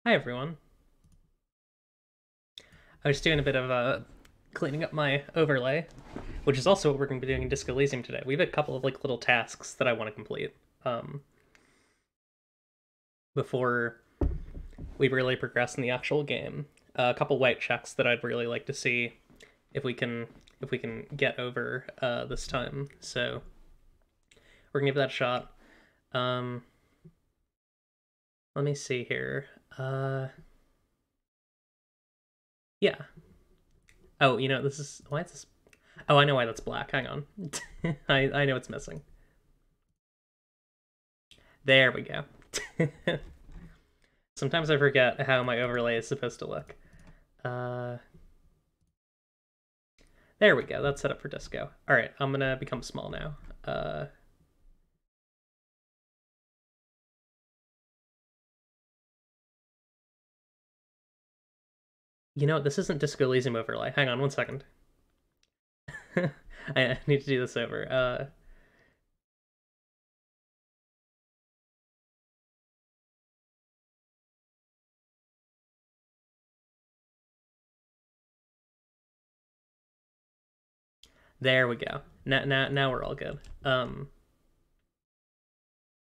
Hi everyone. I was doing a bit of cleaning up my overlay, which is also what we're going to be doing in Disco Elysium today. We have a couple of little tasks that I want to complete before we really progress in the actual game. A couple white checks that I'd really like to see if we can get over this time. So we're gonna give that a shot. Let me see here. Yeah. Oh, this is why is this? Oh, I know why that's black. Hang on. I know it's missing. There we go. Sometimes I forget how my overlay is supposed to look. There we go. That's set up for disco. All right, I'm gonna become small now. This isn't Disco Elysium overlay. Hang on one second. I need to do this over. There we go. Now we're all good.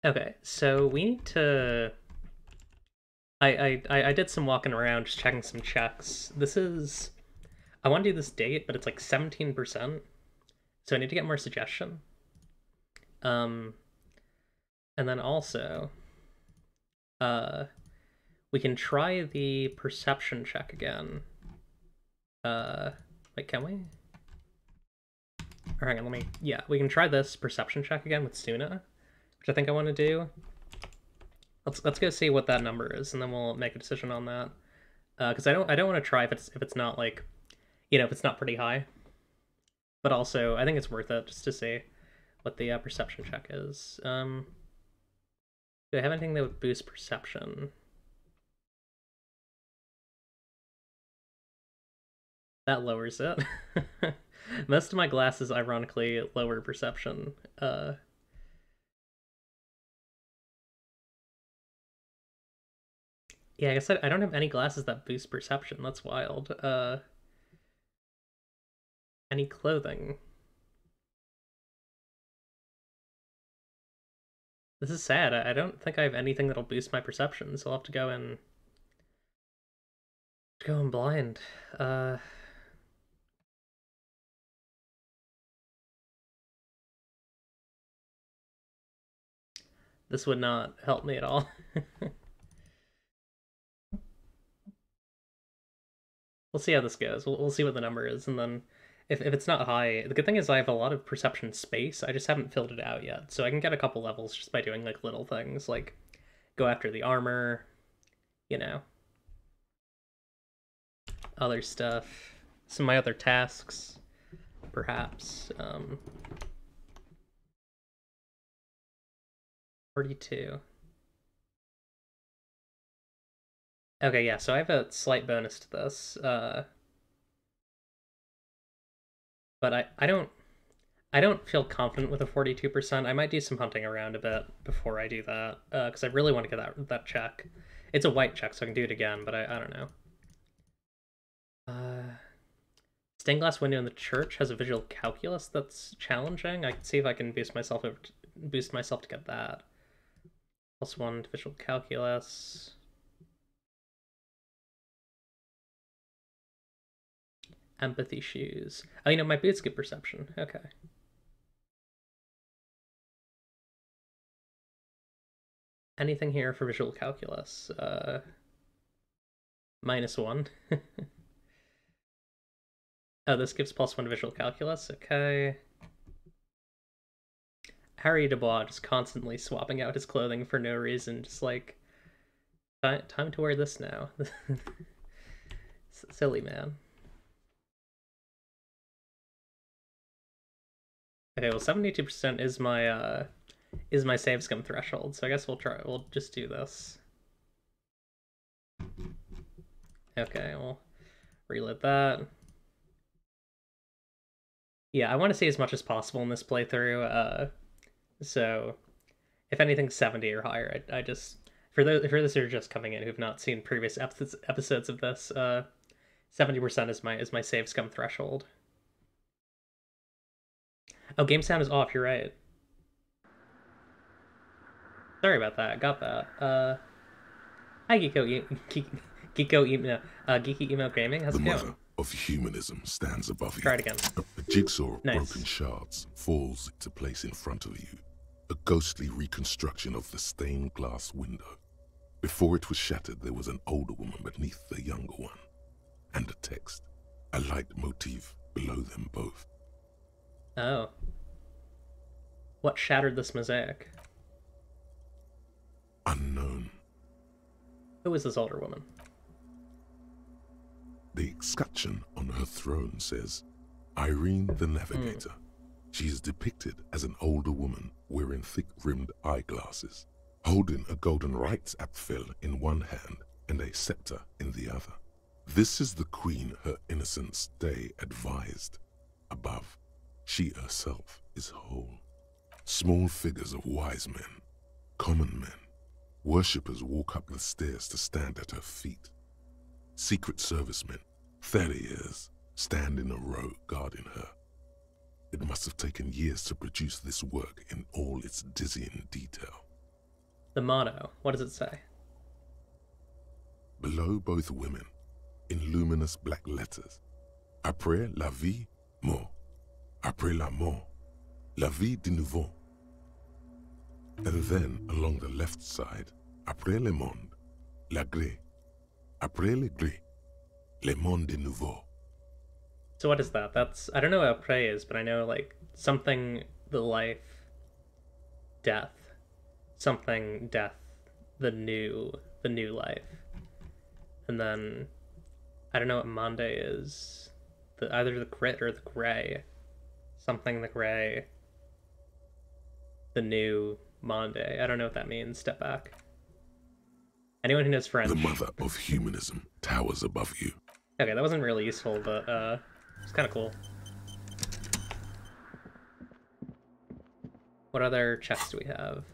Okay, so we need to. I did some walking around, just checking some checks. This is. I want to do this date, but it's like 17%. So I need to get more suggestion. And then also, we can try the perception check again. Wait, can we? Or hang on, yeah, we can try this perception check again with Suna, which I think I want to do. Let's go see what that number is, and then we'll make a decision on that. Because I don't want to try if it's not like, if it's not pretty high. But also, I think it's worth it just to see what the perception check is. Do I have anything that would boost perception? That lowers it. Most of my glasses, ironically, lower perception. Yeah, I guess I don't have any glasses that boost perception. That's wild. Any clothing? This is sad. I don't think I have anything that'll boost my perception, so I'll have to go in blind. This would not help me at all. We'll see how this goes. We'll see what the number is, and then if it's not high, the good thing is I have a lot of perception space. I just haven't filled it out yet, so I can get a couple levels just by doing like little things, like go after the armor, you know, other stuff, some of my other tasks, perhaps. 42. Okay, yeah, so I have a slight bonus to this, but I don't feel confident with a 42%. I might do some hunting around a bit before I do that, because I really want to get that check. It's a white check, so I can do it again, but I don't know. Stained glass window in the church has a visual calculus that's challenging. I can see if I can boost myself to get that. +1 to visual calculus. Empathy shoes. Oh, my boots get perception. Okay. Anything here for visual calculus? -1. Oh, this gives +1 to visual calculus. Okay. Harry Dubois just constantly swapping out his clothing for no reason. Just like, time to wear this now. Silly man. Okay, well, 72% is my save scum threshold, so I guess we'll just do this. Okay, we'll reload that. Yeah, I want to see as much as possible in this playthrough, so if anything 70 or higher, I just, for those who are just coming in who've not seen previous episodes of this, 70% is my save scum threshold. Oh, game sound is off, you're right. Sorry about that, got that. Hi, Geeky Emo Gaming, how's it going? The mother of humanism stands above you. Try it again. A jigsaw of Nice. broken shards falls into place in front of you. A ghostly reconstruction of the stained glass window. Before it was shattered, there was an older woman beneath the younger one. And a text. A light motif below them both. Oh. What shattered this mosaic? Unknown. Who is this older woman? The escutcheon on her throne says, Irene the Navigator. She is depicted as an older woman wearing thick-rimmed eyeglasses, holding a golden rights apfel in one hand and a scepter in the other. This is the queen her innocence day advised. Above, she herself is whole. Small figures of wise men, common men, worshippers walk up the stairs to stand at her feet. Secret servicemen, 30 years, stand in a row guarding her. It must have taken years to produce this work in all its dizzying detail. The motto, what does it say? Below both women, in luminous black letters, Après la vie, mort. Après la mort, la vie de nouveau. And then, along the left side, Après le monde, la gré. Après le gré, le monde de nouveau. So what is that? That's, I don't know what après is, but I know like something, the life, death, something, death, the new life. And then I don't know what monde is. Either the grit or the gray. Something the gray. the new Monday. I don't know what that means. Step back. Anyone who knows French. The mother of humanism towers above you. Okay, that wasn't really useful, but it's kind of cool. What other chests do we have?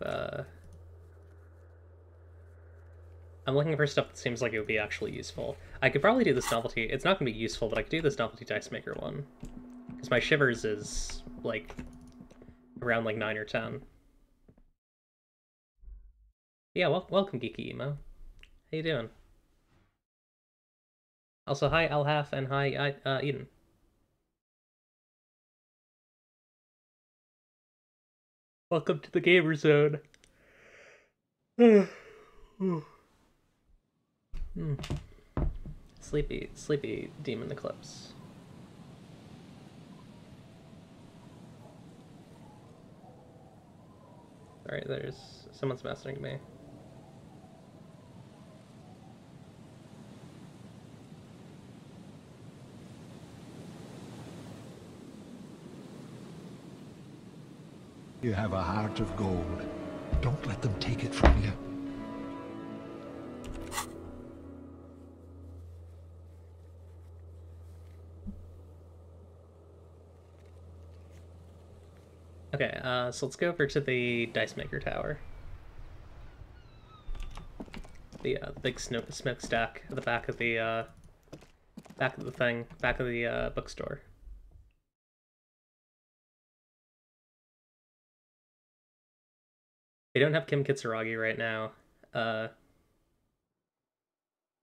I'm looking for stuff that seems like it would be actually useful. I could probably do this novelty. It's not going to be useful, but I could do this novelty dice maker one. Because my shivers is, like, around, like, 9 or 10. Yeah, welcome, Geeky Emo. How you doing? Also, hi, Alhaf, and hi, Eden. Welcome to the Gamer Zone. Sleepy Demon Eclipse. Alright, there's... someone's messaging me. You have a heart of gold. Don't let them take it from you. Okay, so let's go over to the Dice Maker Tower. The big smokestack at the back of the bookstore. We don't have Kim Kitsuragi right now.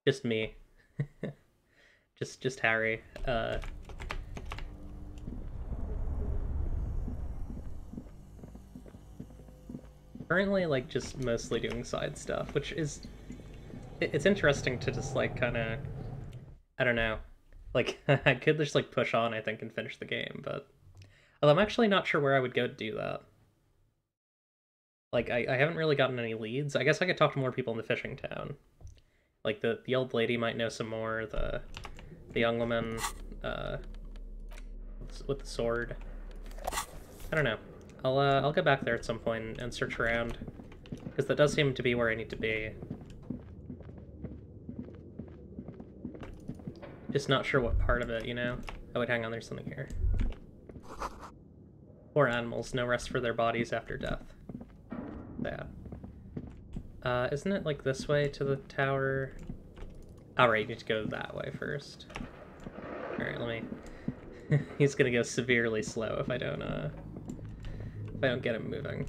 Just me. just Harry. Currently, like, just mostly doing side stuff, which is... It's interesting to just, like, kind of... I don't know. Like, I could just, like, push on, I think, and finish the game, but... Although I'm actually not sure where I would go to do that. Like, I haven't really gotten any leads. I guess I could talk to more people in the fishing town. Like, the old lady might know some more, the young woman, with the sword. I don't know. I'll go back there at some point and search around, because that does seem to be where I need to be. Just not sure what part of it, you know? Oh wait, hang on, there's something here. Poor animals, no rest for their bodies after death. Bad. Isn't it like this way to the tower? Alright, you need to go that way first. Alright, let me... He's gonna go severely slow if I don't get him moving.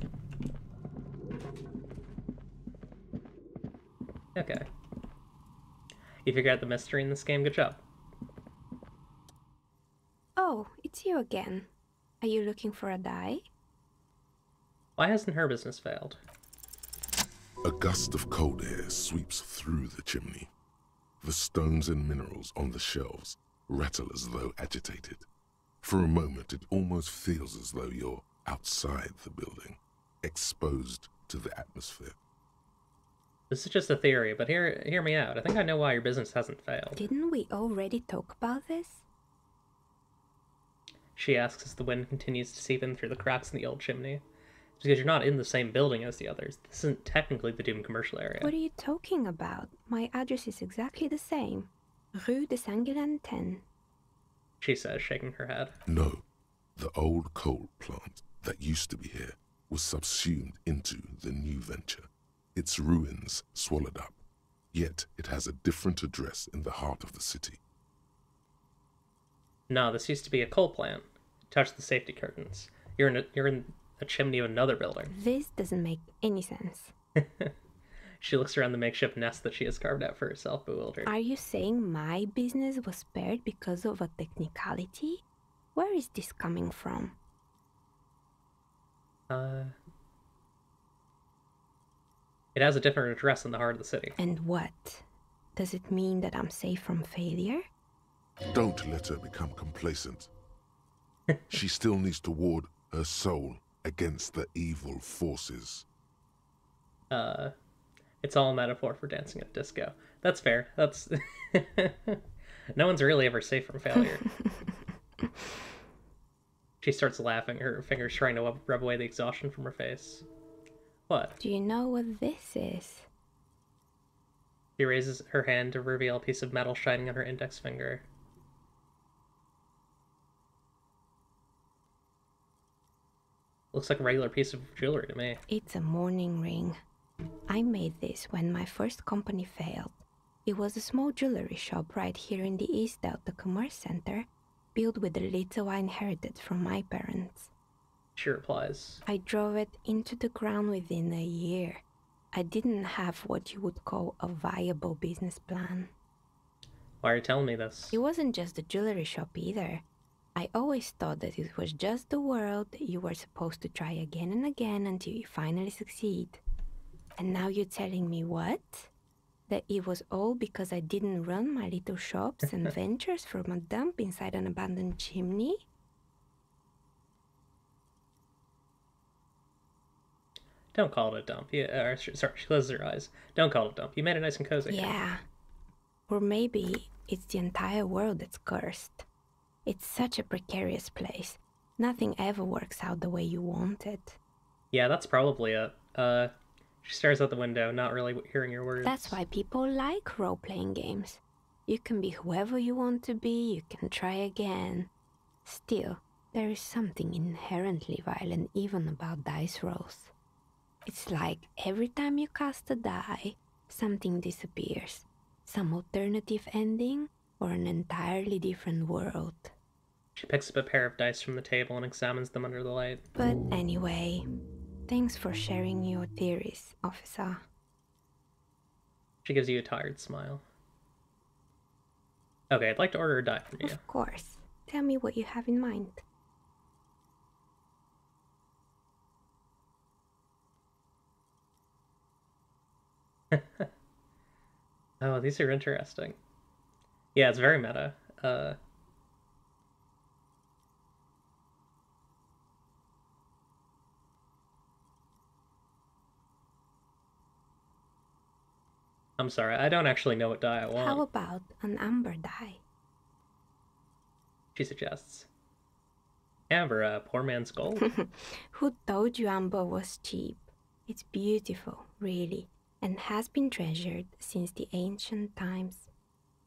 Okay. You figured out the mystery in this game, good job. Oh, it's you again. Are you looking for a die? Why hasn't her business failed? A gust of cold air sweeps through the chimney. The stones and minerals on the shelves rattle as though agitated. For a moment, it almost feels as though you're outside the building, exposed to the atmosphere. This is just a theory, but hear me out. I think I know why your business hasn't failed. Didn't we already talk about this? She asks as the wind continues to seep in through the cracks in the old chimney. It's because you're not in the same building as the others. This isn't technically the Doom commercial area. What are you talking about? My address is exactly the same. Rue de Saint-Guérin 10. She says, shaking her head. No, the old coal plant that used to be here was subsumed into the new venture. Its ruins swallowed up, yet it has a different address in the heart of the city. No, this used to be a coal plant. Touch the safety curtains. You're in a chimney of another building. This doesn't make any sense. She looks around the makeshift nest that she has carved out for herself, bewildered. Are you saying my business was spared because of a technicality? Where is this coming from? It has a different address in the heart of the city. And what? Does it mean that I'm safe from failure? Don't let her become complacent. She still needs to ward her soul against the evil forces. It's all a metaphor for dancing at disco. That's fair. That's... No one's really ever safe from failure. She starts laughing, her fingers trying to rub away the exhaustion from her face. What? Do you know what this is? She raises her hand to reveal a piece of metal shining on her index finger. Looks like a regular piece of jewelry to me. It's a mourning ring. I made this when my first company failed. It was a small jewelry shop right here in the East Delta Commerce Center, built with the little I inherited from my parents. She replies. I drove it into the ground within a year. I didn't have what you would call a viable business plan. Why are you telling me this? It wasn't just the jewelry shop either. I always thought that it was just the world that you were supposed to try again and again until you finally succeed. And now you're telling me what? That it was all because I didn't run my little shops and ventures from a dump inside an abandoned chimney? Don't call it a dump. Sorry, she closes her eyes. Don't call it a dump. You made it nice and cozy. Yeah. Or maybe it's the entire world that's cursed. It's such a precarious place. Nothing ever works out the way you want it. Yeah, that's probably it. She stares out the window, not really hearing your words. That's why people like role-playing games. You can be whoever you want to be, you can try again. Still, there is something inherently violent even about dice rolls. It's like every time you cast a die, something disappears. Some alternative ending, or an entirely different world. She picks up a pair of dice from the table and examines them under the light. But anyway, thanks for sharing your theories, officer. She gives you a tired smile. Okay, I'd like to order a die from you. Of course. Tell me what you have in mind. Oh, these are interesting. Yeah, it's very meta. I'm sorry, I don't actually know what die I want. How about an amber die? She suggests. Amber, poor man's gold. Who told you amber was cheap? It's beautiful, really, and has been treasured since the ancient times.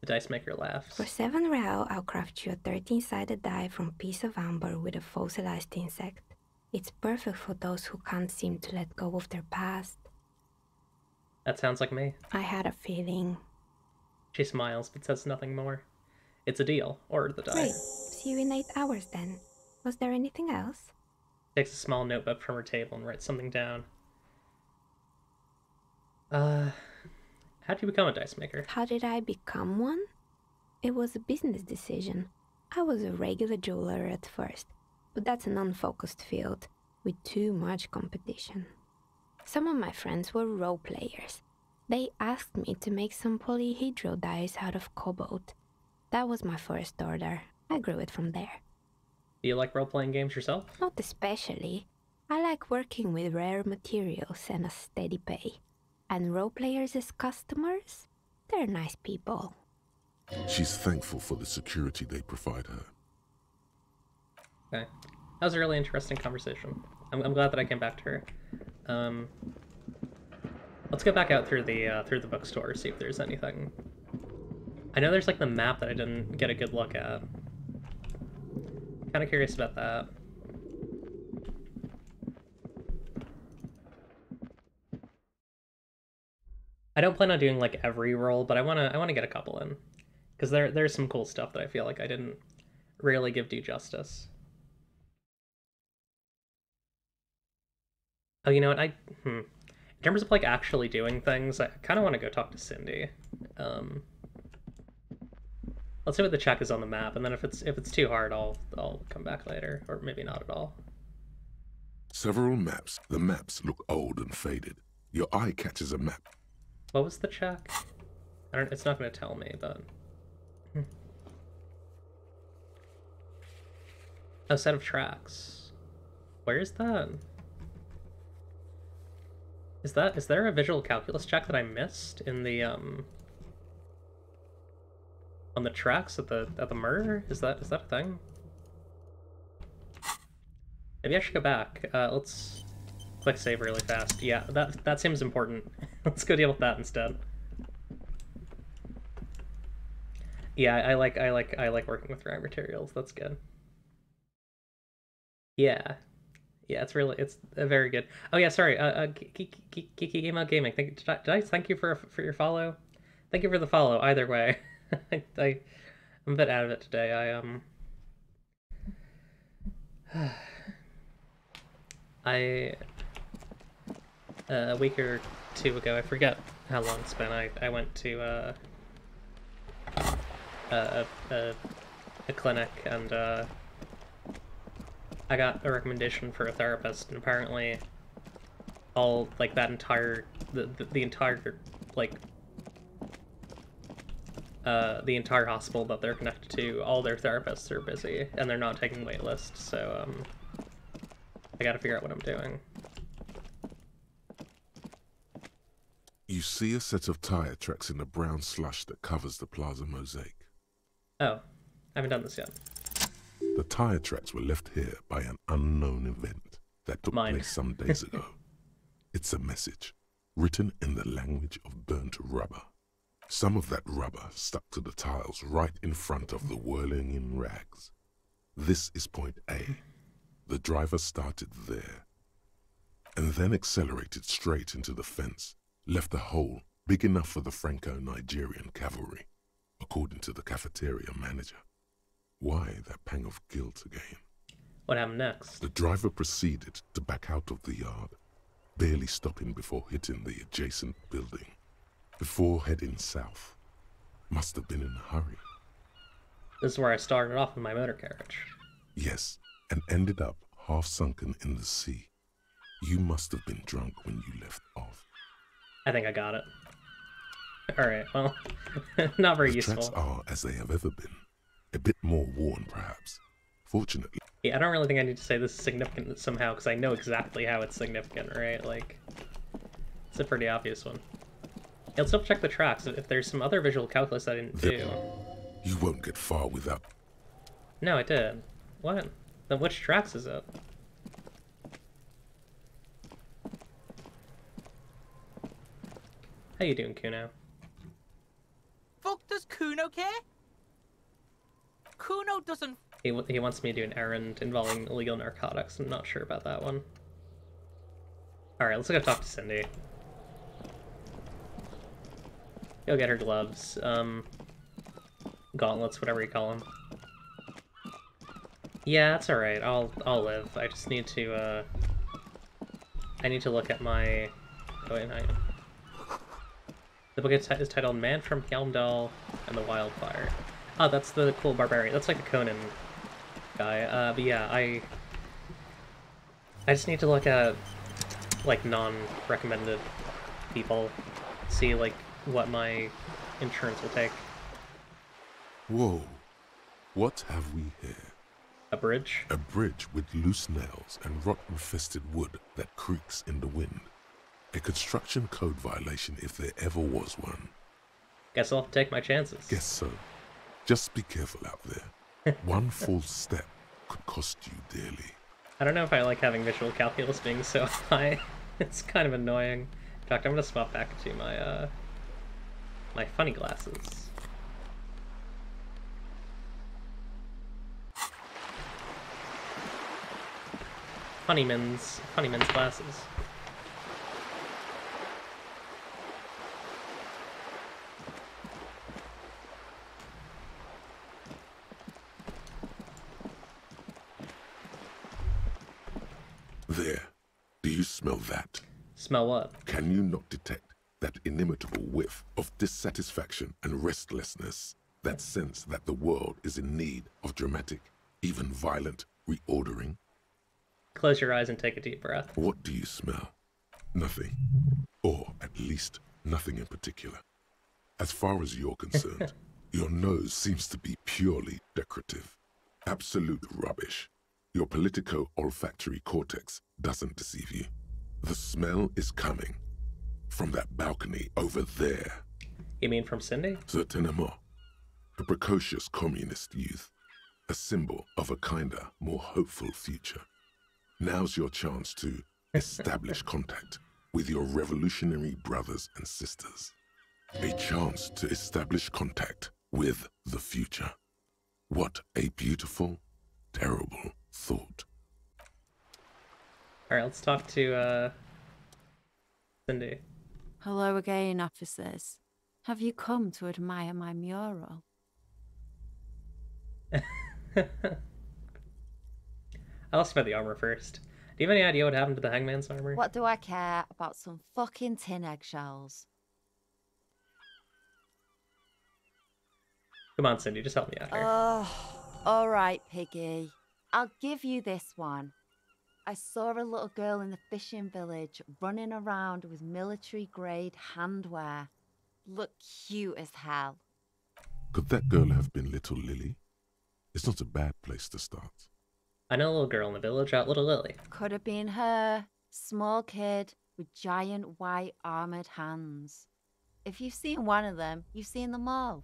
The dice maker laughs. For 7 real, I'll craft you a 13-sided die from a piece of amber with a fossilized insect. It's perfect for those who can't seem to let go of their past. That sounds like me. I had a feeling. She smiles, but says nothing more. It's a deal. Order the die. Great. See you in 8 hours then. Was there anything else? Takes a small notebook from her table and writes something down. How'd you become a dice maker? How did I become one? It was a business decision. I was a regular jeweler at first, but that's an unfocused field with too much competition. Some of my friends were role players. They asked me to make some polyhedral dice out of cobalt. That was my first order. I grew it from there. Do you like role-playing games yourself? Not especially. I like working with rare materials and a steady pay. And role players as customers? They're nice people. She's thankful for the security they provide her. Okay. That was a really interesting conversation. I'm glad that I came back to her. Let's go back out through the bookstore, see if there's anything. I know there's like the map that I didn't get a good look at. Kind of curious about that. I don't plan on doing like every roll, but I wanna get a couple in, because there's some cool stuff that I feel like I didn't really give due justice. Oh, you know what? In terms of like actually doing things, I kind of want to go talk to Cindy. Let's see what the check is on the map, and then if it's too hard, I'll come back later, or maybe not at all. Several maps. The maps look old and faded. Your eye catches a map. What was the check? I don't. It's not going to tell me, but. A set of tracks. Where is that? Is there a visual calculus check that I missed in the on the tracks at the murder? Is that a thing? Maybe I should go back. Let's click save really fast. Yeah, that seems important. Let's go deal with that instead. Yeah, I like working with rare materials. That's good. Yeah. Yeah, it's a very good. Oh yeah, sorry. Kiki Game Out Gaming. Did I thank you for your follow? Thank you for the follow. Either way, I'm a bit out of it today. I a week or two ago, I forget how long it's been. I went to a clinic and I got a recommendation for a therapist, and apparently all like that entire the entire like the entire hospital that they're connected to, all their therapists are busy and they're not taking wait lists, so I gotta figure out what I'm doing. You see a set of tire tracks in the brown slush that covers the plaza mosaic. Oh, I haven't done this yet. The tire tracks were left here by an unknown event that took place some days ago. It's a message, written in the language of burnt rubber. Some of that rubber stuck to the tiles right in front of the whirling in rags. This is point A. The driver started there, and then accelerated straight into the fence, left a hole big enough for the Franco-Nigerian cavalry, according to the cafeteria manager. Why that pang of guilt again? What happened next? The driver proceeded to back out of the yard, barely stopping before hitting the adjacent building, before heading south. Must have been in a hurry. This is where I started off with my motor carriage. Yes, and ended up half sunken in the sea. You must have been drunk when you left off. I think I got it. Alright, well, not very useful. The tracks are as they have ever been. A bit more worn, perhaps. Fortunately. Yeah, I don't really think I need to say this is significant somehow, because I know exactly how it's significant, right? Like, it's a pretty obvious one. Yeah, let's double check the tracks, if there's some other visual calculus I didn't do. You won't get far without... No, I did. What? Then which tracks is it? How you doing, Kuno? Fuck does Kuno care? Kuno doesn't... He wants me to do an errand involving illegal narcotics. I'm not sure about that one. Alright, let's go talk to Cindy. Go get her gloves. Gauntlets, whatever you call them. Yeah, that's alright. I'll live. I just need to, I need to look at my... Oh, wait, no. The book is titled Man from Helmdall and the Wildfire. Oh, that's the cool barbarian. That's like the Conan guy. But yeah, I just need to look at, like, non-recommended people. See, like, what my insurance will take. Whoa. What have we here? A bridge? A bridge with loose nails and rot-infested wood that creaks in the wind. A construction code violation if there ever was one. Guess I'll have to take my chances. Guess so. Just be careful out there. One false step could cost you dearly. I don't know if I like having visual calculus being so high. It's kind of annoying. In fact, I'm gonna swap back to my, my funny glasses. Funnyman's glasses. There. Do you smell that? Smell what? Can you not detect that inimitable whiff of dissatisfaction and restlessness? That sense that the world is in need of dramatic, even violent, reordering? Close your eyes and take a deep breath. What do you smell? Nothing. Or at least nothing in particular. As far as you're concerned, your nose seems to be purely decorative. Absolute rubbish. Your politico-olfactory cortex doesn't deceive you. The smell is coming from that balcony over there. You mean from Cindy? Certainement. A precocious communist youth. A symbol of a kinder, more hopeful future. Now's your chance to establish contact with your revolutionary brothers and sisters. A chance to establish contact with the future. What a beautiful, terrible thought. Alright, let's talk to, Cindy. Hello again, officers. Have you come to admire my mural? I'll ask about the armor first. Do you have any idea what happened to the hangman's armor? What do I care about some fucking tin eggshells? Come on, Cindy, just help me out here. Alright, Piggy. I'll give you this one. I saw a little girl in the fishing village running around with military-grade handwear. Looked cute as hell. Could that girl have been little Lily? It's not a bad place to start. I know a little girl in the village out Little Lily. Could have been her. Small kid with giant white armored hands. If you've seen one of them, you've seen them all.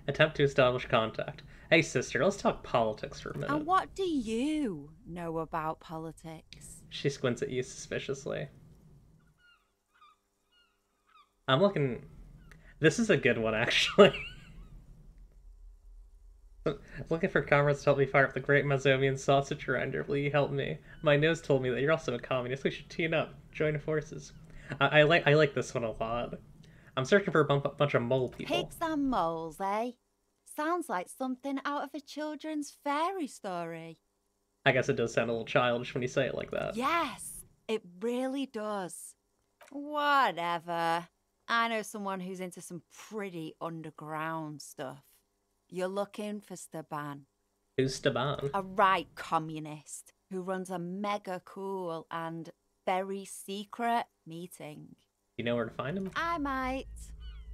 Attempt to establish contact. Hey, sister, let's talk politics for a minute. And what do you know about politics? She squints at you suspiciously. I'm looking... This is a good one, actually. Looking for comrades to help me fire up the great Mazovian sausage grinder. Will you help me? My nose told me that you're also a communist. We should team up. Join forces. I like this one a lot. I'm searching for a bunch of mole people. Pigs and moles, eh? Sounds like something out of a children's fairy story. I guess it does sound a little childish when you say it like that. Yes, it really does. Whatever. I know someone who's into some pretty underground stuff. You're looking for Staban. Who's Staban? A right communist who runs a mega cool and very secret meeting. You know where to find him? I might.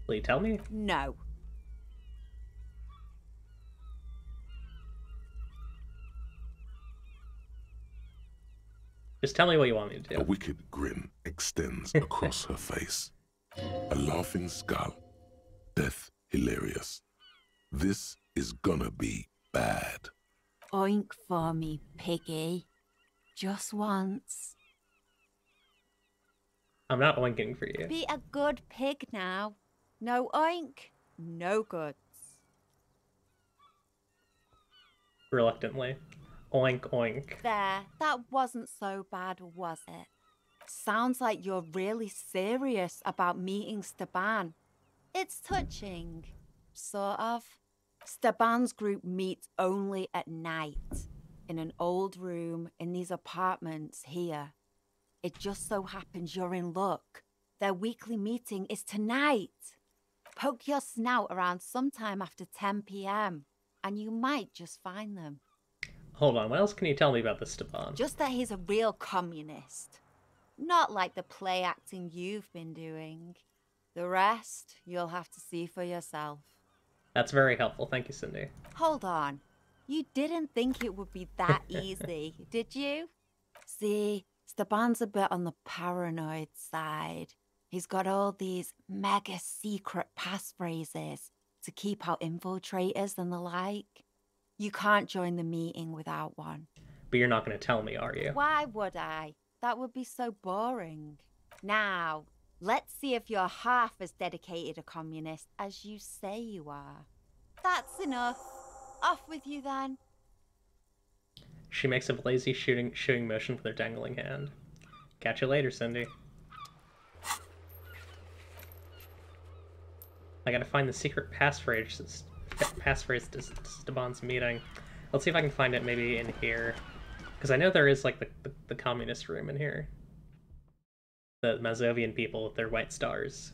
Will you tell me? No. Just tell me what you want me to A do. wicked grin extends across her face. A laughing skull. Death hilarious. This is gonna be bad. Oink for me, Piggy. Just once. I'm not oinking for you. Be a good pig now. No oink, no goods. Reluctantly. Oink, oink. There, that wasn't so bad, was it? Sounds like you're really serious about meeting Staban. It's touching. Sort of. Staban's group meets only at night. In an old room in these apartments here. It just so happens you're in luck. Their weekly meeting is tonight. Poke your snout around sometime after 10 p.m. and you might just find them. Hold on, what else can you tell me about this Staban? Just that he's a real communist. Not like the play acting you've been doing. The rest, you'll have to see for yourself. That's very helpful, thank you, Cindy. Hold on. You didn't think it would be that easy, did you? See, Staban's a bit on the paranoid side. He's got all these mega secret passphrases to keep out infiltrators and the like. You can't join the meeting without one. But you're not going to tell me, are you? Why would I? That would be so boring. Now, let's see if you're half as dedicated a communist as you say you are. That's enough. Off with you then. She makes a lazy shooing motion with her dangling hand. Catch you later, Cindy. I gotta find the secret passphrase to Staban's meeting. Let's see if I can find it maybe in here. Because I know there is, like, the communist room in here. The Mazovian people with their white stars.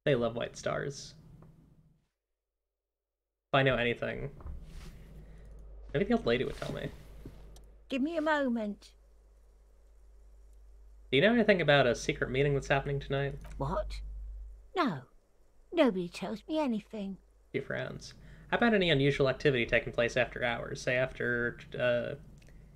They love white stars. If I know anything, maybe the old lady would tell me. Give me a moment. Do you know anything about a secret meeting that's happening tonight? What? No. Nobody tells me anything. She frowns. How about any unusual activity taking place after hours? Say after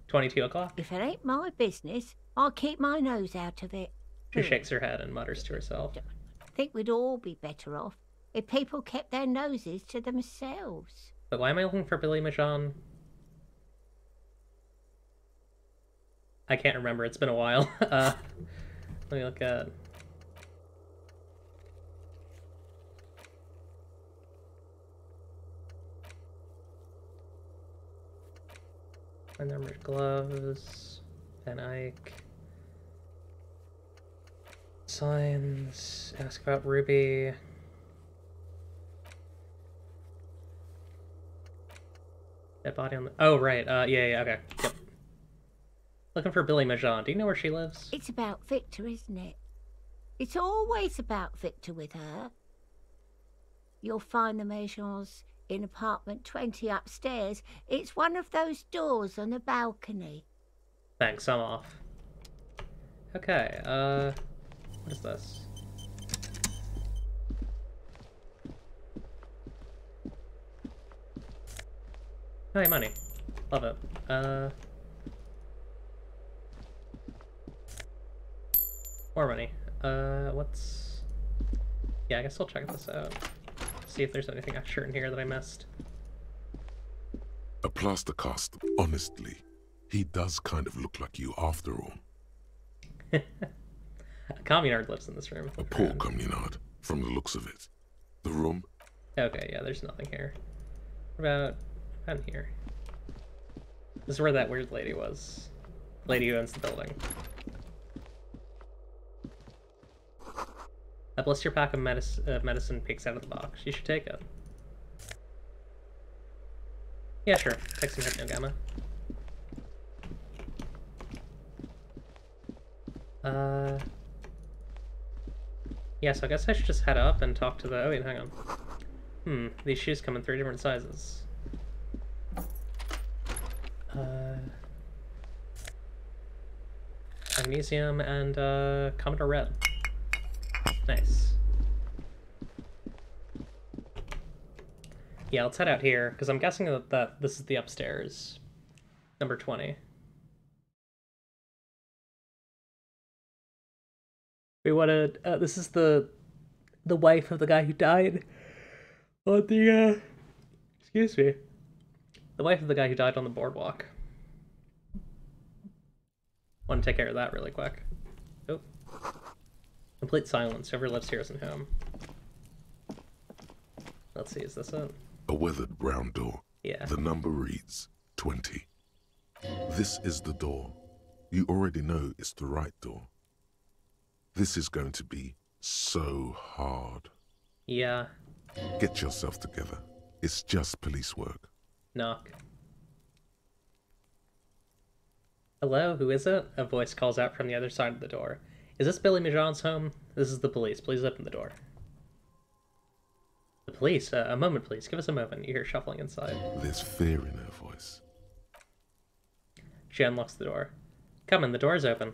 22 o'clock? If it ain't my business, I'll keep my nose out of it. She shakes her head and mutters to herself. I think we'd all be better off if people kept their noses to themselves. But why am I looking for Billy Mahjong? I can't remember, it's been a while. Let me look at... My numbered gloves, Van Eyck. Signs, ask about Ruby. Dead body on the... Oh, right, yeah, okay. Yep. Looking for Billy Mahjong. Do you know where she lives? It's about Victor, isn't it? It's always about Victor with her. You'll find the Mahjongs in apartment 20 upstairs. It's one of those doors on the balcony. Thanks, I'm off. Okay, what is this? Oh, hey, money. Love it. More money. What's... Yeah, I guess I'll check this out. See if there's anything extra in here that I missed. A plaster cast. Honestly, he does kind of look like you after all. A communard lives in this room. A poor communard, from the looks of it. The room? Okay, yeah, there's nothing here. What about in here? This is where that weird lady was. Lady who owns the building. A blister pack of medicine peeks out of the box. You should take it. Yeah, sure. Take some Hypnogamma. Yeah, so I guess I should just head up and talk to the... Oh wait, hang on. These shoes come in 3 different sizes. Elysium and Commodore Red. Nice. Yeah, let's head out here, because I'm guessing that this is the upstairs. Number 20. We wanted... this is the wife of the guy who died on the... excuse me. The wife of the guy who died on the boardwalk. Want to take care of that really quick. Oh. Complete silence. Whoever lives here isn't home. Let's see, is this it? A weathered brown door. Yeah. The number reads 20. This is the door. You already know it's the right door. This is going to be so hard. Yeah. Get yourself together. It's just police work. Knock. Hello, who is it? A voice calls out from the other side of the door. Is this Billy Mahjong's home? This is the police. Please open the door. The police? A moment, please. Give us a moment. You hear shuffling inside. There's fear in her voice. She unlocks the door. Come in, the door's open.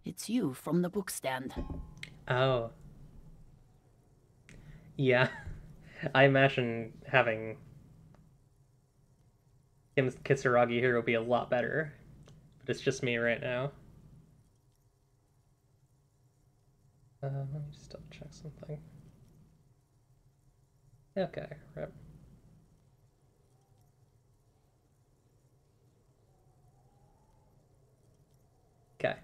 It's you from the book stand. Oh. Yeah. I imagine having Kitsuragi here will be a lot better. But it's just me right now. Let me just double check something. Okay, right. Okay,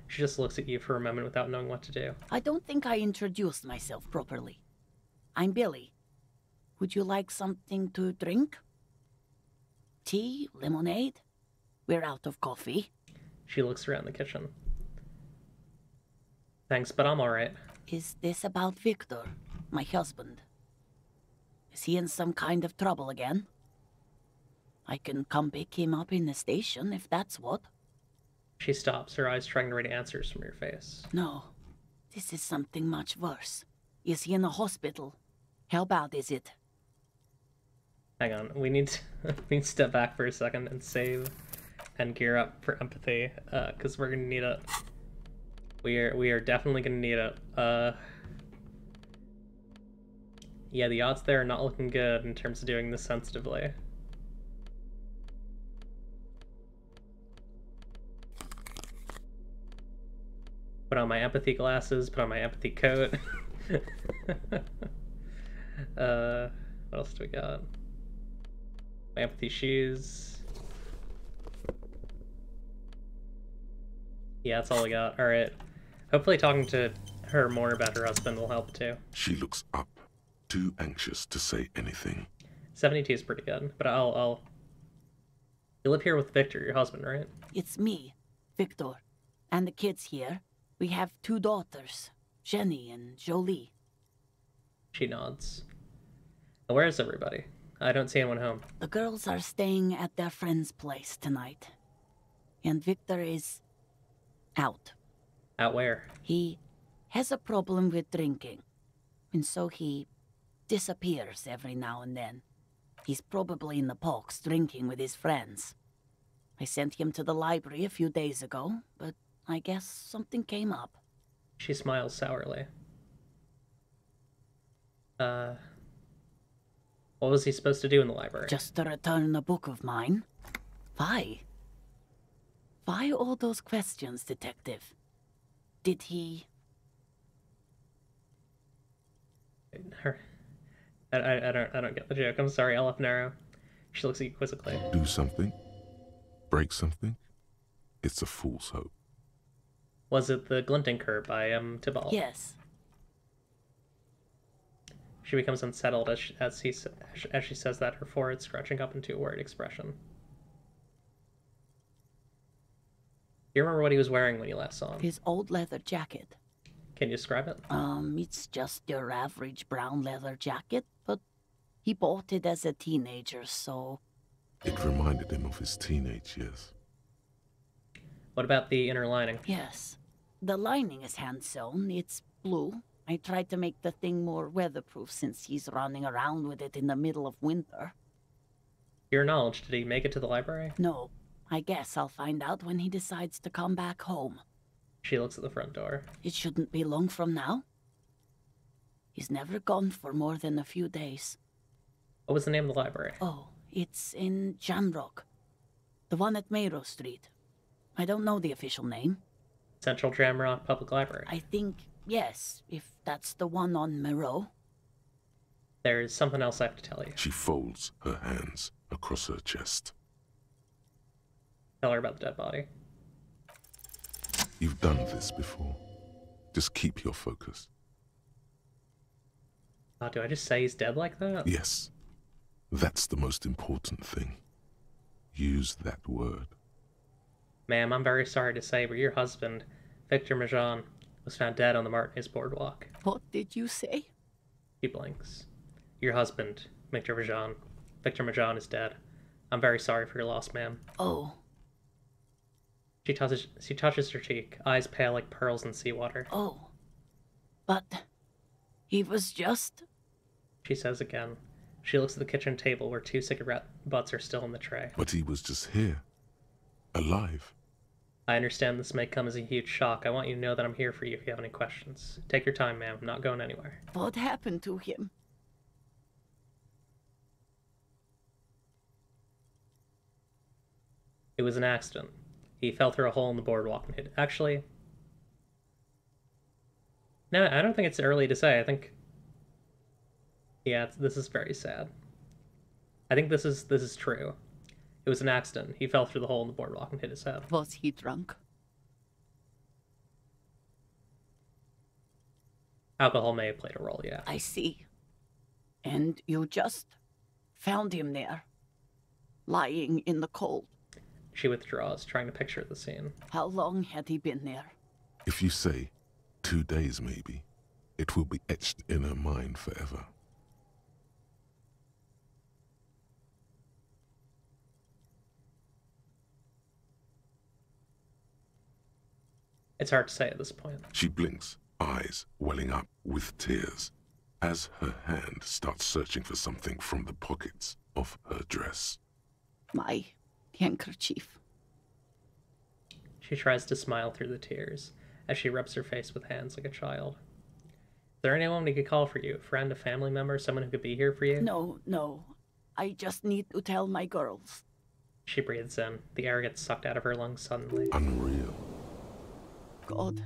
she just looks at you for a moment without knowing what to do. I don't think I introduced myself properly. I'm Billy. Would you like something to drink? Tea? Lemonade? We're out of coffee. She looks around the kitchen. Thanks, but I'm alright. Is this about Victor, my husband? Is he in some kind of trouble again? I can come pick him up in the station if that's what. She stops, her eyes trying to read answers from your face. No, this is something much worse. Is he in a hospital? How bad is it? Hang on, we need to step back for a second and save and gear up for empathy, because we're gonna need it. We are definitely gonna need it. Yeah, the odds there are not looking good in terms of doing this sensitively. Put on my empathy glasses, put on my empathy coat. What else do we got? My empathy shoes. Yeah, that's all we got. Alright. Hopefully talking to her more about her husband will help too. She looks up, too anxious to say anything. 72 is pretty good, but I'll... You live here with Victor, your husband, right? It's me, Victor, and the kids here. We have 2 daughters, Jenny and Jolie. She nods. And where is everybody? I don't see anyone home. The girls are staying at their friend's place tonight. And Victor is out. Out where? He has a problem with drinking, and so he disappears every now and then. He's probably in the parks drinking with his friends. I sent him to the library a few days ago, but I guess something came up. She smiles sourly. What was he supposed to do in the library? Just to return a book of mine. Why? Why all those questions, detective? Did he... I don't get the joke. I'm sorry, I'll narrow. She looks at you quizzically. Do something? Break something? It's a fool's hope. Was it the glinting curve by Tybalt? Yes. She becomes unsettled as she says that, her forehead scratching up into a worried expression. Do you remember what he was wearing when you last saw him? His old leather jacket. Can you describe it? It's just your average brown leather jacket, but he bought it as a teenager, so... It reminded him of his teenage years. What about the inner lining? Yes. The lining is hand-sewn. It's blue. I tried to make the thing more weatherproof since he's running around with it in the middle of winter. Your knowledge, did he make it to the library? No. I guess I'll find out when he decides to come back home. She looks at the front door. It shouldn't be long from now. He's never gone for more than a few days. What was the name of the library? Oh, it's in Jamrock. The one at Mayrow Street. I don't know the official name. Central Jamrock Public Library. I think, yes, if that's the one on Mayrow. There's something else I have to tell you. She folds her hands across her chest. Tell her about the dead body. You've done this before. Just keep your focus. Do I just say he's dead like that? Yes. That's the most important thing. Use that word. Ma'am, I'm very sorry to say, but your husband, Victor Majan, was found dead on the Martinez Boardwalk. What did you say? He blinks. Your husband, Victor Majan is dead. I'm very sorry for your loss, ma'am. Oh. She touches her cheek, eyes pale like pearls in seawater. Oh. But he was just... She says again. She looks at the kitchen table where 2 cigarette butts are still in the tray. But he was just here. Alive. I understand this may come as a huge shock. I want you to know that I'm here for you if you have any questions. Take your time, ma'am. I'm not going anywhere. What happened to him? It was an accident. He fell through a hole in the boardwalk and hit... Actually... No, I don't think it's early to say. I think... Yeah, this is very sad. I think this is true. It was an accident. He fell through the hole in the boardwalk and hit his head. Was he drunk? Alcohol may have played a role, yeah. I see. And you just found him there, lying in the cold. She withdraws, trying to picture the scene. How long had he been there? If you say 2 days maybe, it will be etched in her mind forever. It's hard to say at this point. She blinks, eyes welling up with tears, as her hand starts searching for something from the pockets of her dress. My handkerchief. She tries to smile through the tears. as she rubs her face with hands like a child. Is there anyone we could call for you? A friend, a family member, someone who could be here for you? No. I just need to tell my girls. She breathes in. The air gets sucked out of her lungs suddenly. Unreal. God.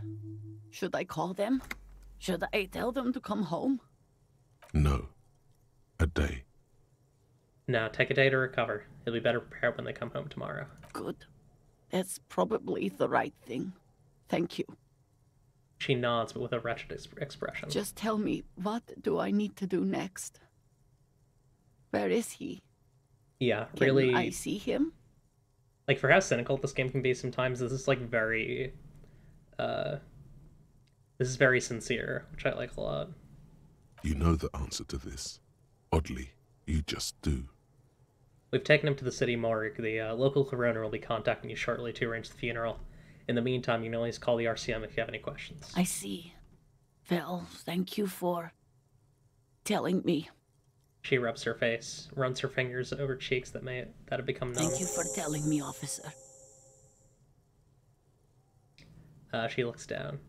Should I call them? Should I tell them to come home? No. A day. No, take a day to recover. You'll be better prepared when they come home tomorrow. Good. That's probably the right thing. Thank you. She nods, but with a wretched expression. Just tell me, what do I need to do next? Where is he? Yeah, really. Can I see him? Like, for how cynical this game can be sometimes, this is, like, very... this is very sincere, which I like a lot. You know the answer to this. Oddly, you just do. We've taken him to the city morgue. The local coroner will be contacting you shortly to arrange the funeral. In the meantime, you can always call the RCM if you have any questions. I see. Well, thank you for telling me. She rubs her face, runs her fingers over cheeks that have become numb. Thank you for telling me, officer. She looks down.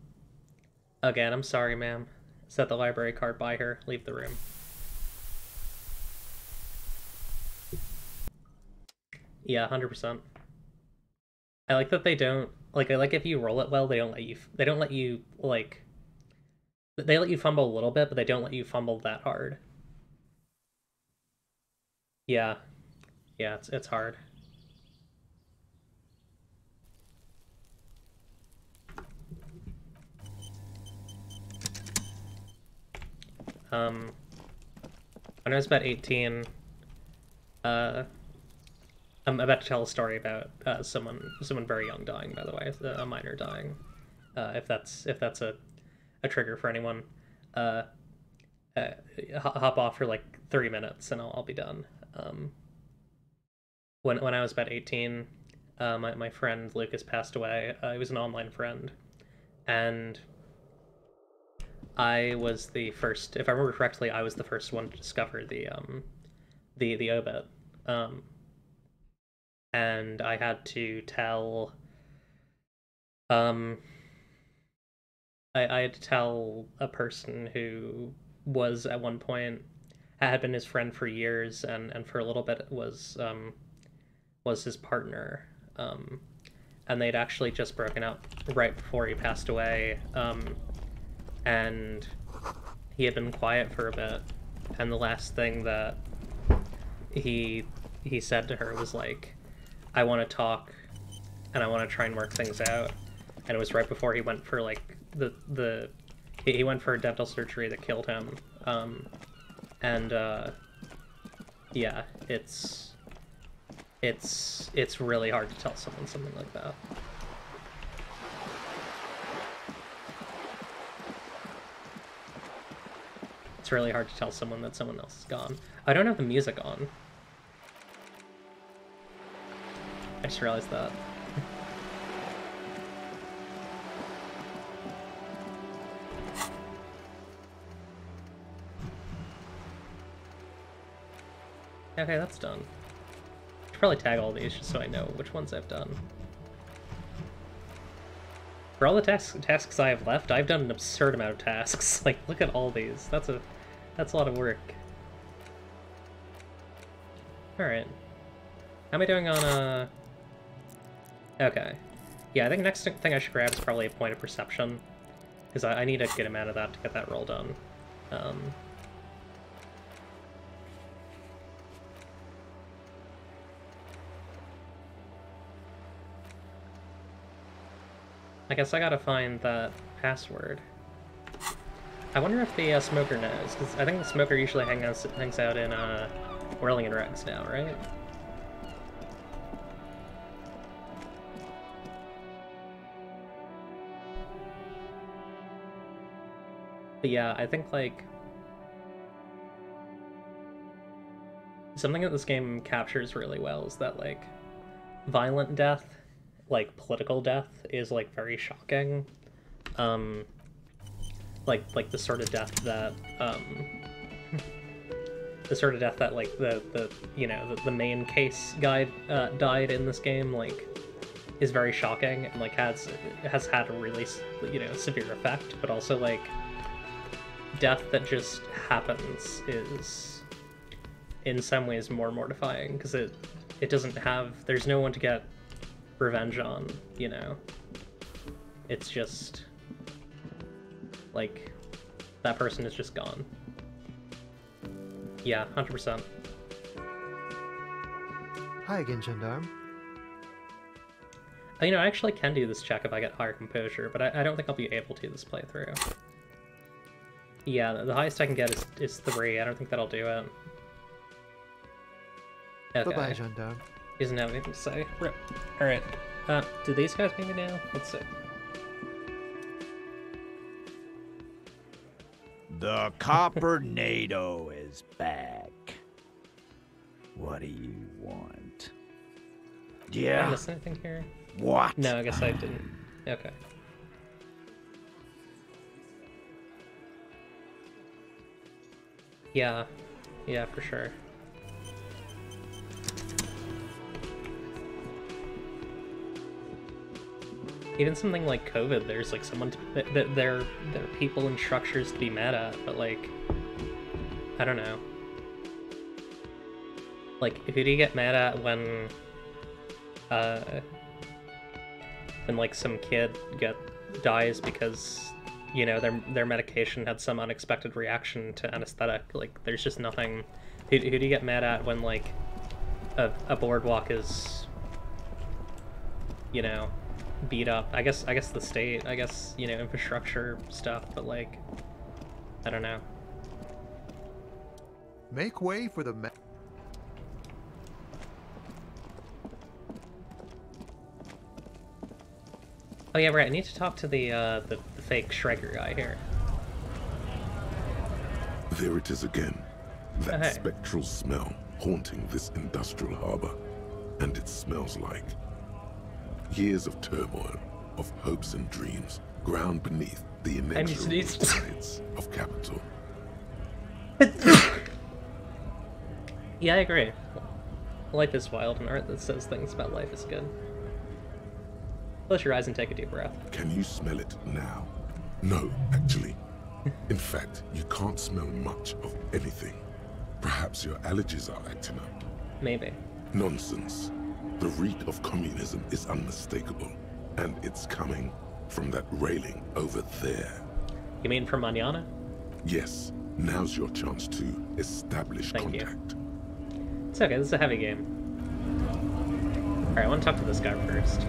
Again, I'm sorry, ma'am. Set the library card by her. Leave the room. Yeah, 100%. I like that they don't... Like, I like if you roll it well, they don't let you, like... They let you fumble a little bit, but they don't let you fumble that hard. Yeah. Yeah, it's hard. When I was about 18, I'm about to tell a story about someone very young dying, by the way, a minor dying. If that's a trigger for anyone, hop off for like 3 minutes and I'll be done. When I was about 18, my friend Lucas passed away. He was an online friend, and I was the first, if I remember correctly, I was the first one to discover the obit. And I had to tell, I had to tell a person who was at one point, had been his friend for years, and for a little bit was his partner. And they'd actually just broken up right before he passed away. And he had been quiet for a bit, and the last thing that he said to her was like, I want to talk, and I want to try and work things out. And it was right before he went for like he went for a dental surgery that killed him. Yeah, it's really hard to tell someone something like that. It's really hard to tell someone that someone else is gone. I don't have the music on. I just realized that. Okay, that's done. I should probably tag all these just so I know which ones I've done. For all the tasks I have left, I've done an absurd amount of tasks. Like, look at all these. That's a lot of work. Alright. How am I doing on, Okay. Yeah, I think next thing I should grab is probably a point of perception, because I need a good amount of that to get that roll done. I guess I gotta find that password. I wonder if the smoker knows, because I think the smoker usually hangs out in Whirling and Regs now, right? But yeah, I think, like, something that this game captures really well is that, like, violent death, like, political death, is, like, very shocking. Like the sort of death that, like, the main case guy, died in this game, like, is very shocking and like has had a really, you know, severe effect, but also like death that just happens is in some ways more mortifying because it doesn't have, there's no one to get revenge on, you know. It's just like that person is just gone. Yeah, 100%. Hi again, Gendarme. You know, I actually can do this check if I get higher composure, but I don't think I'll be able to this playthrough. Yeah, the highest I can get is 3. I don't think that'll do it. Okay. Bye-bye, Gendarme. He doesn't have anything to say. Rip. Alright. Do these guys maybe now? Let's see. The Coppernado is back. What do you want? Did I miss anything here? What? No, I guess I didn't. Okay. Yeah. Yeah, for sure. Even something like COVID, there's like someone that there are people and structures to be mad at, but like, I don't know. Like, who do you get mad at when like some kid dies because, you know, their medication had some unexpected reaction to anesthetic? Like, there's just nothing. Who do you get mad at when like a boardwalk is, you know, beat up? I guess the state, I guess, you know, infrastructure stuff, but like, I don't know. Make way for the Oh yeah, right, I need to talk to the fake Striker guy here. There it is again. That hey. spectral smell haunting this industrial harbor. And it smells like years of turmoil, of hopes and dreams, ground beneath the inexorable tides of capital. Yeah, I agree. Life is wild, and art that says things about life is good. Close your eyes and take a deep breath. Can you smell it now? No, actually. In fact, you can't smell much of anything. Perhaps your allergies are acting up. Maybe. Nonsense. The reek of communism is unmistakable, and it's coming from that railing over there. You mean from Manana? Yes. Now's your chance to establish contact. It's okay, this is a heavy game. Alright, I want to talk to this guy first.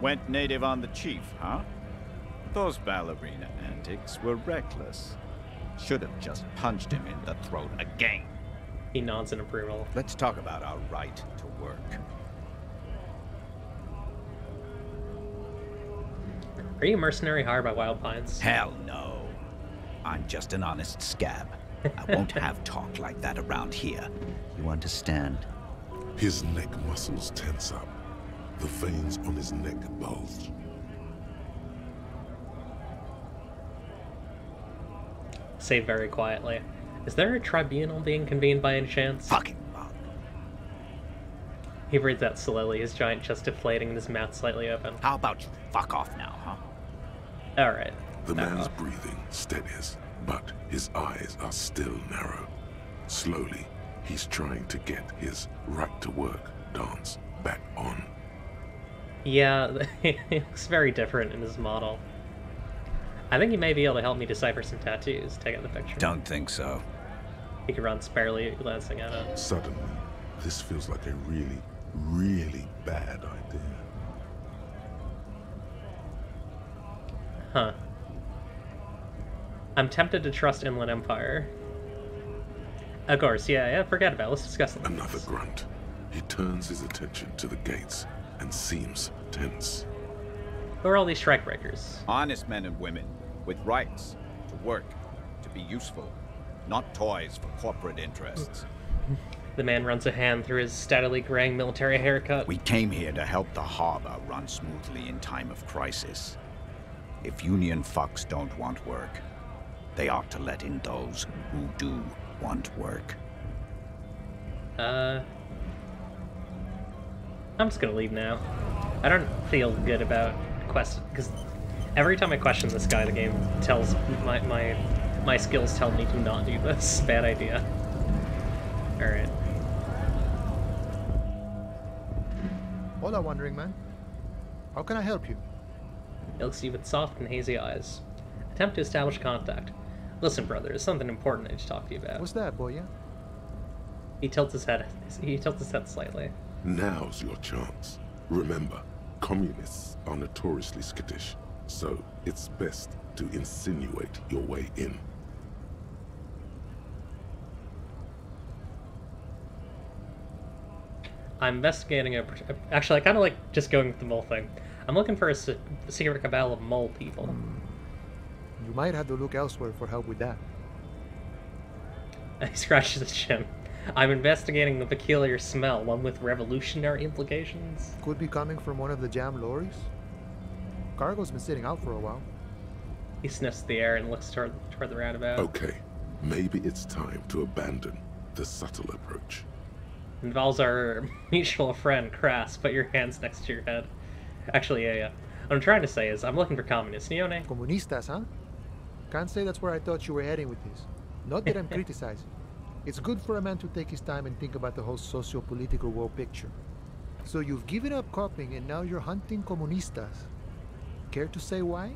Went native on the chief, huh? Those ballerina antics were reckless. Should have just punched him in the throat again. He nods in approval. Let's talk about our right to work. Are you mercenary hired by Wild Pines? Hell no. I'm just an honest scab. I won't have talk like that around here. You understand? His neck muscles tense up. The veins on his neck bulge. Say very quietly. Is there a tribunal being convened by any chance? Fucking bug. He breathes out slowly, his giant chest deflating and his mouth slightly open. How about you fuck off now, huh? Alright. The man's breathing steadies, but his eyes are still narrow. Slowly, he's trying to get his right-to-work dance back on. Yeah, it looks very different in his model. I think he may be able to help me decipher some tattoos. Take out the picture. Don't think so. He can run sparely glancing at it. Suddenly, this feels like a really, really bad idea. Huh. I'm tempted to trust Inland Empire. Of course, yeah, forget about it. Let's discuss it. Another grunt. He turns his attention to the gates and seems tense. Who are all these strikebreakers? Honest men and women with rights to work, to be useful, not toys for corporate interests. The man runs a hand through his steadily graying military haircut. We came here to help the harbor run smoothly in time of crisis. If union fucks don't want work, they ought to let in those who do want work. I'm just gonna leave now. I don't feel good about quests because every time I question this guy, the game tells my skills tell me to not do this. Bad idea. All right. Hola, wandering man. How can I help you? He looks at you with soft and hazy eyes. Attempt to establish contact. Listen, brother, there's something important I need to talk to you about. What's that, boy? Yeah. He tilts his head. He tilts his head slightly. Now's your chance. Remember, communists are notoriously skittish, so it's best to insinuate your way in. I'm investigating a... Actually, I kind of like just going with the mole thing. I'm looking for a secret cabal of mole people. You might have to look elsewhere for help with that. He scratches his chin. I'm investigating the peculiar smell, one with revolutionary implications. Could be coming from one of the jam lorries. Cargo's been sitting out for a while. He sniffs the air and looks toward the roundabout. Okay, maybe it's time to abandon the subtle approach. Involves our mutual friend, Crass. Put your hands next to your head. Actually, yeah. What I'm trying to say is, I'm looking for communists. Nione? Comunistas, huh? Can't say that's where I thought you were heading with this. Not that I'm criticizing. It's good for a man to take his time and think about the whole socio-political world picture. So you've given up copying and now you're hunting comunistas. Care to say why?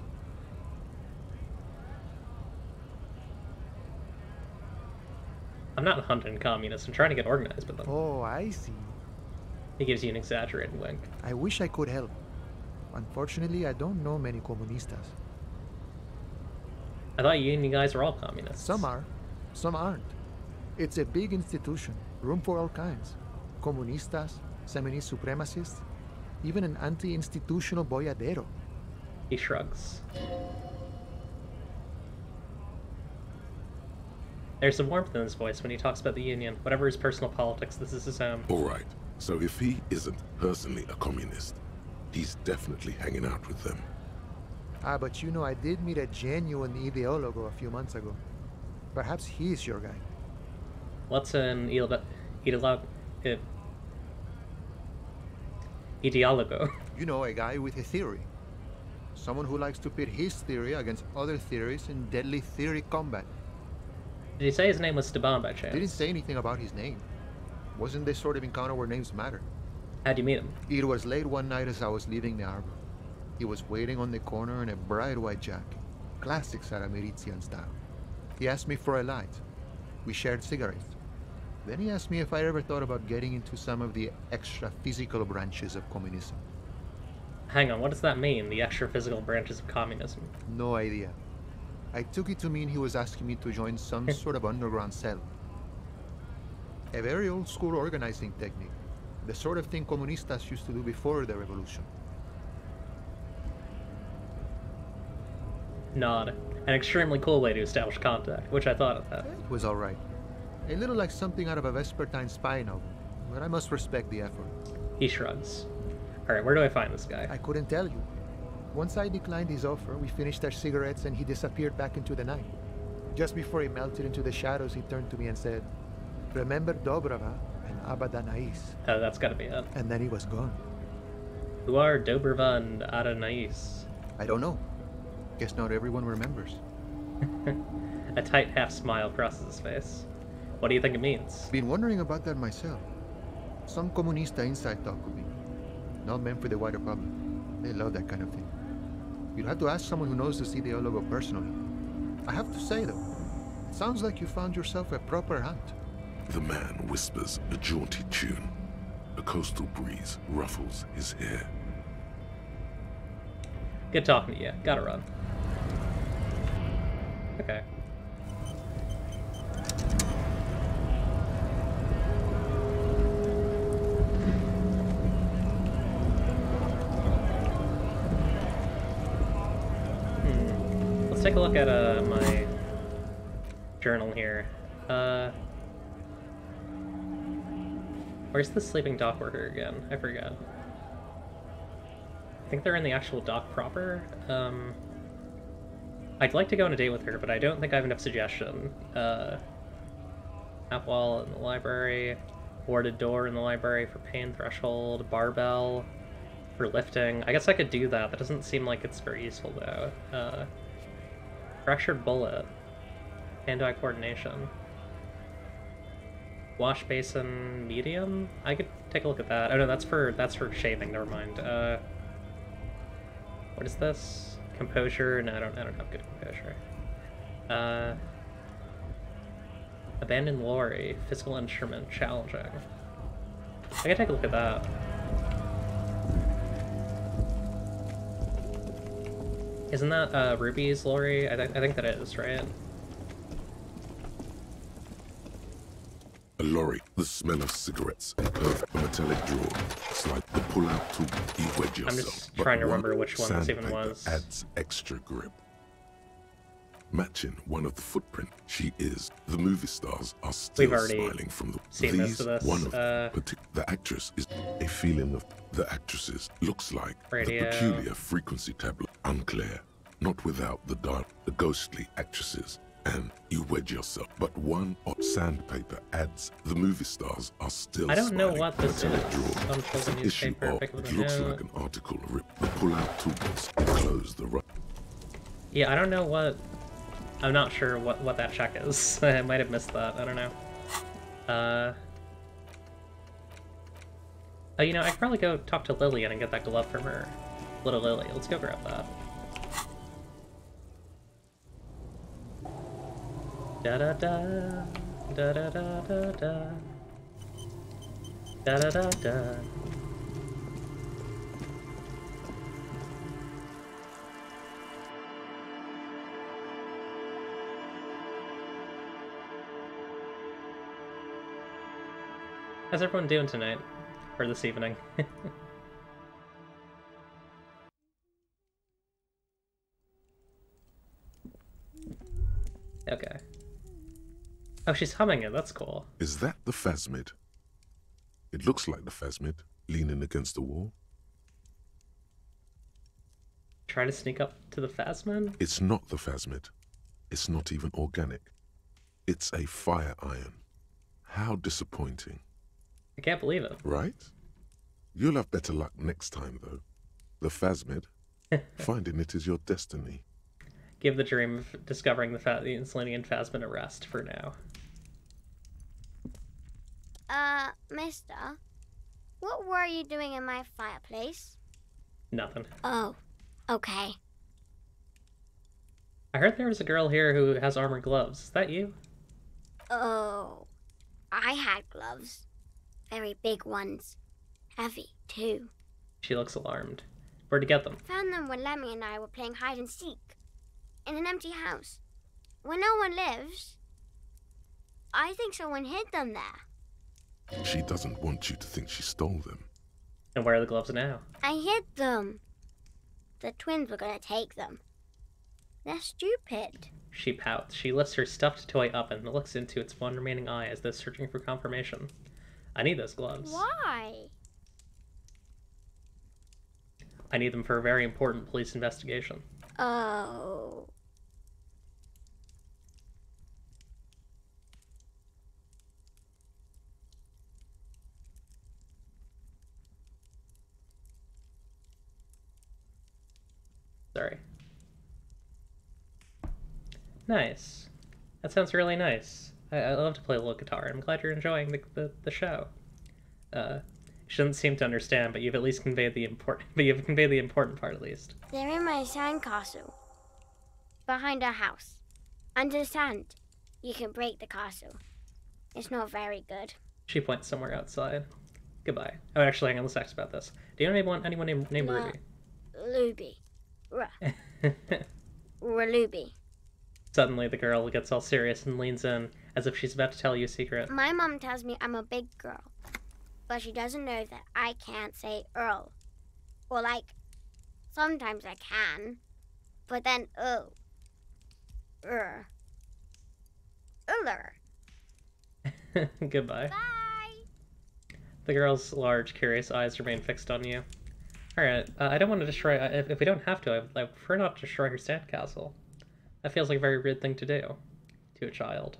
I'm not hunting communists. I'm trying to get organized with them. Oh, I see. He gives you an exaggerated wink. I wish I could help. Unfortunately, I don't know many comunistas. I thought you guys were all communists. Some are, some aren't. It's a big institution, room for all kinds. Comunistas, feminist supremacists, even an anti-institutional boyadero. He shrugs. There's some warmth in his voice when he talks about the Union. Whatever his personal politics, this is his home. All right, so if he isn't personally a communist, he's definitely hanging out with them. Ah, but you know, I did meet a genuine ideólogo a few months ago. Perhaps he's your guy. What's an ideólogo? You know, a guy with a theory. Someone who likes to pit his theory against other theories in deadly theory combat. Did he say his name was Staban by chance? Didn't say anything about his name. Wasn't this sort of encounter where names matter? How'd you meet him? It was late one night as I was leaving the harbor. He was waiting on the corner in a bright white jacket. Classic Saramiritian style. He asked me for a light. We shared cigarettes. Then he asked me if I ever thought about getting into some of the extra physical branches of communism. Hang on, what does that mean, the extra physical branches of communism? No idea. I took it to mean he was asking me to join some sort of underground cell. A very old school organizing technique. The sort of thing comunistas used to do before the revolution. Nod. An extremely cool way to establish contact, which I thought of that. It was alright. A little like something out of a Vespertine spy novel, but I must respect the effort. He shrugs. Alright, where do I find this guy? I couldn't tell you. Once I declined his offer, we finished our cigarettes and he disappeared back into the night. Just before he melted into the shadows, he turned to me and said, "Remember Dobrava and Abadanais." Oh, that's gotta be it. And then he was gone. Who are Dobrava and Adanais? I don't know. Guess not everyone remembers. A tight half smile crosses his face. What do you think it means? Been wondering about that myself. Some comunista inside talk with me. Not meant for the wider public. They love that kind of thing. You'd have to ask someone who knows this ideólogo personally. I have to say though, it sounds like you found yourself a proper hunt. The man whispers a jaunty tune. A coastal breeze ruffles his hair. Good talking to you. Gotta run. Okay. Let's take a look at my journal here. Where's the sleeping dock worker again? I forgot. I think they're in the actual dock proper. I'd like to go on a date with her, but I don't think I have enough suggestion. Map wall in the library. Boarded door in the library for pain threshold. Barbell for lifting. I guess I could do that. That doesn't seem like it's very useful, though. Fractured bullet. Hand-eye coordination. Wash basin medium? I could take a look at that. Oh no, that's for shaving, never mind. What is this? Composure? No, I don't have good composure. Abandoned lorry, physical instrument, challenging. I can take a look at that. Isn't that Ruby's lorry? I think that is, right? A lorry, the smell of cigarettes, a metallic drawer. It's like the pull-out tool. You wedge yourself. I'm just trying to remember which one this even was. Adds extra grip. Matching one of the footprint, she is. The movie stars are still smiling from the. Seen most of this. One of the actress is a feeling of the actresses looks like radio. The peculiar frequency tablet. Unclear, not without the dark, the ghostly actresses. And you wedge yourself, but one hot sandpaper adds. The movie stars are still. I don't know what this is. It's an issue of, it looks like an article ripped. The pull-out tools close the run. Yeah, I don't know what. I'm not sure what that check is. I might have missed that. I don't know. Oh, you know, I could probably go talk to Lillian and get that glove from her. Little Lily. Let's go grab that. Da da da da da da da da da da da da. How's everyone doing tonight? Or this evening? Okay. Oh, she's humming it. That's cool. Is that the phasmid? It looks like the phasmid, leaning against the wall. Try to sneak up to the phasmid? It's not the phasmid. It's not even organic. It's a fire iron. How disappointing. I can't believe it. Right? You'll have better luck next time, though. The phasmid. Finding it is your destiny. Give the dream of discovering the Insulinian phasmid a rest for now. Mister, what were you doing in my fireplace? Nothing. Oh, okay. I heard there was a girl here who has armored gloves. Is that you? Oh, I had gloves. Very big ones. Heavy, too. She looks alarmed. Where'd you get them? Found them when Lemmy and I were playing hide and seek. In an empty house. Where no one lives. I think someone hid them there. She doesn't want you to think she stole them. And where are the gloves now? I hid them. The twins were gonna take them. They're stupid. She pouts. She lifts her stuffed toy up and looks into its one remaining eye as though searching for confirmation. I need those gloves. Why? I need them for a very important police investigation. Oh. Sorry. Nice. That sounds really nice. I love to play a little guitar. I'm glad you're enjoying the show. She doesn't seem to understand, but you've at least conveyed the important. But you've conveyed the important part at least. They're in my sandcastle. Behind our house. Under the sand. You can break the castle. It's not very good. She points somewhere outside. Goodbye. Oh, actually, hang on. Let's ask about this. Do you know anyone named Ruby? Ruby. Ruby. Suddenly, the girl gets all serious and leans in, as if she's about to tell you a secret. My mom tells me I'm a big girl, but she doesn't know that I can't say Earl. Or like, sometimes I can, but then Uller. Goodbye. Bye! The girl's large, curious eyes remain fixed on you. Alright, I don't want to destroy... If we don't have to, I prefer not to destroy her sandcastle. That feels like a very rude thing to do. To a child.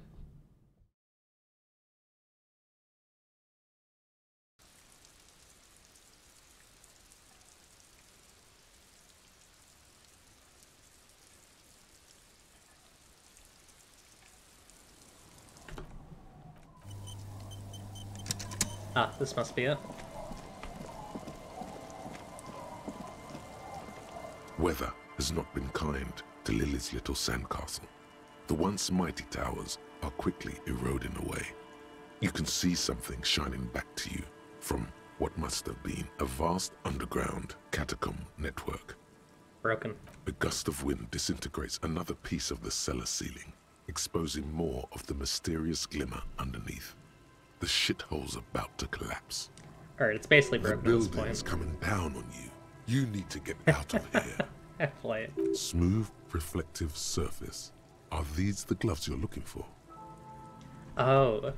Ah, this must be it. Weather has not been kind to Lily's little sandcastle. The once mighty towers are quickly eroding away. You can see something shining back to you from what must have been a vast underground catacomb network. Broken. A gust of wind disintegrates another piece of the cellar ceiling, exposing more of the mysterious glimmer underneath. The shithole's about to collapse. Alright, it's basically The broken at this building's point. coming down on you. You need to get out of here. Play it. Smooth, reflective surface. Are these the gloves you're looking for? Oh.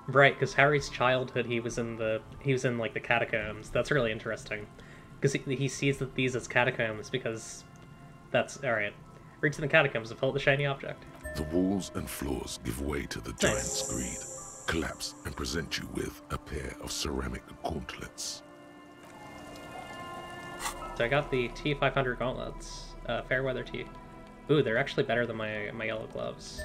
Right, because Harry's childhood, he was in like the catacombs. That's really interesting. Because he sees that these as catacombs because that's... Alright. Reach the catacombs to pull the shiny object. The walls and floors give way to the giant's greed, collapse and present you with a pair of ceramic gauntlets. So I got the T500 gauntlets. Fairweather T. Ooh, they're actually better than my yellow gloves.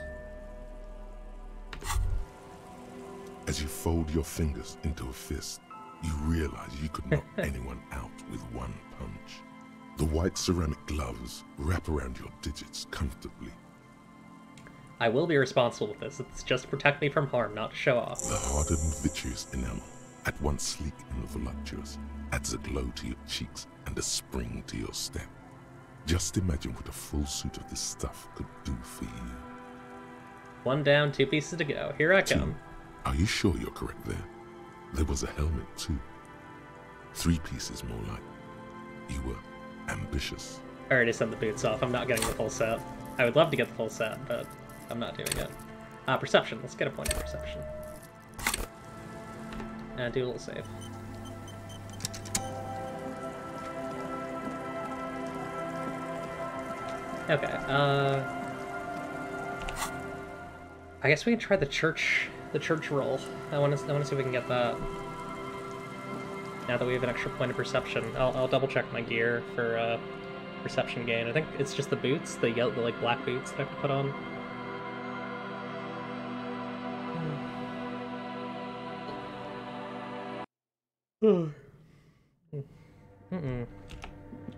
As you fold your fingers into a fist, you realize you could knock anyone out with one punch. The white ceramic gloves wrap around your digits comfortably. I will be responsible with this. It's just to protect me from harm, not to show off. The hardened vitreous enamel, at once sleek and voluptuous, adds a glow to your cheeks and a spring to your step. Just imagine what a full suit of this stuff could do for you. One down, 2 pieces to go. Here I come. Are you sure you're correct there? There was a helmet too. 3 pieces more like. You were ambitious. I already sent the boots off. I'm not getting the full set. I would love to get the full set, but I'm not doing it. Perception. Let's get a point of perception. And do a little save. Okay, I guess we can try the church roll. I want to see if we can get that. Now that we have an extra point of perception, I'll double check my gear for perception gain. I think it's just the boots, the like black boots that I have to put on.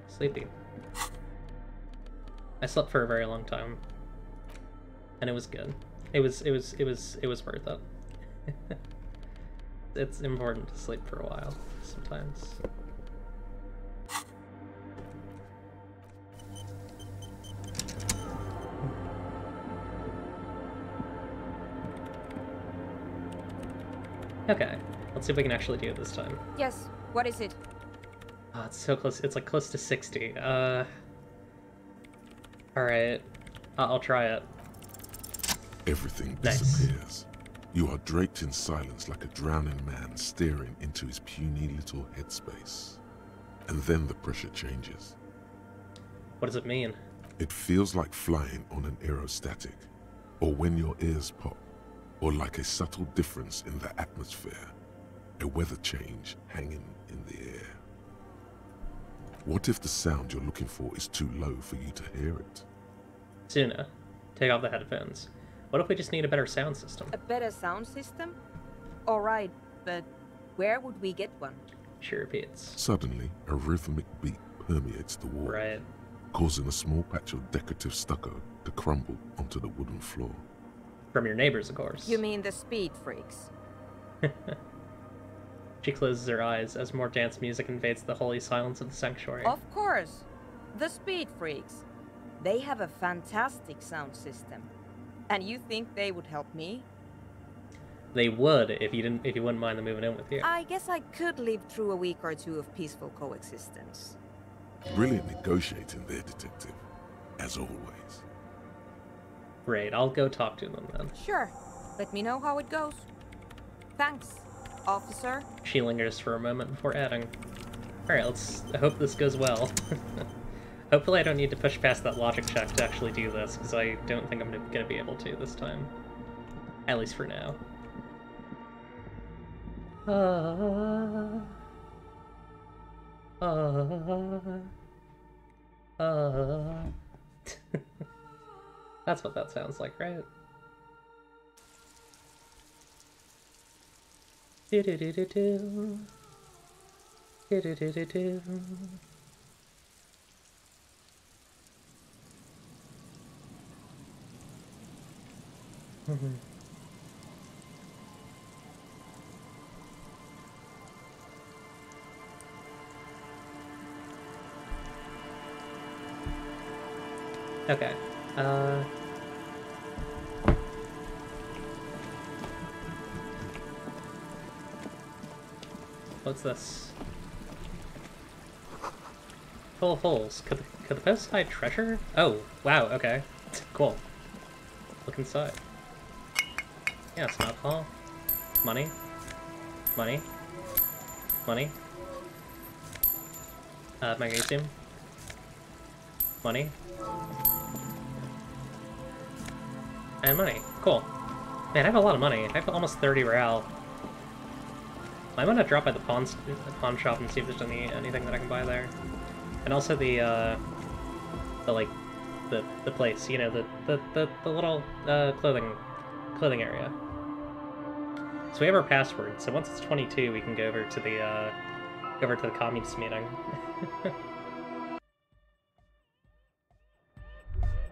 Sleepy. I slept for a very long time, and it was good. It was worth it. It's important to sleep for a while sometimes. Okay, let's see if we can actually do it this time. Yes, what is it? Oh, it's so close. It's like close to 60. Alright. I'll try it. Everything disappears. You are draped in silence like a drowning man staring into his puny little headspace. And then the pressure changes. What does it mean? It feels like flying on an aerostatic, or when your ears pop, or like a subtle difference in the atmosphere, a weather change hanging in the air. What if the sound you're looking for is too low for you to hear it? Suna, take off the headphones. What if we just need a better sound system? A better sound system? Alright, but where would we get one? She repeats. Suddenly, a rhythmic beat permeates the wall, right, causing a small patch of decorative stucco to crumble onto the wooden floor. From your neighbors, of course. You mean the speed freaks? She closes her eyes as more dance music invades the holy silence of the sanctuary. Of course! The speed freaks. They have a fantastic sound system. And you think they would help me? They would if you wouldn't mind them moving in with you. I guess I could live through a week or two of peaceful coexistence. Brilliant negotiating there, detective. As always. Great, I'll go talk to them then. Sure. Let me know how it goes. Thanks, officer. She lingers for a moment before adding. Alright, I hope this goes well. Hopefully I don't need to push past that logic check to actually do this, because I don't think I'm going to be able to this time. At least for now. That's what that sounds like, right? Do do do do do. Do do do do do. Okay. What's this? Full of holes. Could the post hide treasure? Oh, wow, okay. Cool. Look inside. Yeah, it's not alcohol. Money. Money. Money. Magnesium. Money. And money. Cool. Man, I have a lot of money. I have almost 30 real. I'm gonna drop by the pawn shop and see if there's anything that I can buy there. And also the place, you know, the little clothing area. So we have our password. So once it's 22, we can go over to the communist meeting.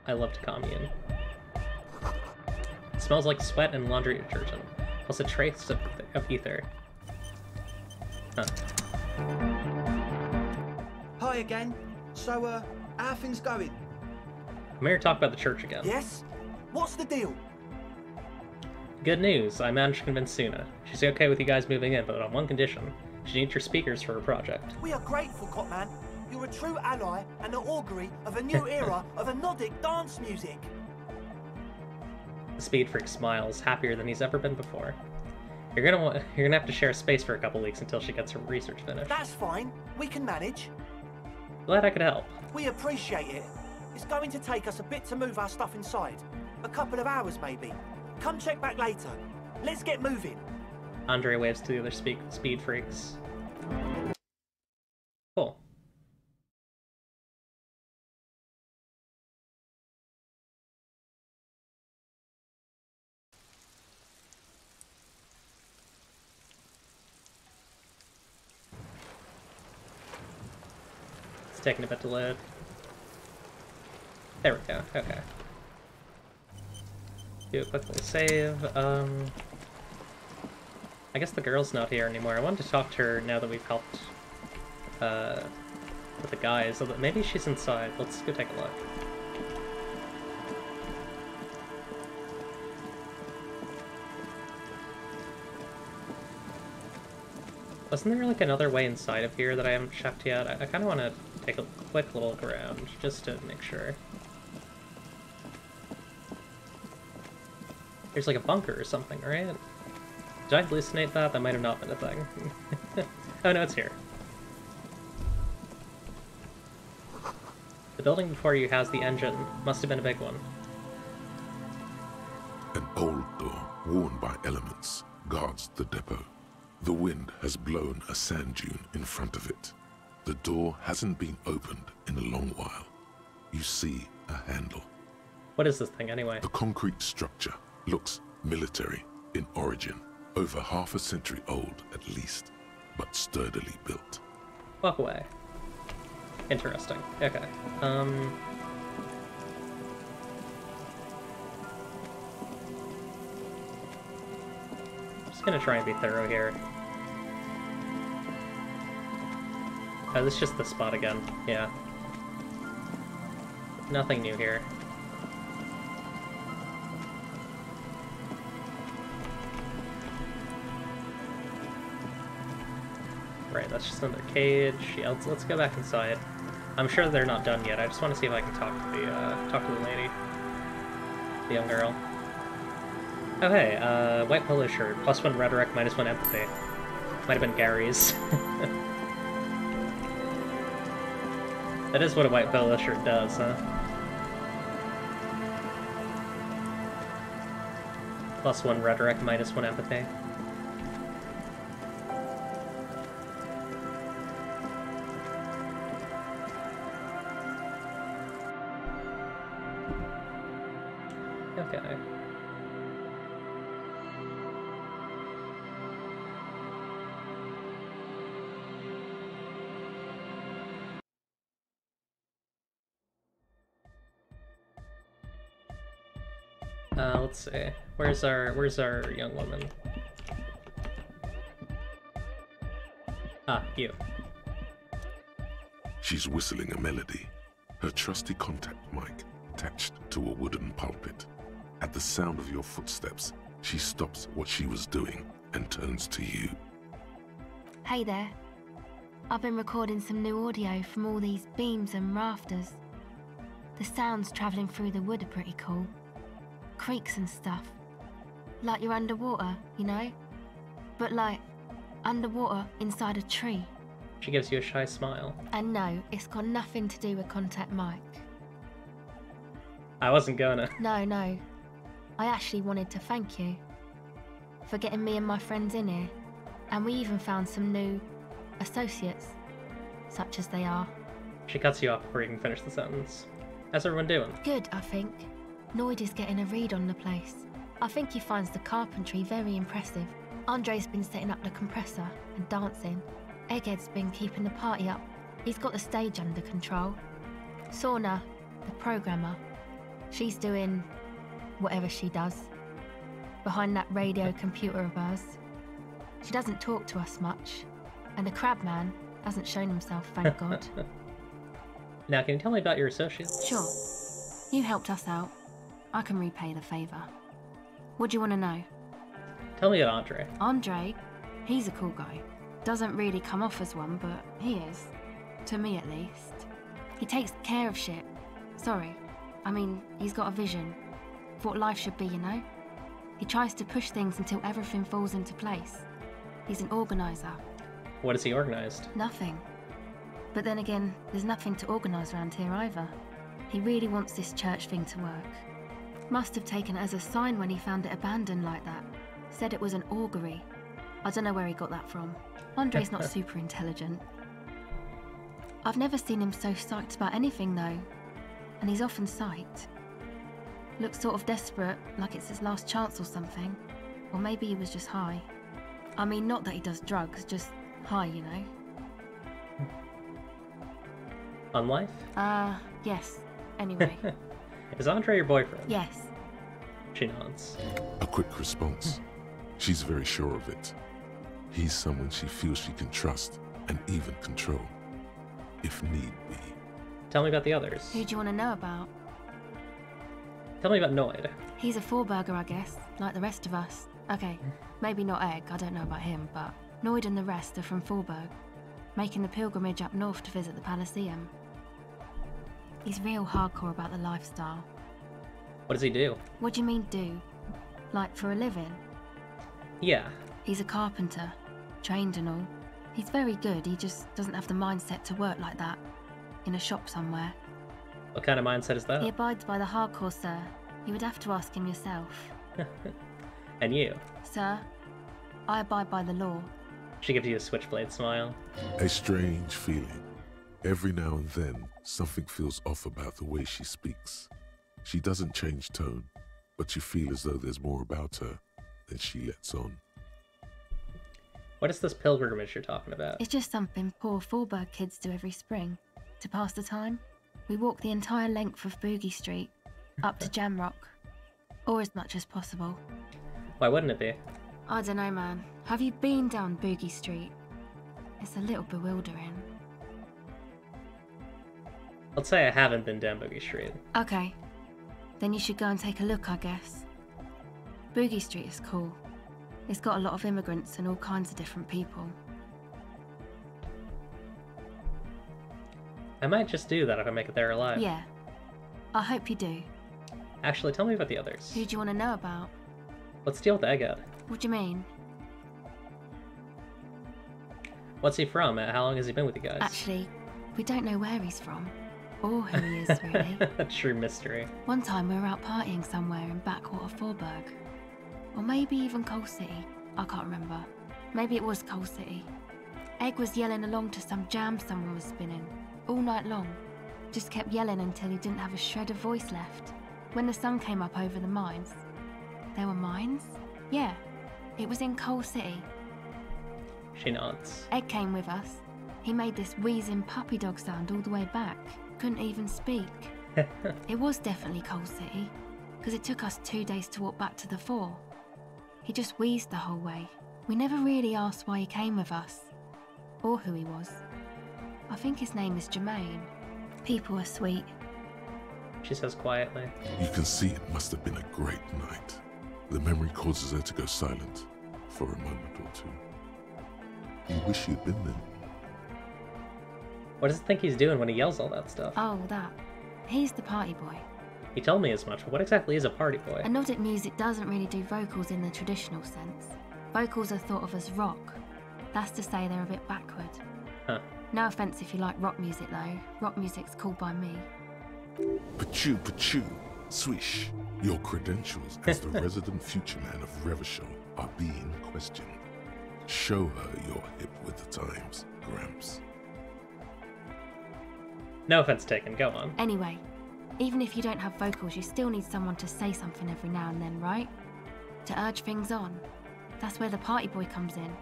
I love to commune. It smells like sweat and laundry detergent, plus a trace of ether. Huh. Hi again. So, how are things going? I'm here to talk about the church again. Yes? What's the deal? Good news, I managed to convince Suna. She's okay with you guys moving in, but on one condition. She needs your speakers for her project. We are grateful, Cotman. You're a true ally and the augury of a new era of Nordic dance music. The Speed Freak smiles, happier than he's ever been before. You're gonna have to share space for a couple weeks until she gets her research finished. That's fine. We can manage. Glad I could help. We appreciate it. It's going to take us a bit to move our stuff inside. A couple of hours, maybe. Come check back later. Let's get moving. Andre waves to the other Speed Freaks. Cool. It's taking a bit to load. There we go, okay. Do a quick little save. I guess the girl's not here anymore. I wanted to talk to her now that we've helped with the guys. Maybe she's inside. Let's go take a look. Wasn't there like another way inside of here that I haven't checked yet? I kind of want to take a quick little look around just to make sure. There's like a bunker or something, right? Did I hallucinate that? That might have not been a thing. Oh no, it's here. The building before you has the engine. Must have been a big one. An old door, worn by elements, guards the depot. The wind has blown a sand dune in front of it. The door hasn't been opened in a long while. You see a handle. What is this thing anyway? The concrete structure looks military in origin, over half a century old at least, but sturdily built. Walk away. Interesting. Okay. Just gonna try and be thorough here. Oh, this is just the spot again. Yeah. Nothing new here. Right, that's just another cage. Yeah, let's go back inside. I'm sure they're not done yet. I just want to see if I can talk to the lady, the young girl. Oh hey, white polo shirt, +1 rhetoric, -1 empathy. Might have been Gary's. That is what a white polo shirt does, huh? +1 rhetoric, -1 empathy. Okay. Let's see. Where's our young woman? Ah, you. She's whistling a melody, her trusty contact mic attached to a wooden pulpit. At the sound of your footsteps, she stops what she was doing and turns to you. Hey there. I've been recording some new audio from all these beams and rafters. The sounds travelling through the wood are pretty cool. Creaks and stuff. Like you're underwater, you know? But like, underwater inside a tree. She gives you a shy smile. And no, it's got nothing to do with Contact Mike. I wasn't gonna. No. I actually wanted to thank you for getting me and my friends in here. And we even found some new associates, such as they are. She cuts you off before you can finish the sentence. How's everyone doing? Good, I think. Noid is getting a read on the place. I think he finds the carpentry very impressive. Andre's been setting up the compressor and dancing. Egghead's been keeping the party up. He's got the stage under control. Sauna, the programmer, she's doing whatever she does behind that radio computer of hers. She doesn't talk to us much, and the crab man hasn't shown himself, thank God. Now, can you tell me about your associates? Sure. You helped us out. I can repay the favour. What do you want to know? Tell me about Andre. Andre? He's a cool guy. Doesn't really come off as one, but he is. To me, at least. He takes care of shit. Sorry. I mean, he's got a vision. Of what life should be, you know? He tries to push things until everything falls into place. He's an organiser. What has he organised? Nothing. But then again, there's nothing to organise around here either. He really wants this church thing to work. Must have taken it as a sign when he found it abandoned like that. Said it was an augury. I don't know where he got that from. Andre's not super intelligent. I've never seen him so psyched about anything though. And he's often psyched. Looks sort of desperate, like it's his last chance or something. Or maybe he was just high. I mean, not that he does drugs, just high, you know. On life? Yes. Anyway. Is Andre your boyfriend? Yes. She nods. A quick response. She's very sure of it. He's someone she feels she can trust and even control, if need be. Tell me about the others. Who do you want to know about? Tell me about Noid. He's a four-burger, I guess, like the rest of us. Okay, maybe not Egg, I don't know about him, but Noid and the rest are from Forberg, making the pilgrimage up north to visit the Elysium. He's real hardcore about the lifestyle. What does he do? What do you mean do? Like for a living? Yeah. He's a carpenter, trained and all. He's very good, he just doesn't have the mindset to work like that, in a shop somewhere. What kind of mindset is that? He abides by the hardcore, sir. You would have to ask him yourself. And you? Sir, I abide by the law. She gives you a switchblade smile. A strange feeling. Every now and then, something feels off about the way she speaks. She doesn't change tone, but you feel as though there's more about her than she lets on. What is this pilgrimage you're talking about? It's just something poor Forberg kids do every spring. To pass the time, we walk the entire length of Boogie Street, up to Jamrock. Or as much as possible. Why wouldn't it be? I don't know, man. Have you been down Boogie Street? It's a little bewildering. Let's say I haven't been down Boogie Street. Okay. Then you should go and take a look, I guess. Boogie Street is cool. It's got a lot of immigrants and all kinds of different people. I might just do that if I make it there alive. Yeah. I hope you do. Actually, tell me about the others. Who do you want to know about? Let's deal with the Egghead. What do you mean? What's he from? How long has he been with you guys? Actually, we don't know where he's from. Or who he is, really. A true mystery. One time we were out partying somewhere in backwater Forberg. Or maybe even Coal City. I can't remember. Maybe it was Coal City. Egg was yelling along to some jam someone was spinning. All night long. Just kept yelling until he didn't have a shred of voice left. When the sun came up over the mines. There were mines? Yeah. It was in Coal City. She nods. Egg came with us. He made this wheezing puppy dog sound all the way back. Couldn't even speak. It was definitely Coal City. because it took us 2 days to walk back to the fort. He just wheezed the whole way. We never really asked why he came with us, or who he was. I think his name is Jermaine. People are sweet. She says quietly. You can see it must have been a great night. The memory causes her to go silent for a moment or two. You wish you'd been there. What does he think he's doing when he yells all that stuff? Oh, that. He's the party boy. He told me as much, but what exactly is a party boy? And Nordic music doesn't really do vocals in the traditional sense. Vocals are thought of as rock. That's to say they're a bit backward. Huh. No offence if you like rock music though. Rock music's cool by me. Pachoo, swish. Your credentials as the resident future man of Revachol are being questioned. Show her you're hip with the times, Gramps. No offense taken, go on. Anyway, even if you don't have vocals, you still need someone to say something every now and then, right? To urge things on. That's where the party boy comes in.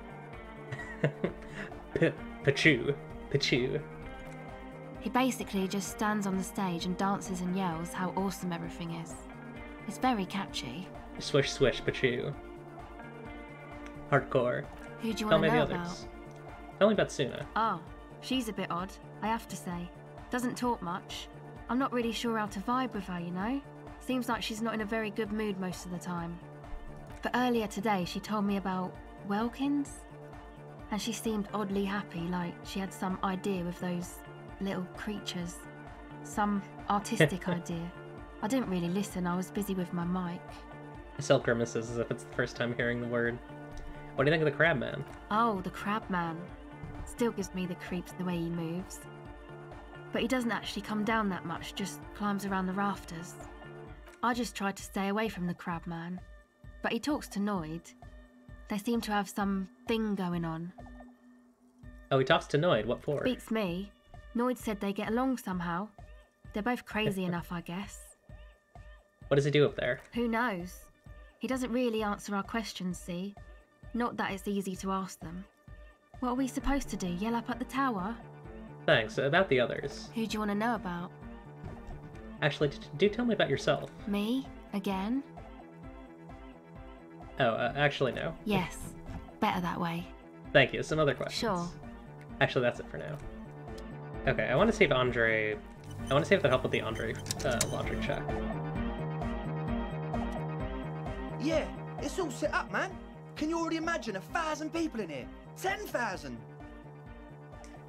Pachoo. He basically just stands on the stage and dances and yells how awesome everything is. It's very catchy. Swish, swish, Pachoo. Hardcore. Who do you want to know about? Tell me about Suna. Oh, she's a bit odd, I have to say. Doesn't talk much. I'm not really sure how to vibe with her, you know? Seems like she's not in a very good mood most of the time. But earlier today she told me about Welkins, and she seemed oddly happy, like she had some idea with those little creatures. Some artistic idea. I didn't really listen, I was busy with my mic. I sell grimaces as if it's the first time hearing the word. What do you think of the crab man? Oh, the crab man. Still gives me the creeps the way he moves. But he doesn't actually come down that much, just climbs around the rafters. I just tried to stay away from the crab man. But he talks to Noid. They seem to have some thing going on. Oh, he talks to Noid, what for? Beats me. Noid said they get along somehow. They're both crazy enough, I guess. What does he do up there? Who knows? He doesn't really answer our questions, see? Not that it's easy to ask them. What are we supposed to do, yell up at the tower? Thanks, about the others. Who do you want to know about? Actually, do tell me about yourself. Me? Again? Oh, actually no. Yes. Better that way. Thank you, some other questions. Sure. Actually, that's it for now. Okay, I want to see if Andre... I want to see if that helped with the Andre logic check. Yeah, it's all set up, man. Can you already imagine 1,000 people in here? 10,000!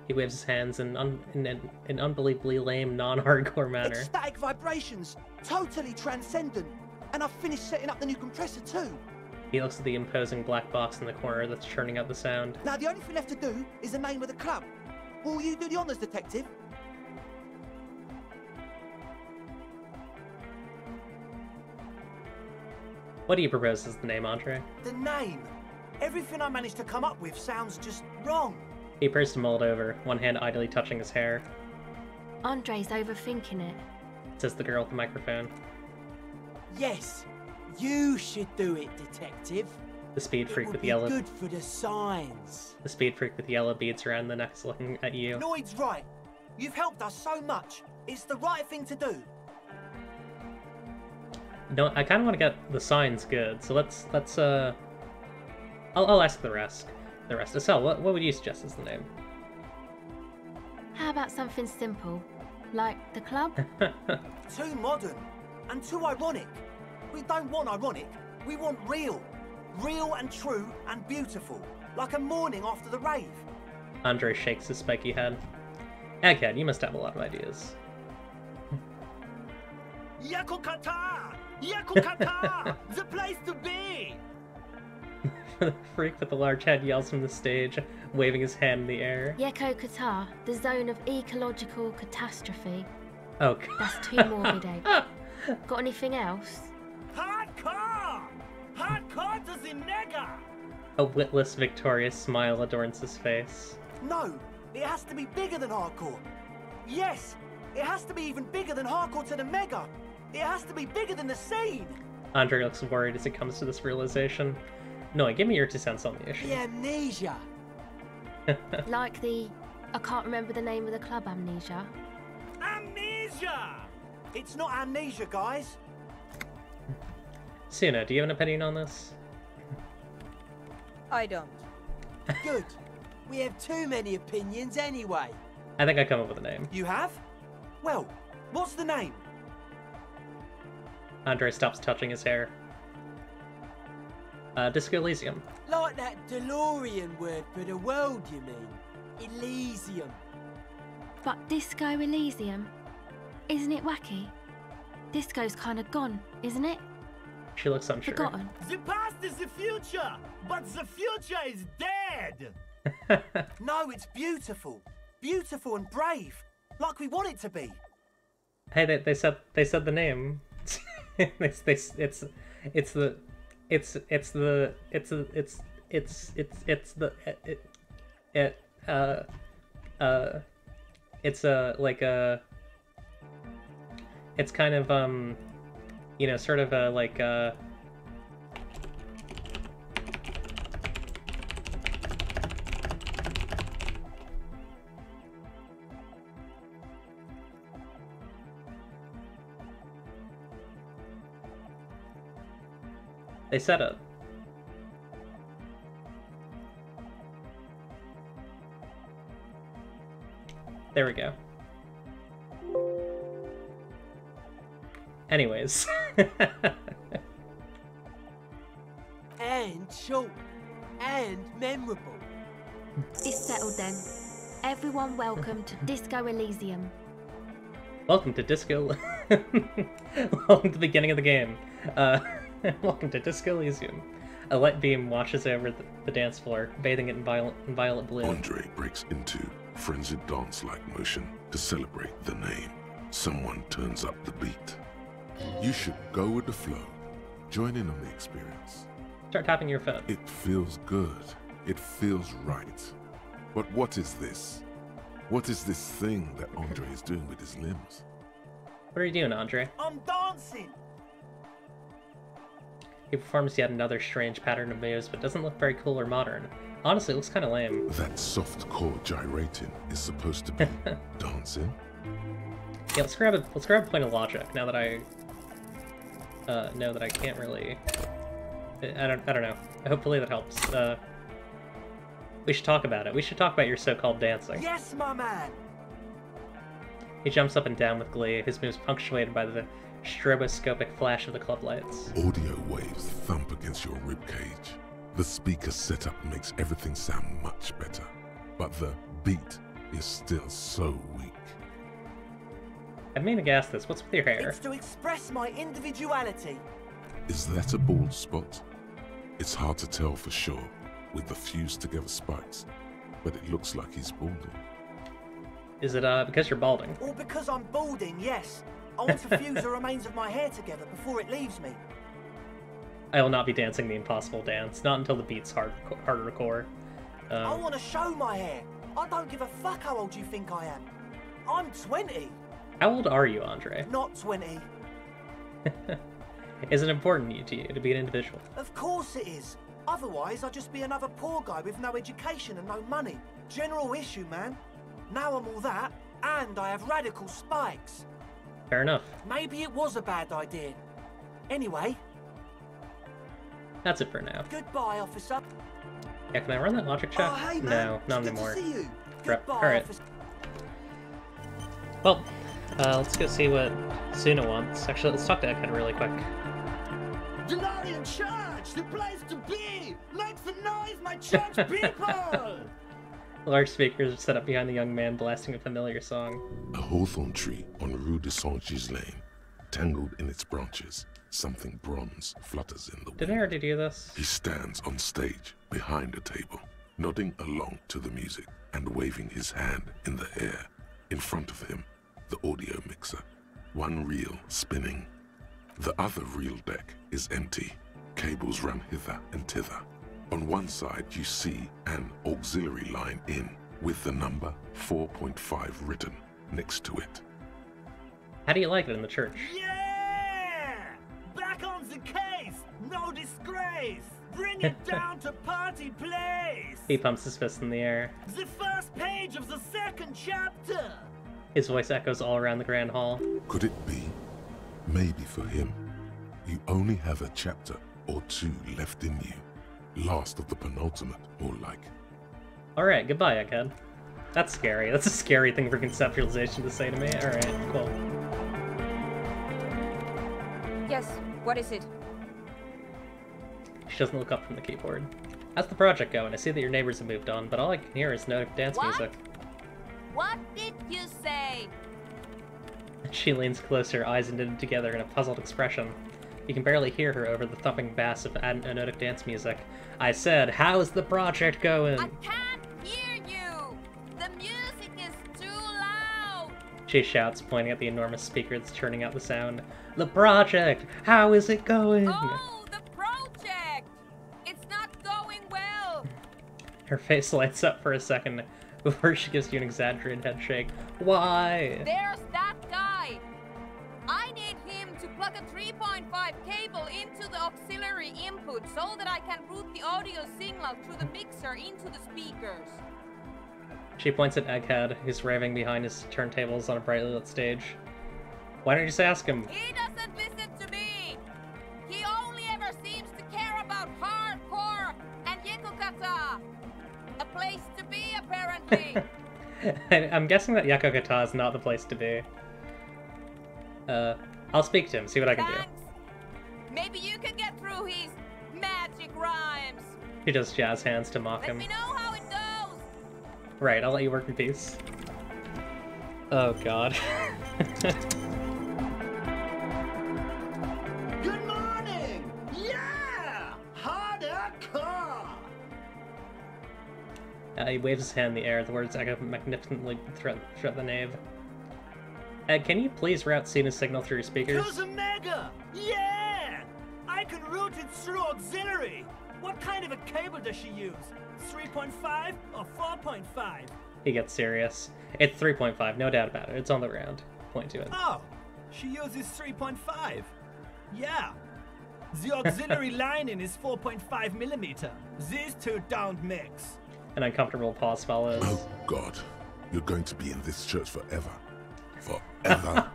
He waves his hands in an unbelievably lame, non-hardcore manner. It's static vibrations, totally transcendent. And I've finished setting up the new compressor too. He looks at the imposing black box in the corner that's churning out the sound. Now the only thing left to do is the name of the club. Will you do the honours, detective? What do you propose as the name, Andre? The name. Everything I managed to come up with sounds just wrong. He appears to mull it over, one hand idly touching his hair. Andre's overthinking it, says the girl with the microphone. Yes, you should do it, detective. The speed freak with the yellow. Good for the signs. The speed freak with yellow beads around the neck is looking at you. Noid's right. You've helped us so much. It's the right thing to do. No, I kind of want to get the signs good, so let's I'll ask the rest. Estelle, what would you suggest as the name? How about something simple, like the club? Too modern and too ironic. We don't want ironic. We want real. Real and true and beautiful. Like a morning after the rave. Andre shakes his spiky head. Egghead, you must have a lot of ideas. Yakukata! Yakukata! The place to be! The freak with the large head yells from the stage, waving his hand in the air. Yeko Qatar, the zone of ecological catastrophe. Oh, God. That's too morbid, Egg. Got anything else? Hardcore! Hardcore to the nega! A witless, victorious smile adorns his face. No, it has to be bigger than hardcore. Yes, it has to be even bigger than hardcore to the mega. It has to be bigger than the scene. Andre looks worried as he comes to this realization. No, give me your 2 cents on the issue. The amnesia. Like the... I can't remember the name of the club, Amnesia. Amnesia! It's not amnesia, guys. Suna, do you have an opinion on this? I don't. Good. We have too many opinions anyway. I think I come up with a name. You have? Well, what's the name? Andre stops touching his hair. Disco Elysium. Like that DeLorean word for the world, you mean? Elysium. But Disco Elysium? Isn't it wacky? Disco's kind of gone, isn't it? She looks unsure. Forgotten. The past is the future, but the future is dead! No, it's beautiful. Beautiful and brave. Like we want it to be. Hey, they said the name. it's the it's kind of you know, sort of like they said it. There we go. Anyways. And short. And memorable. It's settled then. Everyone welcome to Disco Elysium. Welcome to Disco... Welcome to the beginning of the game. Welcome to Disco Elysium. A light beam washes over the dance floor, bathing it in violet blue. Andre breaks into frenzied dance-like motion to celebrate the name. Someone turns up the beat. You should go with the flow. Join in on the experience. Start tapping your foot. It feels good. It feels right. But what is this? What is this thing that Andre is doing with his limbs? What are you doing, Andre? I'm dancing! He performs yet another strange pattern of moves, but doesn't look very cool or modern. Honestly, it looks kind of lame. That soft core gyrating is supposed to be dancing? Yeah, let's grab a point of logic now that I know that I can't really. I don't know. Hopefully that helps. We should talk about it. We should talk about your so-called dancing. Yes, my man. He jumps up and down with glee, his moves punctuated by the stroboscopic flash of the club lights. Audio waves thump against your ribcage. The speaker setup makes everything sound much better, but the beat is still so weak. I mean to ask this. What's with your hair? It's to express my individuality. Is that a bald spot? It's hard to tell for sure with the fused together spikes, but it looks like he's balding. Is it because you're balding? Or because I'm balding, yes. I want to fuse the remains of my hair together before it leaves me. I will not be dancing the impossible dance, not until the beat's hardcore. I want to show my hair. I don't give a fuck how old you think I am. I'm 20. How old are you, Andre? Not 20. Is it important to you to be an individual? Of course it is. Otherwise, I'd just be another poor guy with no education and no money. General issue, man. Now I'm all that, and I have radical spikes. Fair enough. Maybe it was a bad idea. Anyway. That's it for now. Goodbye, officer. Yeah, can I run that logic check? Oh, hey, man. No, not Good anymore. to see you. Rep. Goodbye, Alright. officer. Well, let's go see what Suna wants. Actually, let's talk to Egghead really quick. DeLorean Church, the place to be! Make some noise, my church people! Large speakers are set up behind the young man blasting a familiar song. A hawthorn tree on Rue de Saint-Gislain, tangled in its branches, something bronze flutters in the wind. Did I already do this? He stands on stage behind a table, nodding along to the music and waving his hand in the air. In front of him, the audio mixer, one reel spinning. The other reel deck is empty. Cables run hither and thither. On one side, you see an auxiliary line in with the number 4.5 written next to it. How do you like it in the church? Yeah! Back on the case! No disgrace! Bring it down to party place! He pumps his fist in the air. The first page of the second chapter! His voice echoes all around the grand hall. Could it be? Maybe for him. You only have a chapter or two left in you. Last of the penultimate, more like. Alright, goodbye, Egghead. That's scary. That's a scary thing for conceptualization to say to me. Alright, cool. Yes, what is it? She doesn't look up from the keyboard. How's the project going? I see that your neighbors have moved on, but all I can hear is Nordic dance music. What did you say? She leans closer, eyes knitted together in a puzzled expression. You can barely hear her over the thumping bass of Nordic dance music. I said, how's the project going? I can't hear you! The music is too loud! She shouts, pointing at the enormous speaker that's churning out the sound. The project! How is it going? Oh, the project! It's not going well! Her face lights up for a second before she gives you an exaggerated head shake. Why? There's that guy! I need him to plug a 3.5 cable into the auxiliary input so that I can route the audio signal through the mixer into the speakers. She points at Egghead, who's raving behind his turntables on a brightly lit stage. Why don't you just ask him? He doesn't listen to me! He only ever seems to care about hardcore and Yekukata! A place to be, apparently! I'm guessing that Yakogata is not the place to be. I'll speak to him, see what I can do. Maybe you can get through his magic rhymes. He does jazz hands to mock him. Let me know how it goes. Right, I'll let you work in peace. Oh god. Good morning! Yeah! Hardcore! He waves his hand in the air, the words echo magnificently throughout the nave. Can you please route Cena's signal through your speakers? Cause a mega! Yeah! I can route it through auxiliary! What kind of a cable does she use? 3.5 or 4.5? He gets serious. It's 3.5, no doubt about it. It's on the ground. Point to it. Oh, she uses 3.5. Yeah. The auxiliary lining is 4.5 millimeter. These two don't mix. An uncomfortable pause follows. Oh god, you're going to be in this church forever. Forever.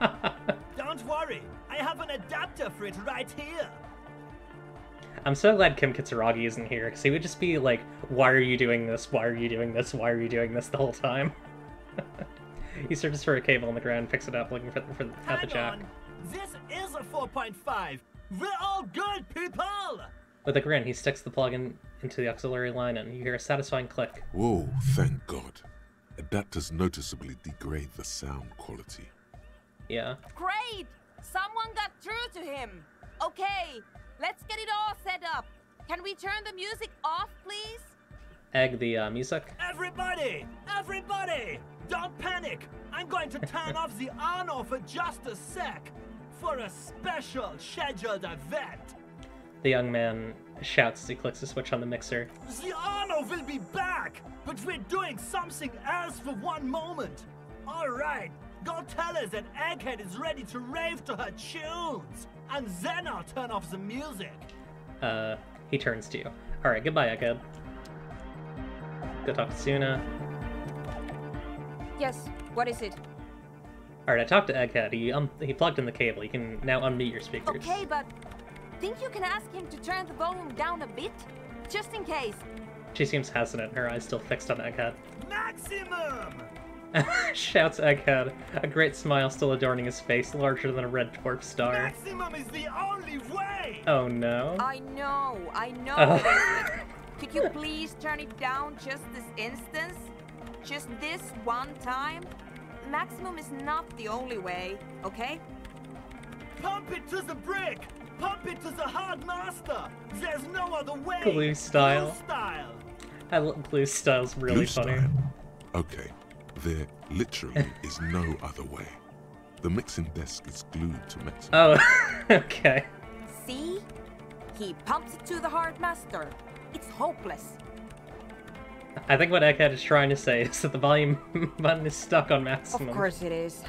Don't worry, I have an adapter for it right here. I'm so glad Kim Kitsuragi isn't here, because he would just be like, why are you doing this? Why are you doing this? Why are you doing this the whole time? He searches for a cable on the ground, picks it up, looking at the jack. On. This is a 4.5. We're all good people! With a grin, he sticks the plug into the auxiliary line, and you hear a satisfying click. Whoa, thank god. Adapters noticeably degrade the sound quality. Yeah. Great! Someone got through to him. Okay, let's get it all set up. Can we turn the music off, please? Egg the music. Everybody! Everybody! Don't panic! I'm going to turn off the on-off for just a sec for a special scheduled event. The young man shouts as he clicks the switch on the mixer. The on-off will be back, but we're doing something else for one moment. All right, go tell her that Egghead is ready to rave to her tunes, and then I'll turn off the music. He turns to you. All right, goodbye, Egghead. Go talk to Suna. Yes, what is it? All right, I talked to Egghead. He plugged in the cable. You can now unmute your speakers. Okay, but think you can ask him to turn the volume down a bit? Just in case. She seems hesitant, her eyes still fixed on Egghead. Maximum! Shouts Egghead, a great smile still adorning his face, larger than a red dwarf star. Maximum is the only way! Oh no. I know. Could you please turn it down just this instance? Just this one time? Maximum is not the only way, okay? Pump it to the brick! Pump it to the hard master! There's no other way! Blue style. Blue style! Blue style's really Blue funny. style. Okay, there literally is no other way. The mixing desk is glued to maximum. Oh, okay. See? He pumps it to the hard master. It's hopeless. I think what Egghead is trying to say is that the volume button is stuck on maximum. Of course it is.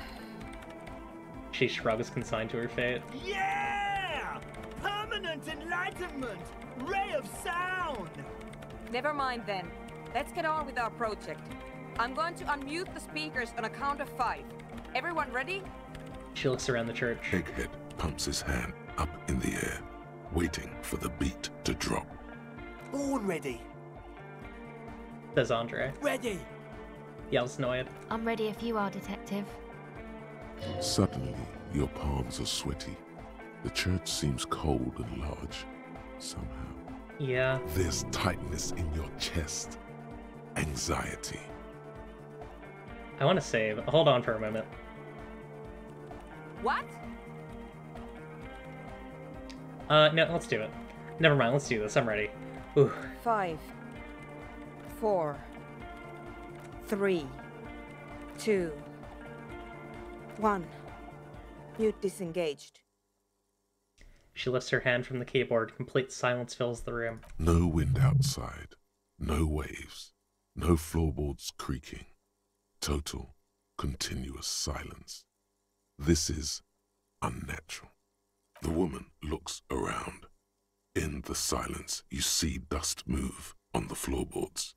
She shrugs, consigned to her fate. Yeah! Permanent enlightenment! Ray of sound! Never mind then. Let's get on with our project. I'm going to unmute the speakers on a count of 5. Everyone ready? She looks around the church. Egghead pumps his hand. up in the air, waiting for the beat to drop. Born ready. Says Andre. Ready. Yells Noid. I'm ready if you are, Detective. Suddenly, your palms are sweaty. The church seems cold and large, somehow. Yeah. There's tightness in your chest. Anxiety. I want to save. Hold on for a moment. What? No, let's do it. Never mind, let's do this. I'm ready. Ooh. 5, 4, 3, 2, 1. Mute disengaged. She lifts her hand from the keyboard. Complete silence fills the room. No wind outside. No waves. No floorboards creaking. Total, continuous silence. This is unnatural. The woman looks around. In the silence, you see dust move on the floorboards.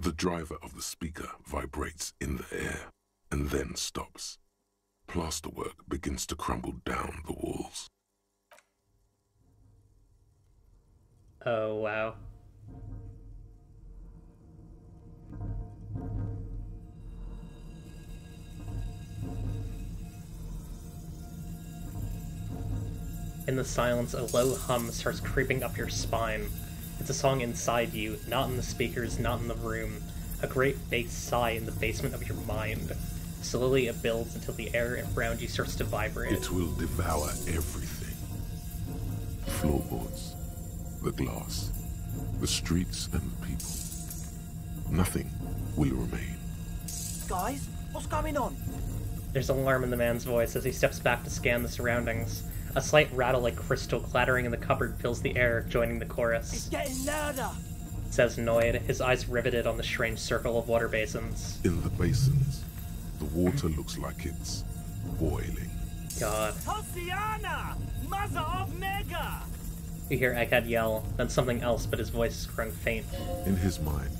The driver of the speaker vibrates in the air and then stops. Plasterwork begins to crumble down the walls. Oh, wow. In the silence, a low hum starts creeping up your spine. It's a song inside you, not in the speakers, not in the room. A great bass sigh in the basement of your mind. Slowly it builds until the air around you starts to vibrate. It will devour everything. Floorboards, the glass, the streets and the people. Nothing will remain. Guys, what's going on? There's alarm in the man's voice as he steps back to scan the surroundings. A slight rattle like crystal clattering in the cupboard fills the air, joining the chorus. It's getting louder, says Noid, his eyes riveted on the strange circle of water basins. In the basins, the water looks like it's boiling. God. Hosiana! Mother of Mega! You hear Egghead yell, then something else, but his voice is growing faint. In his mind,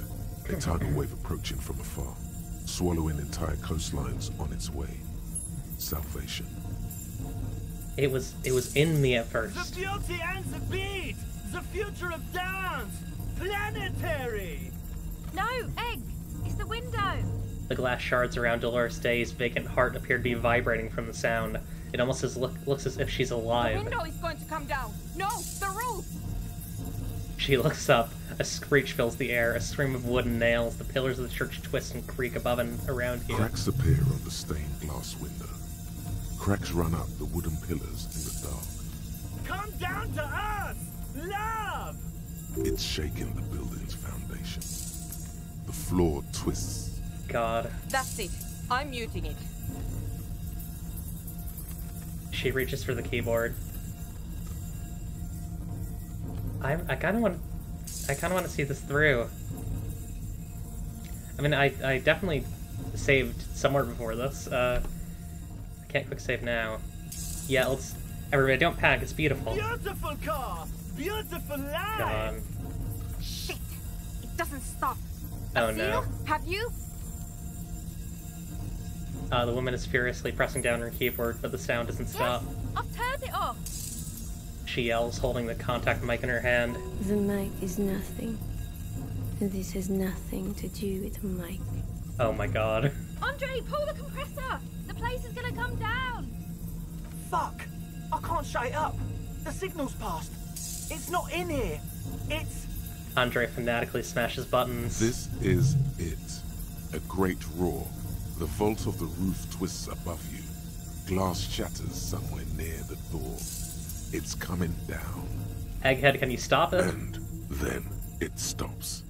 a tidal wave approaching from afar, swallowing entire coastlines on its way. Salvation. It was in me at first. The beauty and the beat! The future of dance! Planetary! No, Egg! It's the window! The glass shards around Dolores Day's vacant heart appear to be vibrating from the sound. It almost looks as if she's alive. The window is going to come down! No, the roof! She looks up. A screech fills the air, a stream of wood and nails. The pillars of the church twist and creak above and around you. Cracks appear on the stained glass window. Cracks run up the wooden pillars in the dark. Come down to us! Love! It's shaking the building's foundation. The floor twists. God. That's it. I'm muting it. She reaches for the keyboard. I kind of want to see this through. I mean, I definitely saved somewhere before this. I can't quick save now. Yeah, let's. Everybody, don't panic. It's beautiful. Beautiful car! Beautiful life! God. Shit! It doesn't stop. Oh no. Have you? The woman is furiously pressing down her keyboard, but the sound doesn't stop. Yes, I've turned it off. She yells, holding the contact mic in her hand. The mic is nothing. This has nothing to do with the mic. Oh my god. Andre, pull the compressor! The place is gonna come down! Fuck! I can't shut it up. The signal's passed. It's not in here. It's... Andre fanatically smashes buttons. This is it. A great roar. The vault of the roof twists above you. Glass shatters somewhere near the door. It's coming down. Egghead, can you stop it? And then it stops.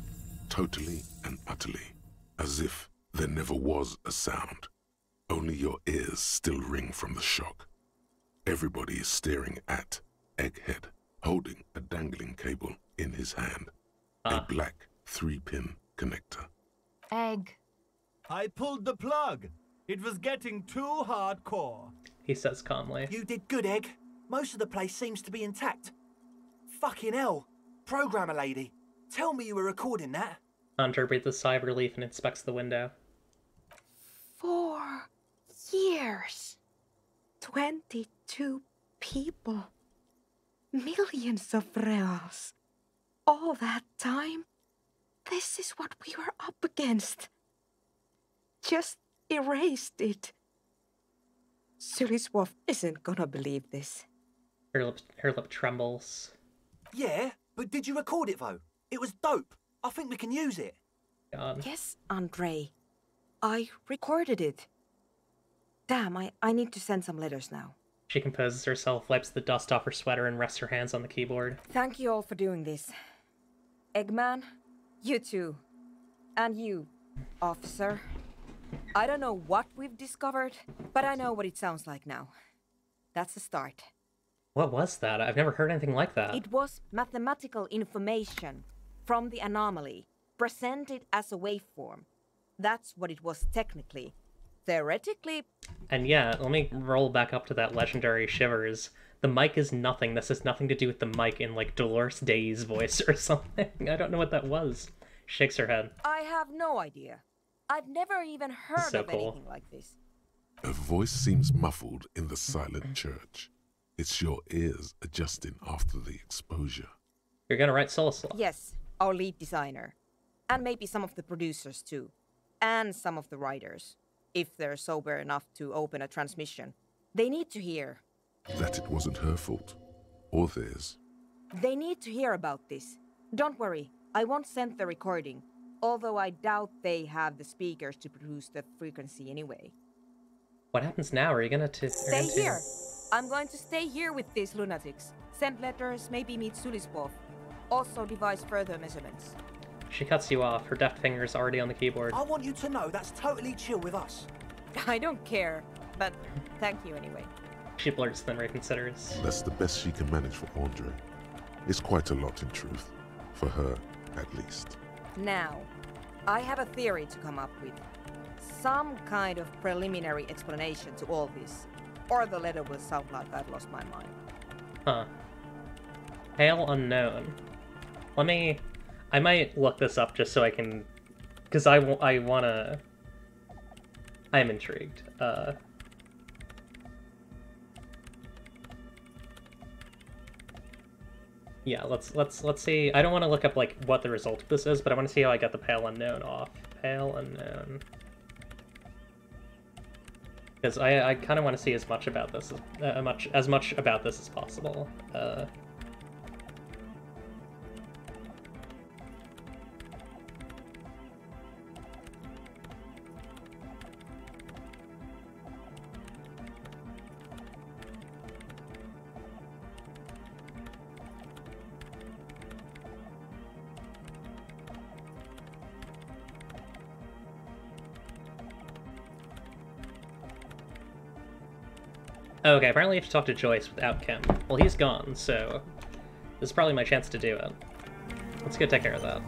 Totally and utterly. As if there never was a sound. Only your ears still ring from the shock. Everybody is staring at Egghead, holding a dangling cable in his hand. A black 3-pin connector. Egg. I pulled the plug. It was getting too hardcore. He says calmly. You did good, Egg. Most of the place seems to be intact. Fucking hell. Programmer lady, tell me you were recording that. Andre breathes a sigh of relief and inspects the window. 4 years. 22 people. Millions of reals. All that time? This is what we were up against. Just erased it. Suliswolf isn't gonna believe this. Her lip trembles. Yeah, but did you record it though? It was dope. I think we can use it. God. Yes, Andre. I recorded it. Damn, I need to send some letters now. She composes herself, wipes the dust off her sweater, and rests her hands on the keyboard. Thank you all for doing this. Eggman, you too. And you, officer. I don't know what we've discovered, but I know what it sounds like now. That's a start. What was that? I've never heard anything like that. It was mathematical information from the anomaly, presented as a waveform. That's what it was technically. Theoretically... And yeah, let me roll back up to that legendary Shivers. The mic is nothing. This has nothing to do with the mic in, like, Dolores Day's voice or something. I don't know what that was. Shakes her head. I have no idea. I've never even heard So of cool. anything like this. Her voice seems muffled in the silent church. It's your ears adjusting after the exposure. You're gonna write Soulslaw. Yes, our lead designer. And maybe some of the producers too. And some of the writers. If they're sober enough to open a transmission. They need to hear. That it wasn't her fault. Or theirs. They need to hear about this. Don't worry, I won't send the recording. Although I doubt they have the speakers to produce the frequency anyway. What happens now? Are you gonna Stay here. I'm going to stay here with these lunatics. Send letters, maybe meet Suliswolf. Also devise further measurements. She cuts you off, her deft fingers already on the keyboard. I want you to know that's totally chill with us. I don't care, but thank you anyway. She blurts, then reconsiders. That's the best she can manage for Andre. It's quite a lot in truth. For her, at least. Now, I have a theory to come up with. Some kind of preliminary explanation to all this. Or the letter will sound like I've lost my mind. Huh. Pale Unknown. I might look this up just so I can... Because I wanna... I'm intrigued. Yeah, let's see. I don't want to look up, like, what the result of this is, but I want to see how I get the Pale Unknown off. Pale Unknown. Because I kind of want to see as much about this as much about this as possible. Okay, apparently you have to talk to Joyce without Kim. Well, he's gone, so this is probably my chance to do it. Let's go take care of that.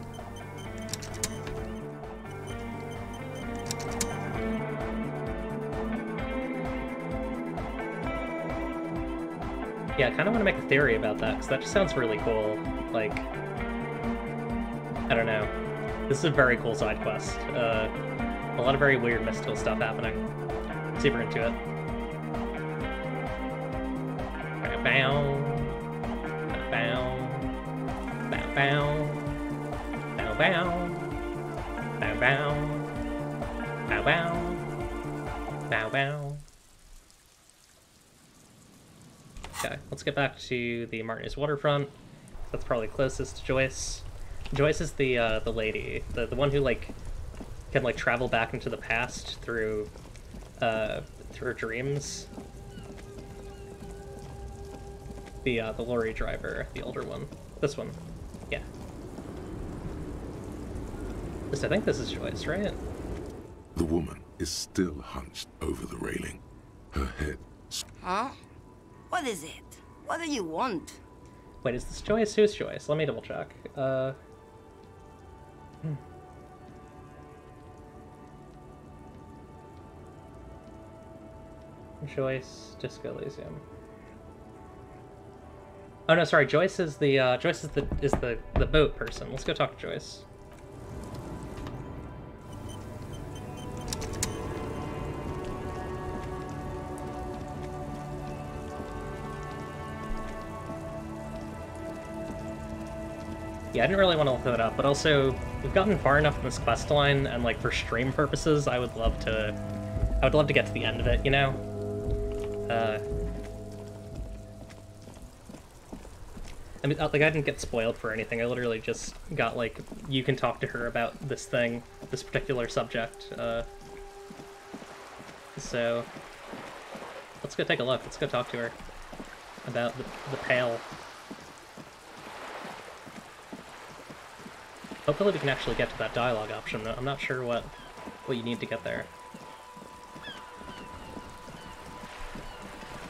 Yeah, I kind of want to make a theory about that, because that just sounds really cool. Like, I don't know. This is a very cool side quest. A lot of very weird mystical stuff happening. Super into it. Bow, bow, bow, bow, bow, bow, bow, bow, bow, bow, bow, bow. Okay, let's get back to the Martinez waterfront. That's probably closest to Joyce. Joyce is the lady, the one who like can like travel back into the past through her dreams. The lorry driver, the older one. This one. Yeah. I think this is Joyce, right? The woman is still hunched over the railing. Her head... Huh? What is it? What do you want? Wait, is this Joyce? Who's Joyce? Let me double check. Joyce, Disco Elysium. Oh no, sorry. Joyce is the the boat person. Let's go talk to Joyce. Yeah, I didn't really want to look that up, but also we've gotten far enough in this quest line, and like for stream purposes, I would love to get to the end of it, you know? I mean, like, I didn't get spoiled for anything. I literally just got, like, you can talk to her about this thing, this particular subject. So, let's go take a look. Let's go talk to her about the Pale. Hopefully we can actually get to that dialogue option, though. I'm not sure what you need to get there.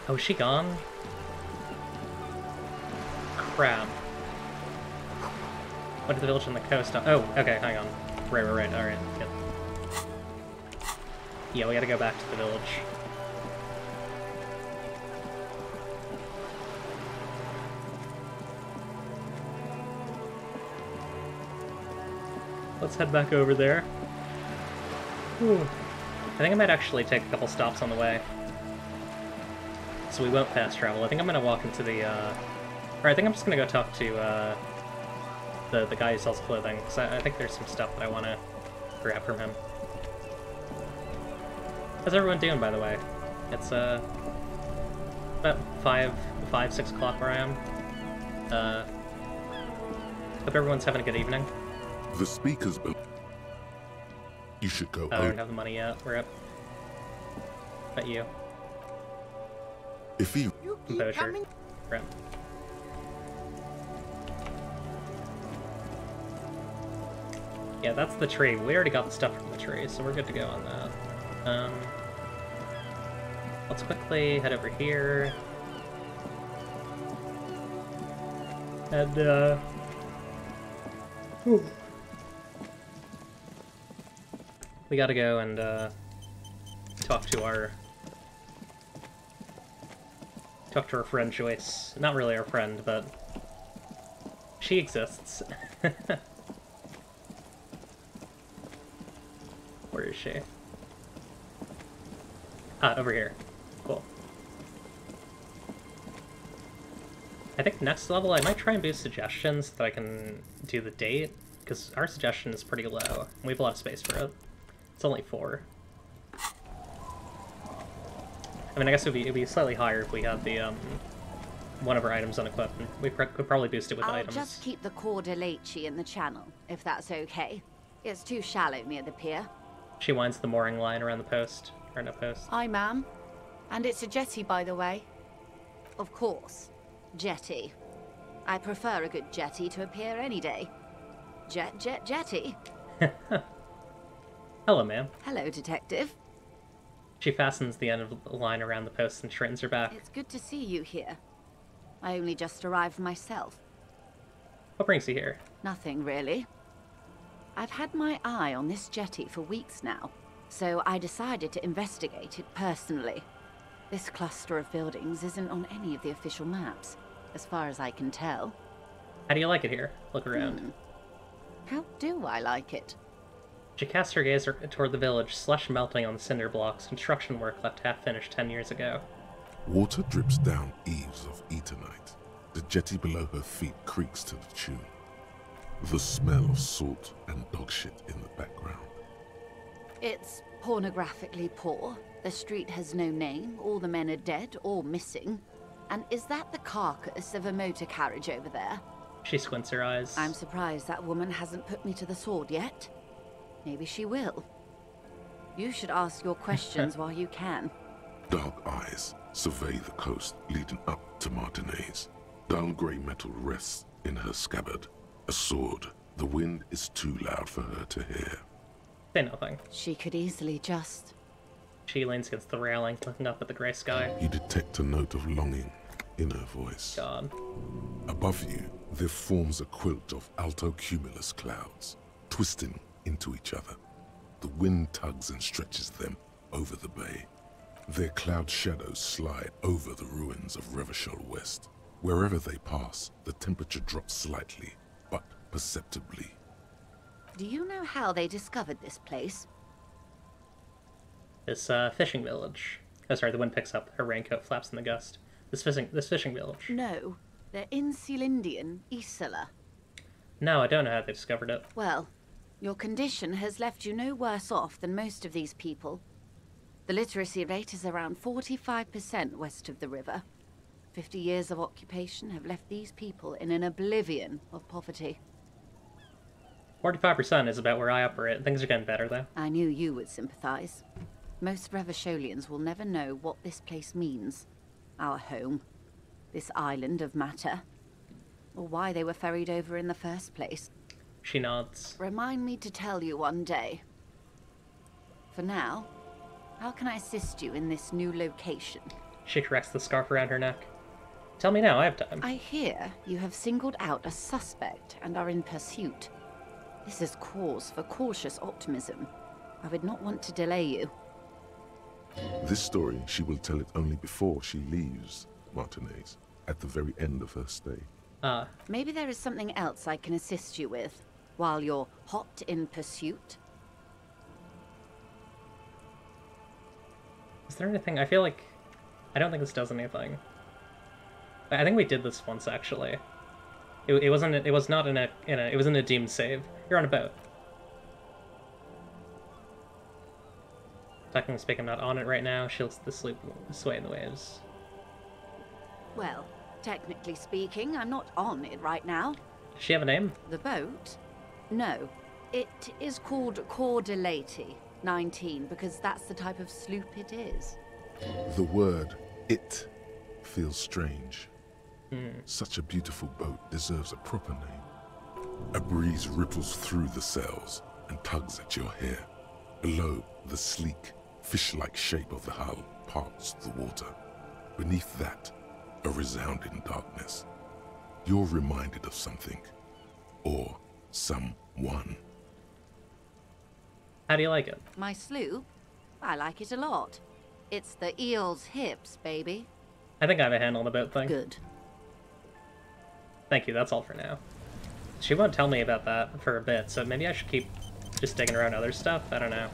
Oh, is she gone? Crap. What is the village on the coast? Oh, okay, hang on. Right, alright, yep. Yeah, we gotta go back to the village. Let's head back over there. Whew. I think I might actually take a couple stops on the way. So we won't fast travel. I think I'm gonna walk into the, or I think I'm just gonna go talk to, the guy who sells clothing, because I think there's some stuff that I want to grab from him. How's everyone doing, by the way? It's, about 6 o'clock where I am. Hope everyone's having a good evening. The speakers, you should go. Oh, I don't have the money yet. We're up. But you. If you composure. Right. Yeah, that's the tree. We already got the stuff from the tree, so we're good to go on that. Let's quickly head over here. And, whew. We gotta go and, talk to our friend Joyce. Not really our friend, but she exists. Where is she? Ah, over here. Cool. I think next level I might try and boost suggestions so that I can do the date, because our suggestion is pretty low. We have a lot of space for it. It's only 4. I mean, I guess it'd be slightly higher if we had the, one of our items unequipped. We could probably boost it with items. I'll just keep the Corda Leche in the channel, if that's okay. It's too shallow near the pier. She winds the mooring line around the post. Or no post. Aye, ma'am. And it's a jetty, by the way. Of course. Jetty. I prefer a good jetty to a pier any day. Jetty. Hello, ma'am. Hello, detective. She fastens the end of the line around the post and straightens her back. It's good to see you here. I only just arrived myself. What brings you here? Nothing, really. I've had my eye on this jetty for weeks now, so I decided to investigate it personally. This cluster of buildings isn't on any of the official maps, as far as I can tell. How do you like it here? Look around. How do I like it? She casts her gaze toward the village, slush melting on the cinder blocks, construction work left half-finished 10 years ago. Water drips down eaves of Eternite. The jetty below her feet creaks to the tune. The smell of salt and dog shit in the background. It's pornographically poor. The street has no name, all the men are dead or missing. And is that the carcass of a motor carriage over there? She squints her eyes. I'm surprised that woman hasn't put me to the sword yet. Maybe she will. You should ask your questions while you can. Dark eyes survey the coast leading up to Martinez. Dull grey metal rests in her scabbard. A sword. The wind is too loud for her to hear. Say nothing. She could easily just... She leans against the railing, looking up at the grey sky. You detect a note of longing in her voice. God. Above you, there forms a quilt of alto cumulus clouds, twisting into each other. The wind tugs and stretches them over the bay. Their cloud shadows slide over the ruins of Revachol West. Wherever they pass, the temperature drops slightly, but perceptibly. Do you know how they discovered this place? This, fishing village. Oh, sorry, the wind picks up. Her raincoat flaps in the gust. This fishing village. No, they're in Celindian, Isola. No, I don't know how they discovered it. Well, your condition has left you no worse off than most of these people. The literacy rate is around 45% west of the river. 50 years of occupation have left these people in an oblivion of poverty. 45% is about where I operate. Things are getting better, though. I knew you would sympathize. Most Revacholians will never know what this place means. Our home. This island of matter. Or why they were ferried over in the first place. She nods. Remind me to tell you one day. For now, how can I assist you in this new location? She corrects the scarf around her neck. Tell me now, I have time. I hear you have singled out a suspect and are in pursuit. This is cause for cautious optimism. I would not want to delay you. This story she will tell it only before she leaves Martinez, at the very end of her stay. Maybe there is something else I can assist you with, while you're hot in pursuit? Is there anything? I feel like... I don't think this does anything. I think we did this once, actually. It wasn't... It was not in a... It was in a deemed save. You're on a boat. Technically speaking, I'm not on it right now. She'll sway in the waves. Well, technically speaking, I'm not on it right now. Does she have a name? The boat? No. It is called Cordelati 19, because that's the type of sloop it is. The word, it, feels strange. Such a beautiful boat deserves a proper name. A breeze ripples through the sails and tugs at your hair. Below, the sleek, fish-like shape of the hull parts the water. Beneath that, a resounding darkness. You're reminded of something. Or someone. How do you like it? My sloop? I like it a lot. It's the eel's hips, baby. I think I have a handle on the boat thing. Good. Thank you, that's all for now. She won't tell me about that for a bit, so maybe I should keep just digging around other stuff? I don't know.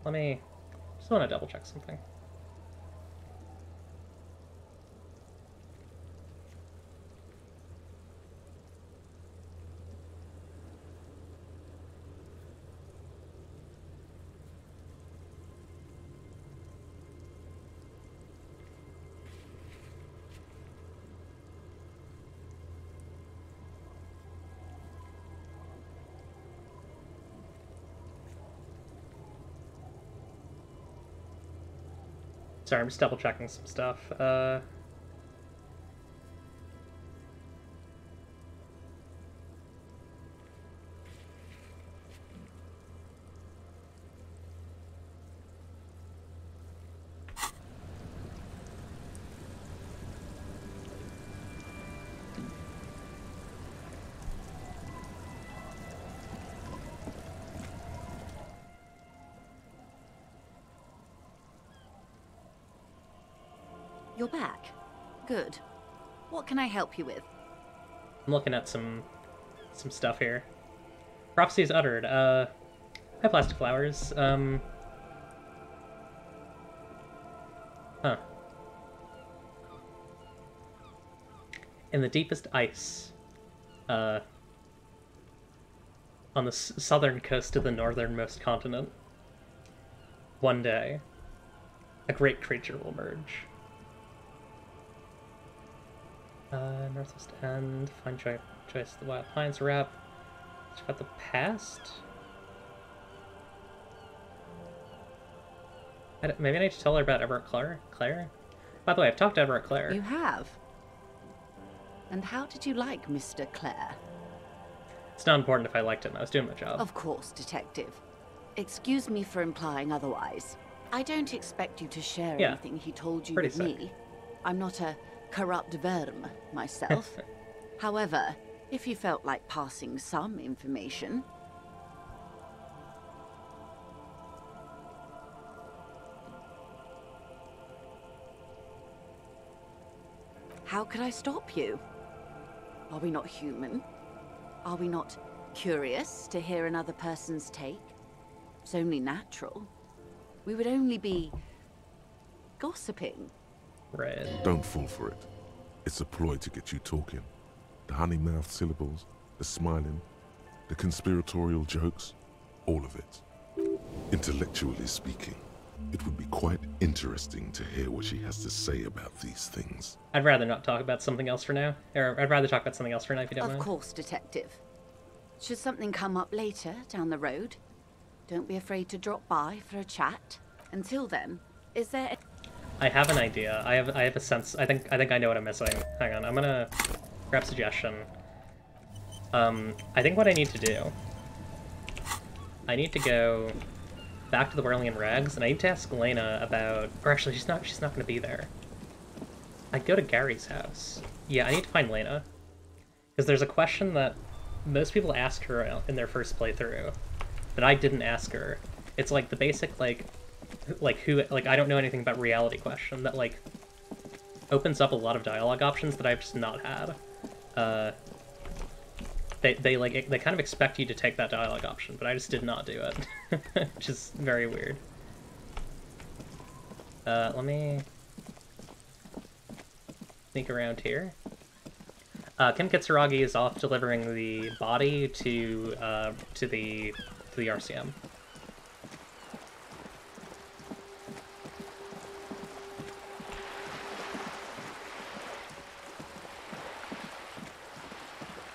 Let me... just want to double check something. Sorry, I'm just double checking some stuff. You're back. Good. What can I help you with? I'm looking at some stuff here. Prophecies uttered. Hi, plastic flowers. Huh. In the deepest ice, on the southern coast of the northernmost continent, one day, a great creature will emerge. Northwest end, find choice of the wild pines wrap. Check out the past? Maybe I need to tell her about Everett Clare? By the way, I've talked to Everett Clare. You have? And how did you like Mr. Clare? It's not important if I liked him. I was doing my job. Of course, Detective. Excuse me for implying otherwise. I don't expect you to share anything he told you with me. I'm not a corrupt verm myself. However, if you felt like passing some information... How could I stop you? Are we not human? Are we not curious to hear another person's take? It's only natural. We would only be... gossiping. Right. Don't fall for it. It's a ploy to get you talking. The honey-mouthed syllables, the smiling, the conspiratorial jokes, all of it. Intellectually speaking, it would be quite interesting to hear what she has to say about these things. I'd rather not talk about something else for now. Or I'd rather talk about something else for now if you don't mind. Of course, Detective. Should something come up later down the road, don't be afraid to drop by for a chat. Until then, is there... I have an idea. I have a sense. I think I know what I'm missing. Hang on, I'm gonna grab suggestion. I think what I need to do, I need to go back to the Whirling in Rags, and I need to ask Lena about... Or actually, she's not gonna be there. I'd go to Gary's house. Yeah, I need to find Lena. Because there's a question that most people ask her in their first playthrough, that I didn't ask her. It's like the basic, like I don't know anything about reality question that, like, opens up a lot of dialogue options that I've just not had. They kind of expect you to take that dialogue option, but I just did not do it, which is very weird. Let me sneak around here. Kim Kitsuragi is off delivering the body to the RCM.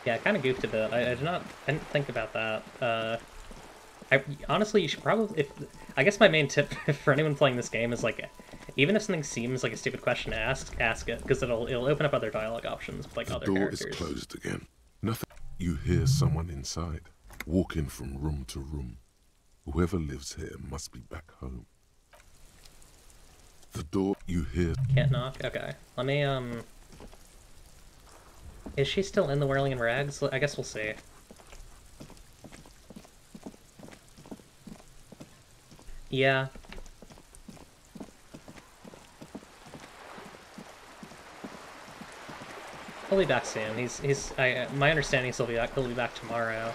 Yeah, I kind of goofed a bit. I didn't think about that. Honestly, you should probably, I guess my main tip for anyone playing this game is, like, even if something seems like a stupid question to ask it, because it'll open up other dialogue options with, like, other characters. The door is closed again. Nothing. You hear someone inside, walking from room to room. Whoever lives here must be back home. The door you hear... Can't knock? Okay. Let me, Is she still in the Whirling in Rags? I guess we'll see. Yeah. He'll be back soon. My understanding is he'll be back tomorrow.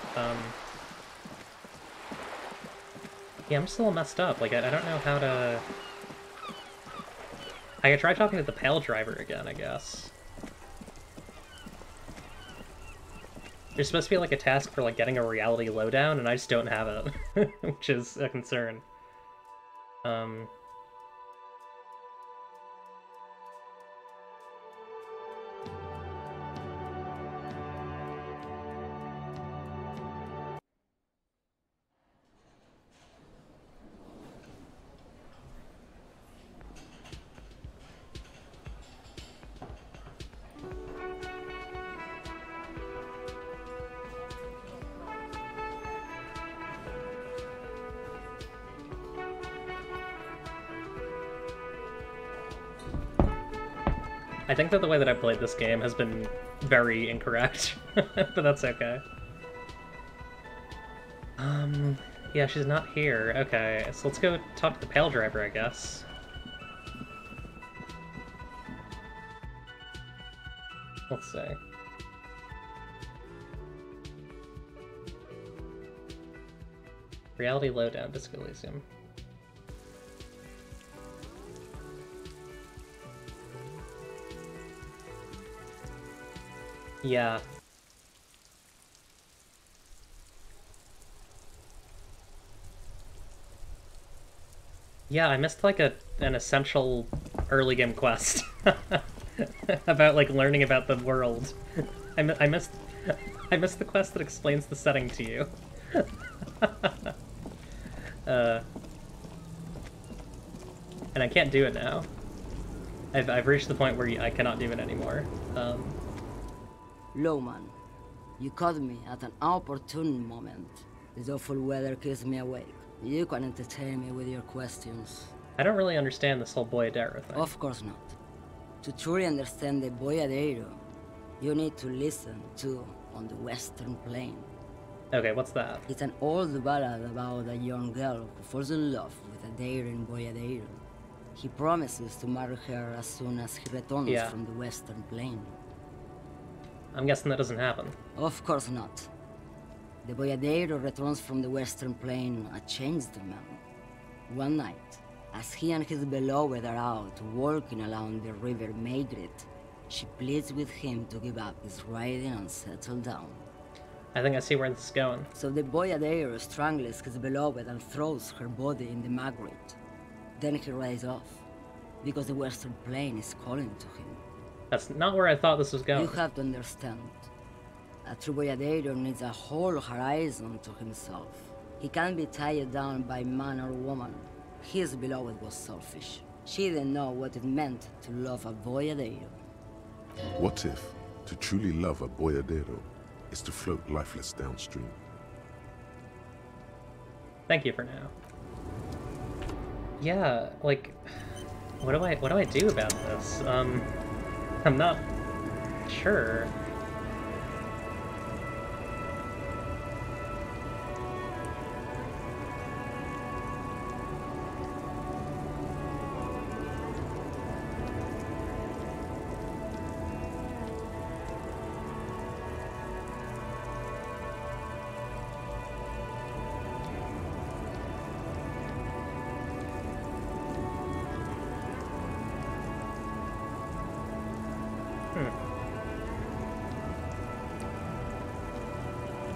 Yeah, I'm still messed up. Like, I don't know how to... I could try talking to the Pale Driver again, I guess. There's supposed to be, like, a task for, like, getting a reality lowdown, and I just don't have it, which is a concern. I think that the way that I played this game has been very incorrect, but that's okay. Yeah, she's not here. Okay, so let's go talk to the Pale Driver, I guess. Let's see. Reality Lowdown, Disco Elysium. Yeah. Yeah, I missed, like, an essential early game quest about, like, learning about the world. I missed the quest that explains the setting to you. And I can't do it now. I've reached the point where I cannot do it anymore. Lowman, you caught me at an opportune moment. This awful weather keeps me awake. You can entertain me with your questions. I don't really understand this whole Boyadero thing. Of course not. To truly understand the Boyadero, you need to listen to On the Western Plain. Okay, what's that? It's an old ballad about a young girl who falls in love with a daring Boyadero. He promises to marry her as soon as he returns from the Western Plain. I'm guessing that doesn't happen. Of course not. The Boyadero returns from the Western Plain a changed man. One night, as he and his beloved are out walking along the river Maigret, She pleads with him to give up his riding and settle down. I think I see where this is going. So the Boyadero strangles his beloved and throws her body in the mag grate. Then he rides off, because the Western Plain is calling to him. That's not where I thought this was going. You have to understand. A true Boyadero needs a whole horizon to himself. He can't be tied down by man or woman. His beloved was selfish. She didn't know what it meant to love a Boyadero. What if to truly love a boyadero is to float lifeless downstream? Thank you for now. Yeah, like, what do I do about this? I'm not sure.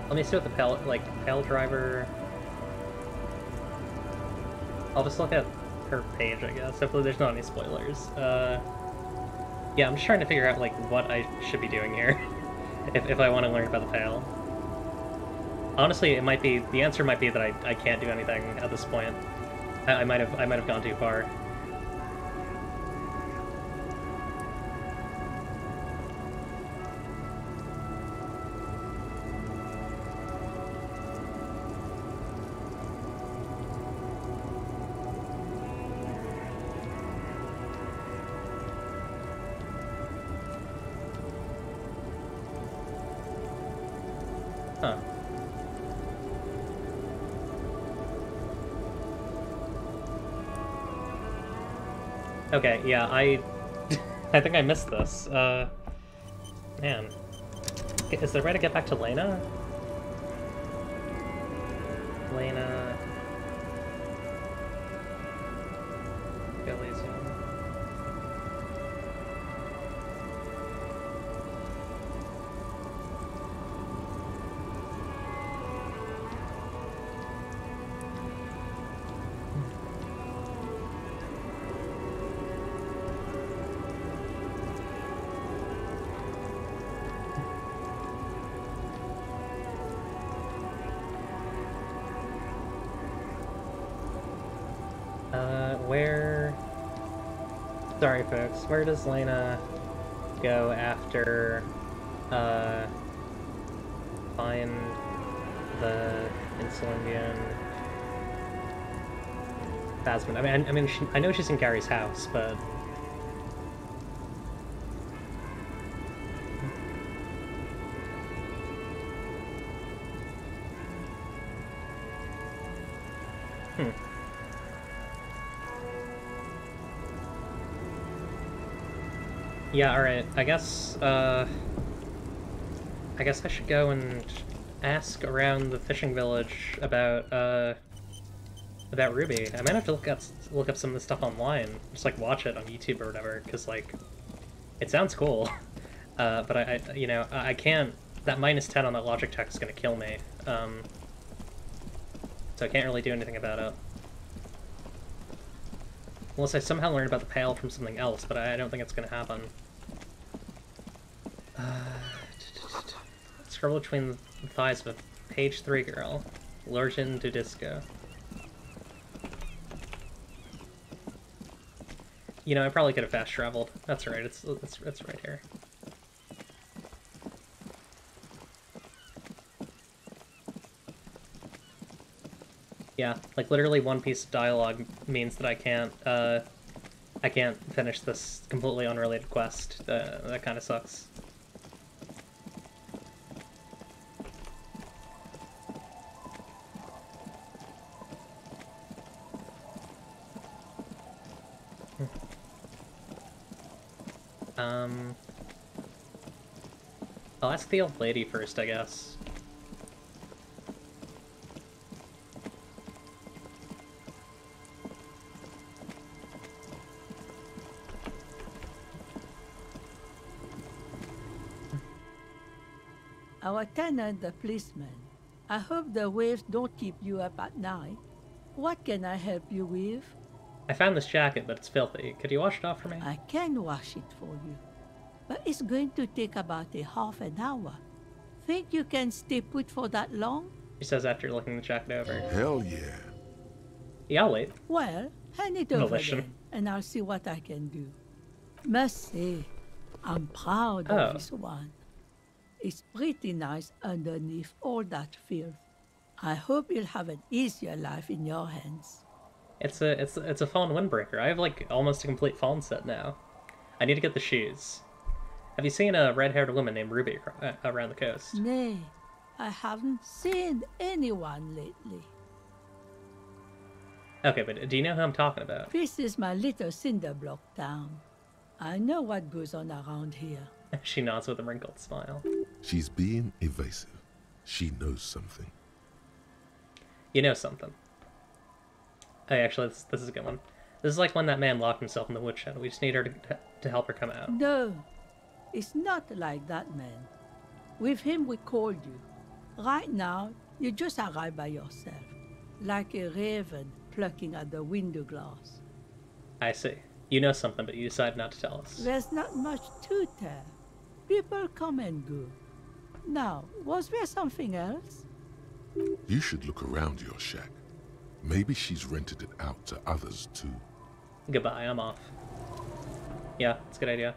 Let me see what the pale driver. I'll just look at her page, I guess. Hopefully there's not any spoilers. Yeah, I'm just trying to figure out like what I should be doing here, if I want to learn about the pale. Honestly, the answer might be that I can't do anything at this point. I might have gone too far. Huh. Okay, yeah, I think I missed this. Man. Is there a way to get back to Lena? Lena... Elysium. Where... Sorry, folks. Where does Lena go after, find the Insulindian Phasmid? I mean, I know she's in Gary's house, but... Yeah, alright. I guess I should go and ask around the fishing village about Ruby. I might have to look up some of the stuff online. Just, like, watch it on YouTube or whatever, because, like, it sounds cool. But I can't... That -10 on that logic check is gonna kill me. So I can't really do anything about it. Unless I somehow learn about the Pale from something else, but I don't think it's gonna happen. Scroll between the thighs of a page 3 girl. Lurgin Dudisco. You know, I probably could have fast traveled. That's right, it's right here. Yeah, like literally one piece of dialogue means that I can't finish this completely unrelated quest. That kind of sucks. I'll ask the old lady first, I guess. Our tenant, the policeman. I hope the waves don't keep you up at night. What can I help you with? I found this jacket, but it's filthy. Could you wash it off for me? I can wash it for you, but it's going to take about a half an hour. Think you can stay put for that long? She says after looking the jacket over. Hell yeah. Yeah, I'll wait. Well, hand it over then, and I'll see what I can do. Must say, I'm proud of this one. It's pretty nice underneath all that filth. I hope you'll have an easier life in your hands. It's a fallen windbreaker. I have like almost a complete fallen set now. I need to get the shoes. Have you seen a red-haired woman named Ruby around the coast? Nay, I haven't seen anyone lately. Okay, but do you know who I'm talking about? This is my little cinder block town. I know what goes on around here. She nods with a wrinkled smile. She's being evasive. She knows something. You know something. Hey, actually, this is a good one. This is like when that man locked himself in the woodshed. We just need her to help her come out. No, it's not like that, man. With him, we called you. Right now, you just arrived by yourself, like a raven plucking at the window glass. I see. You know something, but you decided not to tell us. There's not much to tell. People come and go. Now, was there something else? You should look around your shack. Maybe she's rented it out to others too. Goodbye, I'm off. Yeah, it's a good idea.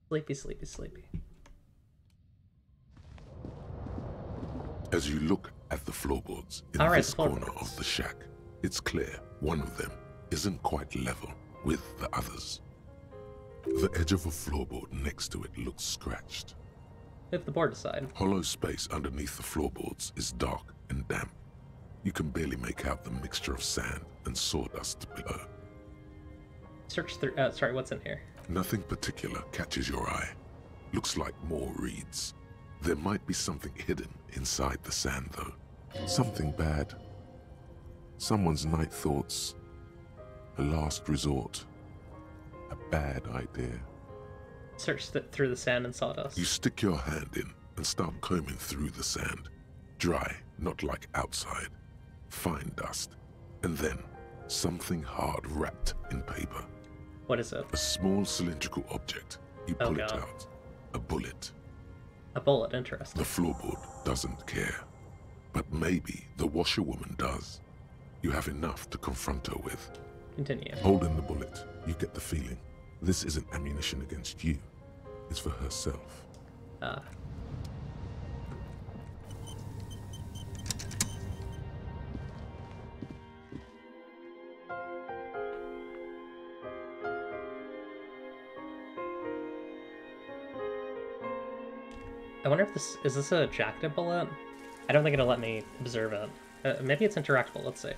Sleepy, sleepy, sleepy. As you look at the floorboards in this corner of the shack, it's clear one of them isn't quite level with the others. The edge of a floorboard next to it looks scratched. Move the board aside. Hollow space underneath the floorboards is dark and damp. You can barely make out the mixture of sand and sawdust below. Search through. Sorry, what's in here? Nothing particular catches your eye. Looks like more reeds. There might be something hidden inside the sand, though. Something bad. Someone's night thoughts. A last resort. A bad idea. Search through the sand and sawdust. You stick your hand in and start combing through the sand. Dry, not like outside. Fine dust. And then, something hard wrapped in paper. What is it? A small cylindrical object. You pull it out. A bullet. A bullet, interesting. The floorboard doesn't care. But maybe the washerwoman does. You have enough to confront her with. Continue. Holding the bullet, you get the feeling this isn't ammunition against you. It's for herself. Ah. I wonder if this is a jacketed bullet? I don't think it'll let me observe it. Maybe it's interactable, let's see.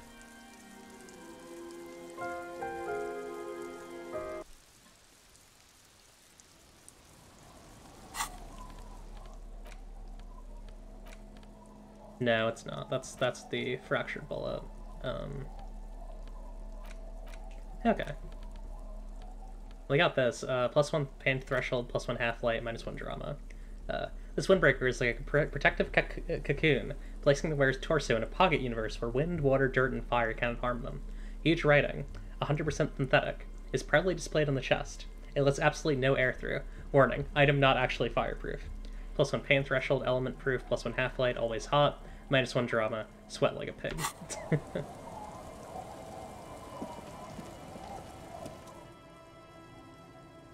No, it's not. That's the fractured bullet. Okay. We got this. +1 pain threshold, +1 half-light, -1 drama. This windbreaker is like a protective cocoon, placing the wearer's torso in a pocket universe where wind, water, dirt, and fire cannot harm them. Huge writing, 100% synthetic, is proudly displayed on the chest. It lets absolutely no air through. Warning, item not actually fireproof. +1 pain threshold, element proof, +1 half-light, always hot, -1 drama, sweat like a pig.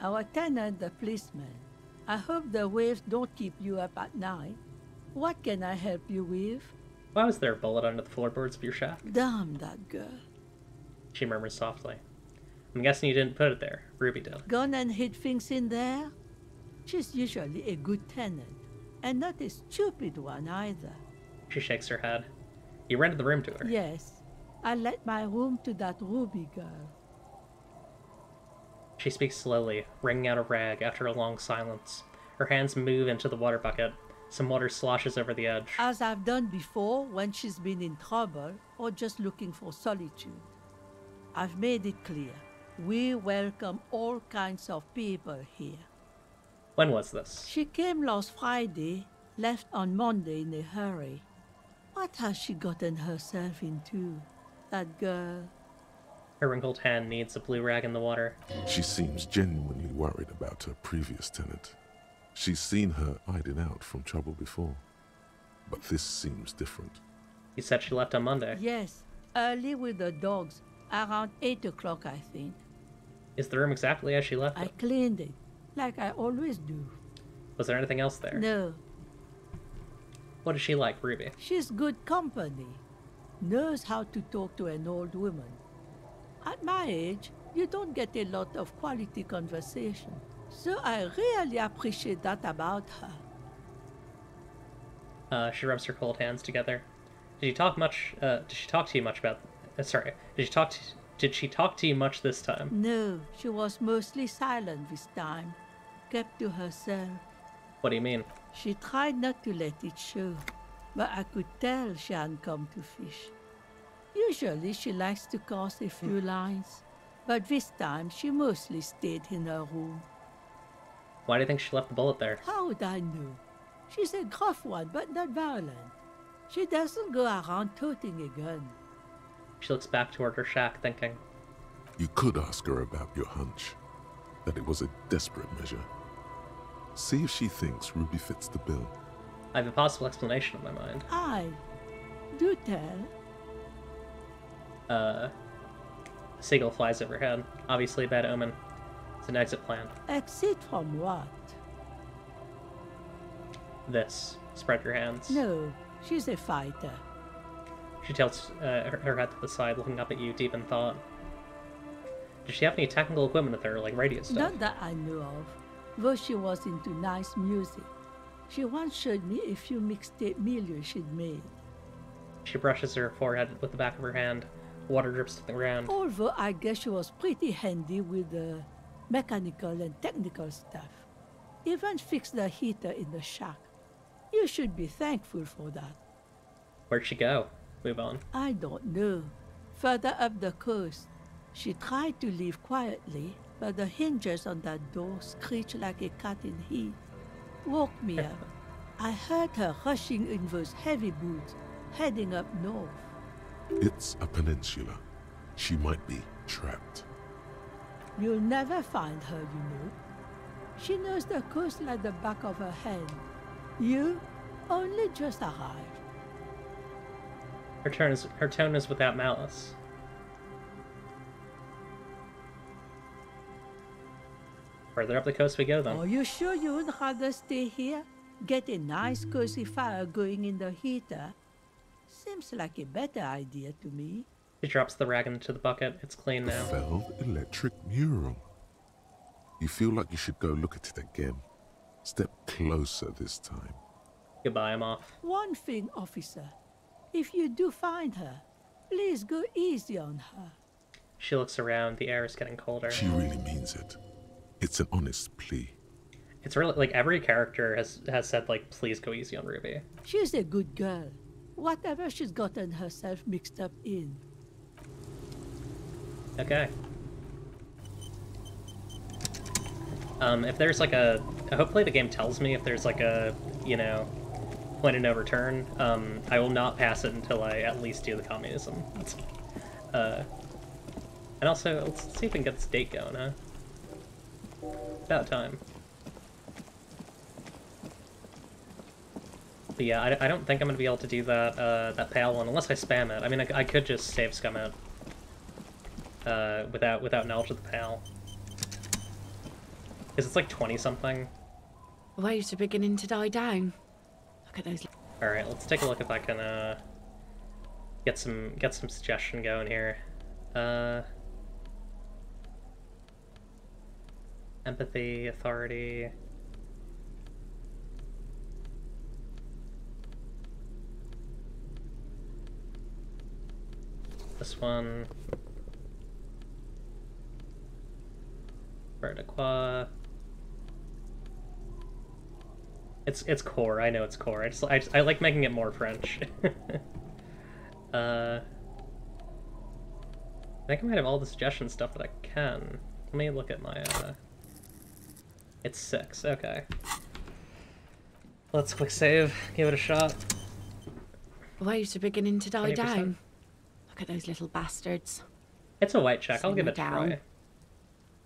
Our tenant, the policeman. I hope the waves don't keep you up at night. What can I help you with? Why was there a bullet under the floorboards of your shack? Damn that girl. She murmurs softly. I'm guessing you didn't put it there. Ruby did. Gone and hid things in there? She's usually a good tenant, and not a stupid one either. She shakes her head. You rented the room to her? Yes. I let my room to that Ruby girl. She speaks slowly, wringing out a rag after a long silence. Her hands move into the water bucket. Some water sloshes over the edge. As I've done before when she's been in trouble or just looking for solitude. I've made it clear. We welcome all kinds of people here. When was this? She came last Friday, left on Monday in a hurry. What has she gotten herself into, that girl? Her wrinkled hand needs a blue rag in the water. She seems genuinely worried about her previous tenant. She's seen her hiding out from trouble before. But this seems different. You said she left on Monday. Yes, early with the dogs, around 8 o'clock, I think. Is the room exactly as she left it? I cleaned it, like I always do. Was there anything else there? No. What is she like, Ruby? She's good company. Knows how to talk to an old woman. At my age, you don't get a lot of quality conversation. So I really appreciate that about her. She rubs her cold hands together. Did she talk to you much about... sorry. Did she talk to you much this time? No, she was mostly silent this time. Kept to herself. What do you mean? She tried not to let it show, but I could tell she hadn't come to fish. Usually she likes to cast a few lines, but this time she mostly stayed in her room. Why do you think she left the bullet there? How would I know? She's a gruff one, but not violent. She doesn't go around toting a gun. She looks back toward her shack, thinking. You could ask her about your hunch, that it was a desperate measure. See if she thinks Ruby fits the bill. I have a possible explanation in my mind. Do tell. A seagull flies overhead. Obviously a bad omen. It's an exit plan. Exit from what? This. Spread your hands. No, she's a fighter. She tilts her head to the side, looking up at you, deep in thought. Does she have any technical equipment with her, like radio stuff? Not that I know of, though she was into nice music. She once showed me a few mixtape millions she'd made. She brushes her forehead with the back of her hand. Water drips to the ground. Although I guess she was pretty handy with the mechanical and technical stuff. Even fixed the heater in the shack. You should be thankful for that. Where'd she go? Move on. I don't know. Further up the coast. She tried to leave quietly, but the hinges on that door screeched like a cat in heat. Woke me up. I heard her rushing in those heavy boots, heading up north. It's a peninsula. She might be trapped. You'll never find her, you know. She knows the coast like the back of her hand. You only just arrived. Her tone is without malice. Further up the coast we go, then. Are you sure you would rather stay here? Get a nice cozy fire going in the heater? Seems like a better idea to me. She drops the rag into the bucket. It's clean now. Felled electric mural. You feel like you should go look at it again. Step closer this time. Goodbye, I'm off. One thing, officer. If you do find her, please go easy on her. She looks around. The air is getting colder. She really means it. It's an honest plea. It's really, like, every character has said, like, please go easy on Ruby. She's a good girl. Whatever she's gotten herself mixed up in. Okay. If there's like a... Hopefully the game tells me if there's like a, you know, point of no return. I will not pass it until I at least do the communism. And also, let's see if we can get this date going, huh? About time. But yeah, I don't think I'm gonna be able to do that that pale one unless I spam it. I mean, I could just save scum it without knowledge of the pale. Because it's like 20 something. Waves are beginning to die down. Look at those. All right, let's take a look if I can get some suggestion going here. Empathy, authority. This one. Vertiqua. It's core. I know it's core. I like making it more French. I think I might have all the suggestion stuff that I can. Let me look at my. It's 6. Okay. Let's quick save. Give it a shot. Waves are beginning to die 20%. down. Look at those little bastards. It's a white check. I'll give it a try.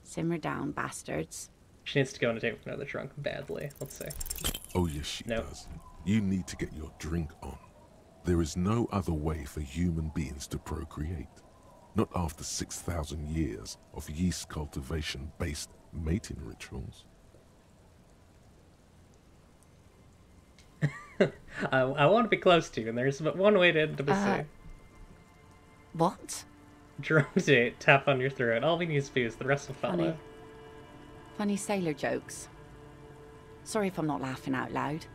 Simmer down, bastards. She needs to go and take another drunk badly. Let's see. Oh yes, she does. You need to get your drink on. There is no other way for human beings to procreate. Not after 6,000 years of yeast cultivation-based mating rituals. I want to be close to you, and there's but one way to intimacy. What? Drunk date, tap on your throat. All we need is booze, the rest will follow. Funny sailor jokes. Sorry if I'm not laughing out loud,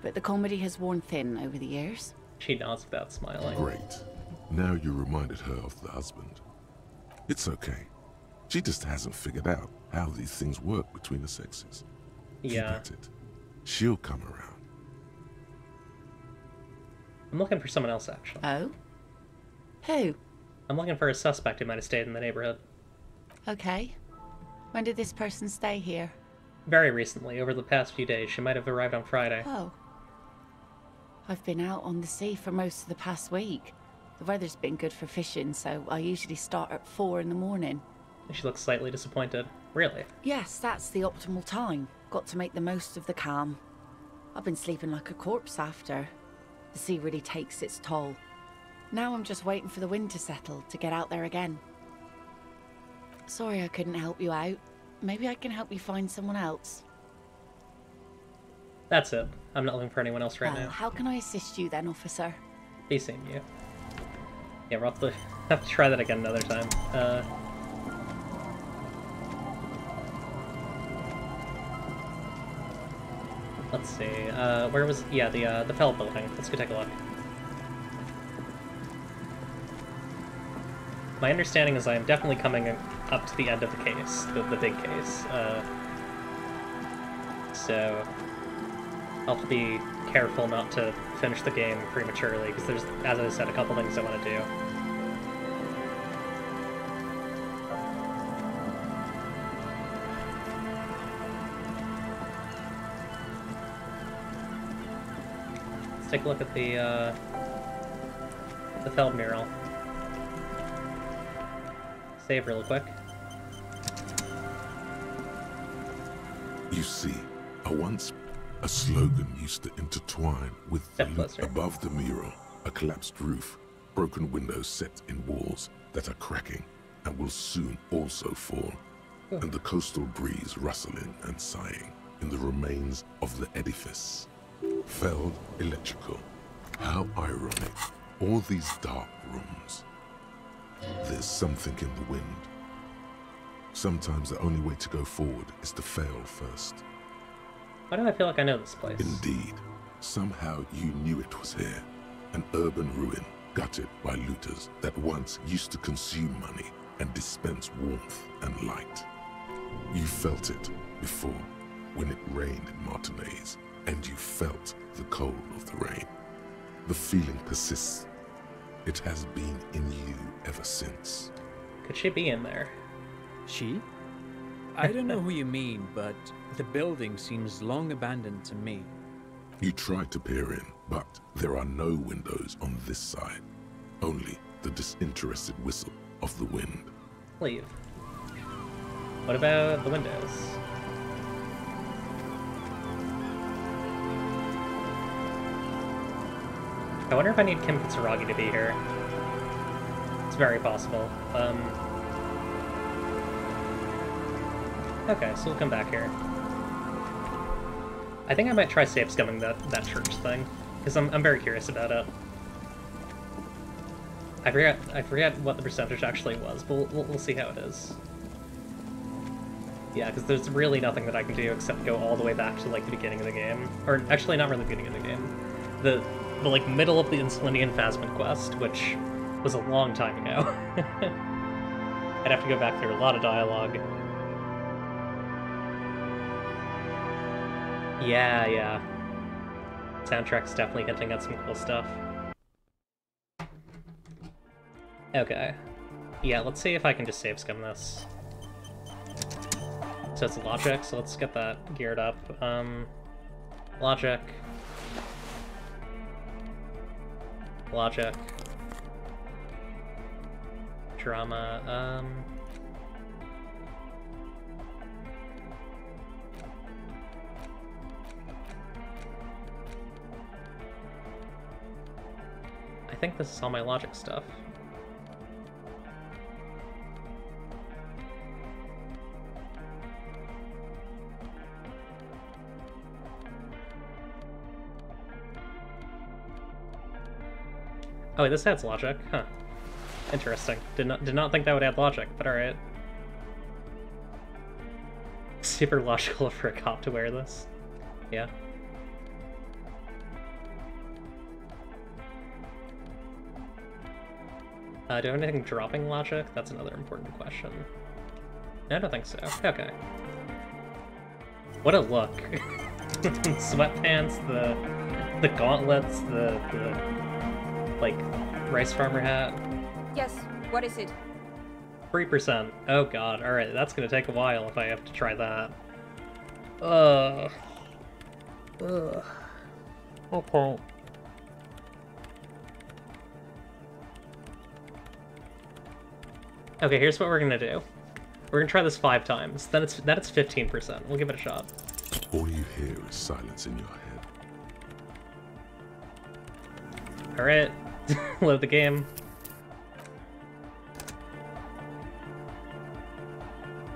but the comedy has worn thin over the years. She nods without smiling. Great. Now you reminded her of the husband. It's okay. She just hasn't figured out how these things work between the sexes. Yeah. Keep at it. She'll come around. I'm looking for someone else, actually. Oh? Who? I'm looking for a suspect who might have stayed in the neighborhood. Okay. When did this person stay here? Very recently, over the past few days. She might have arrived on Friday. Oh. I've been out on the sea for most of the past week. The weather's been good for fishing, so I usually start at 4 in the morning. She looks slightly disappointed. Really? Yes, that's the optimal time. Got to make the most of the calm. I've been sleeping like a corpse after. The sea really takes its toll. Now I'm just waiting for the wind to settle to get out there again. Sorry I couldn't help you out. Maybe I can help you find someone else. That's it. I'm not looking for anyone else right Well, now. how can I assist you then, officer? Be seeing you. Yeah, we'll have to try that again another time. Let's see. Where was? Yeah, the Fell building. Let's go take a look. My understanding is I am definitely coming up to the end of the case, the big case. So I'll have to be careful not to finish the game prematurely, because there's, as I said, a couple things I want to do. Let's take a look at the Feld mural. Save real quick. You see, a slogan used to intertwine with the loop above the mural, a collapsed roof, broken windows set in walls that are cracking and will soon also fall, and the coastal breeze rustling and sighing in the remains of the edifice. Felled electrical. How ironic. All these dark rooms. There's something in the wind. Sometimes the only way to go forward is to fail first. Why do I feel like I know this place? Indeed. Somehow you knew it was here. An urban ruin, gutted by looters that once used to consume money and dispense warmth and light. You felt it before, when it rained in Martinez, and you felt the cold of the rain. The feeling persists. It has been in you ever since. Could she be in there? She? I don't know who you mean, but the building seems long abandoned to me. You tried to peer in, but there are no windows on this side. Only the disinterested whistle of the wind. Leave. What about the windows? I wonder if I need Kim Kitsuragi to be here. It's very possible. Okay, so we'll come back here. I think I might try safe scumming that church thing, because I'm very curious about it. I forget what the percentage actually was, but we'll see how it is. Yeah, because there's really nothing that I can do except go all the way back to like the beginning of the game, or actually not really the beginning of the game, the like middle of the Insulinian Phasmid quest, which was a long time ago. I'd have to go back through a lot of dialogue. Yeah, yeah. Soundtrack's definitely hinting at some cool stuff. Okay. Yeah, let's see if I can just save scum this. So it's logic, so let's get that geared up. Logic. Logic. Drama, I think this is all my logic stuff. Oh wait, this adds logic, huh? Interesting. Did not think that would add logic, but alright. Super logical for a cop to wear this. Yeah. Do I have anything dropping logic? That's another important question. No, I don't think so. Okay. What a look. Sweatpants, the gauntlets, the like rice farmer hat. Yes, what is it? 3%. Oh god, alright, that's gonna take a while if I have to try that. Ugh. Ugh. Okay. Okay, here's what we're gonna do. We're gonna try this 5 times. Then it's 15%. We'll give it a shot. All you hear is silence in your head. Alright. Load the game.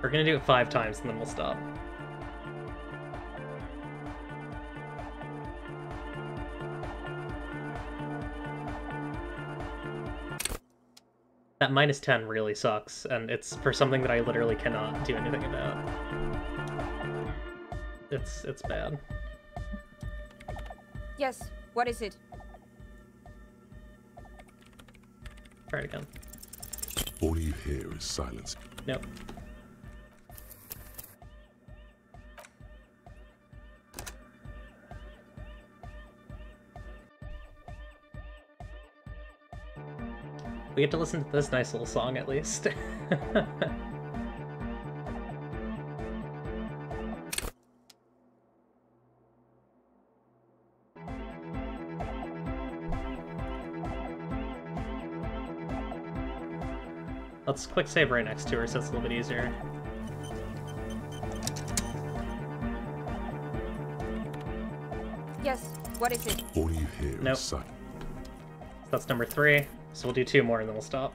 We're gonna do it 5 times and then we'll stop. That -10 really sucks, and it's for something that I literally cannot do anything about. It's bad. Yes, what is it? Try it again. All you hear is silence. Nope. We get to listen to this nice little song at least. Let's quick save right next to her so it's a little bit easier. Yes, what is it? All you hear Nope. is silence. That's number 3. So we'll do 2 more and then we'll stop.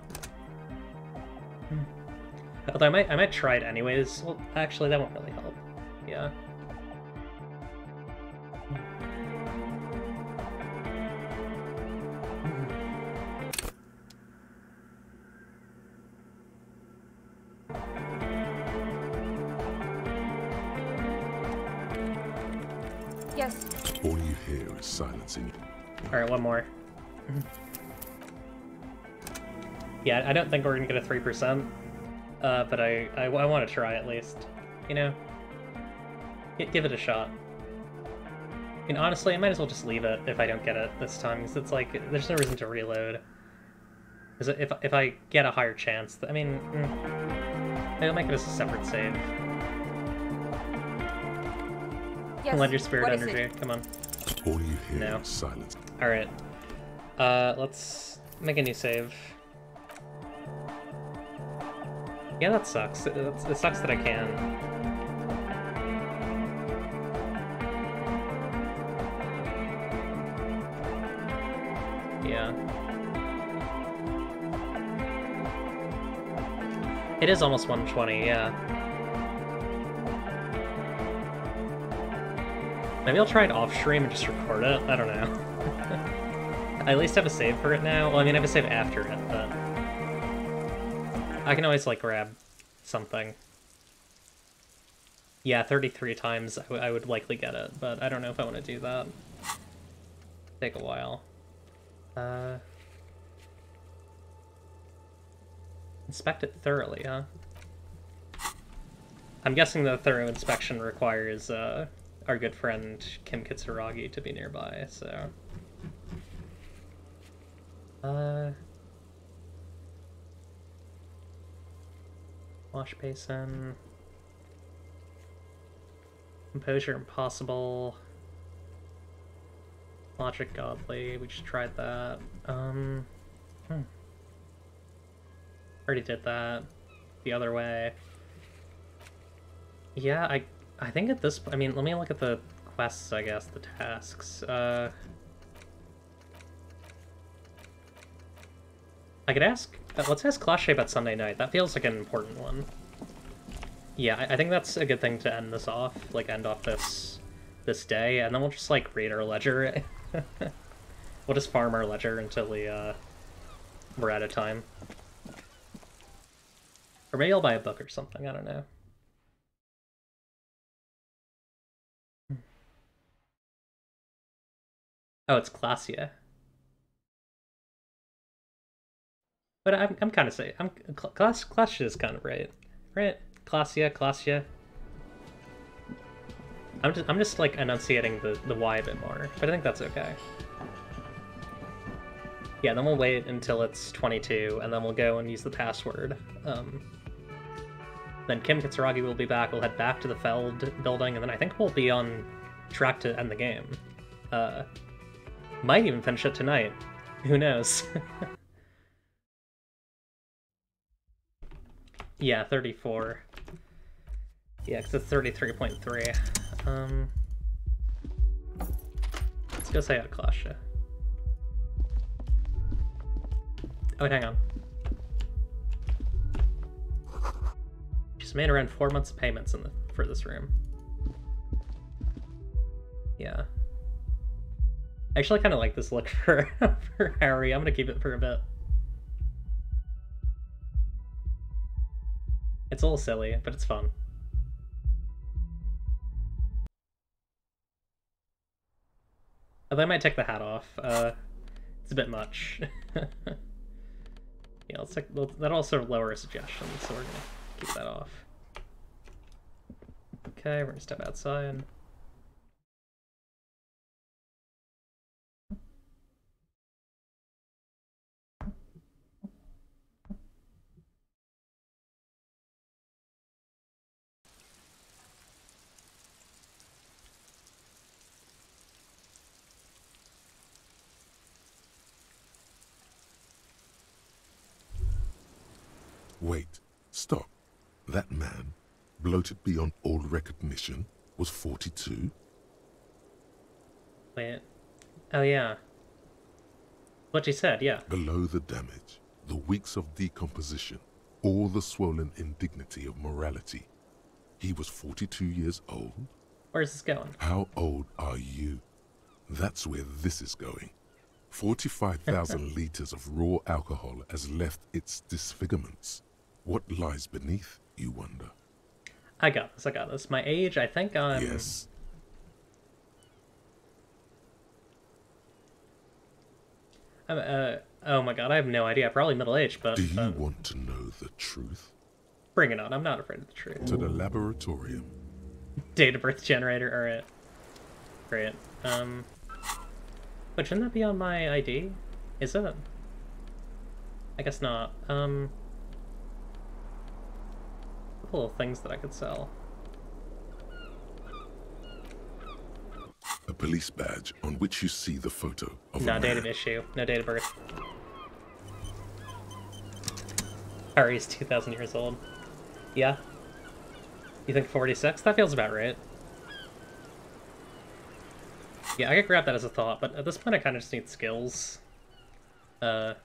Although I might try it anyways. Well, actually, that won't really help. Yeah. Yes. All you hear is silence in your... Alright, one more. Yeah, I don't think we're gonna get a 3%, but I want to try at least. You know? Give it a shot. I mean, honestly, I might as well just leave it if I don't get it this time, because it's like, there's no reason to reload. Because if I get a higher chance, I mean, maybe I'll make it as a separate save. Yes, Lend your spirit what is energy, it? come on. All you hear No. is silence. Alright. Let's make a new save. Yeah, that sucks. It sucks that I can. Yeah. It is almost 120, yeah. Maybe I'll try it off stream and just record it. I don't know. I at least have a save for it now. Well, I mean, I have a save after it, but I can always, like, grab something. Yeah, 33 times I would likely get it, but I don't know if I want to do that. Take a while. Inspect it thoroughly, huh? I'm guessing the thorough inspection requires, our good friend Kim Kitsuragi to be nearby, so... Wash basin... Composure impossible... Logic godly, we just tried that. Already did that. The other way. Yeah, I think at this point, I mean, let me look at the quests, I guess, the tasks. I could ask, let's ask Clash about Sunday night. That feels like an important one. Yeah, I think that's a good thing to end this off, like end off this day, and then we'll just like read our ledger. We'll just farm our ledger until we're out of time. Or maybe I'll buy a book or something, I don't know. Oh, it's Classia. But I'm kind of saying Classia is kind of right, Classia. I'm just like enunciating the Y a bit more, but I think that's okay. Yeah, then we'll wait until it's 22, and then we'll go and use the password. Then Kim Kitsuragi will be back. We'll head back to the Feld building, and then I think we'll be on track to end the game. Might even finish it tonight. Who knows? Yeah, 34. Yeah, because it's 33.3. Let's go say hi to Classia. Oh, wait, hang on. She's made around 4 months of payments for this room. Yeah. I actually kind of like this look for Harry. I'm gonna keep it for a bit. It's a little silly, but it's fun. Although I might take the hat off. It's a bit much. Yeah, let's take, that'll also lower a suggestion, so we're gonna keep that off. Okay, we're gonna step outside. Wait, stop. That man, bloated beyond all recognition, was 42? Wait. Oh, yeah. What she said, yeah. Below the damage, the weeks of decomposition, all the swollen indignity of morality. He was 42 years old? Where's this going? How old are you? That's where this is going. 45,000 liters of raw alcohol has left its disfigurements. What lies beneath, you wonder? I got this. My age, I think I'm... Yes. Oh my god, I have no idea. Probably middle-aged, but... Do you want to know the truth? Bring it on, I'm not afraid of the truth. To the laboratorium. Date of birth generator, alright. Great. But shouldn't that be on my ID? Is it? I guess not. Couple of things that I could sell. A police badge on which you see the photo of No a date man. of issue. No date of birth. Harry's 2,000 years old. Yeah? You think 46? That feels about right. Yeah, I could grab that as a thought, but at this point I kind of just need skills. Your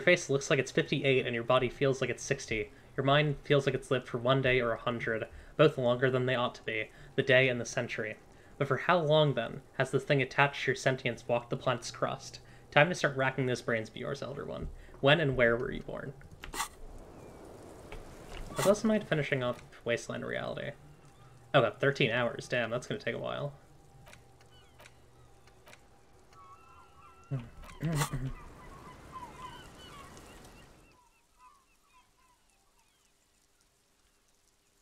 face looks like it's 58 and your body feels like it's 60. Your mind feels like it's lived for 1 day or 100, both longer than they ought to be, the day and the century. But for how long, then, has this thing attached to your sentience walked the planet's crust? Time to start racking those brains of yours, Elder One. When and where were you born? I doesn't mind finishing up Wasteland Reality. Oh, about 13 hours. Damn, that's gonna take a while.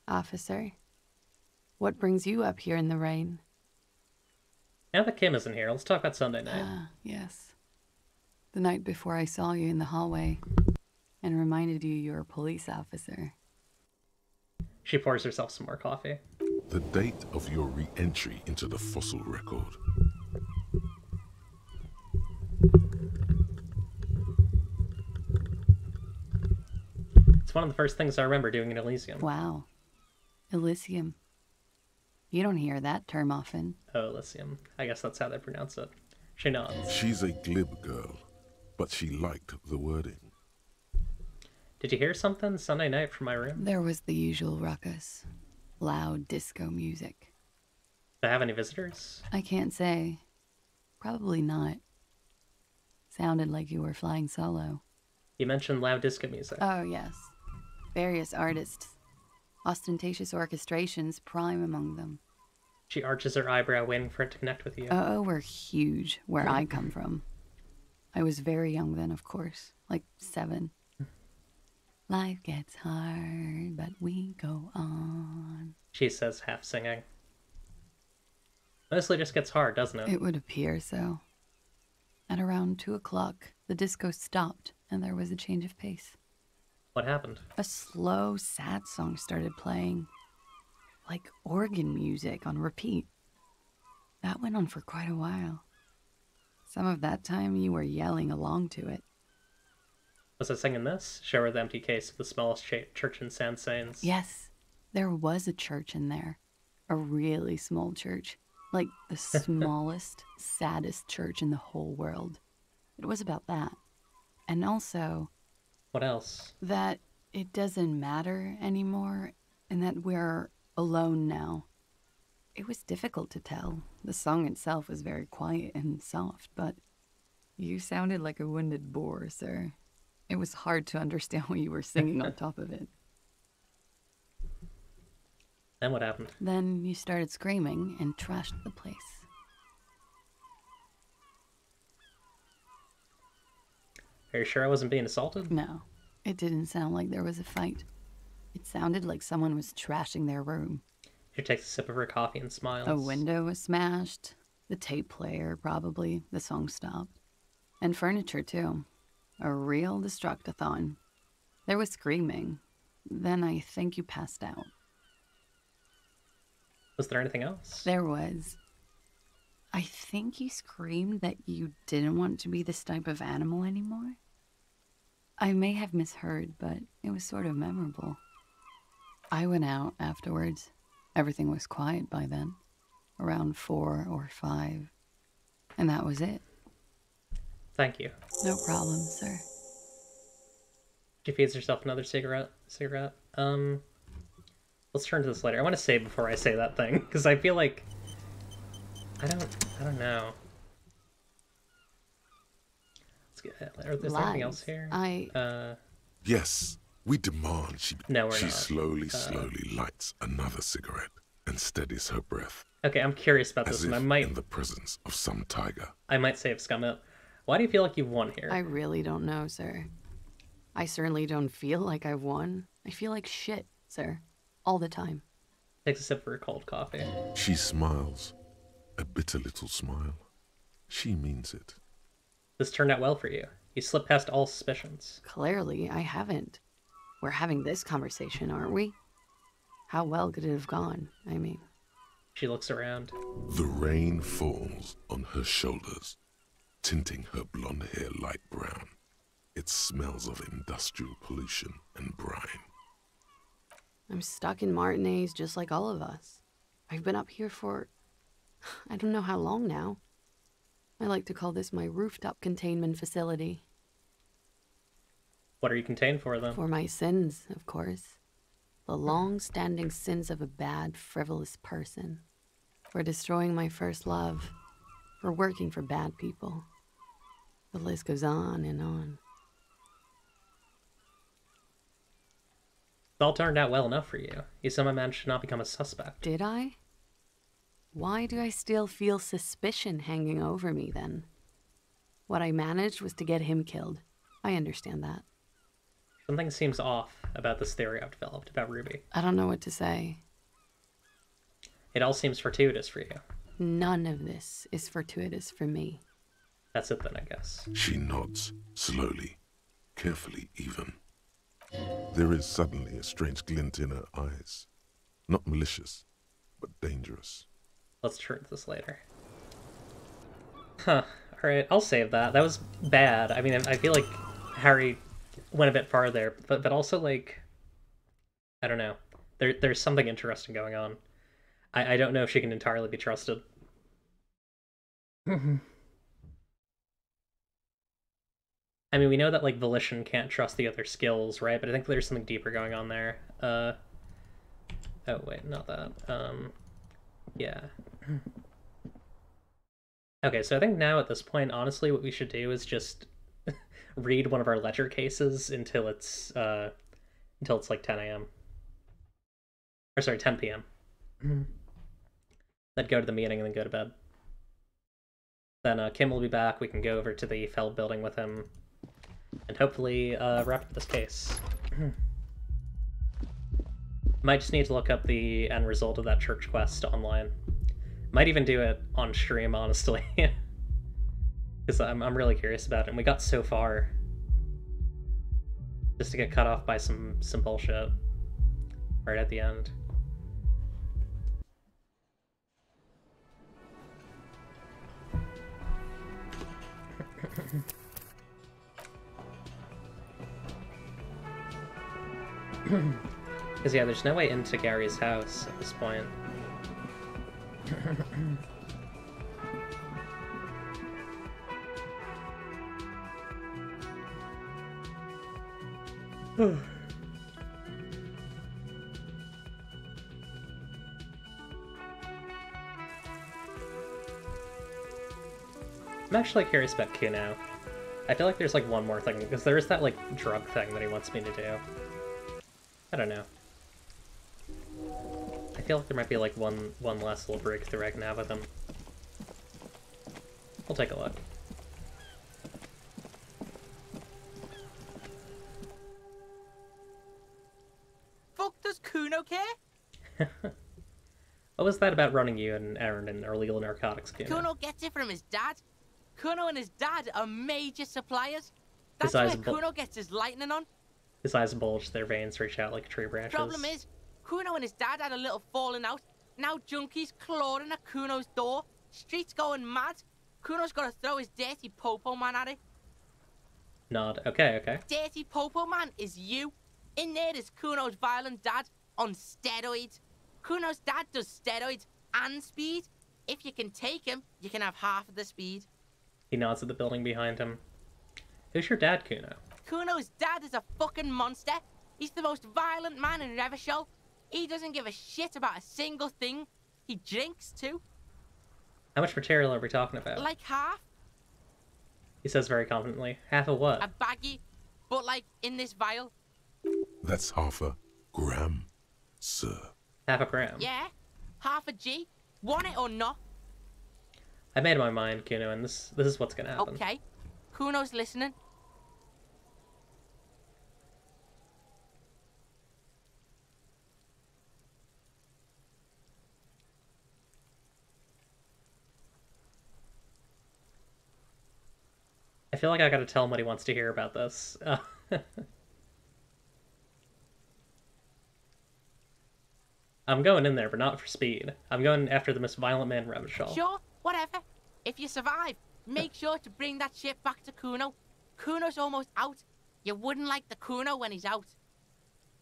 Officer, What brings you up here in the rain? Now that Kim isn't here, let's talk about Sunday night. Ah, yes. The night before I saw you in the hallway and reminded you're a police officer. She pours herself some more coffee. The date of your re-entry into the fossil record. It's one of the first things I remember doing in Elysium. Wow. Elysium. You don't hear that term often. Oh, Elysium. I guess that's how they pronounce it. She nods. She's a glib girl, but she liked the wording. Did you hear something Sunday night from my room? There was the usual ruckus. Loud disco music. Did I have any visitors? I can't say. Probably not. Sounded like you were flying solo. You mentioned loud disco music. Oh, yes. Various artists. Ostentatious orchestrations prime among them. She arches her eyebrow, waiting for it to connect with you. Oh, we're huge where I come from. I was very young then, of course. Like 7. Life gets hard, but we go on. She says, half singing. Mostly just gets hard, doesn't it? It would appear so. At around 2 o'clock, the disco stopped, and there was a change of pace. What happened? A slow, sad song started playing. Like organ music on repeat. That went on for quite a while. Some of that time you were yelling along to it. Was it singing this? Show her the empty case of the smallest church in San Sains. Yes, there was a church in there. A really small church. Like the smallest, saddest church in the whole world. It was about that. And also... What else? That it doesn't matter anymore, and that we're alone now. It was difficult to tell. The song itself was very quiet and soft, but you sounded like a wounded boar, sir. It was hard to understand what you were singing on top of it. Then what happened? Then you started screaming and trashed the place. Are you sure I wasn't being assaulted? No, it didn't sound like there was a fight. It sounded like someone was trashing their room. She takes a sip of her coffee and smiles. A window was smashed. The tape player, probably. The song stopped. And furniture, too. A real destructathon. There was screaming. Then I think you passed out. Was there anything else? There was. I think you screamed that you didn't want to be this type of animal anymore. I may have misheard, but it was sort of memorable. I went out afterwards. Everything was quiet by then. Around 4 or 5. And that was it. Thank you. No problem, sir. She feeds herself another cigarette. Let's turn to this later. I want to say before I say that thing, because I feel like... I don't know. Let's get... Is there anything else here? Yes, we demand she... No, we're she not. slowly lights another cigarette and steadies her breath. Okay, I'm curious about As this, and if I might... in the presence of some tiger. I might save scum it. Why do you feel like you've won here? I really don't know, sir. I certainly don't feel like I've won. I feel like shit, sir. All the time. Takes a sip of her cold coffee. She smiles. A bitter little smile. She means it. This turned out well for you. You slipped past all suspicions. Clearly, I haven't. We're having this conversation, aren't we? How well could it have gone, I mean? She looks around. The rain falls on her shoulders, tinting her blonde hair light brown. It smells of industrial pollution and brine. I'm stuck in Martinez just like all of us. I've been up here for... I don't know how long now. I like to call this my rooftop containment facility. What are you contained for, then? For my sins, of course. The long-standing sins of a bad, frivolous person. For destroying my first love. For working for bad people. The list goes on and on. It all turned out well enough for you. You somehow managed to not become a suspect. Did I? Why do I still feel suspicion hanging over me, then? What I managed was to get him killed. I understand that. Something seems off about this theory I've developed about Ruby. I don't know what to say. It all seems fortuitous for you. None of this is fortuitous for me. That's it then, I guess. She nods, slowly, carefully even. There is suddenly a strange glint in her eyes. Not malicious, but dangerous. Let's turn this later. Huh. Alright, I'll save that. That was bad. I mean, I feel like Harry went a bit farther, but also, like, I don't know. There's something interesting going on. I don't know if she can entirely be trusted. I mean, we know that, like, Volition can't trust the other skills, right? But I think there's something deeper going on there. Oh, wait, not that. Yeah. Okay, so I think now at this point, honestly, what we should do is just read one of our ledger cases until it's like 10 a.m. Or sorry, 10 p.m. Then go to the meeting and then go to bed. Then Kim will be back. We can go over to the Feld building with him and hopefully wrap up this case. Might just need to look up the end result of that church quest online. Might even do it on stream, honestly. Because I'm really curious about it, and we got so far. Just to get cut off by some bullshit. Right at the end. Because, yeah, there's no way into Gary's house at this point. I'm actually curious about Kuno. I feel like there's like one more thing, because there is that like drug thing that he wants me to do. I don't know. I feel like there might be like one last little breakthrough I can have with him. We'll take a look. Fuck does Kuno care? What was that about running you an errand in illegal narcotics, Kuno? Kuno gets it from his dad. Kuno and his dad are major suppliers. That's His eyes where Kuno gets his lightning on. His eyes bulge, their veins reach out like tree branches. Problem is, Kuno and his dad had a little falling out. Now junkies clawing at Kuno's door. Streets going mad. Kuno's got to throw his dirty popo man at it. Nod. Okay, okay. Dirty popo man is you. In there is Kuno's violent dad on steroids. Kuno's dad does steroids and speed. If you can take him, you can have half of the speed. He nods at the building behind him. Who's your dad, Kuno? Kuno's dad is a fucking monster. He's the most violent man in Revachol. He doesn't give a shit about a single thing. He drinks too. How much material are we talking about? Like half. He says very confidently. Half of what? A baggie, but like in this vial. That's half a gram, sir. Half a gram? Yeah, half a G. Want it or not? I made up my mind, Kuno, and this is what's gonna happen. Okay. Kuno's listening. I feel like I gotta tell him what he wants to hear about this. I'm going in there, but not for speed. I'm going after the most violent man in Revachol. Sure, whatever. If you survive, make sure to bring that shit back to Kuno. Kuno's almost out. You wouldn't like the Kuno when he's out.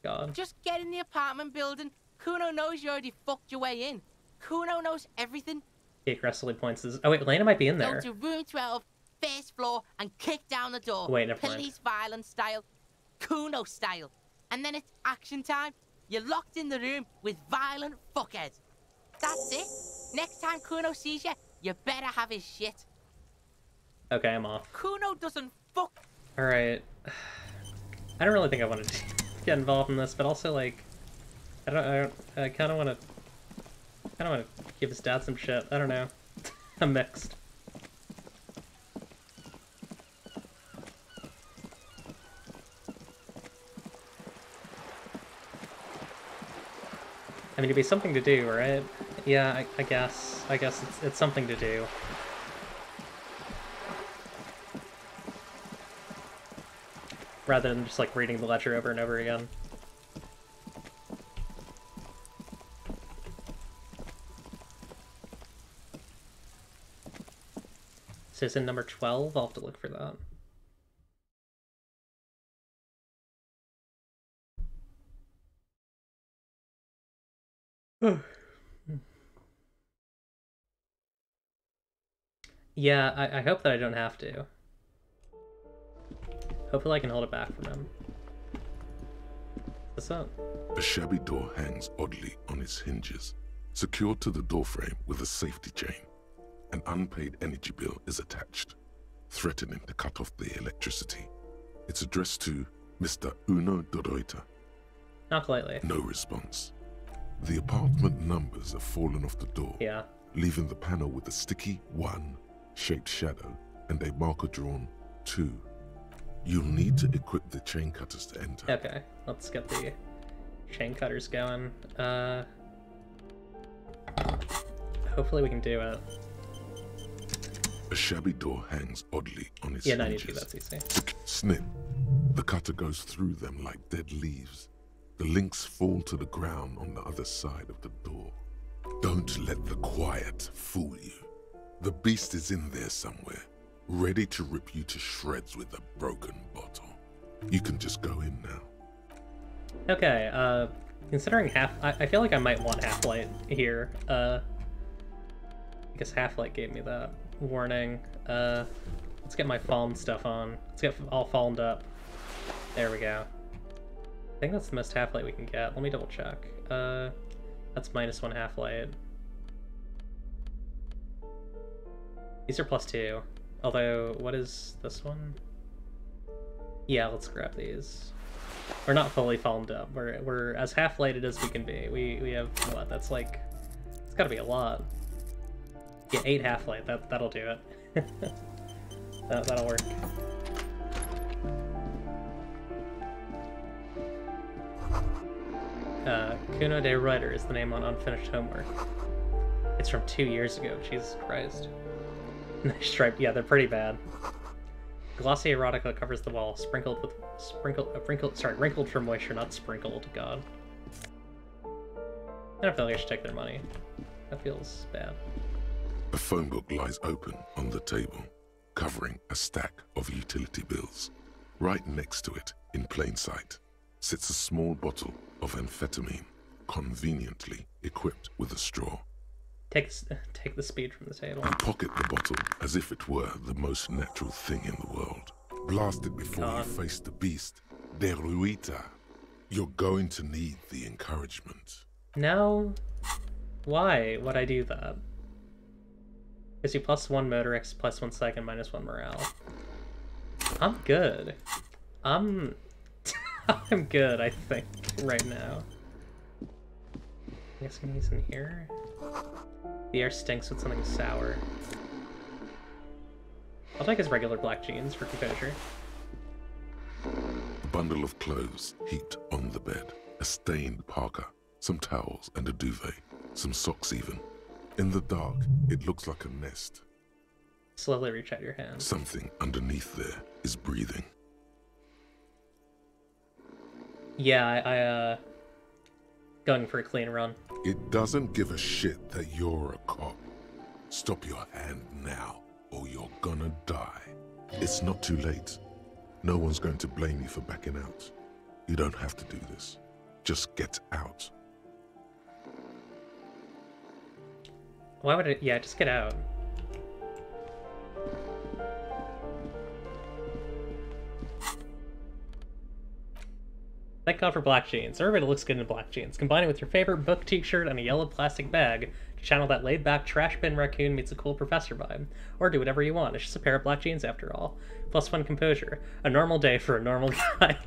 God. Just get in the apartment building. Kuno knows you already fucked your way in. Kuno knows everything. He aggressively points his... Oh wait, Lena might be in there. Go to room 12, first floor, and kick down the door. Wait, never mind. Police violence style. Kuno style. And then it's action time. You're locked in the room with violent fuckheads. That's it. Next time Kuno sees you, you better have his shit. Okay, I'm off. Kuno doesn't fuck. Alright. I don't really think I want to get involved in this, but also, like... I kind of want to give his dad some shit. I don't know. I'm mixed. I mean, it'd be something to do, right? Yeah, I guess. I guess it's something to do. Rather than just like reading the ledger over and over again. So it's in number 12? I'll have to look for that. Yeah, I hope that I don't have to. Hopefully I can hold it back from him. What's up? A shabby door hangs oddly on its hinges, secured to the doorframe with a safety chain. An unpaid energy bill is attached, threatening to cut off the electricity. It's addressed to Mr. Uno Doroita. Not politely. No response. The apartment numbers have fallen off the door, yeah, leaving the panel with a sticky 1 shaped shadow and a marker drawn 2. You'll need to equip the chain cutters to enter. Okay, let's get the chain cutters going. Hopefully we can do it. A shabby door hangs oddly on its hinges. Yeah, 90 that's easy. Snip. The cutter goes through them like dead leaves. The links fall to the ground on the other side of the door. Don't let the quiet fool you. The beast is in there somewhere, ready to rip you to shreds with a broken bottle. You can just go in now. Okay, considering I feel like I might want Half-Light here. I guess Half-Light gave me that warning. Let's get my fallen stuff on. Let's get all fallened up. There we go. I think that's the most Half-Light we can get. Let me double check. That's -1 Half-Light. These are +2. Although, what is this one? Yeah, let's grab these. We're not fully fallened up. We're as half-lighted as we can be. We have what? That's like, it's gotta be a lot. Yeah, 8 half-light. That'll do it. That'll work. Kuno de Reuter is the name on unfinished homework. It's from 2 years ago. Jesus Christ. Nice stripe. Yeah, they're pretty bad. Glossy erotica covers the wall, wrinkled for moisture, not sprinkled. God. I don't feel like I should take their money. That feels bad. A phone book lies open on the table, covering a stack of utility bills. Right next to it, in plain sight, sits a small bottle of amphetamine, conveniently equipped with a straw. Take the speed from the table. You pocket the bottle as if it were the most natural thing in the world. Blast it before you face the beast. De Ruita. You're going to need the encouragement. No. Why would I do that? Gives you +1 motor X, +1 second, -1 morale. I'm good. I'm good, I think, right now. I guess I'm gonna use in here. The air stinks with something sour. I'll take his regular black jeans for composure. A bundle of clothes heaped on the bed. A stained parka, some towels and a duvet, some socks even. In the dark, it looks like a nest. Slowly reach out your hand. Something underneath there is breathing. Yeah, going for a clean run. It doesn't give a shit that you're a cop. Stop your hand now, or you're gonna die. It's not too late. No one's going to blame you for backing out. You don't have to do this. Just get out. Why would it? Yeah, just get out. Thank God for black jeans. Everybody looks good in black jeans. Combine it with your favorite book t-shirt and a yellow plastic bag to channel that laid-back trash bin raccoon meets a cool professor vibe. Or do whatever you want. It's just a pair of black jeans after all. +1 composure. A normal day for a normal guy.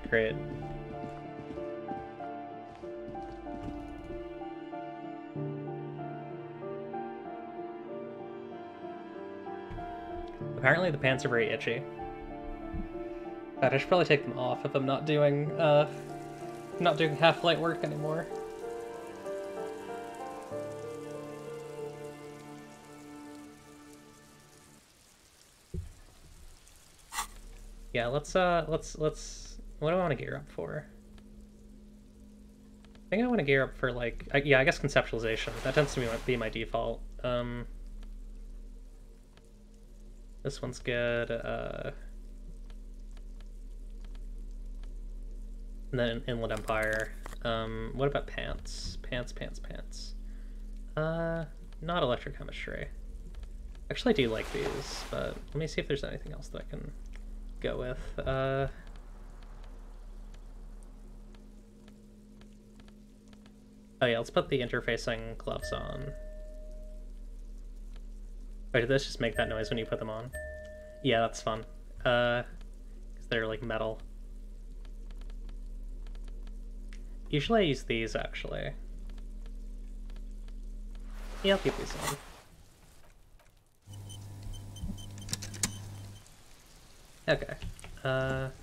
Great. Apparently the pants are very itchy. God, I should probably take them off if I'm not doing Half-Light work anymore. Yeah, let's what do I want to gear up for? I think I want to gear up for, like, yeah, I guess conceptualization. That tends to be my default. This one's good. And then Inland Empire. What about pants? Pants. Not electrochemistry. Actually, I do like these, but let me see if there's anything else that I can go with. Oh yeah, let's put the interfacing gloves on. Wait, did this just make that noise when you put them on? Yeah, that's fun. 'Cause they're like metal. Usually I use these, actually. Yeah, I'll keep these on. Okay. Let's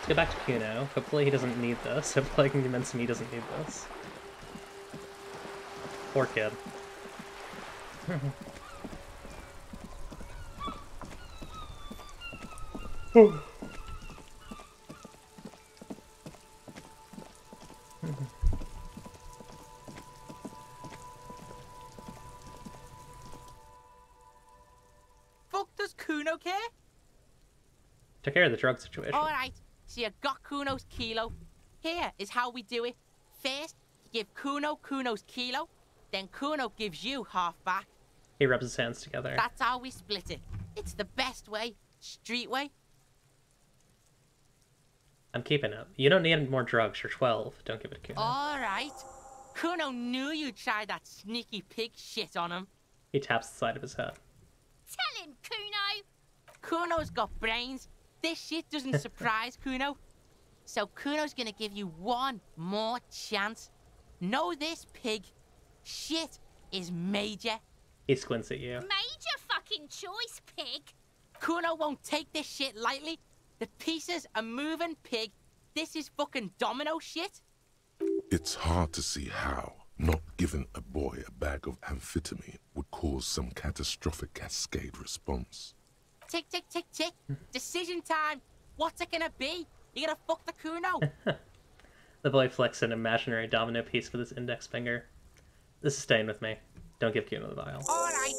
go back to Kuno. Hopefully he doesn't need this. Hopefully I can convince him he doesn't need this. Poor kid. Fuck does Kuno care? Took care of the drug situation. Alright, so you got Kuno's kilo. Here is how we do it. First, you give Kuno Kuno's kilo, then Kuno gives you half back. He rubs his hands together. That's how we split it. It's the best way. Street way. I'm keeping it. You don't need any more drugs. You're 12. Don't give it to Kuno. Alright. Kuno knew you'd try that sneaky pig shit on him. He taps the side of his head. Tell him, Kuno! Kuno's got brains. This shit doesn't surprise Kuno. So Kuno's gonna give you one more chance. Know this, pig. Shit is major. He squints at you. Major fucking choice, pig. Kuno won't take this shit lightly. The pieces are moving, pig. This is fucking domino shit. It's hard to see how not giving a boy a bag of amphetamine would cause some catastrophic cascade response. Tick, tick, tick, tick. Decision time. What's it gonna be? You gonna fuck the Kuno? The boy flicks an imaginary domino piece with his index finger. This is staying with me. Don't give Kuno the vial. Alright.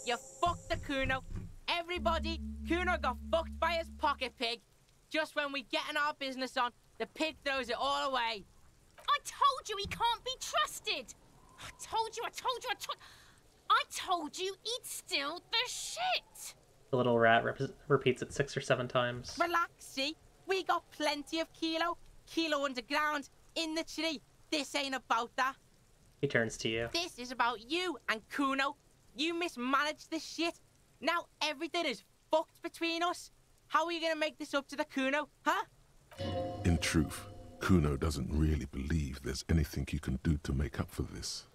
You fucked the Kuno. Everybody, Kuno got fucked by his pocket pig. Just when we getting our business on, the pig throws it all away. I told you he can't be trusted. I told you. I told you he'd steal the shit. The little rat repeats it 6 or 7 times. Relax, see? We got plenty of kilo. Kilo underground, in the tree. This ain't about that. He turns to you. This is about you and Kuno. You mismanaged this shit. Now everything is fucked between us. How are you gonna make this up to the Kuno, huh? In truth, Kuno doesn't really believe there's anything you can do to make up for this.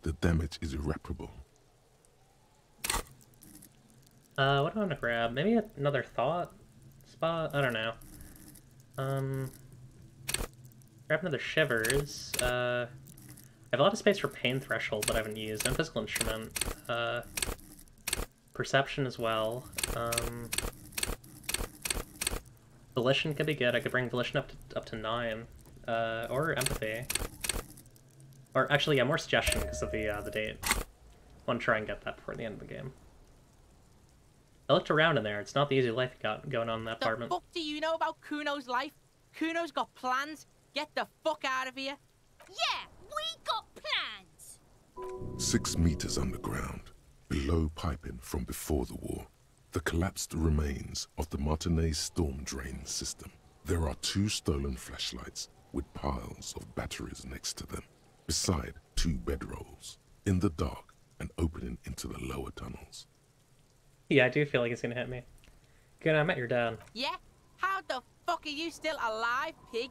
The damage is irreparable. What do I want to grab? Maybe another thought spot? I don't know. Grab another Shivers. I have a lot of space for Pain Threshold that I haven't used, and Physical Instrument. Perception as well. Volition could be good. I could bring Volition up to 9. Or Empathy. Or actually, yeah, more Suggestion because of the date. I want to try and get that before the end of the game. I looked around in there. It's not the easy life you got going on in that apartment. The fuck do you know about Kuno's life? Kuno's got plans. Get the fuck out of here. Yeah, we got plans. 6 meters underground, below piping from before the war, the collapsed remains of the Martinez storm drain system. There are 2 stolen flashlights with piles of batteries next to them, beside 2 bedrolls, in the dark and opening into the lower tunnels. Yeah, I do feel like he's gonna hit me. Good, I met your dad. Yeah? How the fuck are you still alive, pig?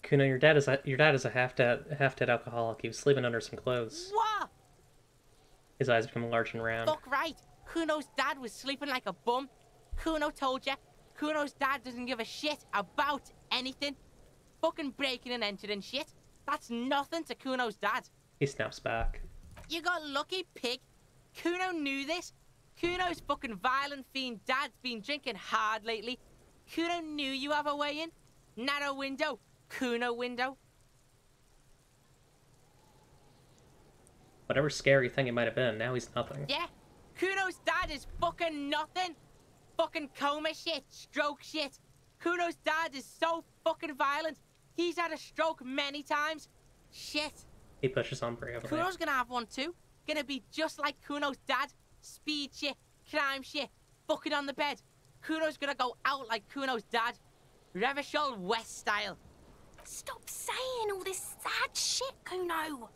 Kuno, your dad is a half-dead alcoholic. He was sleeping under some clothes. What? His eyes become large and round. Fuck right. Kuno's dad was sleeping like a bum. Kuno told you. Kuno's dad doesn't give a shit about anything. Fucking breaking and entering shit. That's nothing to Kuno's dad. He snaps back. You got lucky, pig. Kuno knew this. Kuno's fucking violent fiend dad's been drinking hard lately. Kuno knew you have a way in. Narrow window. Kuno window. Whatever scary thing it might have been, now he's nothing. Yeah. Kuno's dad is fucking nothing. Fucking coma shit. Stroke shit. Kuno's dad is so fucking violent. He's had a stroke many times. Shit. He pushes on bravely. Kuno's gonna have one too. Gonna be just like Kuno's dad. Speed shit, crime shit, fucking on the bed. Kuno's gonna go out like Kuno's dad. Revachol West style. Stop saying all this sad shit, Kuno.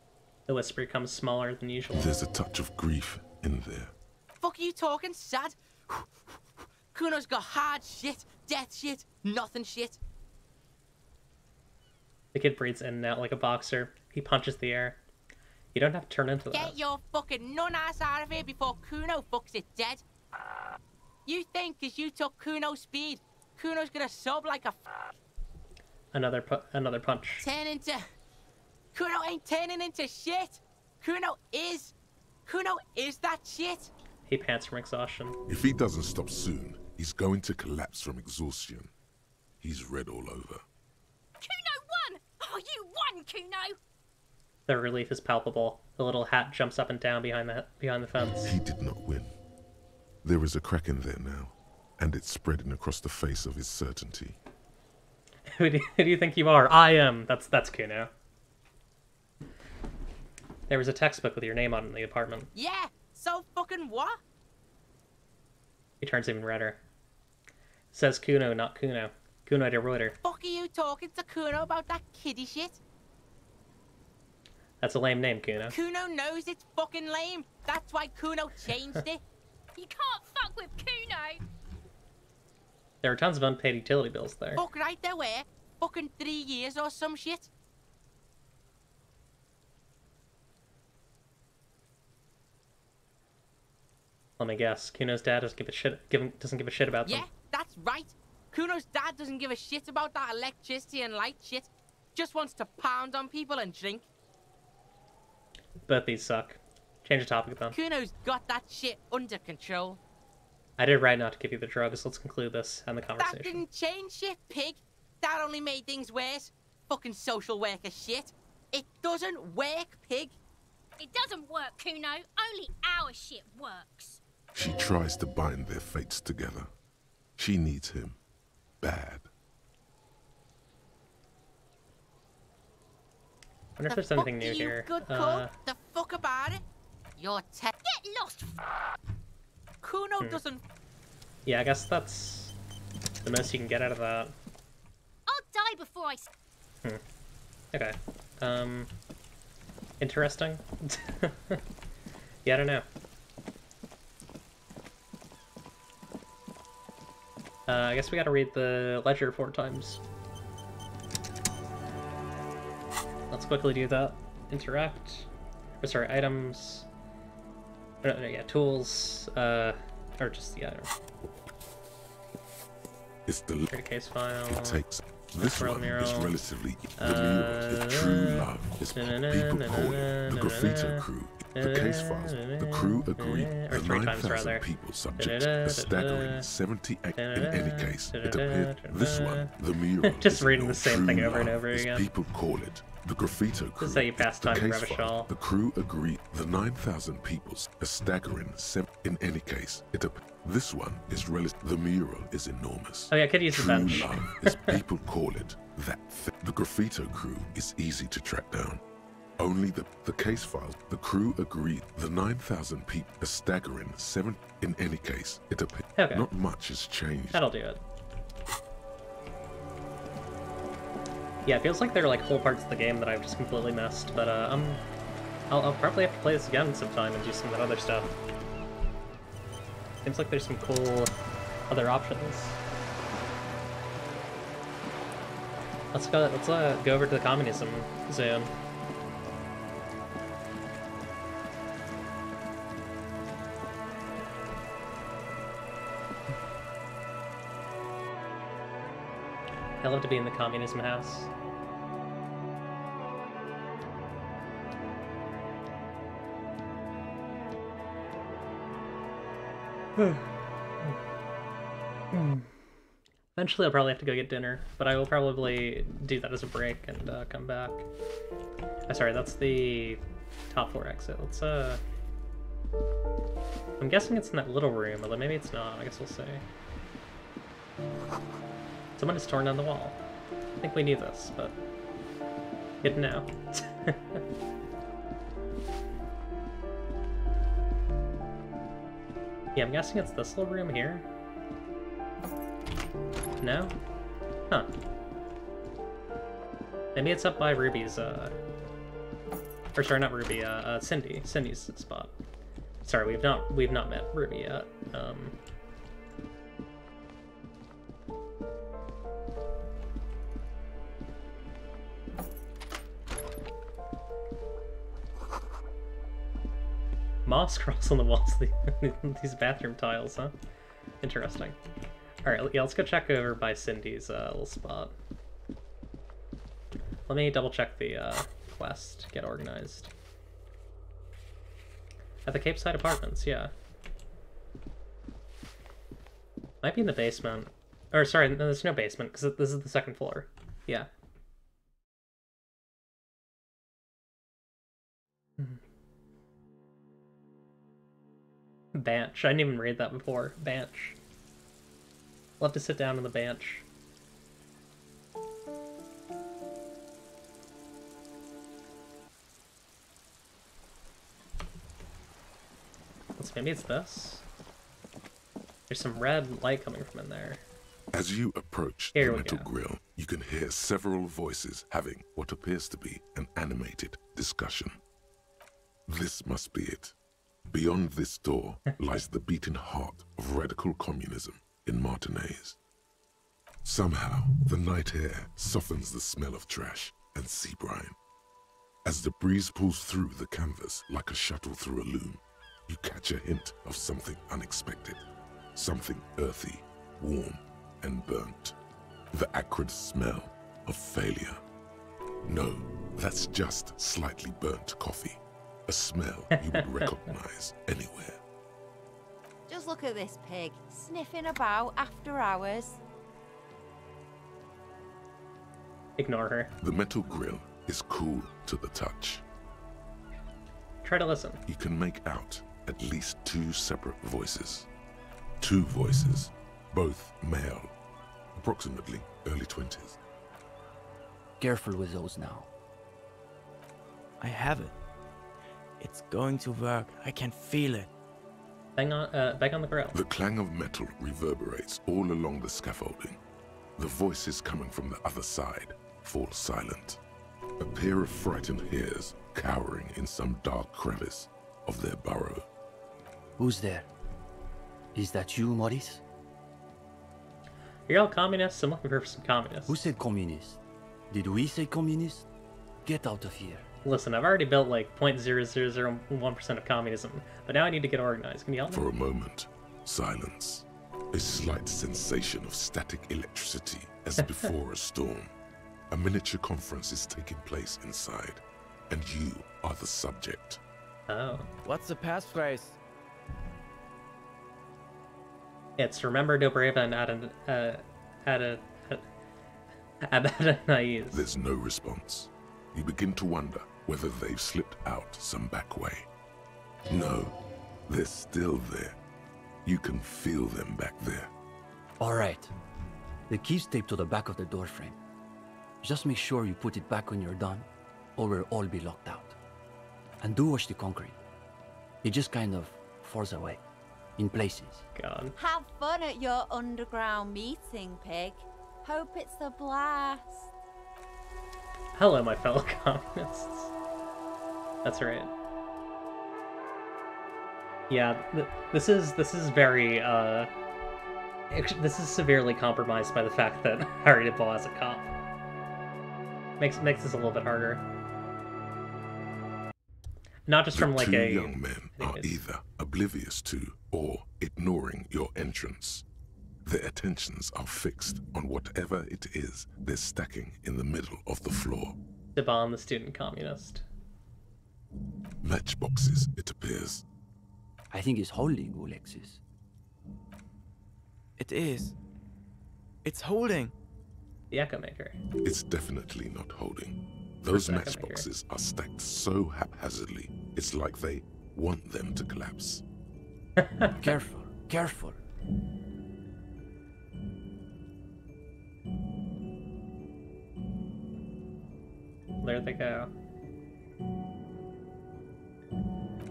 The whisper becomes smaller than usual. There's a touch of grief in there. Fuck are you talking, sad? Kuno's got hard shit, death shit, nothing shit. The kid breathes in and out like a boxer. He punches the air. You don't have to turn into that. Get your fucking nun-ass out of here before Kuno fucks it dead. You think cause you took Kuno's speed, Kuno's gonna sub like a Another punch. turn into... Kuno ain't turning into shit. Kuno is that shit. He pants from exhaustion. If he doesn't stop soon, he's going to collapse from exhaustion. He's red all over. Kuno won! Oh, you won, Kuno! The relief is palpable. The little hat jumps up and down behind the fence. He did not win. There is a crack in there now, and it's spreading across the face of his certainty. Who do you think you are? I am. That's Kuno. There was a textbook with your name on it in the apartment. Yeah, so fucking what? He turns even redder. Says Kuno, not Kuno. Kuno de Reuter. Fuck are you talking to Kuno about that kiddie shit? That's a lame name, Kuno. Kuno knows it's fucking lame. That's why Kuno changed it. You can't fuck with Kuno. There are tons of unpaid utility bills there. Fuck right there were. Fucking 3 years or some shit. Let me guess. Kuno's dad doesn't give a shit about them. Yeah, that's right. Kuno's dad doesn't give a shit about that electricity and light shit. Just wants to pound on people and drink. Both these suck. Change the topic, then. Kuno's got that shit under control. I did right not to give you the drugs. Let's conclude this and the conversation. That didn't change shit, pig. That only made things worse. Fucking social worker shit. It doesn't work, pig. It doesn't work, Kuno. Only our shit works. She tries to bind their fates together. She needs him. Bad. I wonder if there's anything new here. Good call. The fuck about it? You're Get lost. Kuno doesn't... Yeah, I guess that's the most you can get out of that. I'll die before I... Okay. Interesting. Yeah, I don't know. I guess we gotta read the ledger 4 times. Let's quickly do that. Interact. Or sorry, items. No, yeah, tools. Or just, yeah, I don't know. It's the case file. It takes this world one mural. is relatively the mural, the true love is what people call it. The graffito crew, the case files, the crew agreed. Or The 3 times 9,000 rather. people subject, a staggering 78. In any case, it appeared this one, the mural. Just is reading no the same true thing over and love, over as again. people call it. The graffito crew. This is how you pass the time in case Revachol. files, the crew agreed. The 9,000 people, a staggering 7. In any case, this one is relative. The mural is enormous. Oh yeah, I could use the True bench. love, as people call it, that the graffito crew is easy to track down. Only the case files, the crew agreed. The 9,000 people, a staggering 7. In any case, it appears Okay. not much has changed. That'll do it. Yeah, it feels like there are like whole parts of the game that I've just completely missed, but I'll probably have to play this again sometime and do some of that other stuff. Seems like there's some cool other options. Let's go over to the communism zone. I love to be in the communism house. Eventually I'll probably have to go get dinner, but I will probably do that as a break and come back. Sorry, that's the top floor exit. Let's I'm guessing it's in that little room, although maybe it's not. I guess we'll see. Someone has torn down the wall. I think we need this, but good to know. Yeah, I'm guessing it's this little room here. No? Huh. Maybe it's up by Ruby's, or sorry, not Ruby, Cindy's spot. Sorry, we've not met Ruby yet. Moss crawls on the walls of these bathroom tiles, huh? Interesting. Alright, yeah, let's go check over by Cindy's little spot. Let me double check the quest, get organized. At the Cape Side Apartments, yeah. Might be in the basement. Or, sorry, no, there's no basement, because this is the second floor. Yeah. Bench. I didn't even read that before. Bench. Love to sit down on the bench. Maybe it's this. There's some red light coming from in there. As you approach the metal grill, you can hear several voices having what appears to be an animated discussion. This must be it. Beyond this door lies the beating heart of radical communism in Martinez. Somehow, the night air softens the smell of trash and sea brine. As the breeze pulls through the canvas like a shuttle through a loom, you catch a hint of something unexpected, something earthy, warm, and burnt. The acrid smell of failure. No, that's just slightly burnt coffee. A smell you would recognize anywhere. Just look at this pig, sniffing about after hours. Ignore her. The metal grill is cool to the touch. Try to listen. You can make out at least two separate voices. Two voices, both male, approximately early 20s. Careful with those now. I have it. It's going to work. I can feel it. Bang on the grill. The clang of metal reverberates all along the scaffolding. The voices coming from the other side fall silent. A pair of frightened hares cowering in some dark crevice of their burrow. Who's there? Is that you, Maurice? You're all communists? I'm looking for some communists. Who said communist? Did we say communist? Get out of here. Listen, I've already built like 0.0001% of communism, but now I need to get organized. Can you help me? For a moment, silence. A slight sensation of static electricity as before a storm. A miniature conference is taking place inside, and you are the subject. Oh. What's the passphrase? It's remember Dobreva and Abadanais. There's no response. You begin to wonder whether they've slipped out some back way. No, they're still there. You can feel them back there. All right. The key's taped to the back of the door frame. Just make sure you put it back when you're done, or we'll all be locked out. And do watch the concrete. It just kind of falls away, in places. God. Have fun at your underground meeting, pig. Hope it's a blast. Hello, my fellow communists. That's right. Yeah, this is very this is severely compromised by the fact that Harry Dibble has a cop. Makes this a little bit harder. Not just from like two young men are either oblivious to or ignoring your entrance. Their attentions are fixed on whatever it is they're stacking in the middle of the floor. Esteban, the student communist. Matchboxes, it appears. I think it's holding, Alexis. It is. It's holding. The Echo Maker. It's definitely not holding. Those matchboxes are stacked so haphazardly, it's like they want them to collapse. Careful, careful. There they go.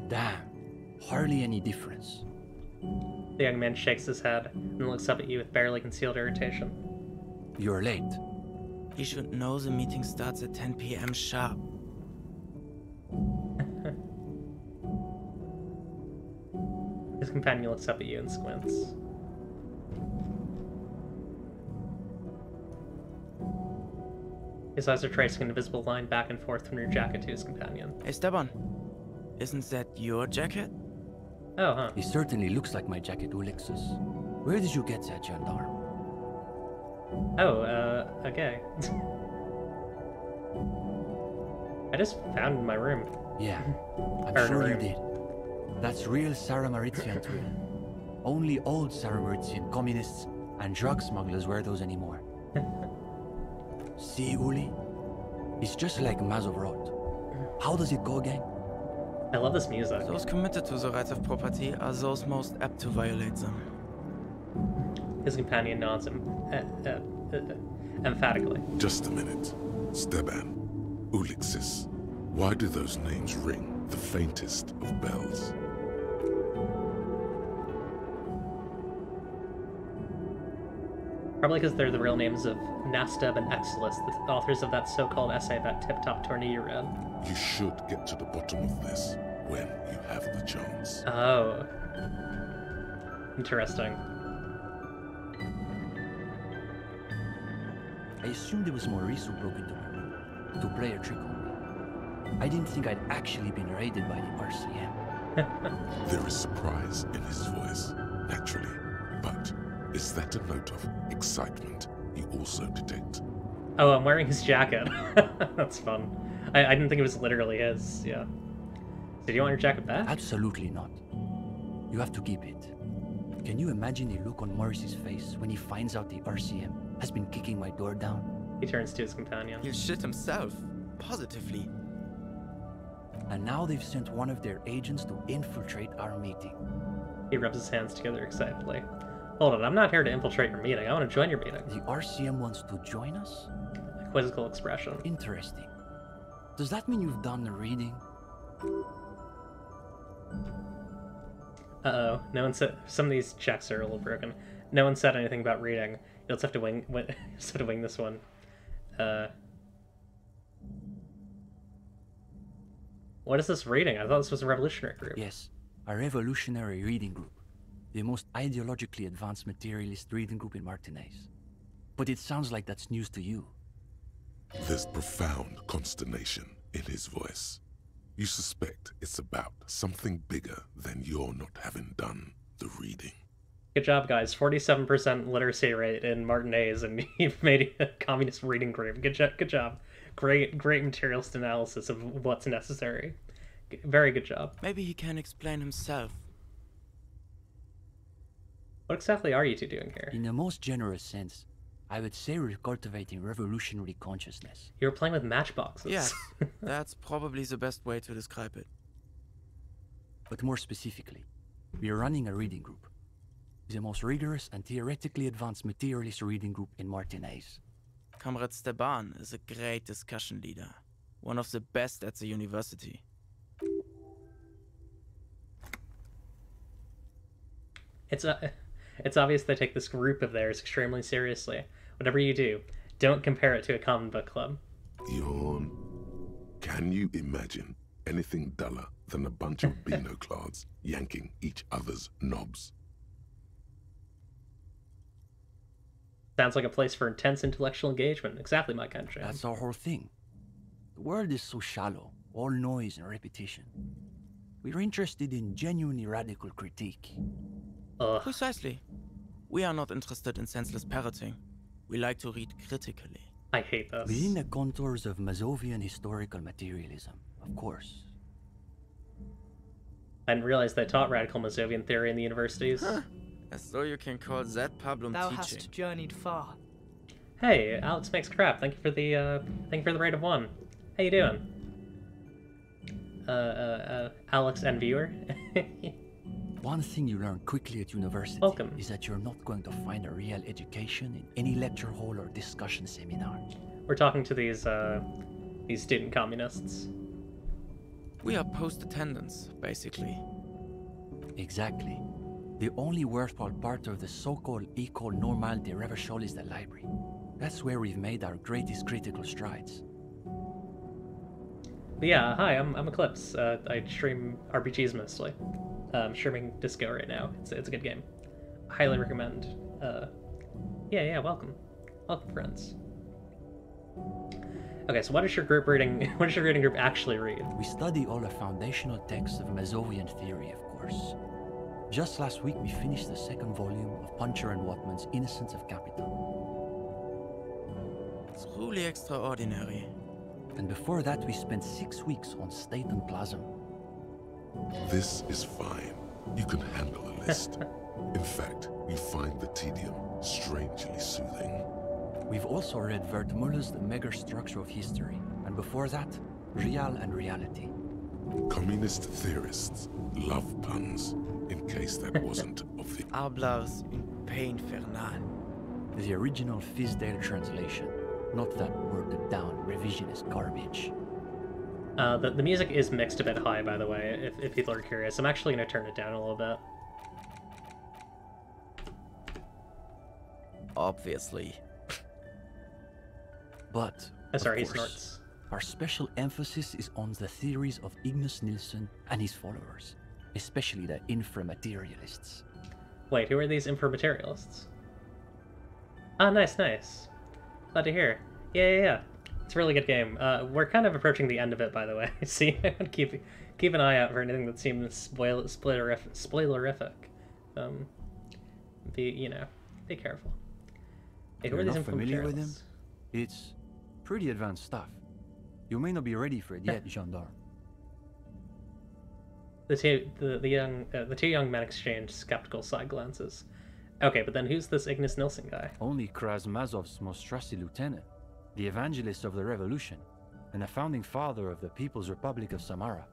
Damn, hardly any difference. The young man shakes his head and looks up at you with barely concealed irritation. You're late. He should know the meeting starts at 10 p.m. sharp. His companion looks up at you and squints. His eyes are tracing an invisible line back and forth from your jacket to his companion. Hey, Esteban. Isn't that your jacket? Oh, huh. It certainly looks like my jacket, Alexis. Where did you get that, gendarme? Oh, okay. I just found it in my room. Yeah, I'm sure you did. That's real Sarah Maritzian twill. Only old Sarah Maritzian communists and drug smugglers wear those anymore. See, Uli? It's just like Mazovrot. How does it go, gang? I love this music. Those committed to the rights of property are those most apt to violate them. His companion nods him emphatically. Just a minute. Steban, Ulixis, why do those names ring the faintest of bells? Probably because they're the real names of Nasteb and Exilus, the authors of that so-called essay about Tip-Top Tourney you read. You should get to the bottom of this when you have the chance. Oh. Interesting. I assumed it was Maurice who broke into my room to play a trick on me. I didn't think I'd actually been raided by the RCM. There is surprise in his voice, naturally, but is that a note of excitement you also detect? Oh, I'm wearing his jacket. That's fun. I didn't think it was literally his, yeah. Did you want your jacket back? Absolutely not. You have to keep it. Can you imagine the look on Morris's face when he finds out the RCM has been kicking my door down? He turns to his companion. He'll shit himself. Positively. And now they've sent one of their agents to infiltrate our meeting. He rubs his hands together excitedly. Hold on, I'm not here to infiltrate your meeting. I want to join your meeting. The RCM wants to join us? A quizzical expression. Interesting. Does that mean you've done the reading? Uh-oh. No one said... Some of these checks are a little broken. No one said anything about reading. You'll just have to wing this one. What is this reading? I thought this was a revolutionary group. Yes, a revolutionary reading group. The most ideologically advanced materialist reading group in Martinez. But it sounds like that's news to you. There's profound consternation in his voice. You suspect it's about something bigger than your not having done the reading. Good job, guys. 47% literacy rate in Martinez, and you've made a communist reading group. Good job. Great materialist analysis of what's necessary. Very good job. Maybe he can explain himself. What exactly are you two doing here? In the most generous sense, I would say we're cultivating revolutionary consciousness. You were playing with matchboxes. Yes, that's probably the best way to describe it. But more specifically, we are running a reading group. The most rigorous and theoretically advanced materialist reading group in Martinez. Comrade Steban is a great discussion leader. One of the best at the university. It's obvious they take this group of theirs extremely seriously. Whatever you do, don't compare it to a common book club. Yawn. Can you imagine anything duller than a bunch of Beano-clads yanking each other's knobs? Sounds like a place for intense intellectual engagement. Exactly my kind of jam. That's our whole thing. The world is so shallow, all noise and repetition. We're interested in genuinely radical critique. Precisely. We are not interested in senseless parroting. We like to read critically. I hate this. Within the contours of Mazovian historical materialism, of course. I didn't realize they taught radical Mazovian theory in the universities. Huh. As though you can call that problem Thou teaching. hast journeyed far. Hey, Alex makes crap. Thank you for the rate of 1. How you doing? Alex and viewer. One thing you learn quickly at university is that you're not going to find a real education in any lecture hall or discussion seminar. We're talking to these student communists. We are post-attendance, basically. Exactly. The only worthwhile part of the so-called École Normale de Reversol is the library. That's where we've made our greatest critical strides. But yeah, hi, I'm Eclipse. I stream RPGs mostly. I'm streaming Disco right now. It's a good game. Highly recommend. Yeah, welcome. Welcome, friends. Okay, so what is your group reading? What does your reading group actually read? We study all the foundational texts of Mazovian theory, of course. Just last week, we finished the second volume of Puncher and Watman's Innocence of Capital. It's truly extraordinary. And before that, we spent 6 weeks on State and Plasm. This is fine. You can handle a list. In fact, you find the tedium strangely soothing. We've also read Wertmüller's The Megastructure of History, and before that, Real and Reality. Communist theorists love puns, in case that wasn't obvious. Hablars une pain infernal. The original Fizdale translation, not that worded-down revisionist garbage. The music is mixed a bit high, by the way, if people are curious. I'm actually going to turn it down a little bit. Obviously. But, sorry, he of course, snorts. Our special emphasis is on the theories of Ignace Nilsson and his followers, especially the inframaterialists. Wait, who are these inframaterialists? Ah, nice. Glad to hear. Yeah. It's a really good game. We're kind of approaching the end of it, by the way. See, I want to keep an eye out for anything that seems spoilerific. Be careful. Hey, who are You're these not familiar with him? inframaterialists? It's pretty advanced stuff. You may not be ready for it yet, gendarme. The two young men exchanged skeptical side glances. Okay, but then who's this Ignace Nilsson guy? Only Krasmazov's most trusted lieutenant, the evangelist of the revolution, and the founding father of the People's Republic of Samara.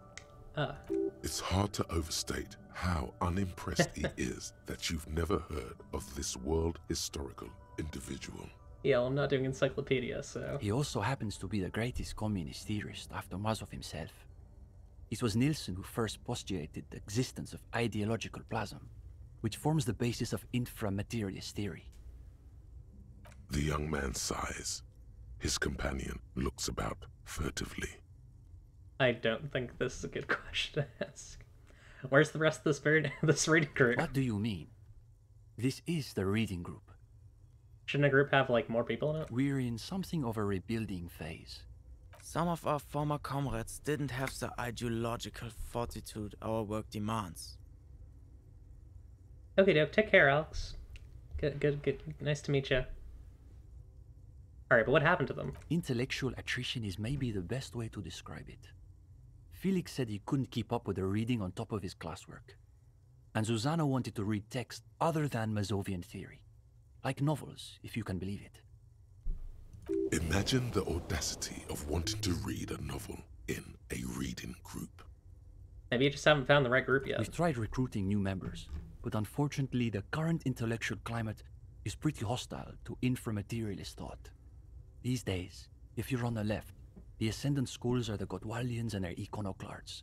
It's hard to overstate how unimpressed he is that you've never heard of this world historical individual. Yeah, well, I'm not doing encyclopedia, so... He also happens to be the greatest communist theorist after Mazov himself. It was Nilsson who first postulated the existence of ideological plasm, which forms the basis of inframaterialist theory. The young man sighs. His companion looks about furtively. I don't think this is a good question to ask. Where's the rest of this reading group? What do you mean? This is the reading group. Shouldn't a group have, like, more people in it? We're in something of a rebuilding phase. Some of our former comrades didn't have the ideological fortitude our work demands. Okay, doke. Take care, Alex. Good. Nice to meet you. Alright, but what happened to them? Intellectual attrition is maybe the best way to describe it. Felix said he couldn't keep up with the reading on top of his classwork. And Susanna wanted to read text other than Mazovian theory. Like novels, if you can believe it. Imagine the audacity of wanting to read a novel in a reading group. Maybe you just haven't found the right group yet. We've tried recruiting new members, but unfortunately the current intellectual climate is pretty hostile to inframaterialist thought. These days, if you're on the left, the ascendant schools are the Godwaldians and their iconoclasts.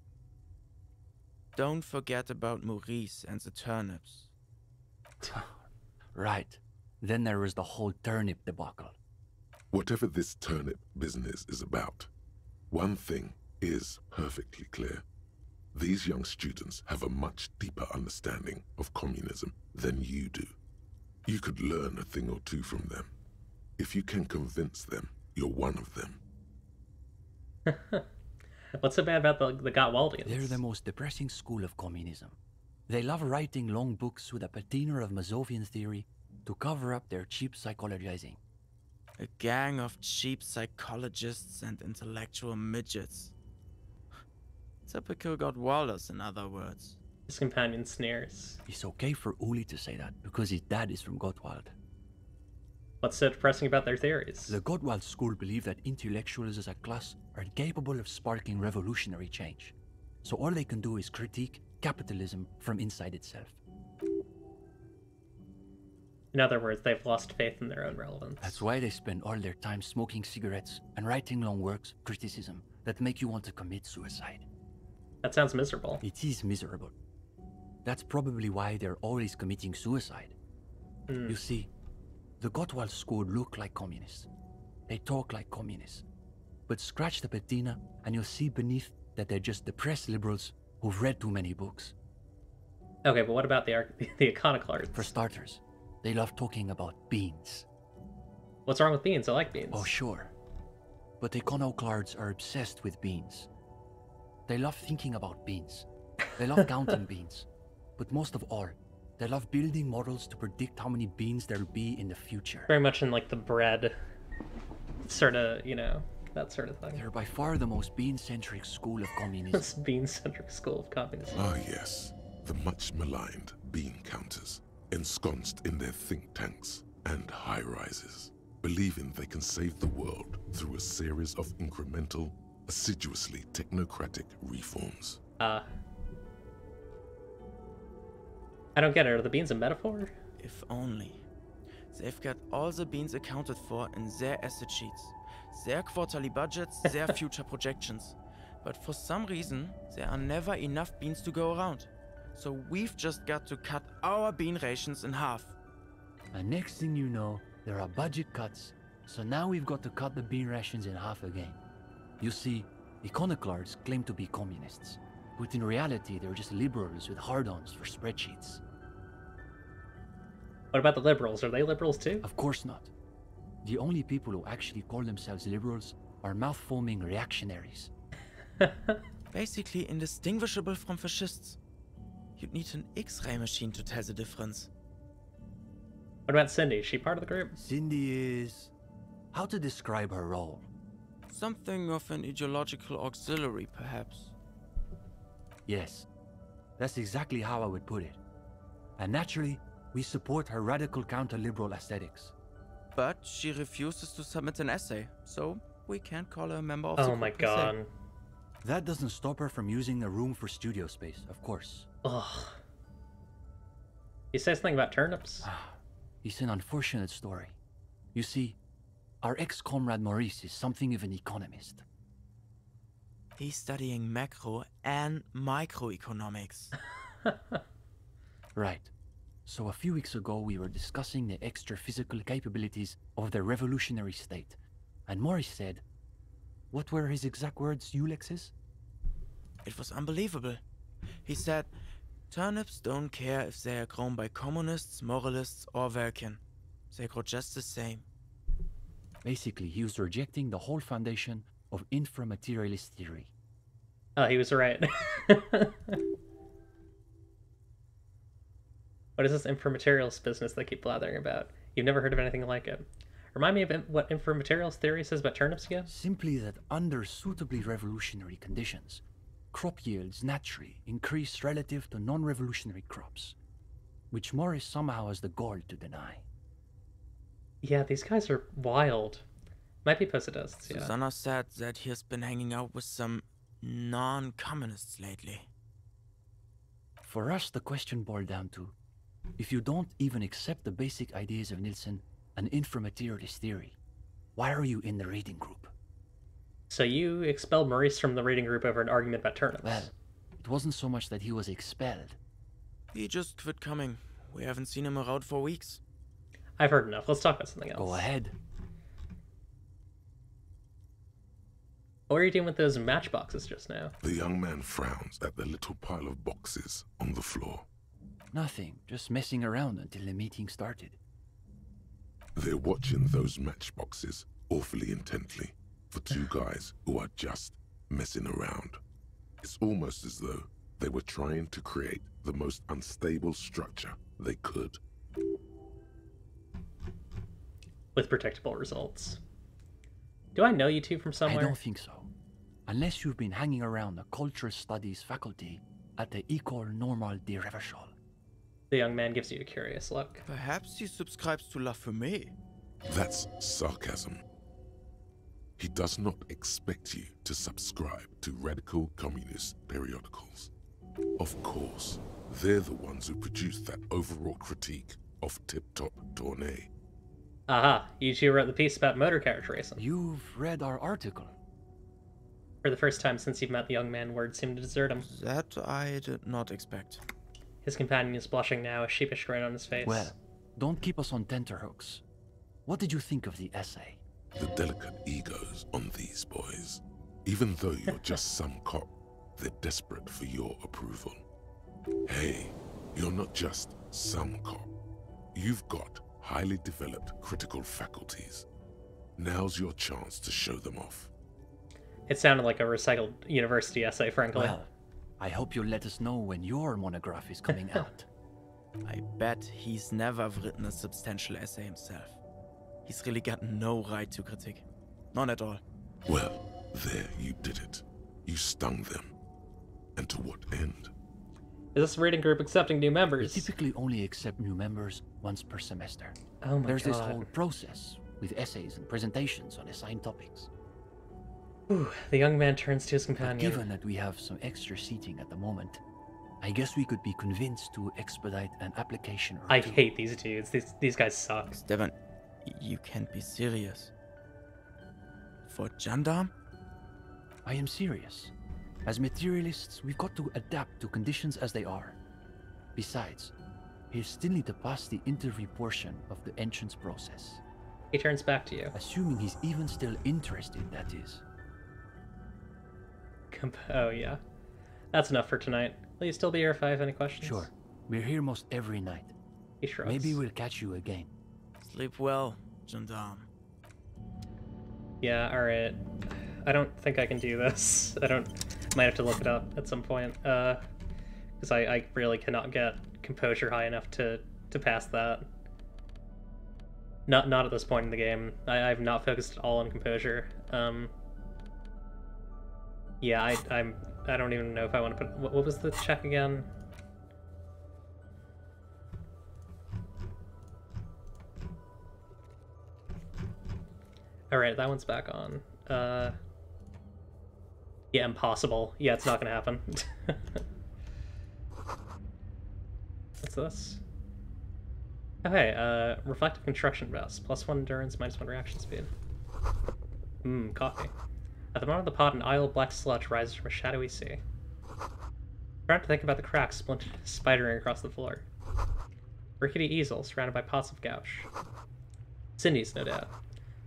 Don't forget about Maurice and the turnips. Right. Then there was the whole turnip debacle. Whatever this turnip business is about, one thing is perfectly clear. These young students have a much deeper understanding of communism than you do. You could learn a thing or two from them. If you can convince them, you're one of them. What's so bad about the Gottwaldians? They're the most depressing school of communism. They love writing long books with a patina of Mazovian theory to cover up their cheap psychologizing. A gang of cheap psychologists and intellectual midgets. Typical Gottwalders, in other words. His companion sneers. It's okay for Uli to say that, because his dad is from Gottwald. What's so depressing about their theories? The Gottwald school believe that intellectuals as a class are incapable of sparking revolutionary change. So all they can do is critique capitalism from inside itself. In other words, they've lost faith in their own relevance. That's why they spend all their time smoking cigarettes and writing long works of criticism that make you want to commit suicide. That sounds miserable. It is miserable. That's probably why they're always committing suicide. You see, the Gottwald school look like communists. They talk like communists. But scratch the patina and you'll see beneath that they're just depressed liberals who've read too many books. Okay, but what about the iconoclasts? For starters, they love talking about beans. What's wrong with beans? I like beans. Oh, sure. But iconoclasts are obsessed with beans. They love thinking about beans. They love counting beans. But most of all, they love building models to predict how many beans there'll be in the future. Very much in like the bread sort of, you know, that sort of thing. They're by far the most bean-centric school of communism. This bean-centric school of communism. Ah yes, the much maligned bean counters, ensconced in their think tanks and high-rises, believing they can save the world through a series of incremental, assiduously technocratic reforms. I don't get it. Are the beans a metaphor? If only. They've got all the beans accounted for in their asset sheets, their quarterly budgets, their future projections. But for some reason, there are never enough beans to go around. So we've just got to cut our bean rations in half. And next thing you know, there are budget cuts, so now we've got to cut the bean rations in half again. You see, iconoclasts claim to be communists, but in reality they're just liberals with hard-ons for spreadsheets. What about the liberals? Are they liberals too? Of course not. The only people who actually call themselves liberals are mouth-foaming reactionaries. Basically indistinguishable from fascists. You'd need an X-ray machine to tell the difference. What about Cindy? Is she part of the group? Cindy is... how to describe her role? Something of an ideological auxiliary, perhaps. Yes, that's exactly how I would put it. And naturally, we support her radical counter-liberal aesthetics. But she refuses to submit an essay, so we can't call her a member of the Oh my god. That doesn't stop her from using the room for studio space, of course. Ugh. You say something about turnips? It's an unfortunate story. You see, our ex-comrade Maurice is something of an economist. He's studying macro and microeconomics. Right. So a few weeks ago we were discussing the extra physical capabilities of the revolutionary state. And Maurice said... what were his exact words, Ulex's? It was unbelievable. He said, turnips don't care if they are grown by communists, moralists, or Vulcan. They grow just the same. Basically, he was rejecting the whole foundation of inframaterialist theory. Oh, he was right. What is this inframaterials business they keep blathering about? You've never heard of anything like it. Remind me of what inframaterials theory says about turnips again? Simply that under suitably revolutionary conditions, crop yields naturally increase relative to non-revolutionary crops, which Morris somehow has the gall to deny. Yeah, these guys are wild. Might be positists, yeah. Susanna said that he has been hanging out with some non-communists lately. For us, the question boiled down to, if you don't even accept the basic ideas of Nielsen and inframaterialist theory, why are you in the reading group? So you expelled Maurice from the reading group over an argument about turnips? Well, it wasn't so much that he was expelled. He just quit coming. We haven't seen him around for weeks. I've heard enough. Let's talk about something else. Go ahead. What were you doing with those matchboxes just now? The young man frowns at the little pile of boxes on the floor. Nothing, just messing around until the meeting started. They're watching those matchboxes awfully intently for two guys who are just messing around. It's almost as though they were trying to create the most unstable structure they could. with predictable results. Do I know you two from somewhere? I don't think so. Unless you've been hanging around the Culture Studies faculty at the École Normale de Revachol. The young man gives you a curious look. Perhaps he subscribes to La Fumée. That's sarcasm. He does not expect you to subscribe to radical communist periodicals. Of course, they're the ones who produced that overall critique of Tip Top Tournée. Aha, you two wrote the piece about motor carriage racing. You've read our article. For the first time since you've met the young man, words seem to desert him. That I did not expect. His companion is blushing now, a sheepish grin on his face. Well, don't keep us on tenterhooks. What did you think of the essay? The delicate egos on these boys. Even though you're just some cop, they're desperate for your approval. Hey, you're not just some cop. You've got highly developed critical faculties. Now's your chance to show them off. It sounded like a recycled university essay, frankly. Well, I hope you'll let us know when your monograph is coming out. I bet he's never written a substantial essay himself. He's really got no right to critique. None at all. Well, there you did it. You stung them. And to what end? Is this reading group accepting new members? We typically only accept new members once per semester. Oh my There's god. this whole process with essays and presentations on assigned topics. Ooh, the young man turns to his But companion. given that we have some extra seating at the moment, I guess we could be convinced to expedite an application or I two. hate these dudes. These guys suck. Stefan, you can't be serious. For gendarme? I am serious. As materialists, we've got to adapt to conditions as they are. Besides, we still need to pass the interview portion of the entrance process. He turns back to you. Assuming he's even still interested, that is. Oh, yeah. That's enough for tonight. Will you still be here if I have any questions? Sure. We're here most every night. He shrugs. Maybe we'll catch you again. Sleep well, gendarme. Yeah, alright. I don't think I can do this. Might have to look it up at some point. Because I really cannot get composure high enough to pass that. Not at this point in the game. I've not focused at all on composure. Yeah, I don't even know if I want to put... What was the check again? Alright, that one's back on. Yeah, impossible. Yeah, it's not gonna happen. What's this? Oh hey, reflective construction vest. +1 endurance, -1 reaction speed. Coffee. At the bottom of the pot, an aisle of black sludge rises from a shadowy sea. Trying to think about the cracks spidering across the floor. Rickety easel surrounded by pots of gouache. Cindy's, no doubt.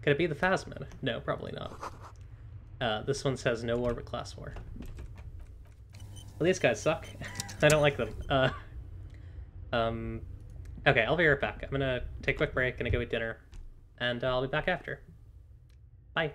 Could it be the Phasmid? No, probably not. This one says no orbit class 4. Well, these guys suck. I don't like them. Okay, I'll be right back. I'm gonna take a quick break, gonna go eat dinner, and I'll be back after. Bye.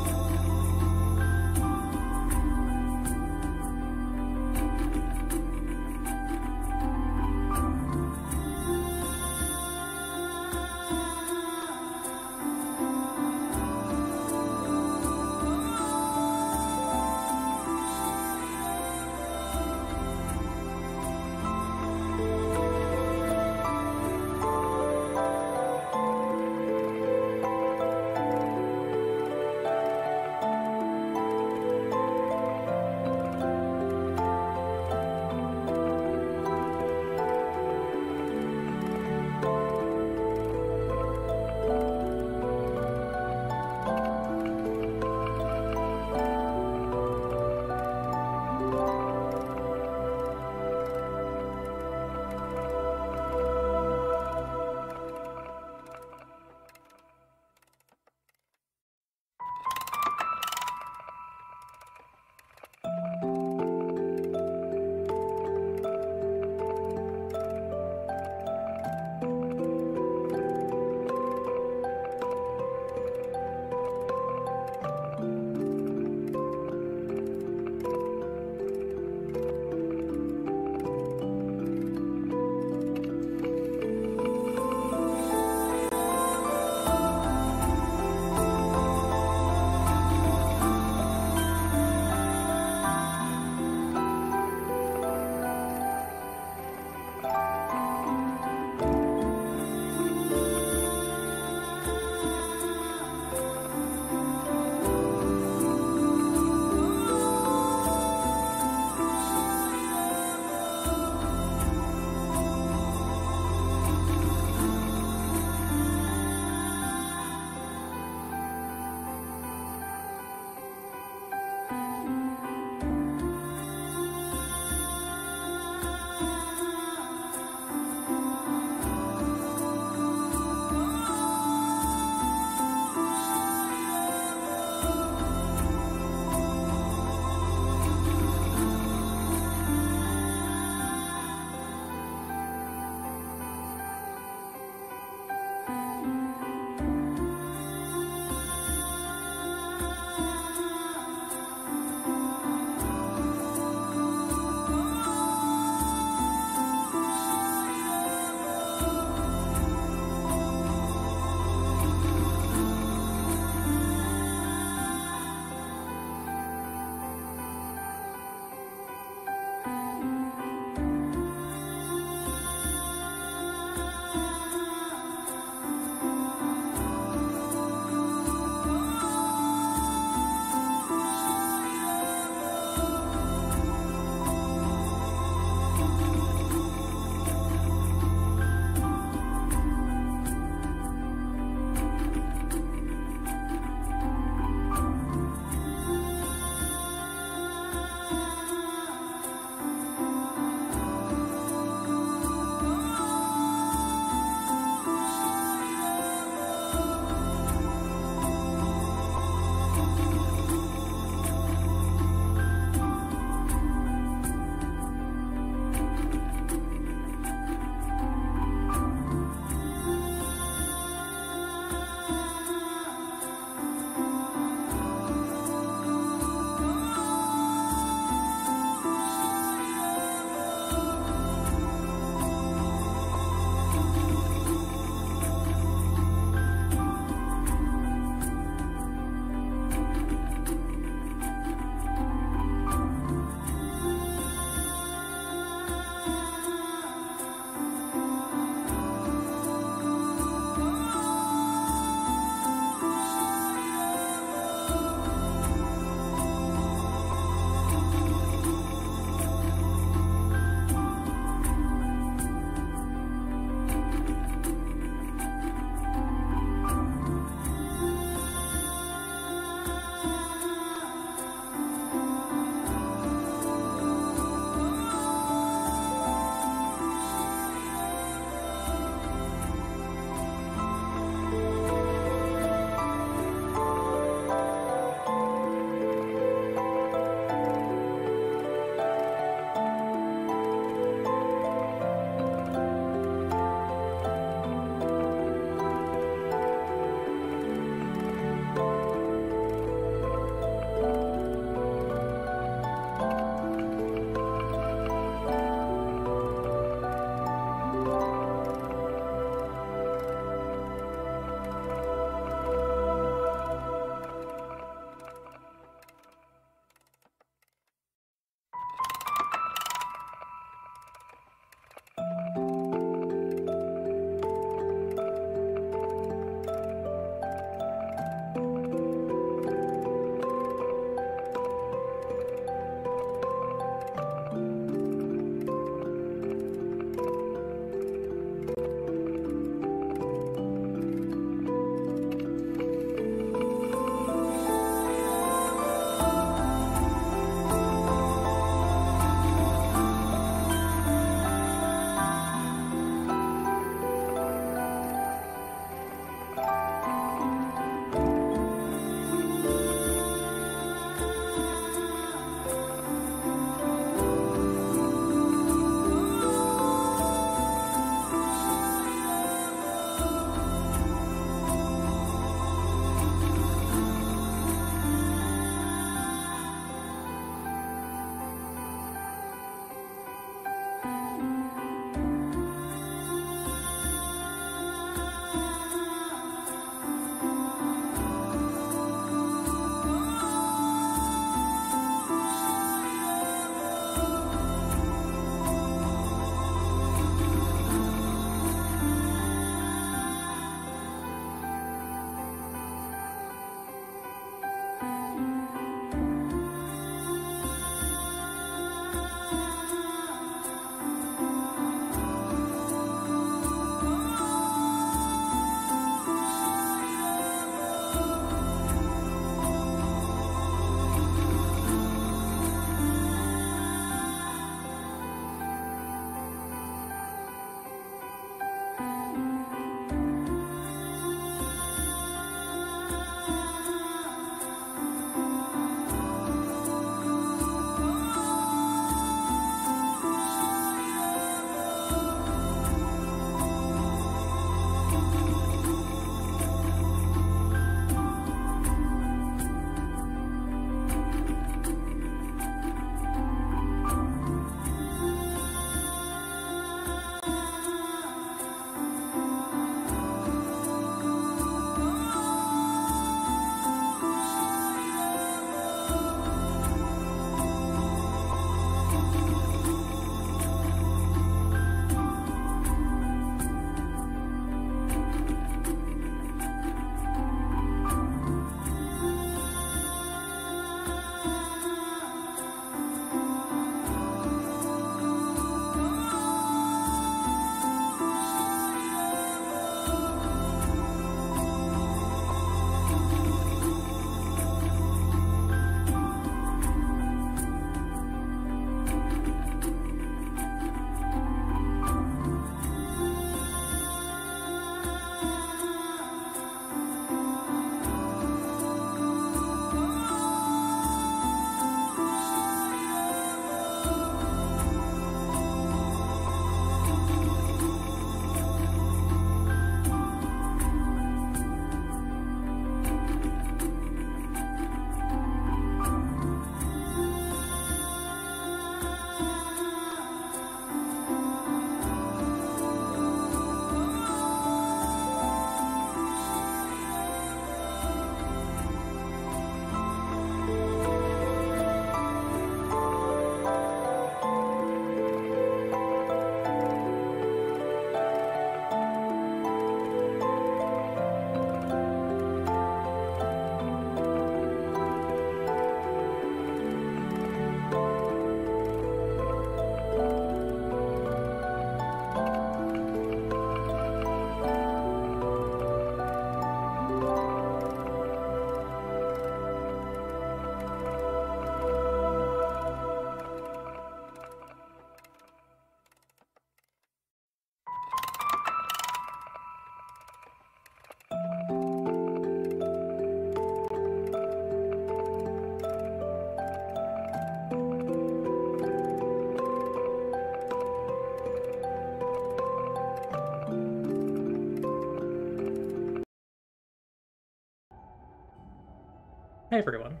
Hi everyone.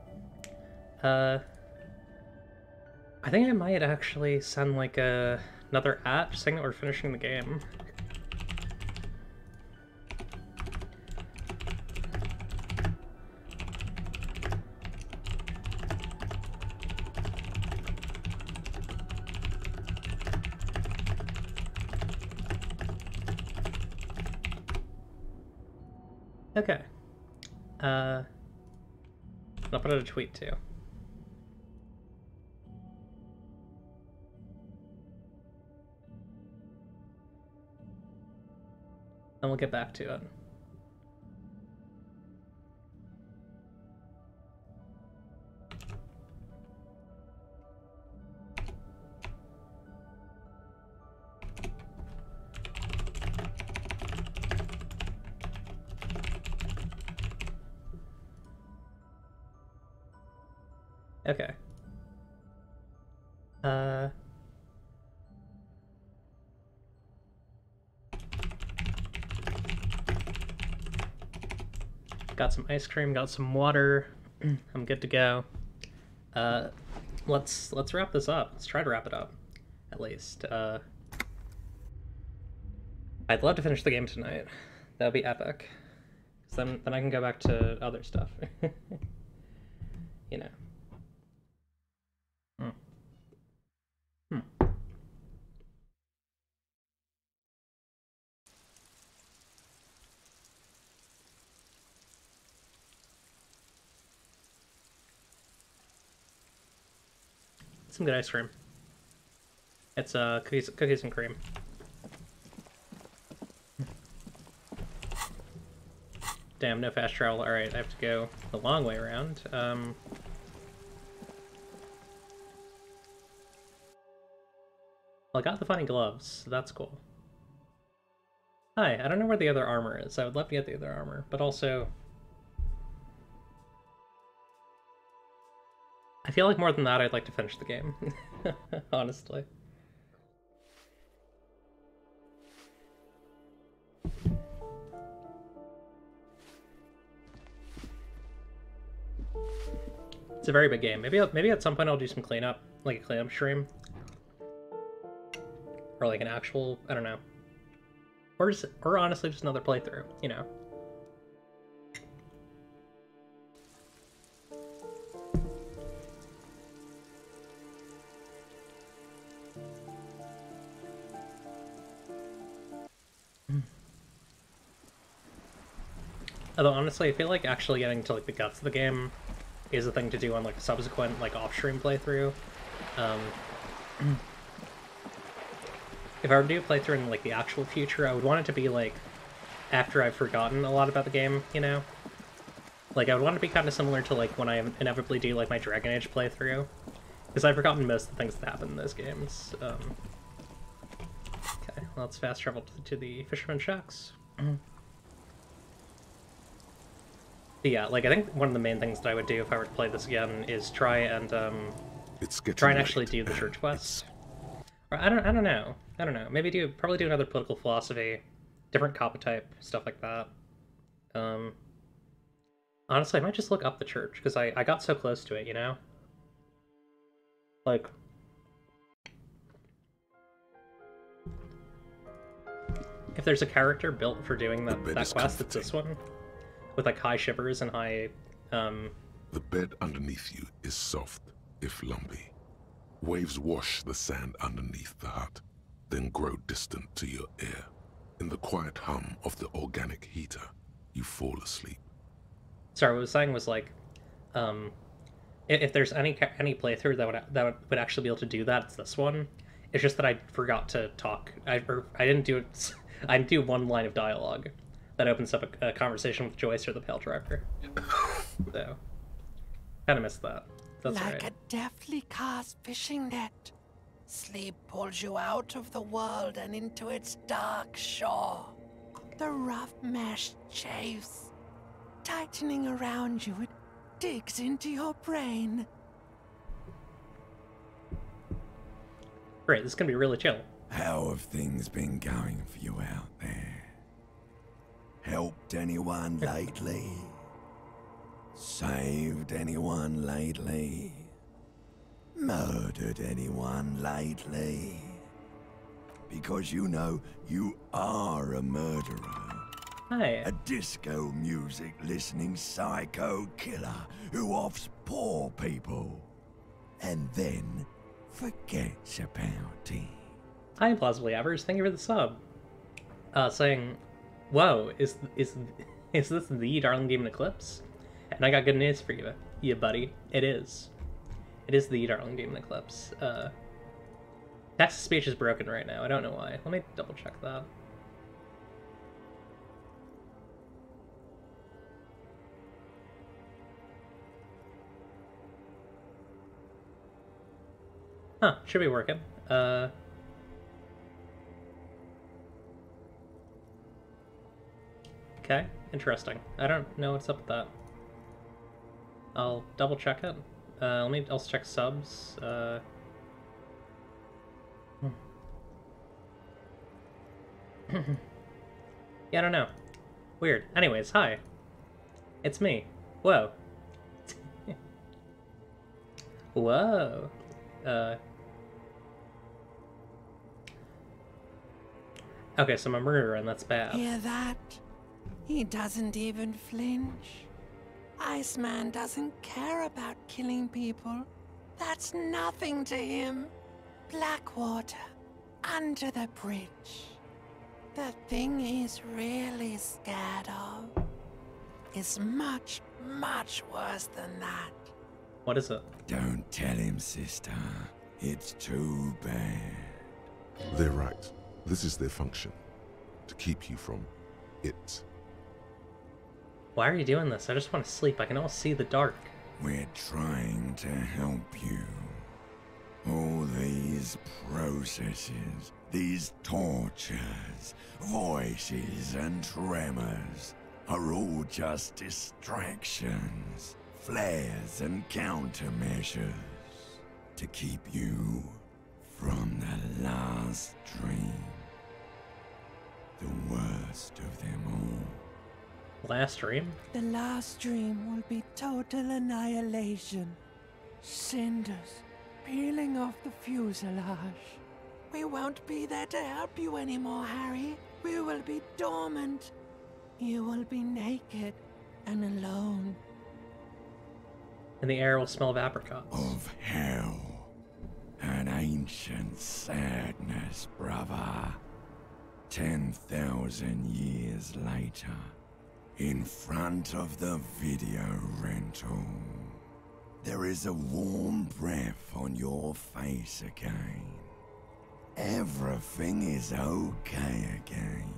I think I might actually send like another just saying that we're finishing the game. Okay. I'll put out a tweet too. And we'll get back to it. Okay. Got some ice cream, got some water. I'm good to go. Let's wrap this up. Let's try to wrap it up, at least. I'd love to finish the game tonight. That would be epic. 'Cause then I can go back to other stuff. You know. Some good ice cream. It's cookies and cream. Damn, no fast travel. Alright, I have to go the long way around. Well, I got the funny gloves, so that's cool. Hi, I don't know where the other armor is. I would love to get the other armor, but also... I feel like more than that, I'd like to finish the game. Honestly. It's a very big game. Maybe at some point I'll do some cleanup, like a cleanup stream. Or like an actual, I don't know. Or honestly just another playthrough, you know. Although honestly, I feel like actually getting to like the guts of the game is a thing to do on like a subsequent like off-stream playthrough. If I were to do a playthrough in like the actual future, I would want it to be like after I've forgotten a lot about the game, you know? Like I would want it to be kind of similar to like when I inevitably do like my Dragon Age playthrough, because I've forgotten most of the things that happen in those games. Okay, well, let's fast travel to the Fisherman Shacks. Yeah, like I think one of the main things that I would do if I were to play this again is try and actually do the church quests. Or I don't know. Maybe probably do another political philosophy, different copy type, stuff like that. Honestly, I might just look up the church because I got so close to it, you know. Like, if there's a character built for doing that quest, it's this one. With like high shivers and high, The bed underneath you is soft, if lumpy. Waves wash the sand underneath the hut, then grow distant to your ear. In the quiet hum of the organic heater, you fall asleep. Sorry, what I was saying was like, if there's any playthrough that would actually be able to do that, it's this one. It's just that I forgot to talk. I didn't do it. I didn't do one line of dialogue that opens up a conversation with Joyce or the Pale Driver. So, kind of missed that. That's like right. a deftly cast fishing net. Sleep pulls you out of the world and into its dark shore. The rough mesh chafes. Tightening around you, it digs into your brain. Great, this is gonna be really chill. How have things been going for you out there? Helped anyone lately? Saved anyone lately? Murdered anyone lately? Because you know you are a murderer. Hi. A disco music listening psycho killer who offs poor people and then forgets about it. Hi, Plausibly Average. Thank you for the sub. Saying, whoa, is this the Darling Demon Eclipse? And I got good news for you buddy. It is. It is the Darling Demon Eclipse. Text-to-speech is broken right now. I don't know why. Let me double check that. Huh, should be working. Okay, interesting. I don't know what's up with that. I'll double check it. Let me also check subs. Yeah, I don't know. Weird. Anyways, hi. It's me. Whoa. Whoa. Okay, so I'm a murderer, and that's bad. Hear that? He doesn't even flinch. Iceman doesn't care about killing people. That's nothing to him. Blackwater, under the bridge. The thing he's really scared of is much, much worse than that. What is it? Don't tell him, sister. It's too bad. They're right. This is their function. To keep you from it. Why are you doing this? I just want to sleep. I can almost see the dark. We're trying to help you. All these processes, these tortures, voices and tremors are all just distractions, flares and countermeasures to keep you from the last dream. The worst of them all. Last dream? The last dream will be total annihilation. Cinders peeling off the fuselage. We won't be there to help you anymore, Harry. We will be dormant. You will be naked and alone. And the air will smell of apricots. Of hell. An ancient sadness, brother. 10,000 years later. In front of the video rental. There is a warm breath on your face again. Everything is okay again.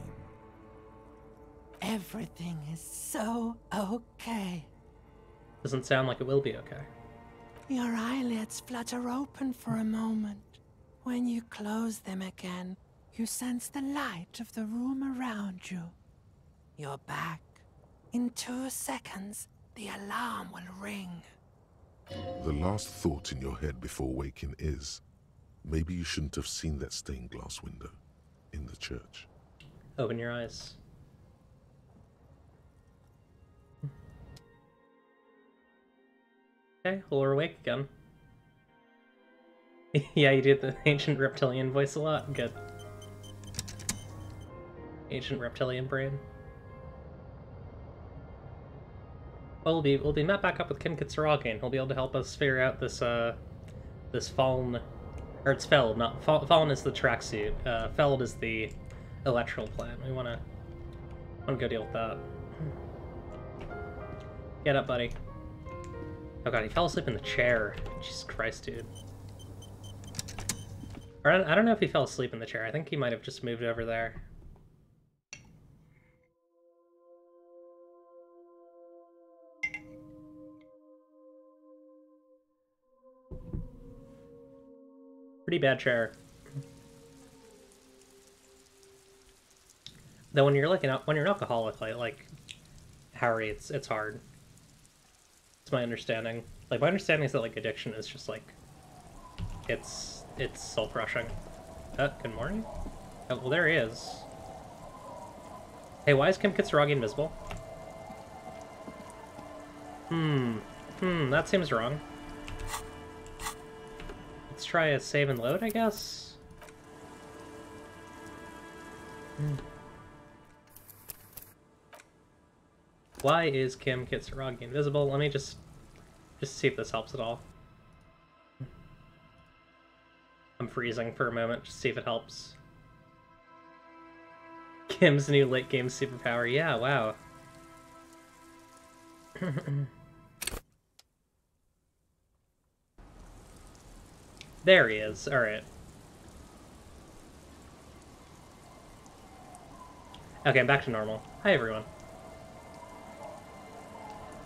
Everything is so okay. Doesn't sound like it will be okay. Your eyelids flutter open for a moment. When you close them again, you sense the light of the room around you. You're back. In 2 seconds, the alarm will ring. The last thought in your head before waking is, maybe you shouldn't have seen that stained glass window in the church. Open your eyes. Okay, well, we're awake again. Yeah, you did the ancient reptilian voice a lot. Good. Ancient reptilian brain. Well, we'll be met back up with Kin Kitsuragi, and he'll be able to help us figure out this this Fallen, or it's Feld, not Fallen is the tracksuit. Feld is the electrical plant. We wanna go deal with that. Get up, buddy. Oh god, he fell asleep in the chair. Jesus Christ, dude. Or I don't know if he fell asleep in the chair. I think he might have just moved over there. Pretty bad chair. Though when you're when you're an alcoholic, like Harry, it's hard. It's my understanding. Like my understanding is that like addiction is just like it's soul crushing. Good morning. Oh, well, there he is. Hey, why is Kim Kitsuragi invisible? That seems wrong. Let's try a save and load, I guess? Why is Kim Kitsuragi invisible? Let me just see if this helps at all. I'm freezing for a moment, just see if it helps. Kim's new late game superpower. Yeah, wow. There he is. Alright. Okay, I'm back to normal. Hi, everyone.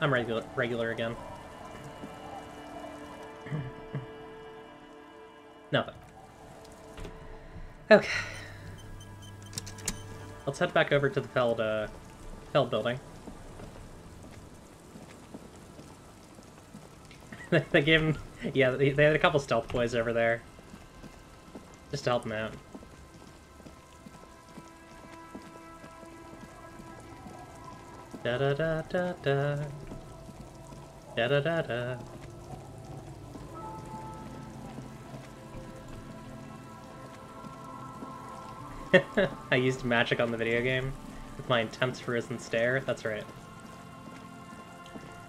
I'm regular again. Nothing. Okay. Let's head back over to the Feld building. They gave him... Yeah, they had a couple stealth boys over there. Just to help him out. Da-da-da-da-da. Da-da-da-da. I used magic on the video game with my intense frozen stare. That's right.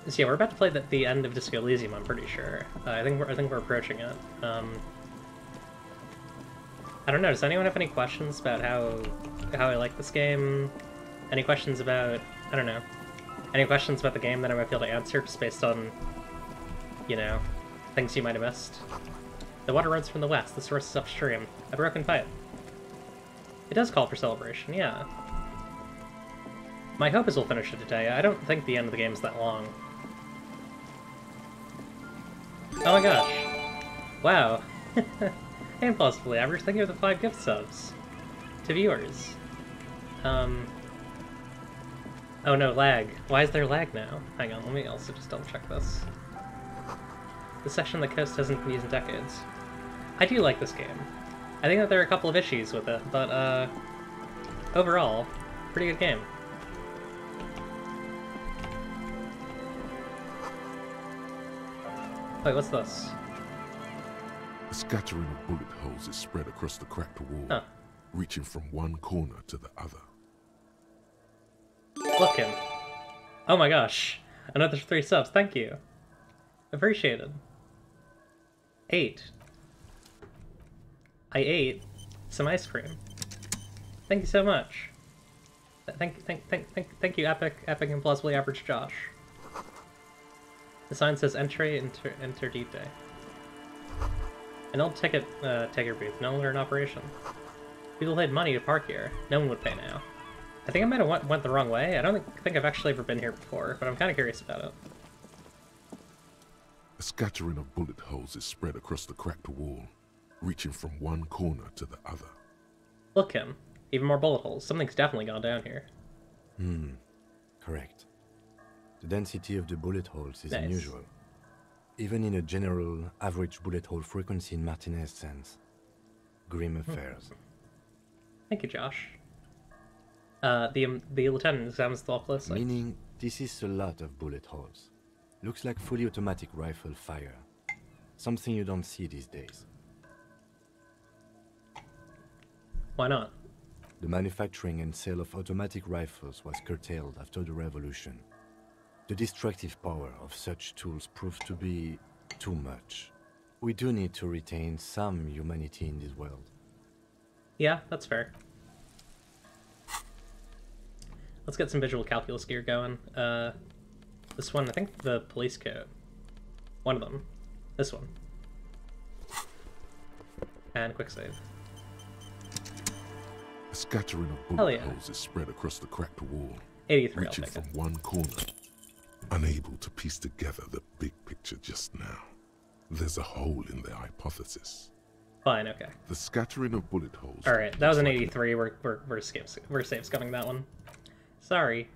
So yeah, we're about to play the end of Disco Elysium. I'm pretty sure. I think we're approaching it. I don't know. Does anyone have any questions about how I like this game? Any questions about, I don't know, any questions about the game that I might be able to answer just based on, you know, things you might have missed? The water runs from the west. The source is upstream. A broken pipe. It does call for celebration, yeah. My hope is we'll finish it today. I don't think the end of the game is that long. Oh my gosh. Wow. Hey, Impossibly Average, thank you for the 5 gift subs. To viewers. Oh no, lag. Why is there lag now? Hang on, let me also just double check this. This section of the coast hasn't been used in decades. I do like this game. I think that there are a couple of issues with it, but overall, pretty good game. Wait, what's this? A scattering of bullet holes is spread across the cracked wall, reaching from one corner to the other. Look him. Oh my gosh. Another 3 subs, thank you. Appreciated. 8. I ate some ice cream. Thank you so much. Thank you, Epic and Plausibly Average Josh. The sign says enter deep day. An old ticket taker booth, no longer in operation. People paid money to park here. No one would pay now. I think I might have went the wrong way. I don't think I've actually ever been here before, but I'm kind of curious about it. A scattering of bullet holes is spread across the cracked wall, reaching from one corner to the other. Look him. Even more bullet holes. Something's definitely gone down here. Correct. The density of the bullet holes is Nice. unusual. Even in a general average bullet hole frequency in Martinez sense. Grim affairs. Thank you, Josh. The lieutenant examines the wall closely. Meaning, this is a lot of bullet holes. Looks like fully automatic rifle fire. Something you don't see these days. Why not? The manufacturing and sale of automatic rifles was curtailed after the revolution. The destructive power of such tools proved to be too much. We do need to retain some humanity in this world. Yeah, that's fair. Let's get some visual calculus gear going. This one, I think the police coat. One of them. This one. And quick save. A scattering of bullet holes is spread across the cracked wall, 83, reaching from one corner. Unable to piece together the big picture just now. There's a hole in their hypothesis. Fine, okay. The scattering of bullet holes. All right, that was an 83. We're safe scumming that one. Sorry.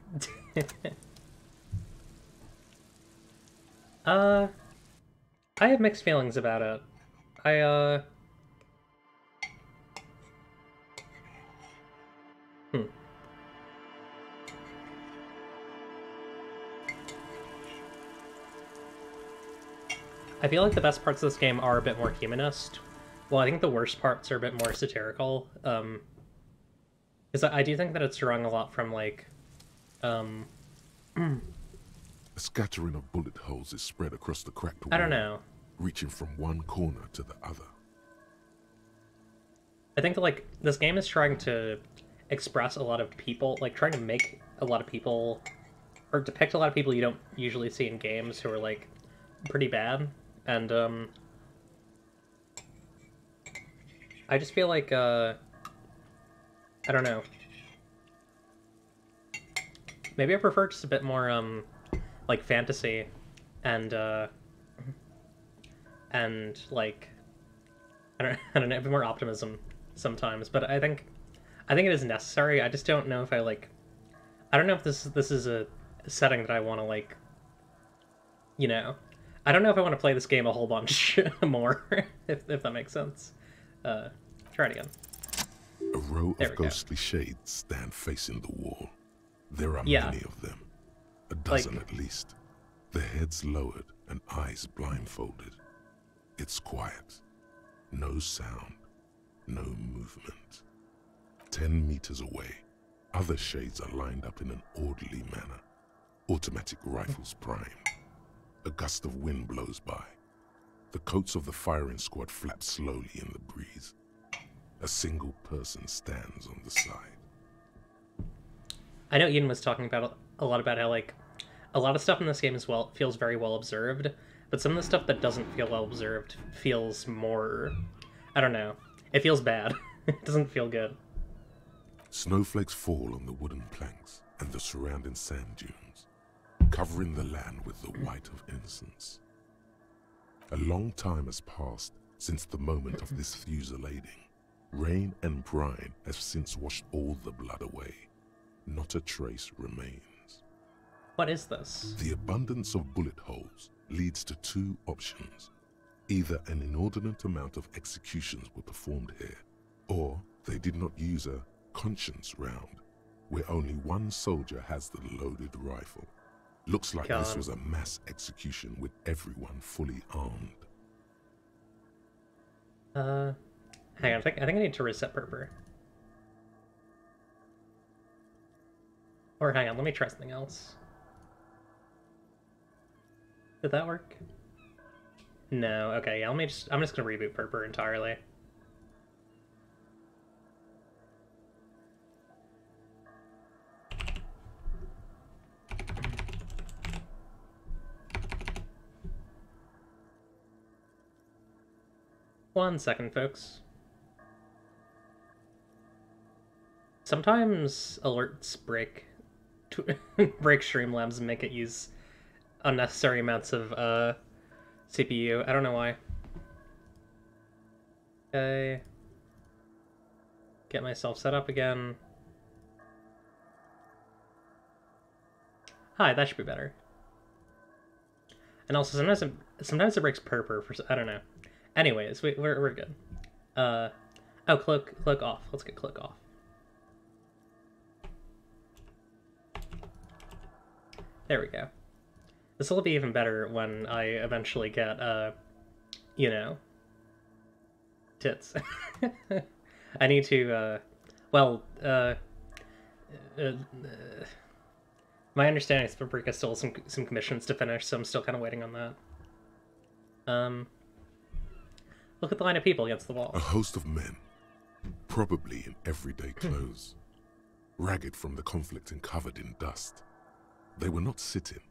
I have mixed feelings about it. I feel like the best parts of this game are a bit more humanist. Well, I think the worst parts are a bit more satirical. Because I do think that it's drawing a lot from, like, A scattering of bullet holes is spread across the cracked wall. I don't know. Reaching from one corner to the other. I think, like, this game is trying to express a lot of people, like, trying to make a lot of people, or depict a lot of people you don't usually see in games who are, like, pretty bad. And, I just feel like, I don't know. Maybe I prefer just a bit more, like, fantasy and like, I don't know, a bit more optimism sometimes. But I think it is necessary. I just don't know if I don't know if this is a setting that I want to, like, you know, I don't know if I want to play this game a whole bunch more, if that makes sense. Try it again. A row of ghostly shades stand facing the wall. There are Yeah. many of them. A dozen at least. Their heads lowered and eyes blindfolded. It's quiet. No sound. No movement. 10 meters away, other shades are lined up in an orderly manner. Automatic rifles primed. A gust of wind blows by. The coats of the firing squad flap slowly in the breeze. A single person stands on the side. I know Ian was talking about a lot about how, like, a lot of stuff in this game as well feels very well observed, but some of the stuff that doesn't feel well observed feels more, I don't know, it feels bad. It doesn't feel good. Snowflakes fall on the wooden planks and the surrounding sand dunes, covering the land with the white of innocence. A long time has passed since the moment of this fusillading. Rain and brine have since washed all the blood away. Not a trace remains. What is this? The abundance of bullet holes leads to two options. Either an inordinate amount of executions were performed here, or they did not use a conscience round, where only one soldier has the loaded rifle. Looks like this was a mass execution with everyone fully armed. Hang on, I think I need to reset Purpur. Or hang on, let me try something else. Did that work? No, okay, yeah, I'm just gonna reboot Purpur entirely. One second, folks. Sometimes alerts break Streamlabs and make it use unnecessary amounts of CPU. I don't know why. Okay. Get myself set up again. Hi, that should be better. And also sometimes it breaks Purpur for, I don't know. Anyways, we're good. Oh, cloak off. Let's get cloak off. There we go. This will be even better when I eventually get, you know, tits. I need to, my understanding is Paprika still has some commissions to finish, so I'm still kind of waiting on that. Look at the line of people against the wall. A host of men, probably in everyday clothes, ragged from the conflict and covered in dust. They were not sitting,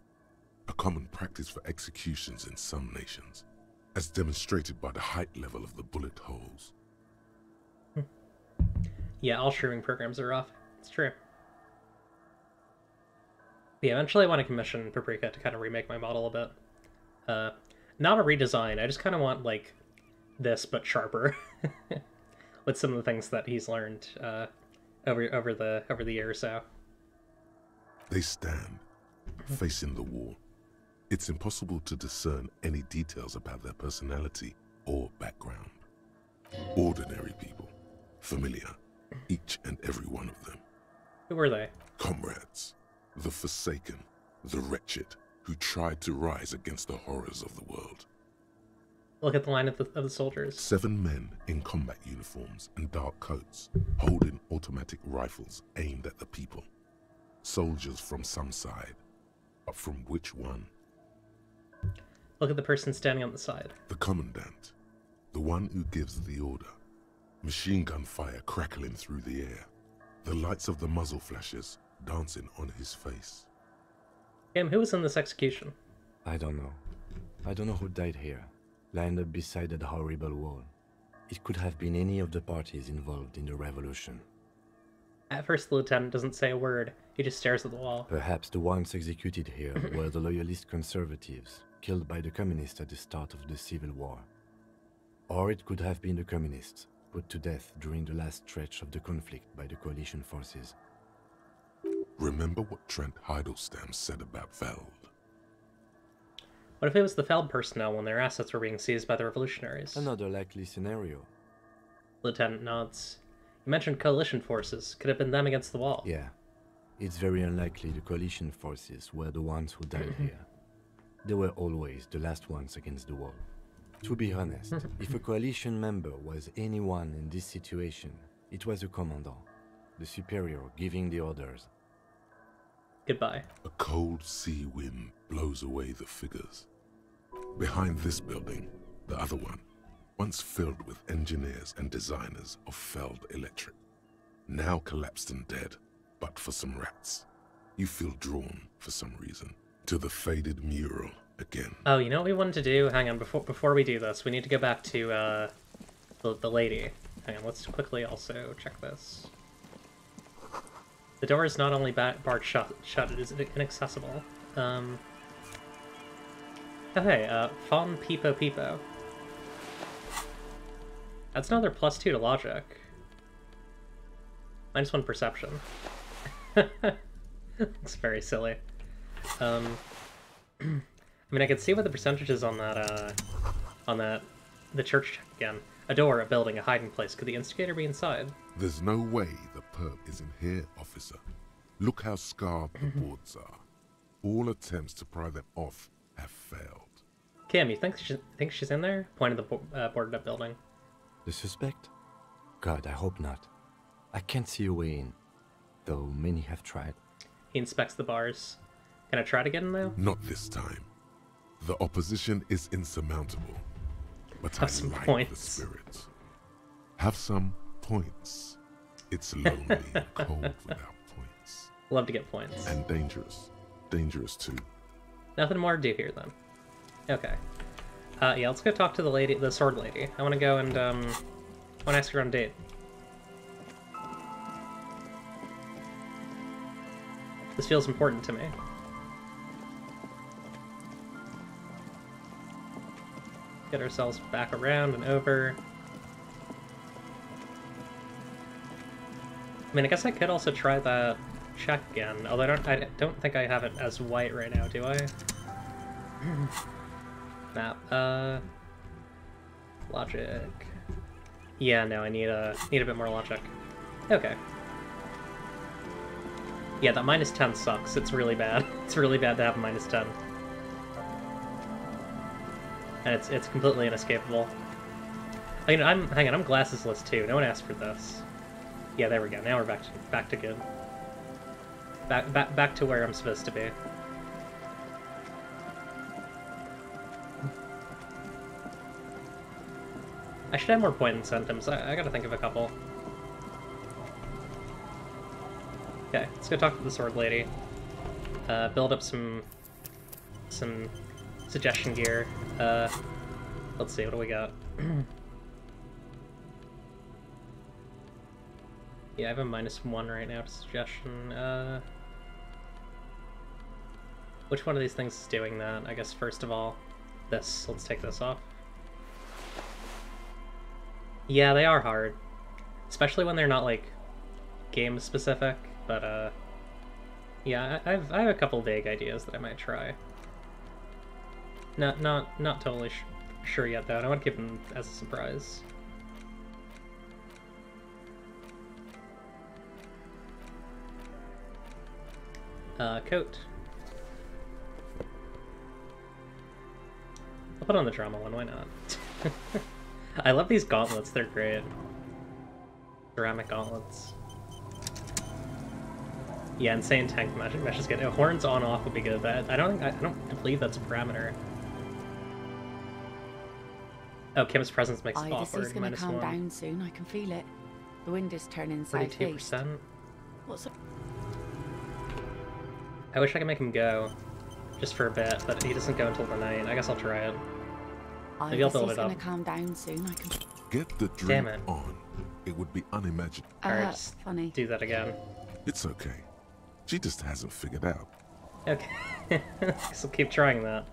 a common practice for executions in some nations, as demonstrated by the height level of the bullet holes. Yeah, all streaming programs are off. It's true. But yeah, eventually I want to commission Paprika to kind of remake my model a bit. Not a redesign, I just kind of want, like, this, but sharper. With some of the things that he's learned over the year or so. They stand, facing the wall. It's impossible to discern any details about their personality or background. Ordinary people, familiar, each and every one of them. Who were they? Comrades, the forsaken, the wretched, who tried to rise against the horrors of the world. look at the line of the soldiers. 7 men in combat uniforms and dark coats, holding automatic rifles aimed at the people. Soldiers from some side, but from which one? Look at the person standing on the side. The commandant, the one who gives the order. Machine gun fire crackling through the air. The lights of the muzzle flashes dancing on his face. Kim, who was in this execution? I don't know. I don't know who died here, lined up beside that horrible wall. It could have been any of the parties involved in the revolution. At first, the lieutenant doesn't say a word. He just stares at the wall. Perhaps the ones executed here were the loyalist conservatives, killed by the communists at the start of the Civil War. Or it could have been the communists, put to death during the last stretch of the conflict by the coalition forces. Remember what Trent Heidelstein said about Veld? What if it was the Feld personnel when their assets were being seized by the revolutionaries? Another likely scenario. Lieutenant nods. You mentioned coalition forces. Could have been them against the wall. Yeah. It's very unlikely the coalition forces were the ones who died here. They were always the last ones against the wall. To be honest, if a coalition member was anyone in this situation, it was a commandant, the superior giving the orders. Goodbye. A cold sea wind blows away the figures. Behind this building, the other one, once filled with engineers and designers of Feld Electric, now collapsed and dead, but for some rats. You feel drawn, for some reason, to the faded mural again. Oh, you know what we wanted to do? Hang on, before we do this, we need to go back to the lady. Hang on, let's quickly also check this. The door is not only barred shut, it is inaccessible. Oh hey, Fawn Peepo Peepo. That's another +2 to logic. -1 perception. Looks very silly. I mean, I can see what the percentage is on that, the church again. A door, a building, a hiding place. Could the instigator be inside? There's no way the perp is in here, officer. Look how scarred the boards are. All attempts to pry them off have failed. Kim, you think she's in there? Pointing at the boarded up building. The suspect? God, I hope not. I can't see a way in, though many have tried. He inspects the bars. Can I try to get in though? Not this time. The opposition is insurmountable. But Have I some like points. the spirit. Have some points. It's lonely and cold without points. Love to get points. And dangerous. Dangerous too. Nothing more to do here then. Okay. Yeah, let's go talk to the lady, the sword lady. I want to go and I want to ask her on a date. This feels important to me. Get ourselves back around and over. I mean, I guess I could also try that check again, although I don't think I have it as white right now, do I? Map. Logic. Yeah, no, I need a bit more logic. Okay. Yeah, that -10 sucks. It's really bad. It's really bad to have a -10. And it's completely inescapable. I mean, hang on, I'm glassesless too. No one asked for this. Yeah, there we go. Now we're back to good. Back to where I'm supposed to be. I should have more point incentives. I gotta think of a couple. Okay, let's go talk to the sword lady. Build up some suggestion gear. Let's see, what do we got? Yeah, I have a -1 right now to suggestion. Which one of these things is doing that? I guess first of all, this. Let's take this off. Yeah, they are hard. Especially when they're not, like, game-specific, but, yeah, I have a couple vague ideas that I might try. Not totally sure yet, though. I want to give them as a surprise. Coat. I'll put on the drama one, why not? I love these gauntlets, they're great. Ceramic gauntlets. Yeah, insane tank mesh is good. Horns on off would be good, but I don't believe that's a parameter. Oh, Kim's presence makes it This is awkward. gonna calm -1. down soon. I can feel it. The wind is turning southeast. 32%. What's up? I wish I could make him go, just for a bit, but he doesn't go until the night. I guess I'll try it. Maybe I'll build it up. Gonna calm down soon. I can. Get the drink on. It would be unimaginable. Alright, just funny. Do that again. It's okay. She just hasn't figured out. Okay. So keep trying that.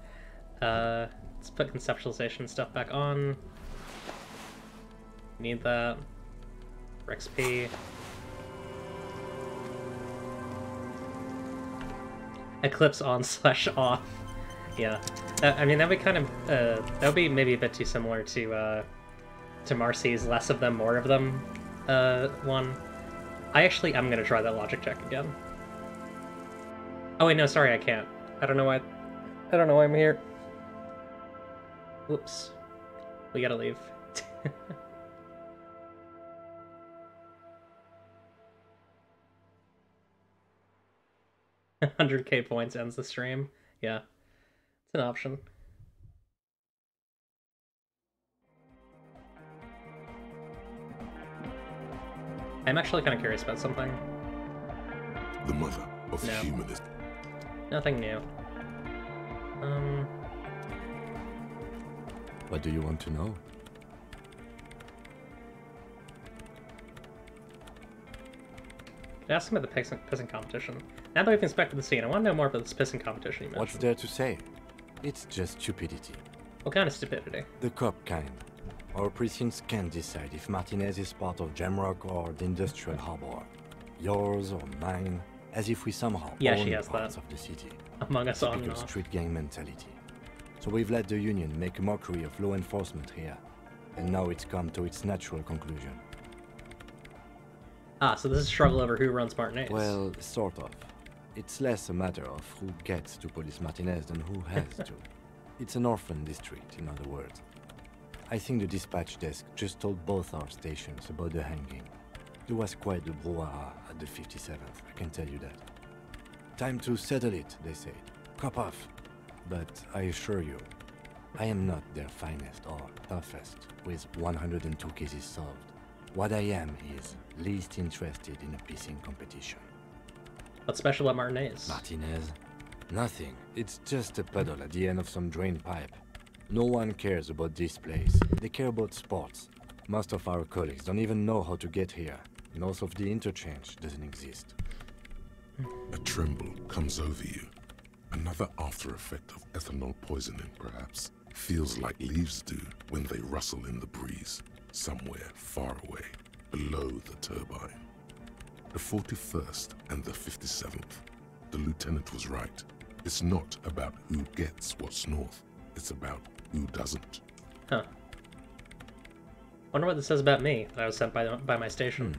Let's put conceptualization stuff back on. Need that. For XP. Eclipse on / off. Yeah. I mean, that would kind of, that would be maybe a bit too similar to Marcy's less of them, more of them, one. I actually am gonna try that logic check again. Oh wait, no, sorry, I can't. I don't know why I'm here. Whoops. We gotta leave. 100k points ends the stream. Yeah. It's an option. I'm actually kind of curious about something. The mother of humanism. Nothing new. What do you want to know? Ask him about the pissing competition. Now that we've inspected the scene, I want to know more about this pissing competition you mentioned. What's there to say? It's just stupidity. What kind of stupidity? The cop kind. Our precincts can't decide if Martinez is part of Jamrock or the Industrial Harbor. Yours or mine, as if we somehow own parts of the city. Among Us on and Typical off. street gang mentality. So we've let the Union make a mockery of law enforcement here. And now it's come to its natural conclusion. Ah, so this is a struggle over who runs Martinez. Well, sort of. It's less a matter of who gets to police Martinez than who has to. It's an orphan district, in other words. I think the dispatch desk just told both our stations about the hanging. There was quite the brouhaha at the 57th, I can tell you that. Time to settle it, they said. Cop off. But I assure you, I am not their finest or toughest, with 102 cases solved. What I am is least interested in a pissing competition. What's special about Martinez? Martinez? Nothing. It's just a puddle at the end of some drain pipe. No one cares about this place. They care about sports. Most of our colleagues don't even know how to get here. Most of the interchange doesn't exist. A tremble comes over you. Another after effect of ethanol poisoning, perhaps. Feels like leaves do when they rustle in the breeze, somewhere far away, below the turbine. The 41st and the 57th. The lieutenant was right. It's not about who gets what's north. It's about who doesn't. Huh. Wonder what this says about me, that I was sent by my station.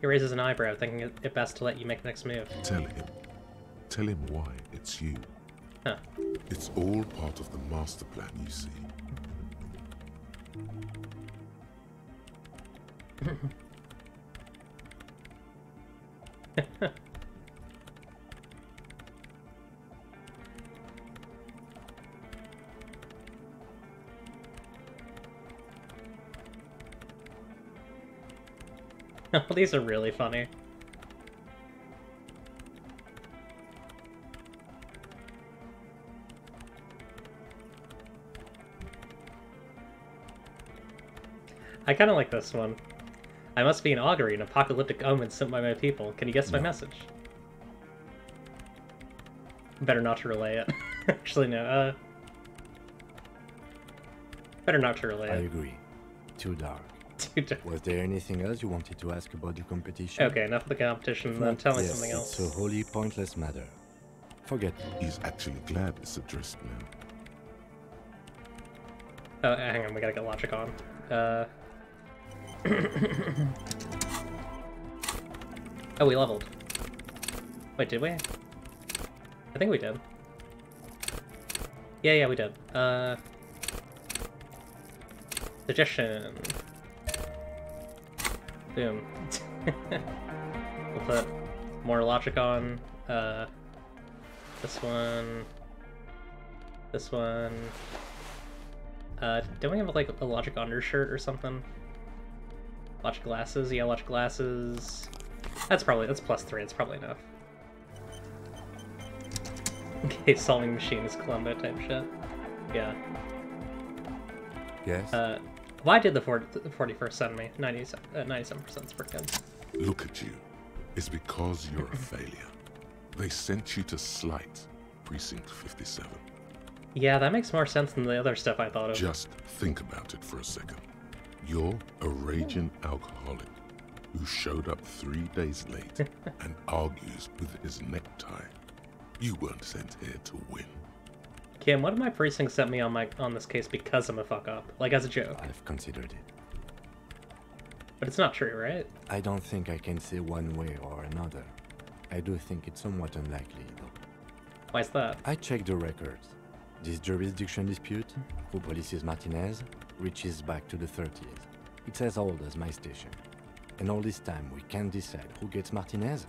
He raises an eyebrow, thinking it best to let you make the next move. Tell him. Tell him why it's you. Huh. It's all part of the master plan, you see. Oh, these are really funny. I kind of like this one. I must be an augury, an apocalyptic omen sent by my people. Can you guess my message? Better not to relay it. Actually, no. Better not to relay it. I agree. Too dark. Too dark. Was there anything else you wanted to ask about the competition? Okay, enough of the competition, then tell me something else. It's a wholly pointless matter. Forget it. He's actually glad it's addressed now. Oh, hang on, we gotta get logic on. Oh, we leveled. Wait, did we? I think we did. Yeah, we did. Suggestion. Boom. We'll put more logic on. This one. This one. Don't we have like a logic undershirt or something? Logic glasses? Yeah, logic glasses. That's +3, it's probably enough. Okay, solving machine is Columbo type shit. Yeah. Yes? Why did the 41st send me? 97% is pretty good. Look at you. It's because you're a failure. They sent you to Slight, Precinct 57. Yeah, that makes more sense than the other stuff I thought of. Just think about it for a second. You're a raging alcoholic who showed up 3 days late and argues with his necktie. You weren't sent here to win. Kim, what if my precinct sent me on this case because I'm a fuck up? Like, as a joke. I've considered it. But it's not true, right? I don't think I can say one way or another. I do think it's somewhat unlikely, though. Why's that? I checked the records. This jurisdiction dispute, who polices Martinez, reaches back to the 30s. It's as old as my station. And all this time we can't decide who gets Martinez?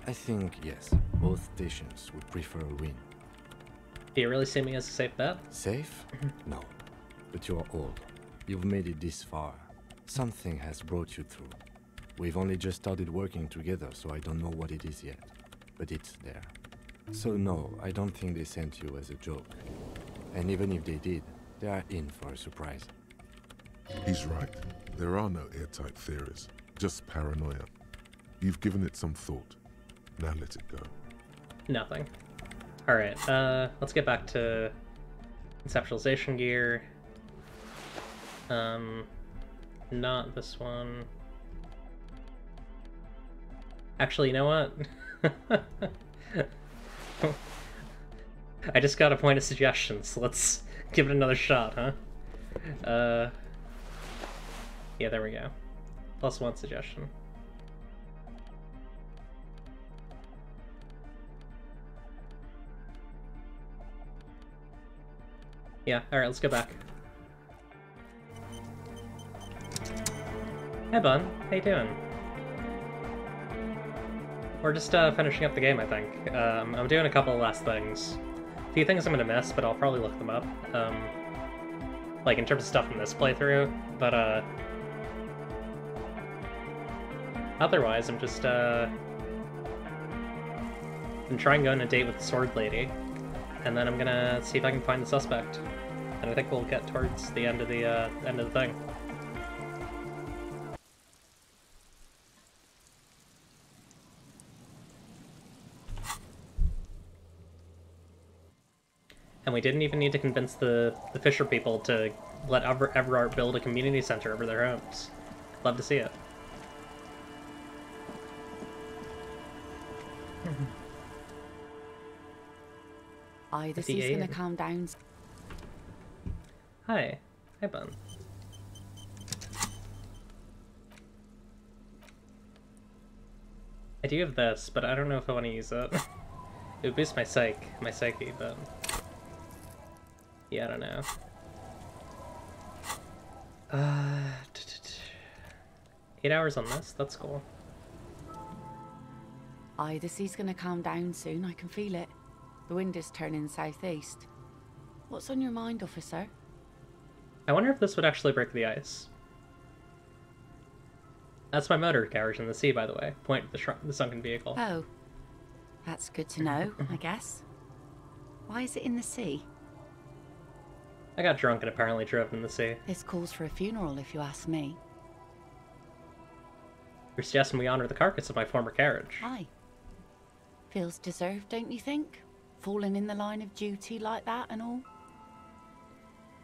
I think, yes, both stations would prefer a win. Do you really see me as a safe bet? Safe? No. But you're old. You've made it this far. Something has brought you through. We've only just started working together, so I don't know what it is yet. But it's there. So no, I don't think they sent you as a joke. And even if they did, they are in for a surprise. He's right. There are no airtight theories, just paranoia. You've given it some thought. Now let it go. Nothing. Alright, let's get back to conceptualization gear. Not this one. Actually, you know what? I just got a point of suggestions. Let's give it another shot, huh? Yeah, there we go. +1 suggestion. Yeah, alright, let's go back. Hey, Bun. How you doing? We're just finishing up the game, I think. I'm doing a couple of last things. A few things I'm gonna miss, but I'll probably look them up. Like, in terms of stuff in this playthrough, but, otherwise, I'm just, been trying to go on a date with the sword lady, and then I'm gonna see if I can find the suspect. And I think we'll get towards the end of the thing. And we didn't even need to convince the Fisher people to let Everard build a community center over their homes. Love to see it. Aye, this is gonna calm down. Hi. Hi, Bun. I do have this, but I don't know if I want to use it. It would boost my psyche, but... Yeah, I don't know. 8 hours on this? That's cool. Aye, the sea's gonna calm down soon, I can feel it. The wind is turning southeast. What's on your mind, officer? I wonder if this would actually break the ice. That's my motor carriage in the sea, by the way. Point at the sunken vehicle. Oh. That's good to know, I guess. Why is it in the sea? I got drunk and apparently drove in the sea. This calls for a funeral, if you ask me. You're suggesting we honor the carcass of my former carriage. Aye. Feels deserved, don't you think? Falling in the line of duty like that and all.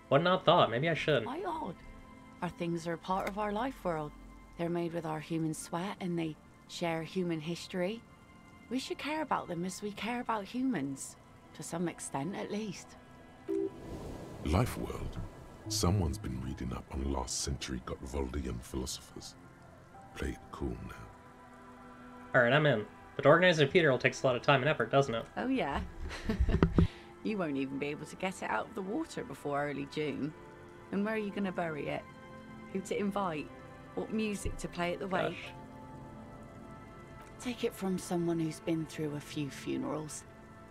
What an odd thought. Maybe I should. Why odd? Our things are a part of our life world. They're made with our human sweat and they share human history. We should care about them as we care about humans. To some extent, at least. Life world. Someone's been reading up on last century Gottwaldian philosophers. Play it cool now. Alright, I'm in. But organizing a funeral takes a lot of time and effort, doesn't it? Oh yeah. You won't even be able to get it out of the water before early June. And where are you going to bury it? Who to invite? What music to play at the wake? Take it from someone who's been through a few funerals.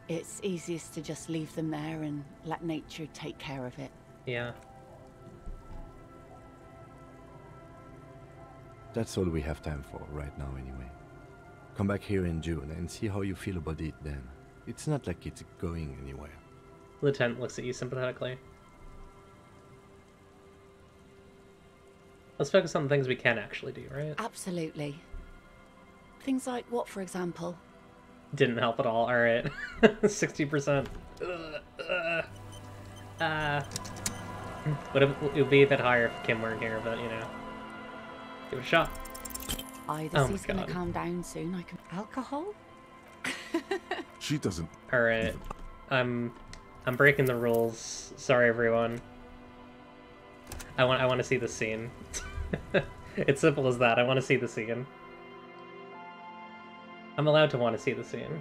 It's easiest to just leave them there and let nature take care of it. Yeah. That's all we have time for right now anyway. Come back here in June and see how you feel about it then. It's not like it's going anywhere. Lieutenant looks at you sympathetically. Let's focus on the things we can actually do, right? Absolutely. Things like what, for example? Didn't help at all. Alright. 60%. It would be a bit higher if Kim weren't here, but you know. Give it a shot. Either she's gonna calm down soon. I can alcohol. She doesn't. All right, I'm breaking the rules. Sorry, everyone. I want to see the scene. It's simple as that. I want to see the scene. I'm allowed to want to see the scene.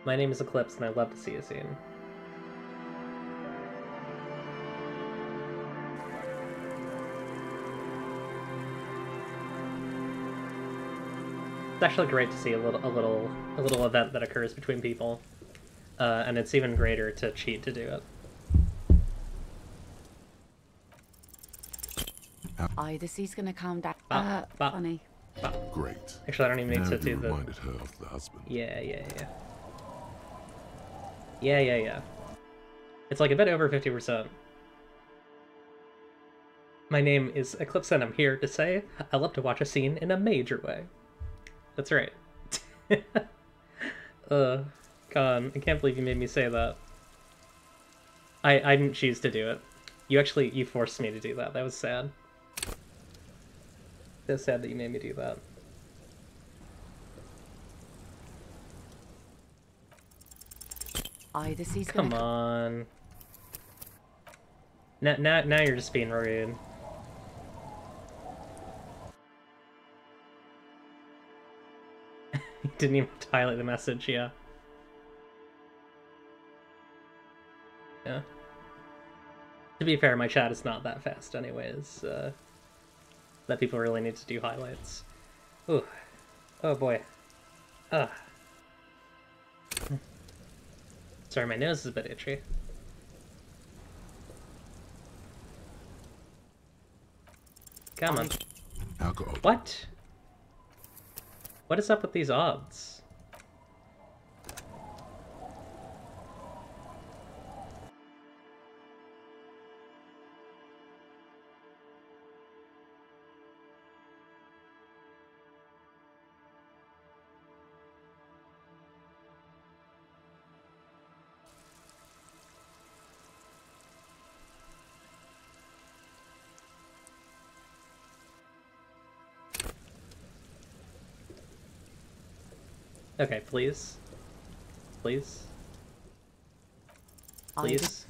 My name is Eclipse, and I'd love to see a scene. It's actually great to see a little event that occurs between people, and it's even greater to cheat to do it. Either she's gonna calm down. Funny. Great. Actually, I don't even need Now to do you the. reminded her of the husband. Yeah. It's like a bit over 50%. My name is Eclipse, and I'm here to say I love to watch a scene in a major way. That's right. God, I can't believe you made me say that. I didn't choose to do it. You forced me to do that. That was sad. It's sad that you made me do that. Come on. Now you're just being rude. Didn't even highlight the message, yeah. Yeah. To be fair, my chat is not that fast anyways. That people really need to do highlights. Ooh. Oh boy. Ugh. Sorry, my nose is a bit itchy. Come on. Alcohol. What? What is up with these odds? Okay, please. Please. Please.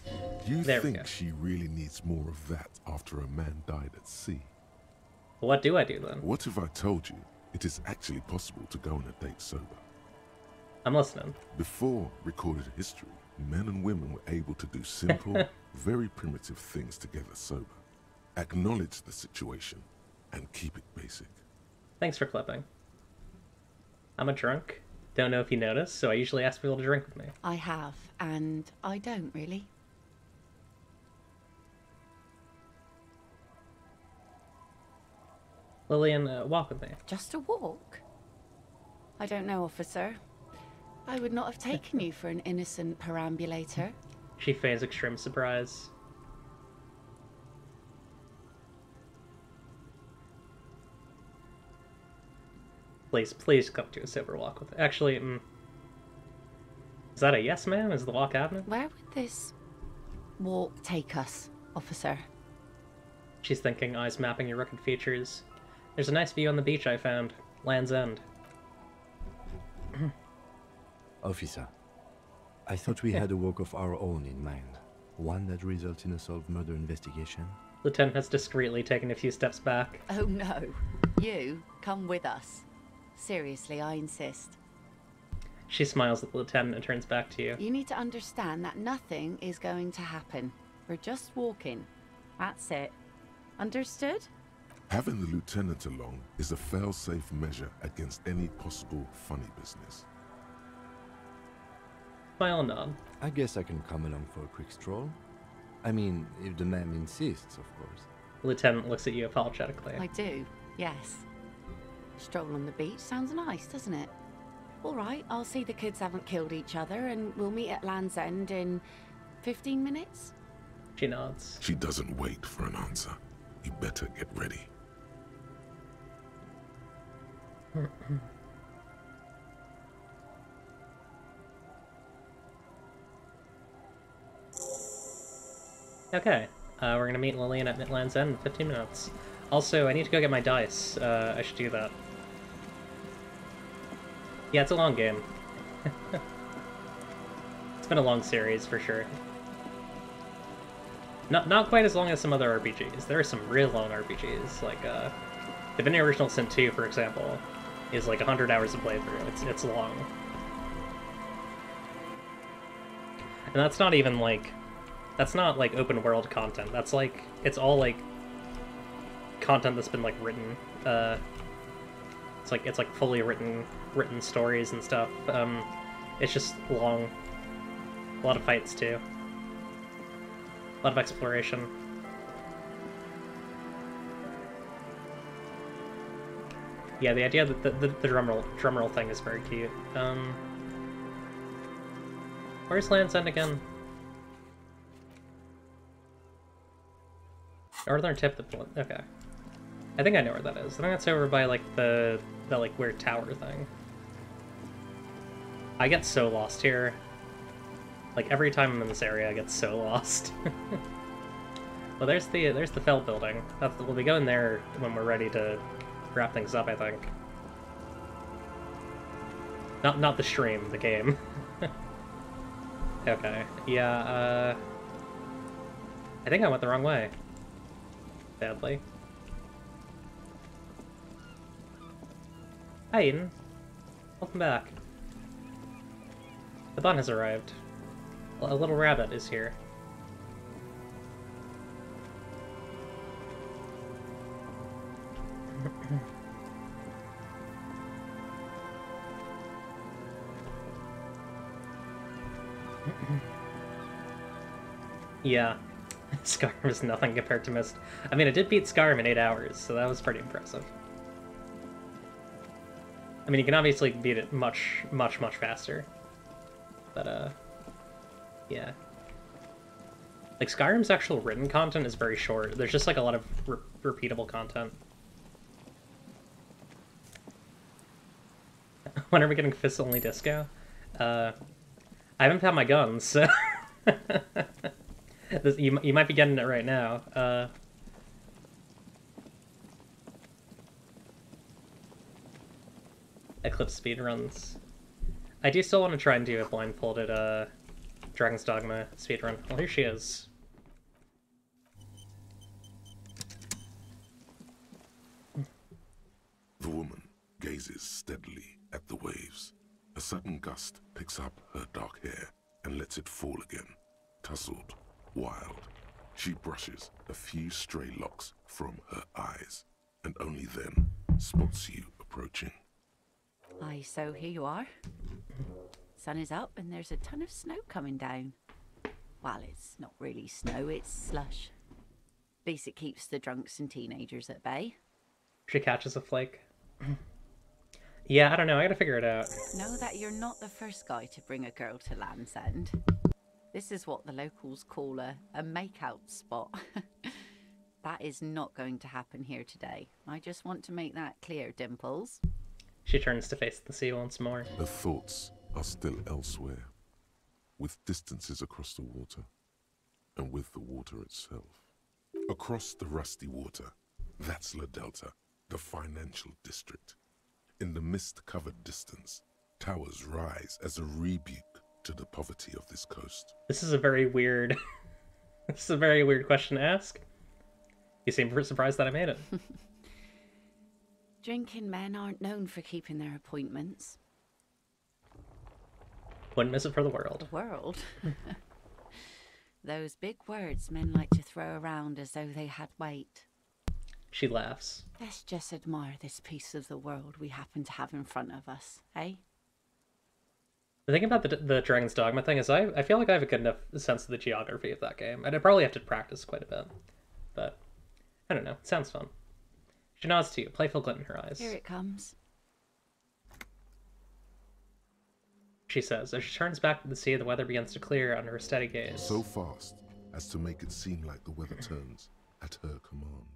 You There we go. think she really needs more of that after a man died at sea? What do I do then? What if I told you it is actually possible to go on a date sober? I'm listening. Before recorded history, men and women were able to do simple, very primitive things together sober. Acknowledge the situation and keep it basic. Thanks for clipping. I'm a drunk. Don't know if you noticed, so I usually ask people to drink with me. I have, and I don't really. Lillian, walk with me. Just a walk? I don't know, officer. I would not have taken you for an innocent perambulator. She feigns extreme surprise. Please come to a sober walk with. Actually, is that a yes, ma'am? Is the walk happening? Where would this walk take us, officer? She's thinking, eyes mapping your rugged features. There's a nice view on the beach I found. Land's End. Officer, I thought we had a work of our own in mind. One that results in a solved murder investigation. Lieutenant has discreetly taken a few steps back. Oh no. You come with us. Seriously, I insist. She smiles at the lieutenant and turns back to you. You need to understand that nothing is going to happen. We're just walking. That's it. Understood? Having the lieutenant along is a fail-safe measure against any possible funny business. Smile and nod. I guess I can come along for a quick stroll. I mean, if the ma'am insists, of course. The lieutenant looks at you apologetically. I do, yes. Stroll on the beach sounds nice, doesn't it? All right, I'll see the kids haven't killed each other, and we'll meet at Land's End in 15 minutes? She nods. She doesn't wait for an answer. You better get ready. Okay, we're gonna meet Lillian at Land's End in 15 minutes. Also, I need to go get my dice. I should do that. Yeah, it's a long game. It's been a long series, for sure. Not quite as long as some other RPGs. There are some real long RPGs, like, Divinity Original Sin 2, for example, is like 100 hours of playthrough. It's long. And that's not even, like... That's not, like, open world content. That's, like... It's all, like... content that's been, like, written. It's like fully written stories and stuff. It's just long. A lot of fights, too. A lot of exploration. Yeah, the idea that the drumroll thing is very cute. Where's Land's End again? Northern tip of the... Okay. I think I know where that is. I think that's over by, like, the like, weird tower thing. I get so lost here. Like, every time I'm in this area, I get so lost. Well, there's the Fell building. We'll be going there when we're ready to wrap things up, I think. Not the stream, the game. Okay. Yeah, I think I went the wrong way. Badly. Hi, Eden. Welcome back. The bun has arrived. A little rabbit is here. Yeah. Skyrim is nothing compared to Myst. I mean, I did beat Skyrim in 8 hours, so that was pretty impressive. I mean, you can obviously beat it much, much, much faster. But, yeah. Like, Skyrim's actual written content is very short. There's just, like, a lot of repeatable content. When are we getting Fist-only disco? I haven't found my guns, so... you might be getting it right now. Eclipse speedruns. I do still want to try and do a blindfolded Dragon's Dogma speedrun. Well, here she is. The woman gazes steadily at the waves. A sudden gust picks up her dark hair and lets it fall again, tousled, wild. She brushes a few stray locks from her eyes, and only then spots you approaching. Aye, so here you are. Sun is up and there's a ton of snow coming down. Well, it's not really snow, it's slush. At least it keeps the drunks and teenagers at bay. She catches a flake. Yeah, I don't know, I gotta figure it out. Know that you're not the first guy to bring a girl to Land's End. This is what the locals call a make-out spot. That is not going to happen here today. I just want to make that clear, Dimples. She turns to face the sea once more. Her thoughts are still elsewhere, with distances across the water, and with the water itself. Across the rusty water, that's La Delta, the financial district. In the mist-covered distance, towers rise as a rebuke to the poverty of this coast. This is a very weird... This is a very weird question to ask. You seem surprised that I made it. Drinking men aren't known for keeping their appointments. Wouldn't miss it for the world. The world? Those big words men like to throw around as though they had weight. She laughs. Let's just admire this piece of the world we happen to have in front of us, eh? The thing about the Dragon's Dogma thing is I feel like I have a good enough sense of the geography of that game. I'd probably have to practice quite a bit. But, I don't know. It sounds fun. She nods to you, playful glint in her eyes. Here it comes. She says, as she turns back to the sea, the weather begins to clear under her steady gaze. So fast as to make it seem like the weather turns at her command.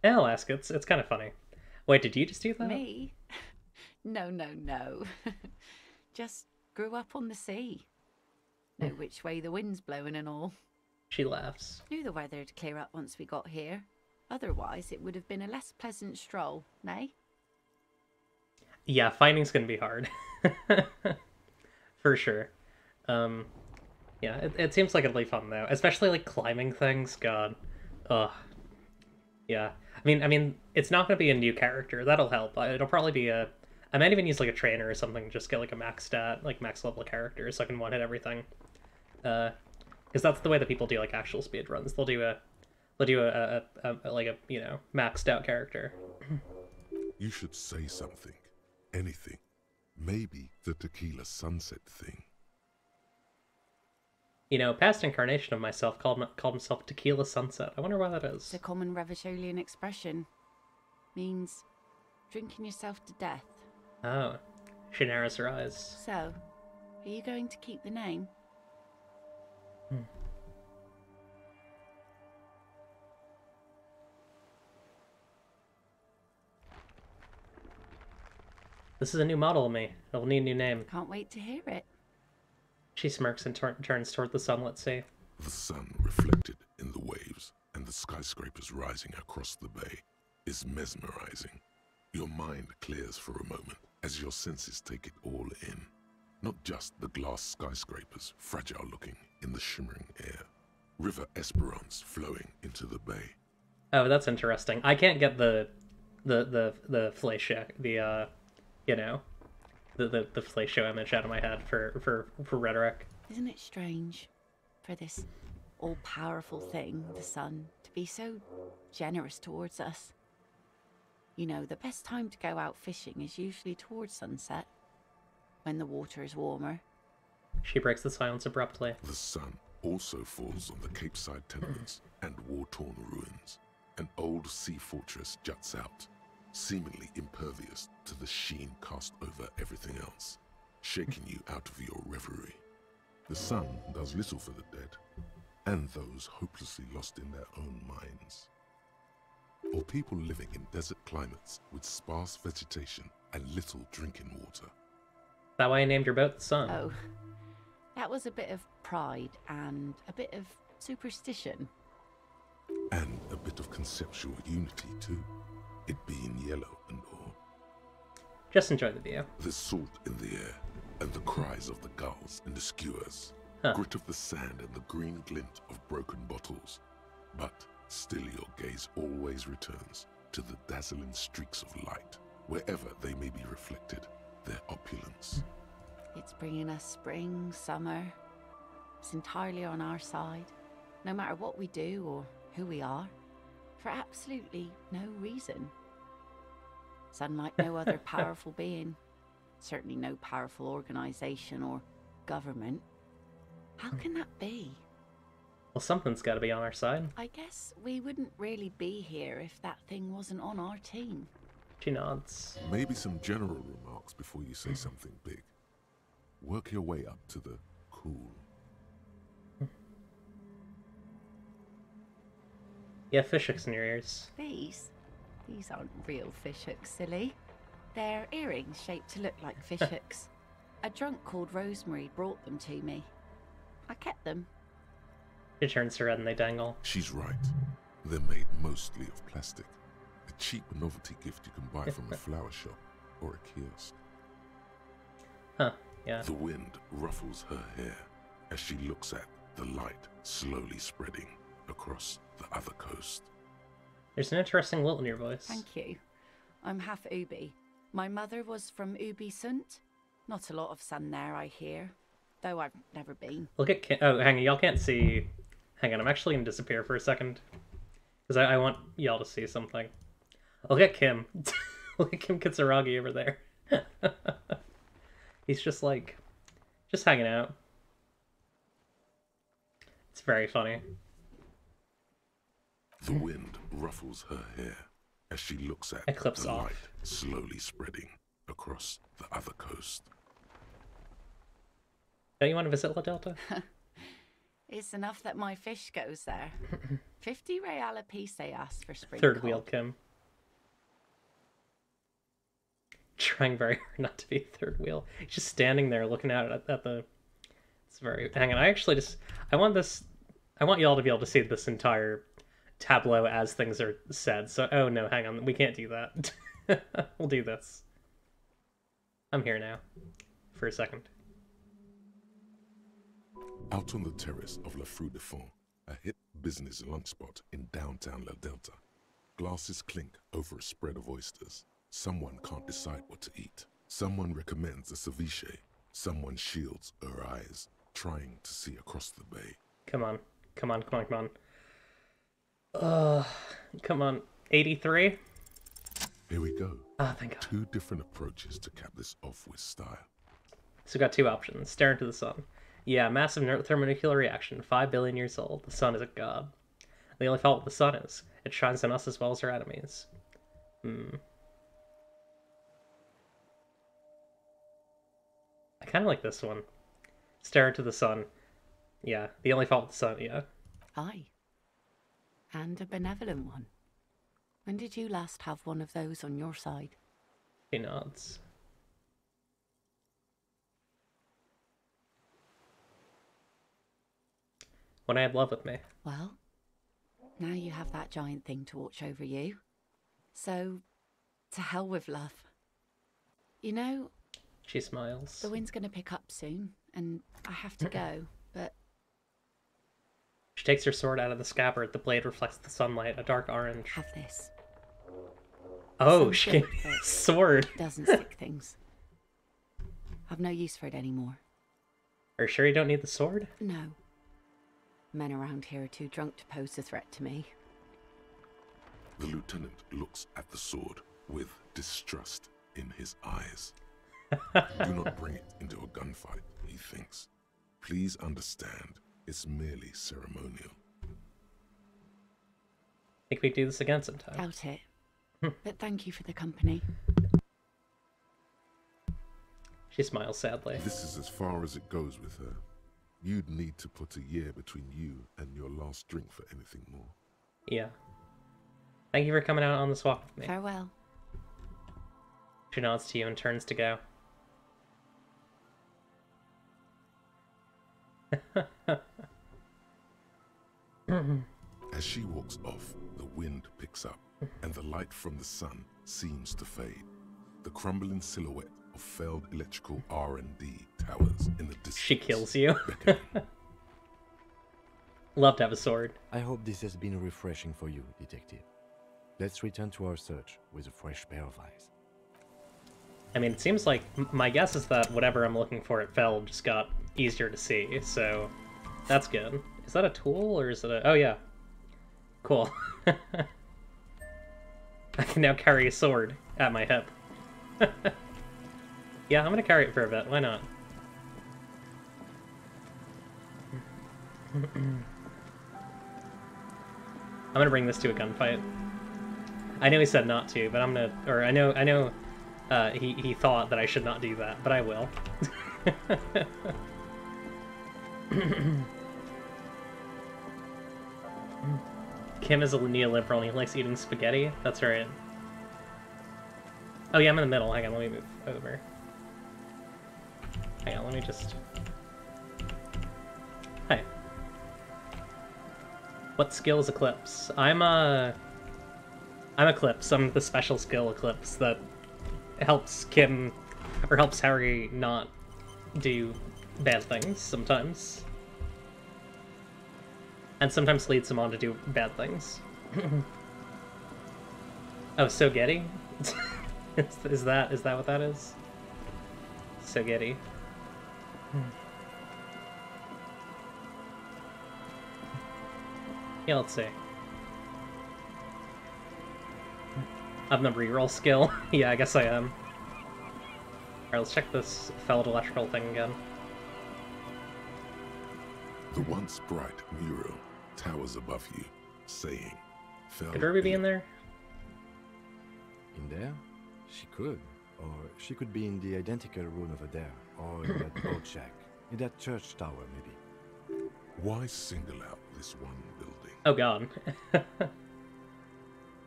I'll ask. It's kind of funny. Wait, did you just do that? Me? No. Just grew up on the sea. Know which way the wind's blowing and all. She laughs. Knew the weather'd clear up once we got here. Otherwise, it would have been a less pleasant stroll, nay? Yeah, finding's gonna be hard. For sure. Yeah, it seems like it'll be fun though. Especially like climbing things, god. Ugh. Yeah. I mean, it's not gonna be a new character. That'll help. It'll probably be a... I might even use like a trainer or something, just get like a max stat, like max level character so I can one-hit everything. Because that's the way that people do like actual speedruns. They'll do a like a, you know, maxed out character. You should say something. Anything. Maybe the tequila sunset thing. You know, past incarnation of myself called himself Tequila Sunset. I wonder why that is. It's a common Revacholian expression. Means drinking yourself to death. Oh. She narrows her eyes. So, are you going to keep the name? This is a new model of me. It'll need a new name. Can't wait to hear it. She smirks and turns toward the sunlit sea. The sun reflected in the waves and the skyscrapers rising across the bay is mesmerizing. Your mind clears for a moment as your senses take it all in. Not just the glass skyscrapers, fragile looking in the shimmering air. River Esperance flowing into the bay. Oh, that's interesting. I can't get the Fleischer, you know, the Fleischer image out of my head for rhetoric. Isn't it strange for this all-powerful thing, the sun, to be so generous towards us? You know, the best time to go out fishing is usually towards sunset, when the water is warmer. She breaks the silence abruptly. The sun also falls on the Capeside tenements and war-torn ruins. An old sea fortress juts out, seemingly impervious to the sheen cast over everything else, shaking you out of your reverie. The sun does little for the dead, and those hopelessly lost in their own minds. Or people living in desert climates with sparse vegetation and little drinking water. That why I named your boat the Sun. Oh, that was a bit of pride and a bit of superstition. And a bit of conceptual unity too, it being yellow and all. Just enjoy the view. There's salt in the air, and the cries of the gulls and the skewers, grit of the sand and the green glint of broken bottles. But still your gaze always returns to the dazzling streaks of light, wherever they may be reflected, their opulence. It's bringing us spring, summer. It's entirely on our side, no matter what we do or who we are, for absolutely no reason. It's unlike no other powerful being, certainly no powerful organization or government. How can that be? Well, something's got to be on our side. I guess we wouldn't really be here if that thing wasn't on our team. She nods. Maybe some general remarks before you say something big. Work your way up to the cool. You have fishhooks in your ears. These aren't real fishhooks, silly. They're earrings shaped to look like fishhooks. A drunk called Rosemary brought them to me. I kept them. She turns her head and they dangle. She's right. They're made mostly of plastic. A cheap novelty gift you can buy from a flower shop or a kiosk. Huh, yeah. The wind ruffles her hair as she looks at the light slowly spreading across the other coast. There's an interesting lilt in your voice. Thank you. I'm half Ubi. My mother was from Ubi Sunt. Not a lot of sun there, I hear. Though I've never been. Look at Kim. Oh, hang on. Y'all can't see. Hang on. I'm actually going to disappear for a second. Because I want y'all to see something. Look at Kim. Look at Kim Kitsuragi over there. He's just like... just hanging out. It's very funny. The wind ruffles her hair as she looks at Eclipse the off. light slowly spreading across the other coast. Don't you want to visit La Delta? It's enough that my fish goes there. 50 real a piece they ask for spring Third cod. wheel Kim. Trying very hard not to be third wheel. He's just standing there looking at it at the... It's very... Hang on, I actually just... I want y'all to be able to see this entire tableau as things are said. So, oh no, hang on. We can't do that. We'll do this. I'm here now. For a second. Out on the terrace of La Fru de Fond, a hip business lunch spot in downtown La Delta, glasses clink over a spread of oysters. Someone can't decide what to eat. Someone recommends a ceviche. Someone shields her eyes, trying to see across the bay. Come on. Come on, come on, come on. Come on. 83? Here we go. Ah, thank God. 2 different approaches to cap this off with style. So we got 2 options. Stare into the sun. Yeah, massive thermonuclear reaction. 5 billion years old. The sun is a god. The only fault with the sun is, it shines on us as well as our enemies. I kind of like this one. Stare into the sun. Yeah, the only fault with the sun, yeah. Aye. And a benevolent one. When did you last have one of those on your side? He nods. When I had love with me. Well, now you have that giant thing to watch over you. So, to hell with love. You know... She smiles. The wind's gonna pick up soon, and I have to go, but... She takes her sword out of the scabbard. The blade reflects the sunlight, a dark orange. Have this. Oh, Some she shit gave me a that sword. Doesn't stick things. I've no use for it anymore. Are you sure you don't need the sword? No. Men around here are too drunk to pose a threat to me. The lieutenant looks at the sword with distrust in his eyes. Do not bring it into a gunfight, he thinks. Please understand, it's merely ceremonial. Think we can do this again sometime. Doubt it. But thank you for the company. She smiles sadly. This is as far as it goes with her. You'd need to put a year between you and your last drink for anything more. Yeah. Thank you for coming out on this walk with me. Farewell. She nods to you and turns to go. As she walks off, the wind picks up, and the light from the sun seems to fade. The crumbling silhouette of failed electrical R&D towers in the distance. She kills you. Love to have a sword. I hope this has been refreshing for you, detective. Let's return to our search with a fresh pair of eyes. I mean, it seems like my guess is that whatever I'm looking for at Feld just got easier to see, so that's good. Is that a tool or is it a... Oh, yeah. Cool. I can now carry a sword at my hip. Yeah, I'm gonna carry it for a bit. Why not? I'm gonna bring this to a gunfight. I know he said not to, but I'm gonna... Or I know he thought that I should not do that, but I will. Kim is a neoliberal and he likes eating spaghetti. That's right. Oh yeah, I'm in the middle. Hang on, let me move over. Hang on, let me just... Hi. What skill is Eclipse? I'm Eclipse. I'm the special skill Eclipse that helps Kim, or helps Harry not do bad things sometimes. And sometimes leads him on to do bad things. Oh, so Getty? Is that what that is? So giddy. Yeah, let's see. I'm the reroll skill. Yeah, I guess I am. Alright, let's check this felled electrical thing again. The once bright mural towers above you, saying, Could Ruby be in there? In there? She could. Or she could be in the identical room over there. Or in that boat shack. In that church tower, maybe. Why single out this one building? Oh god.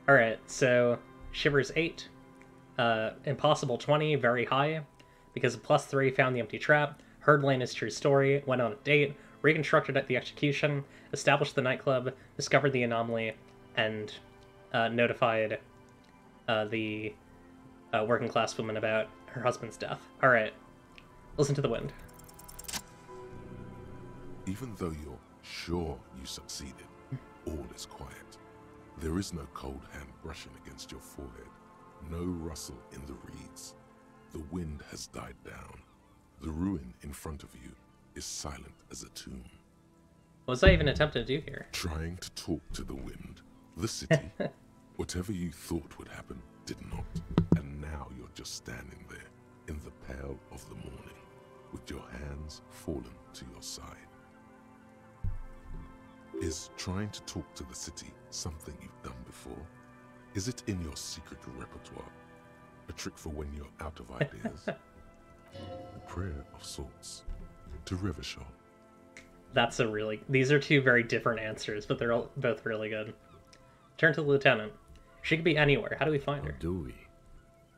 Alright, so Shivers 8. Impossible 20, very high. Because of +3, found the empty trap. Heard Lena's true story. Went on a date. Reconstructed at the execution. Established the nightclub. Discovered the anomaly. And notified the working class woman about her husband's death. Alright. Listen to the wind. Even though you're sure you succeeded, all is quiet. There is no cold hand brushing against your forehead. No rustle in the reeds. The wind has died down. The ruin in front of you is silent as a tomb. What was I even attempting to do here? Trying to talk to the wind. The city. Whatever you thought would happen did not. And now you're just standing there in the pale of the morning with your hands fallen to your side. Is trying to talk to the city something you've done before? Is it in your secret repertoire? A trick for when you're out of ideas? A prayer of sorts to Rivershaw. That's a really... These are two very different answers, but they're both really good. Turn to the lieutenant. She could be anywhere. How do we find her? Do we?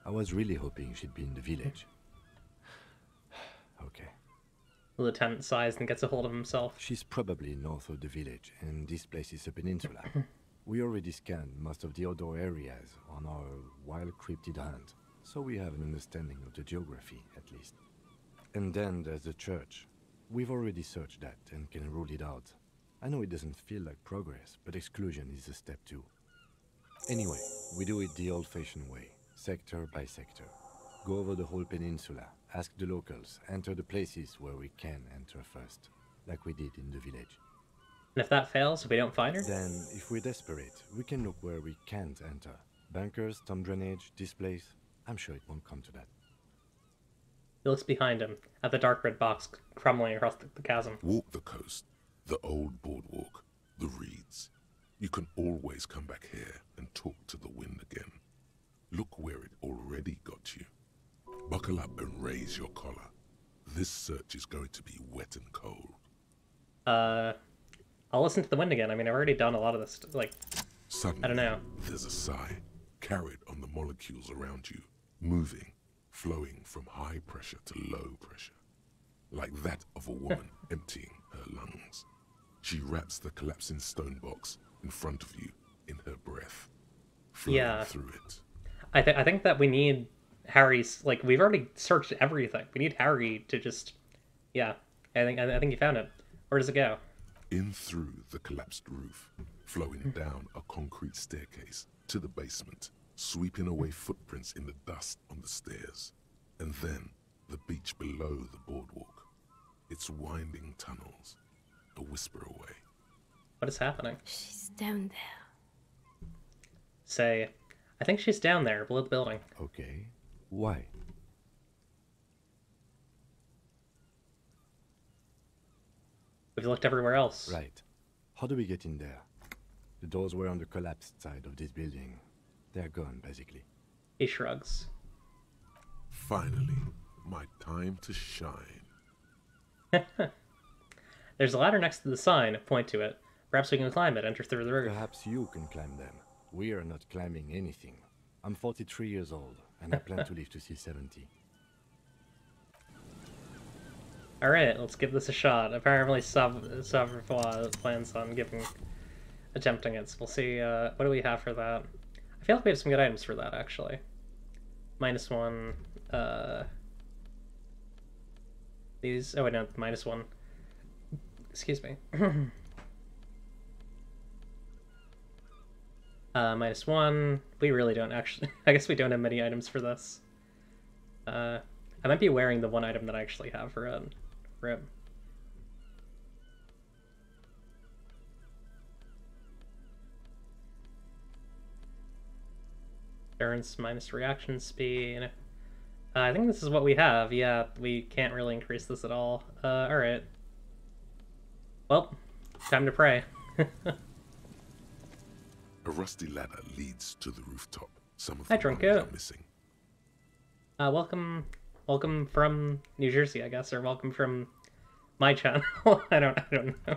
I was really hoping she'd be in the village. Okay. The lieutenant sighs and gets a hold of himself. She's probably north of the village, and this place is a peninsula. We already scanned most of the outdoor areas on our wild cryptid hunt, so we have an understanding of the geography, at least. And then there's the church. We've already searched that and can rule it out. I know it doesn't feel like progress, but exclusion is a step too. Anyway, we do it the old-fashioned way, sector by sector. Go over the whole peninsula, ask the locals, enter the places where we can enter first, like we did in the village. And if that fails, if we don't find her? Then, if we're desperate, we can look where we can't enter. Bunkers, tomb drainage, this place. I'm sure it won't come to that. He looks behind him, at the dark red box crumbling across the chasm. Walk the coast, the old boardwalk, the reeds. You can always come back here and talk to the wind again. Look where it already got you. Buckle up and raise your collar. This search is going to be wet and cold. I'll listen to the wind again. I mean, I've already done a lot of this, like, Suddenly, I don't know. There's a sigh, carried on the molecules around you, moving, flowing from high pressure to low pressure, like that of a woman emptying her lungs. She wraps the collapsing stone box in front of you in her breath, flowing through it. I think that we need Harry's, like, we've already searched everything. We need Harry to just, I think you found it. Where does it go? In through the collapsed roof, flowing down a concrete staircase to the basement, sweeping away footprints in the dust on the stairs, and then the beach below the boardwalk. Its winding tunnels, a whisper away. What is happening? She's down there. Say, I think she's down there, below the building. Okay. Why? We've looked everywhere else. Right. How do we get in there? The doors were on the collapsed side of this building. They're gone, basically. He shrugs. Finally, my time to shine. There's a ladder next to the sign. Point to it. Perhaps we can climb it, enter through the roof. Perhaps you can climb them. We are not climbing anything. I'm 43 years old, and I plan to live to see 70. Alright, let's give this a shot. Apparently Savravois plans on attempting it, so we'll see. What do we have for that? I feel like we have some good items for that, actually. -1, these, oh wait, no, -1. Excuse me. -1. We really don't actually... I guess we don't have many items for this. I might be wearing the one item that I actually have for it. Rip. Endurance minus reaction speed. I think this is what we have. Yeah, we can't really increase this at all. Alright. Well, time to pray. A rusty ladder leads to the rooftop. Some of Hi, the rungs are Drunko. missing. Welcome from New Jersey, I guess, or welcome from my channel. I don't know.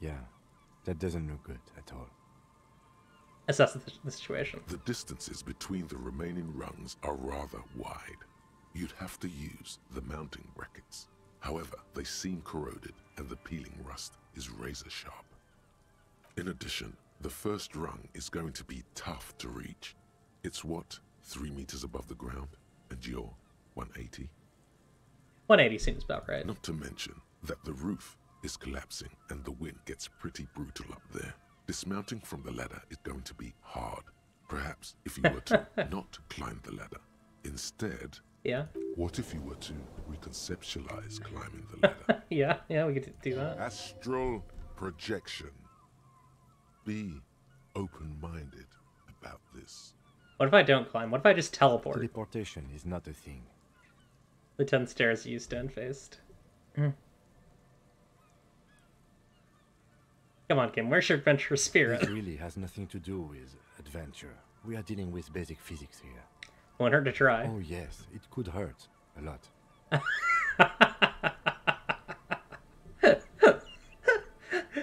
Yeah, that doesn't look good at all. Assess the situation. The distances between the remaining rungs are rather wide. You'd have to use the mounting brackets. However, they seem corroded and the peeling rust is razor sharp. In addition, the first rung is going to be tough to reach. It's what, 3 meters above the ground, and you're 180? 180 seems about right. Not to mention that the roof is collapsing and the wind gets pretty brutal up there. Dismounting from the ladder is going to be hard. Perhaps if you were to not climb the ladder. Instead, yeah. What if you were to reconceptualize climbing the ladder? yeah, we could do that. Astral projection. Be open-minded about this. What if I don't climb? What if I just teleport? Teleportation is not a thing. The 10 stairs you stone-faced. Come on, Kim, where's your adventurous spirit? This really has nothing to do with adventure. We are dealing with basic physics here. Won't hurt to try. Oh yes, it could hurt. A lot.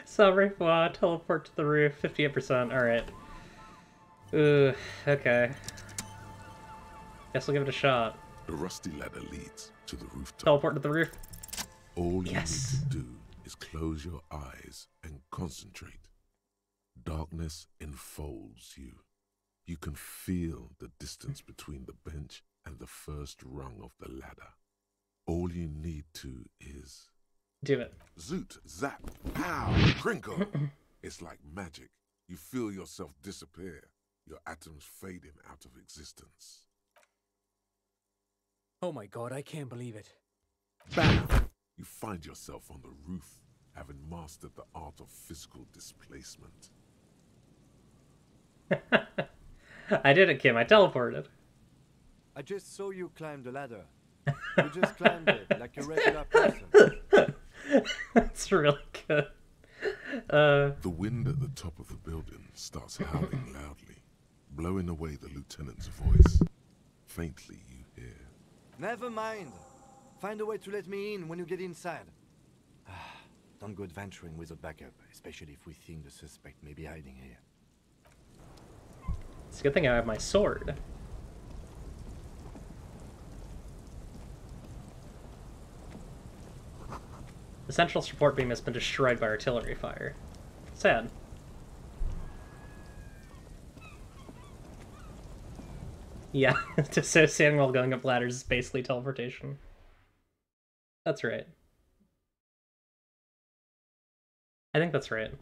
Sorry, teleport to the roof, 58%, alright. Ooh, okay. Guess we'll give it a shot. The rusty ladder leads to the rooftop. Teleport to the roof. All you need to do is close your eyes and concentrate. Darkness enfolds you. You can feel the distance between the bench and the first rung of the ladder. All you need to is... do it. Zoot, zap, pow, crinkle. It's like magic. You feel yourself disappear, your atoms fading out of existence. Oh my god, I can't believe it. Bam! You find yourself on the roof, having mastered the art of physical displacement. I did it, Kim. I teleported. I just saw you climb the ladder. You just climbed it like a regular person. That's really good. The wind at the top of the building starts howling loudly, blowing away the lieutenant's voice. Faintly you hear. Never mind. Find a way to let me in when you get inside. Don't go adventuring without backup, especially if we think the suspect may be hiding here. It's a good thing I have my sword. The central support beam has been destroyed by artillery fire. Sad. Yeah, dissociating while going up ladders is basically teleportation. That's right. I think that's right.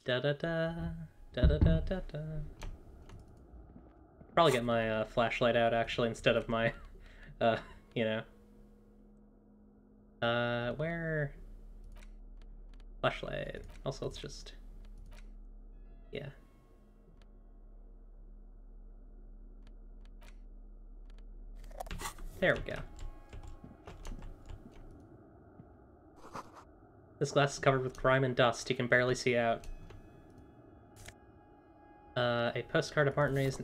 Da da da da da da da da. Probably get my flashlight out actually instead of my, you know. Where? Flashlight. Also, let's just. Yeah. There we go. This glass is covered with grime and dust. You can barely see out. A postcard of Martinez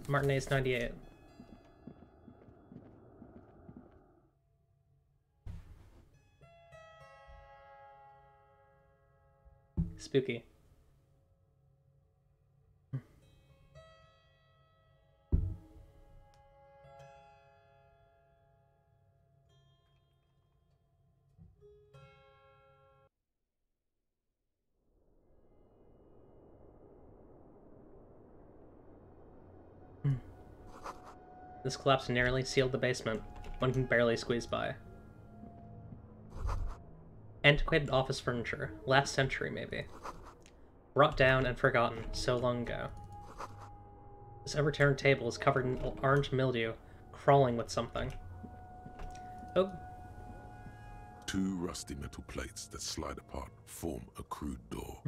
98. Spooky. This collapse narrowly sealed the basement. One can barely squeeze by. Antiquated office furniture. Last century, maybe. Brought down and forgotten so long ago. This overturned table is covered in orange mildew, crawling with something. Oh. 2 rusty metal plates that slide apart form a crude door.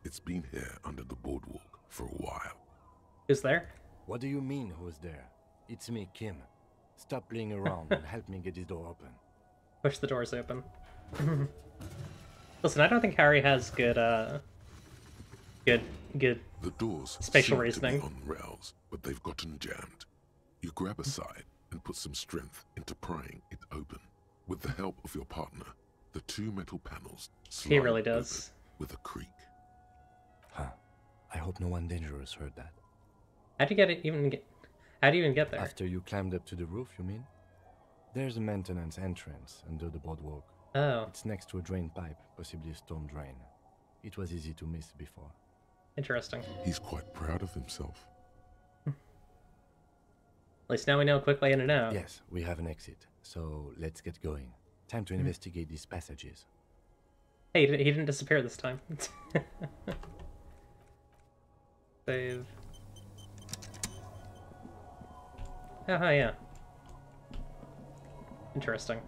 It's been here under the boardwalk for a while. Who's there? What do you mean, who's there? It's me, Kim. Stop playing around and help me get this door open. Push the doors open. Listen, I don't think Harry has good The doors spatial seem reasoning. to be on rails, but they've gotten jammed. You grab a side and put some strength into prying it open. With the help of your partner, the 2 metal panels slide He really does. with a creak. Huh. I hope no one dangerous heard that. How do you even get there? After you climbed up to the roof, you mean? There's a maintenance entrance under the boardwalk. Oh. It's next to a drain pipe, possibly a storm drain. It was easy to miss before. Interesting. He's quite proud of himself. At least now we know a quick way in and out. Yes, we have an exit, so let's get going. Time to investigate these passages. Hey, he didn't disappear this time. Save. Oh, yeah. Interesting.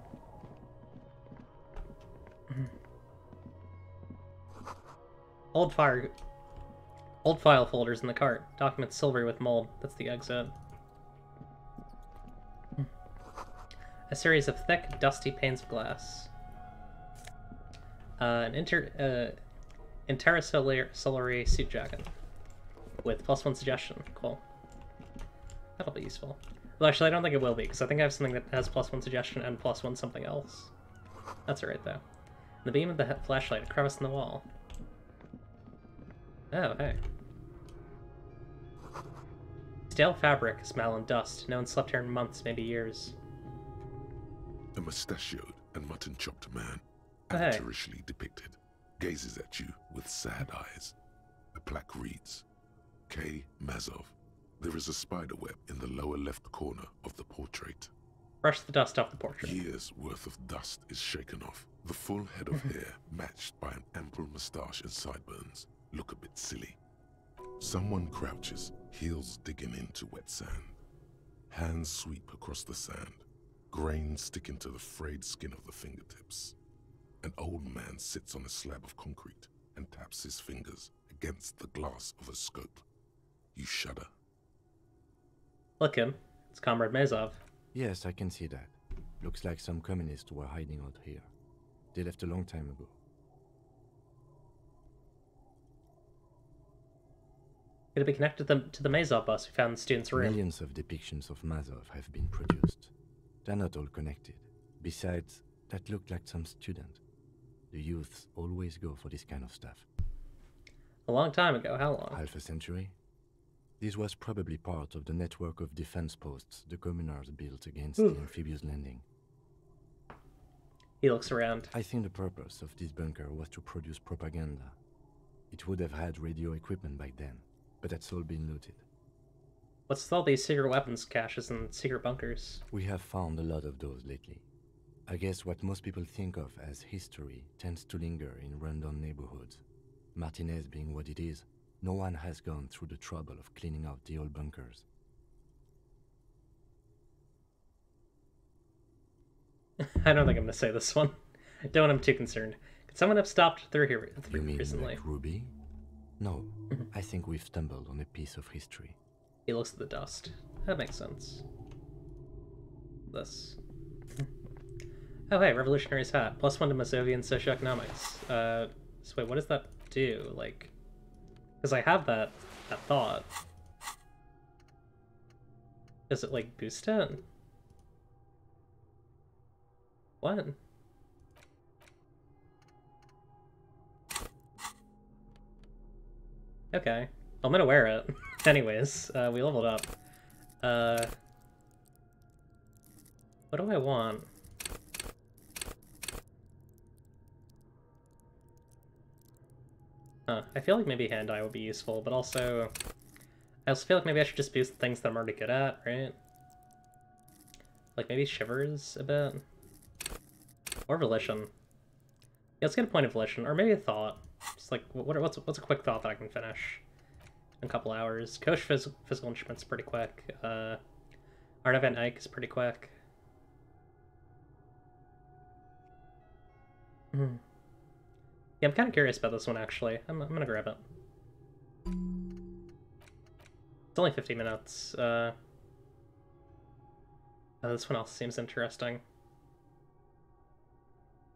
Old file folders in the cart. Documents silvery with mold. That's the exit. A series of thick, dusty panes of glass. An interstellar suit jacket with +1 suggestion. Cool. That'll be useful. Well, actually, I don't think it will be, because I think I have something that has +1 suggestion and +1 something else. That's alright, though. The beam of the flashlight, a crevice in the wall. Oh, hey. Stale fabric, smell, and dust. No one slept here in months, maybe years. A mustachioed and mutton-chopped man, Hey. amateurishly depicted, gazes at you with sad eyes. The plaque reads, K. Mazov. There is a spider web in the lower left corner of the portrait. Brush the dust off the portrait. Years' worth of dust is shaken off. The full head of hair, matched by an ample moustache and sideburns, look a bit silly. Someone crouches, heels digging into wet sand. Hands sweep across the sand. Grains stick into the frayed skin of the fingertips. An old man sits on a slab of concrete and taps his fingers against the glass of a scope. You shudder. Look him. It's Comrade Mazov. Yes, I can see that. Looks like some communists were hiding out here. They left a long time ago. Could it be connected to the Mazov bus we found in the student's room? Millions of depictions of Mazov have been produced. They're not all connected. Besides, that looked like some student. The youths always go for this kind of stuff. A long time ago. How long? Half a century. This was probably part of the network of defense posts the communards built against the amphibious landing. He looks around. I think the purpose of this bunker was to produce propaganda. It would have had radio equipment back then, but that's all been looted. What's with all these secret weapons caches and secret bunkers? We have found a lot of those lately. I guess what most people think of as history tends to linger in rundown neighborhoods. Martinez being what it is, no one has gone through the trouble of cleaning out the old bunkers. I don't think I'm going to say this one. Don't want him too concerned. Could someone have stopped through here You mean recently? like Ruby? No, I think we've stumbled on a piece of history. He looks at the dust. That makes sense. This. Oh hey, Revolutionary's hat. +1 to Masovian socioeconomics. So wait, what does that do? Like, because I have that thought. Does it like boost it? What? Okay. I'm gonna wear it. Anyways, we leveled up. What do I want? I feel like maybe hand-eye would be useful, but also... I also feel like maybe I should just boost the things that I'm already good at, right? Like, maybe Shivers a bit? Or Volition. Yeah, let's get a point of Volition, or maybe a Thought. Just like, what's a quick Thought that I can finish in a couple hours? Coach Physical Instrument's pretty quick. Arna Van Eyck is pretty quick. Yeah, I'm kind of curious about this one, actually. I'm gonna grab it. It's only 50 minutes. This one else seems interesting.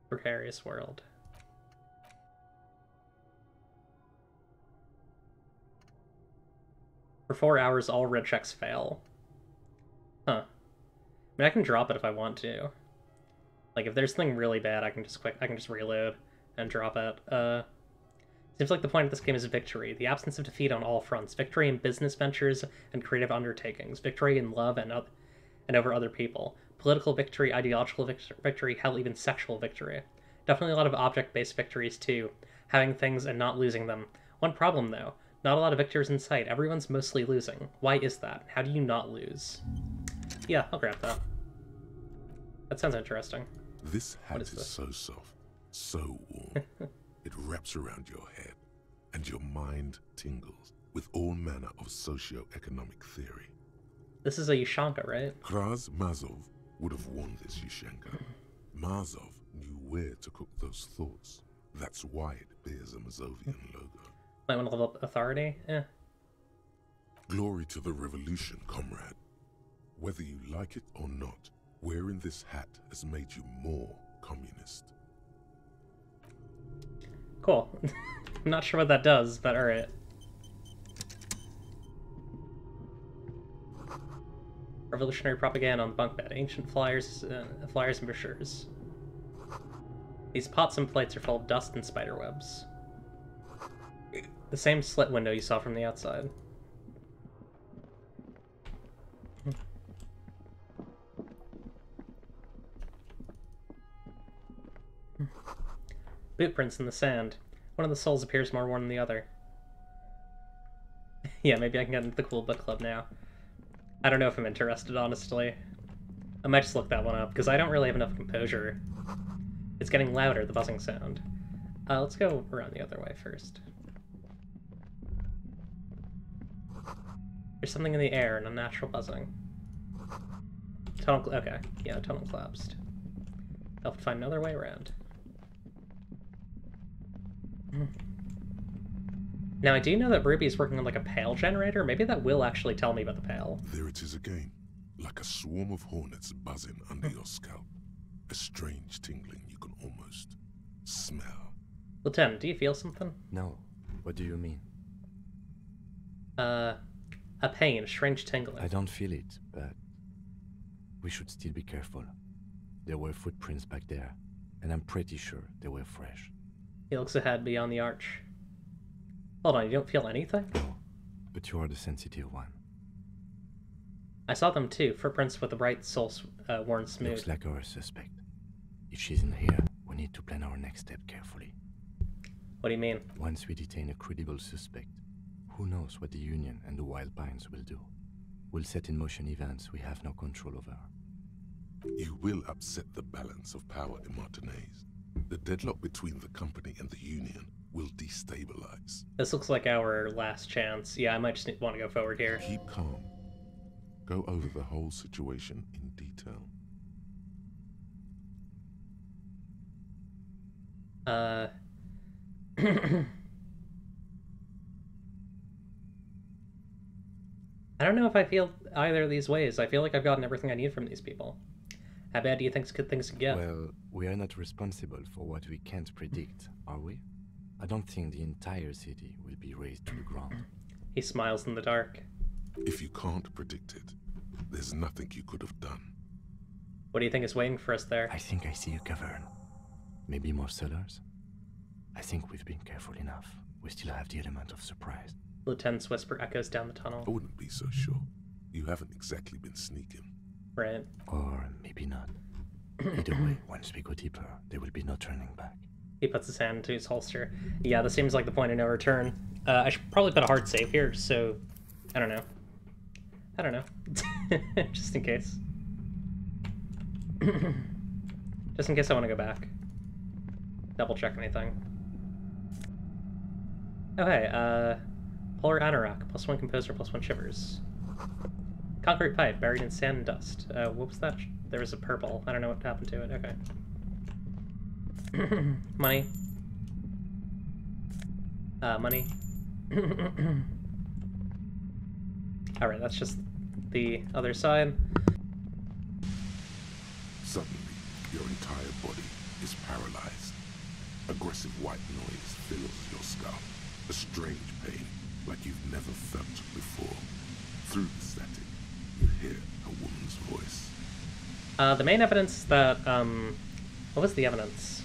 Precarious World. For 4 hours, all red checks fail. Huh. I mean, I can drop it if I want to. Like, if there's something really bad, I can just reload and drop it. Seems like the point of this game is victory. The absence of defeat on all fronts. Victory in business ventures and creative undertakings. Victory in love and over other people. Political victory, ideological victory, hell, even sexual victory. Definitely a lot of object-based victories, too. Having things and not losing them. One problem, though. Not a lot of victors in sight. Everyone's mostly losing. Why is that? How do you not lose? Yeah, I'll grab that. That sounds interesting. This hat is so soft, so warm. It wraps around your head, and your mind tingles with all manner of socio-economic theory. This is a Yushanka, right? Kraz Mazov would have worn this Yushanka. Mazov knew where to cook those thoughts. That's why it bears a Mazovian logo. Might want to level up authority? Eh. Glory to the revolution, comrade. Whether you like it or not, wearing this hat has made you more communist. Cool. I'm not sure what that does, but alright. Revolutionary propaganda on the bunk bed. Ancient flyers and brochures. These pots and plates are full of dust and spider webs. The same slit window you saw from the outside. Boot prints in the sand. One of the souls appears more worn than the other. Yeah, maybe I can get into the cool book club now. I don't know if I'm interested, honestly. I might just look that one up, because I don't really have enough composure. It's getting louder, the buzzing sound. Let's go around the other way first. There's something in the air, an unnatural buzzing. Okay, yeah, tunnel collapsed. I'll have to find another way around. Now, I do know that Ruby's working on, like, a pail generator. Maybe that will actually tell me about the pail. There it is again, like a swarm of hornets buzzing under your scalp. A strange tingling you can almost smell. Lieutenant, do you feel something? No. What do you mean? A pain, a strange tingling. I don't feel it, but we should still be careful. There were footprints back there, and I'm pretty sure they were fresh. He looks ahead beyond the arch. Hold on, you don't feel anything? No, but you are the sensitive one. I saw them too, footprints with the bright soles worn smooth. Looks like our suspect. If she's in here, we need to plan our next step carefully. What do you mean? Once we detain a credible suspect, who knows what the Union and the Wild Pines will do? We'll set in motion events we have no control over. You will upset the balance of power in Martinez. The deadlock between the company and the Union will destabilize. This looks like our last chance. Yeah, I might just want to go forward here. Keep calm. Go over the whole situation in detail. I don't know if I feel either of these ways. I feel like I've gotten everything I need from these people. How bad do you think things could get? Well, we are not responsible for what we can't predict, are we? I don't think the entire city will be razed to the ground. He smiles in the dark. If you can't predict it, there's nothing you could have done. What do you think is waiting for us there? I think I see a cavern. Maybe more cellars? I think we've been careful enough. We still have the element of surprise. Lieutenant's whisper echoes down the tunnel. I wouldn't be so sure. You haven't exactly been sneaking. Right. Or maybe not. Either way, once we go deeper, there will be no turning back. He puts his hand into his holster. Yeah, this seems like the point of no return. I should probably put a hard save here, so... I don't know. Just in case. Just in case I want to go back. Double check anything. Oh hey, Polar Anorak, +1 Composer, +1 Shivers. Concrete pipe, buried in sand and dust. What was that? There was a purple. I don't know what happened to it. Okay. Money. Money. Alright, that's just the other side. Suddenly, your entire body is paralyzed. Aggressive white noise fills your skull. A strange pain, like you've never felt before. Through the static, you hear a woman's voice. The main evidence that, what was the evidence?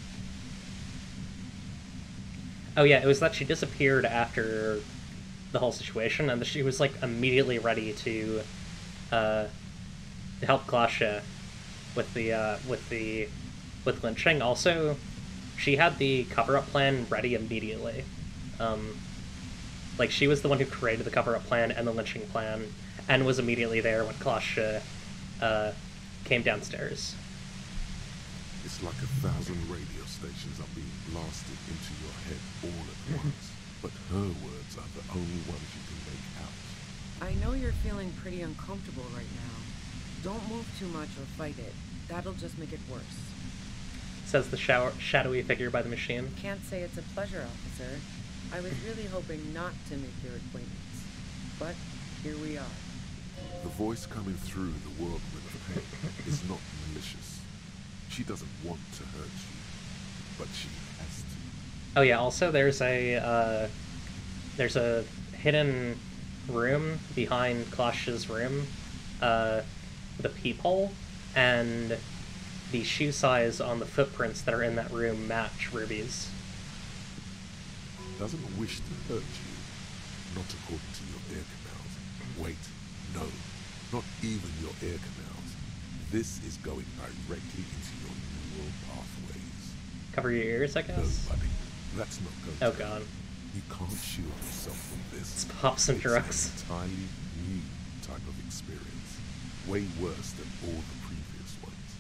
Oh yeah, it was that she disappeared after the whole situation, and that she was, like, immediately ready to help Klasha with lynching. Also, she had the cover-up plan ready immediately. Like, she was the one who created the cover-up plan and the lynching plan, and was immediately there when Klasha came downstairs. It's like 1,000 radio stations are being blasted into your head all at once. But her words are the only ones you can make out. I know you're feeling pretty uncomfortable right now. Don't move too much or fight it. That'll just make it worse. Says the shadowy figure by the machine. Can't say it's a pleasure, officer. I was really hoping not to make your acquaintance. But here we are. The voice coming through the whirlwind of pain is not malicious. She doesn't want to hurt you, but she has to. Oh yeah, also there's a hidden room behind Klasha's room, with a peephole, and the shoe size on the footprints that are in that room match Ruby's. Doesn't wish to hurt you, not according to your ear canals. Wait, no, not even your ear canals. This is going directly into your neural pathways. Cover your ears, I guess? No, buddy. That's not going Oh to god. You can't shield yourself from this. Let's pop some drugs. It's an entirely new type of experience. Way worse than all the previous ones.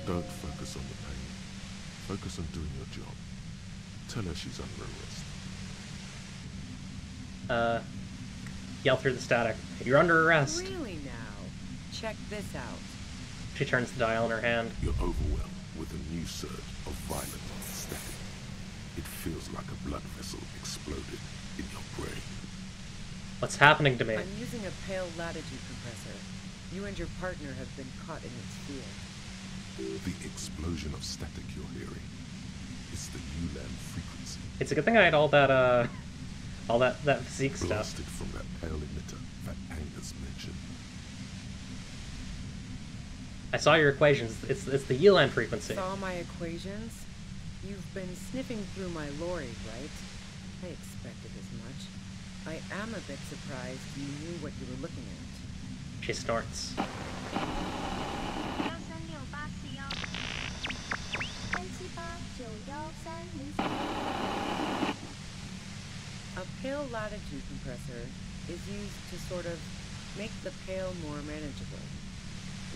Don't focus on the pain. Focus on doing your job. Tell her she's under arrest. Yell through the static. You're under arrest. Really now? Check this out. She turns the dial in her hand. You're overwhelmed with a new surge of violent static. It feels like a blood vessel exploded in your brain. What's happening to me? I'm using a pale latitude compressor. You and your partner have been caught in its field. The explosion of static you're hearing is the ULAN frequency. It's a good thing I had all that physique stuff. Blasted from that pale emitter that Angus mentioned. I saw your equations. It's the ULAN frequency. Saw my equations? You've been sniffing through my lorry, right? I expected as much. I am a bit surprised you knew what you were looking at. She snorts. A pale latitude compressor is used to sort of make the pale more manageable.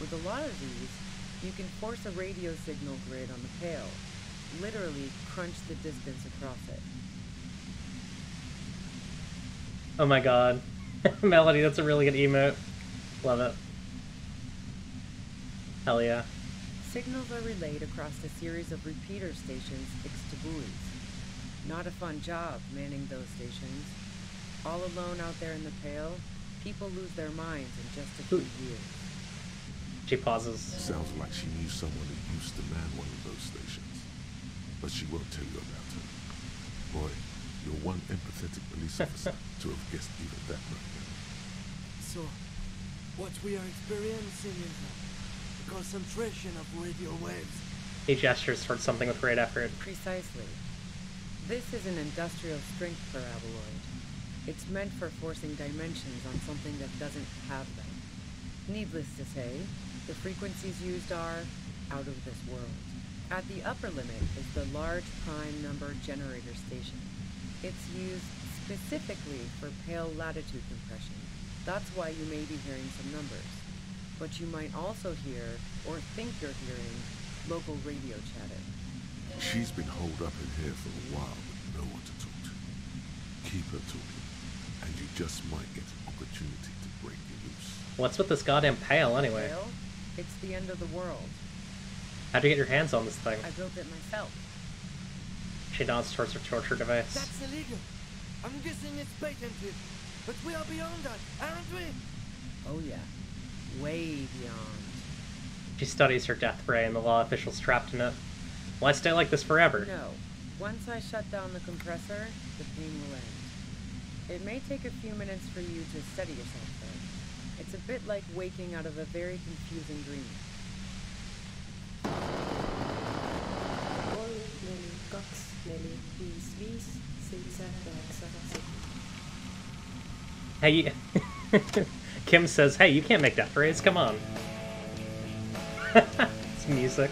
With a lot of these, you can force a radio signal grid on the pale. Literally crunch the distance across it. Oh my god. Melody, that's a really good emote. Love it. Hell yeah. Signals are relayed across a series of repeater stations fixed to buoys. Not a fun job manning those stations. All alone out there in the pale, people lose their minds in just a few years. She pauses. Sounds like she knew someone who used to man one of those stations. But she won't tell you about her. Boy, you're one empathetic police officer to have guessed even that much. So, what we are experiencing is a concentration of radio waves. He gestures towards something with great effort. Precisely. This is an industrial strength paraboloid. It's meant for forcing dimensions on something that doesn't have them. Needless to say, the frequencies used are out of this world. At the upper limit is the large prime number generator station. It's used specifically for pale latitude compression. That's why you may be hearing some numbers. But you might also hear, or think you're hearing, local radio chatter. She's been holed up in here for a while with no one to talk to. Keep her talking, and you just might get an opportunity to break you loose. What's with this goddamn pail, anyway? Pail? It's the end of the world. How'd you get your hands on this thing? I built it myself. She nods towards her torture device. That's illegal. I'm guessing it's patented. But we are beyond that, aren't we? Oh yeah. Way beyond. She studies her death ray and the law officials trapped in it. Will I stay like this forever? No. Once I shut down the compressor, the pain will end. It may take a few minutes for you to steady yourself, though. It's a bit like waking out of a very confusing dream. Hey, Kim says, hey, you can't make death rays, come on. It's music.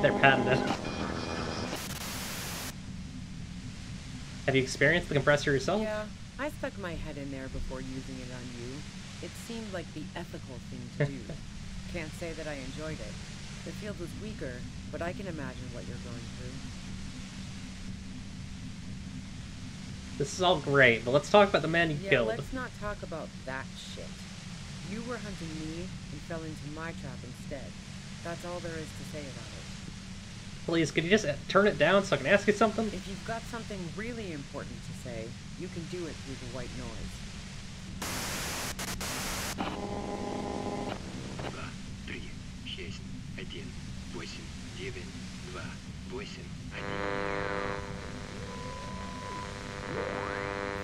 They're patented. Have you experienced the compressor yourself? Yeah, I stuck my head in there before using it on you. It seemed like the ethical thing to do. Can't say that I enjoyed it. The field was weaker, but I can imagine what you're going through. This is all great, but let's talk about the man you killed. Let's not talk about that shit. You were hunting me and fell into my trap instead. That's all there is to say about it. Please, could you just turn it down so I can ask you something? If you've got something really important to say, you can do it through the white noise. 3, 6, 1, 8, 9, 2, 8, 1.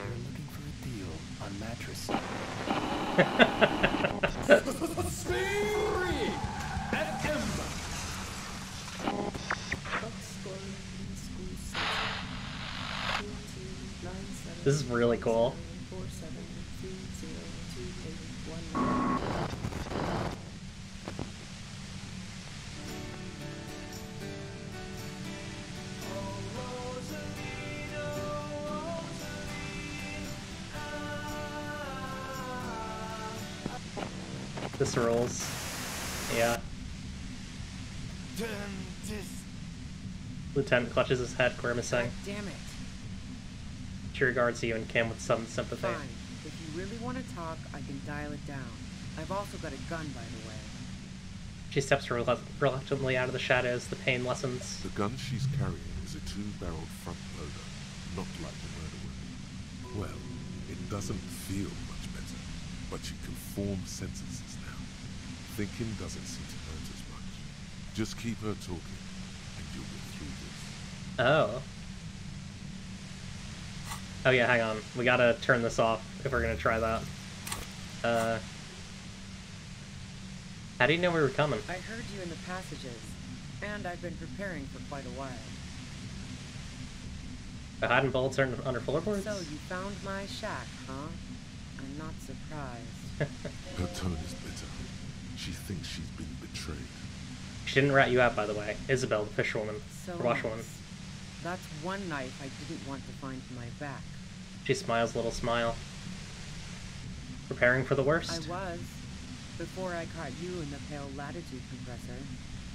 You're looking for a deal on mattress. This is really cool. This rules. Yeah. Lieutenant clutches his head, grimacing. Damn it. She regards you and Kim with some sympathy. Fine. If you really want to talk, I can dial it down. I've also got a gun, by the way. She steps reluctantly out of the shadows. The pain lessens. The gun she's carrying is a 2-barreled front loader, not like the murder weapon. Well, it doesn't feel much better, but you can form sentences now. Thinking doesn't seem to hurt as much. Just keep her talking, and you'll get through this. Oh. Oh yeah, hang on. We gotta turn this off if we're gonna try that. How do you know we were coming? I heard you in the passages, and I've been preparing for quite a while. Hiding bullets under floorboards? So you found my shack, huh? I'm not surprised. Her tone is bitter. She thinks she's been betrayed. She didn't rat you out, by the way. Isabel, the fisherwoman. So washwoman. That's one knife I didn't want to find to my back. She smiles a little smile. Preparing for the worst? I was. Before I caught you in the pale latitude compressor.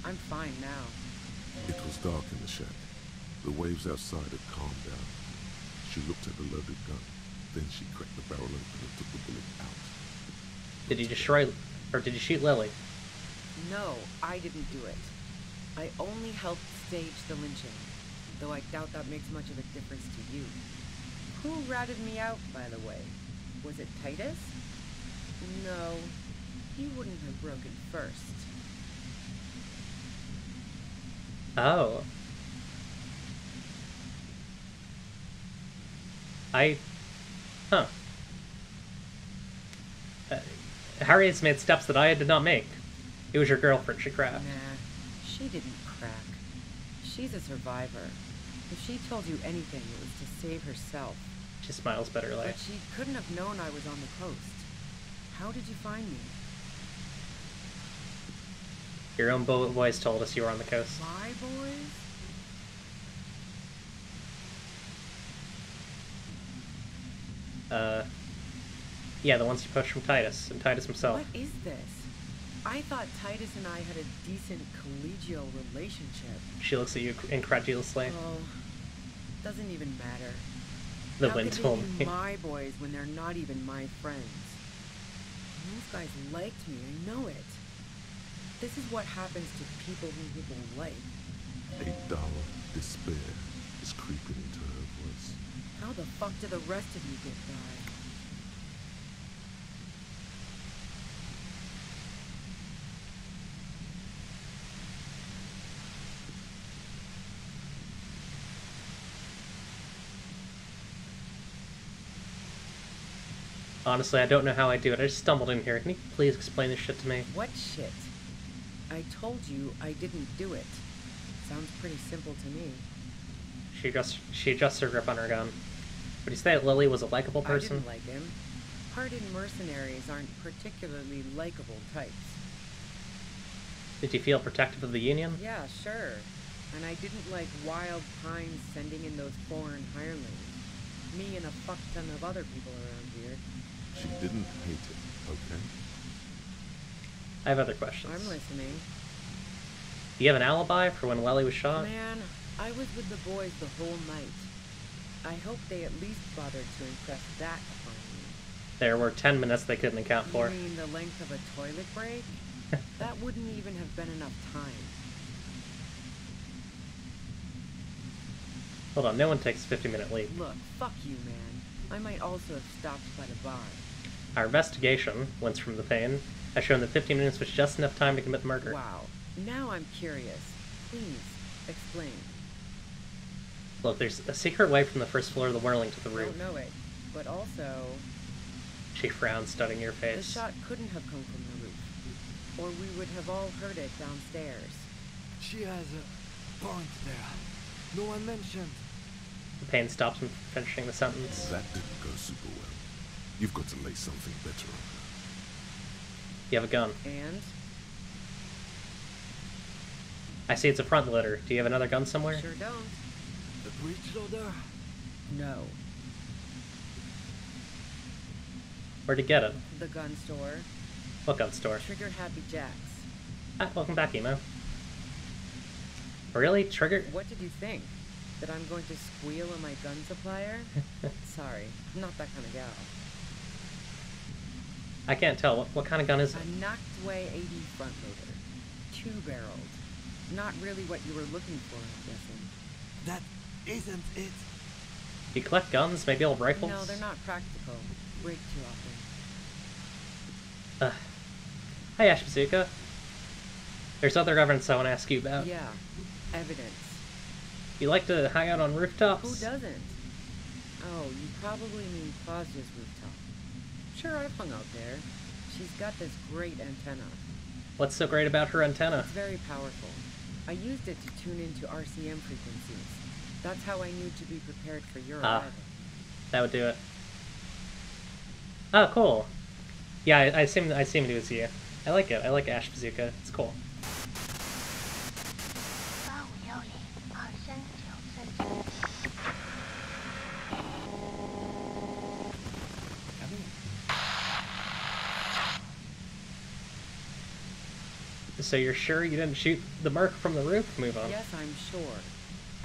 I'm fine now. It was dark in the shack. The waves outside had calmed down. She looked at the loaded gun. Then she cracked the barrel open and took the bullet out. Did you destroy, or did you shoot Lily? No, I didn't do it. I only helped stage the lynching, though I doubt that makes much of a difference to you. Who ratted me out, by the way? Was it Titus? No, he wouldn't have broken first. Oh. Huh. Harriet's made steps that I did not make. It was your girlfriend she cracked. Nah, she didn't crack. She's a survivor. If she told you anything, it was to save herself. She smiles bitterly. But she couldn't have known I was on the coast. How did you find me? Your own boys told us you were on the coast. My boys? Yeah, the ones you pushed from Titus, and Titus himself. What is this? I thought Titus and I had a decent collegial relationship. She looks at you incredulously. Oh, doesn't even matter. The How wind can told they be me. my boys when they're not even my friends? Those guys liked me, I know it. This is what happens to people who people like. A dull despair is creeping into her voice. How the fuck do the rest of you get by? Honestly, I don't know how I do it. I just stumbled in here. Can you please explain this shit to me? What shit? I told you I didn't do it. Sounds pretty simple to me. She adjusts her grip on her gun. Would you say that Lily was a likable person? I didn't like him. Hardened mercenaries aren't particularly likable types. Did you feel protective of the Union? Yeah, sure. And I didn't like Wild Pines sending in those foreign hirelings. Me and a fuck ton of other people around here. She didn't hate it, okay? I have other questions. I'm listening. Do you have an alibi for when Lily was shot? Man, I was with the boys the whole night. I hope they at least bothered to impress that upon me. There were 10 minutes they couldn't account for. You mean the length of a toilet break? That wouldn't even have been enough time. Hold on, no one takes a 50-minute leap. Look, fuck you, man. I might also have stopped by the bar. Our investigation, whence from the pain, has shown that 15 minutes was just enough time to commit the murder. Wow. Now I'm curious. Please, explain. Look, there's a secret way from the first floor of the whirling to the roof. Don't know it, but also... She frowns, studying your The face. shot couldn't have come from the roof, or we would have all heard it downstairs. She has a point there. No one mentioned. The pain stops him from finishing the sentence. That didn't go super well. You've got to lay something better on her. You have a gun. And? I see it's a front loader. Do you have another gun somewhere? Sure don't. The breech loader? No. Where'd you get it? The gun store. What gun store? Trigger Happy Jacks. Ah, welcome back, Emo. Really? Trigger? What did you think? That I'm going to squeal on my gun supplier? Sorry, I'm not that kind of gal. I can't tell. What kind of gun is it? A knocked-away 80 front loader. Two-barreled. Not really what you were looking for, I'm guessing. That isn't it. You collect guns? Maybe old rifles? No, they're not practical. Break too often. Hey, Ash Bazooka. There's other evidence I want to ask you about. Yeah, evidence. You like to hang out on rooftops? Who doesn't? Oh, you probably mean Claudia's rooftop. Sure, I've hung out there. She's got this great antenna. What's so great about her antenna? It's very powerful. I used it to tune into RCM frequencies. That's how I knew to be prepared for your arrival. That would do it. Oh, cool. Yeah, I assume it was you. I like it. I like Ash Bazooka. It's cool. So you're sure you didn't shoot the merc from the roof? Move on. Yes, I'm sure.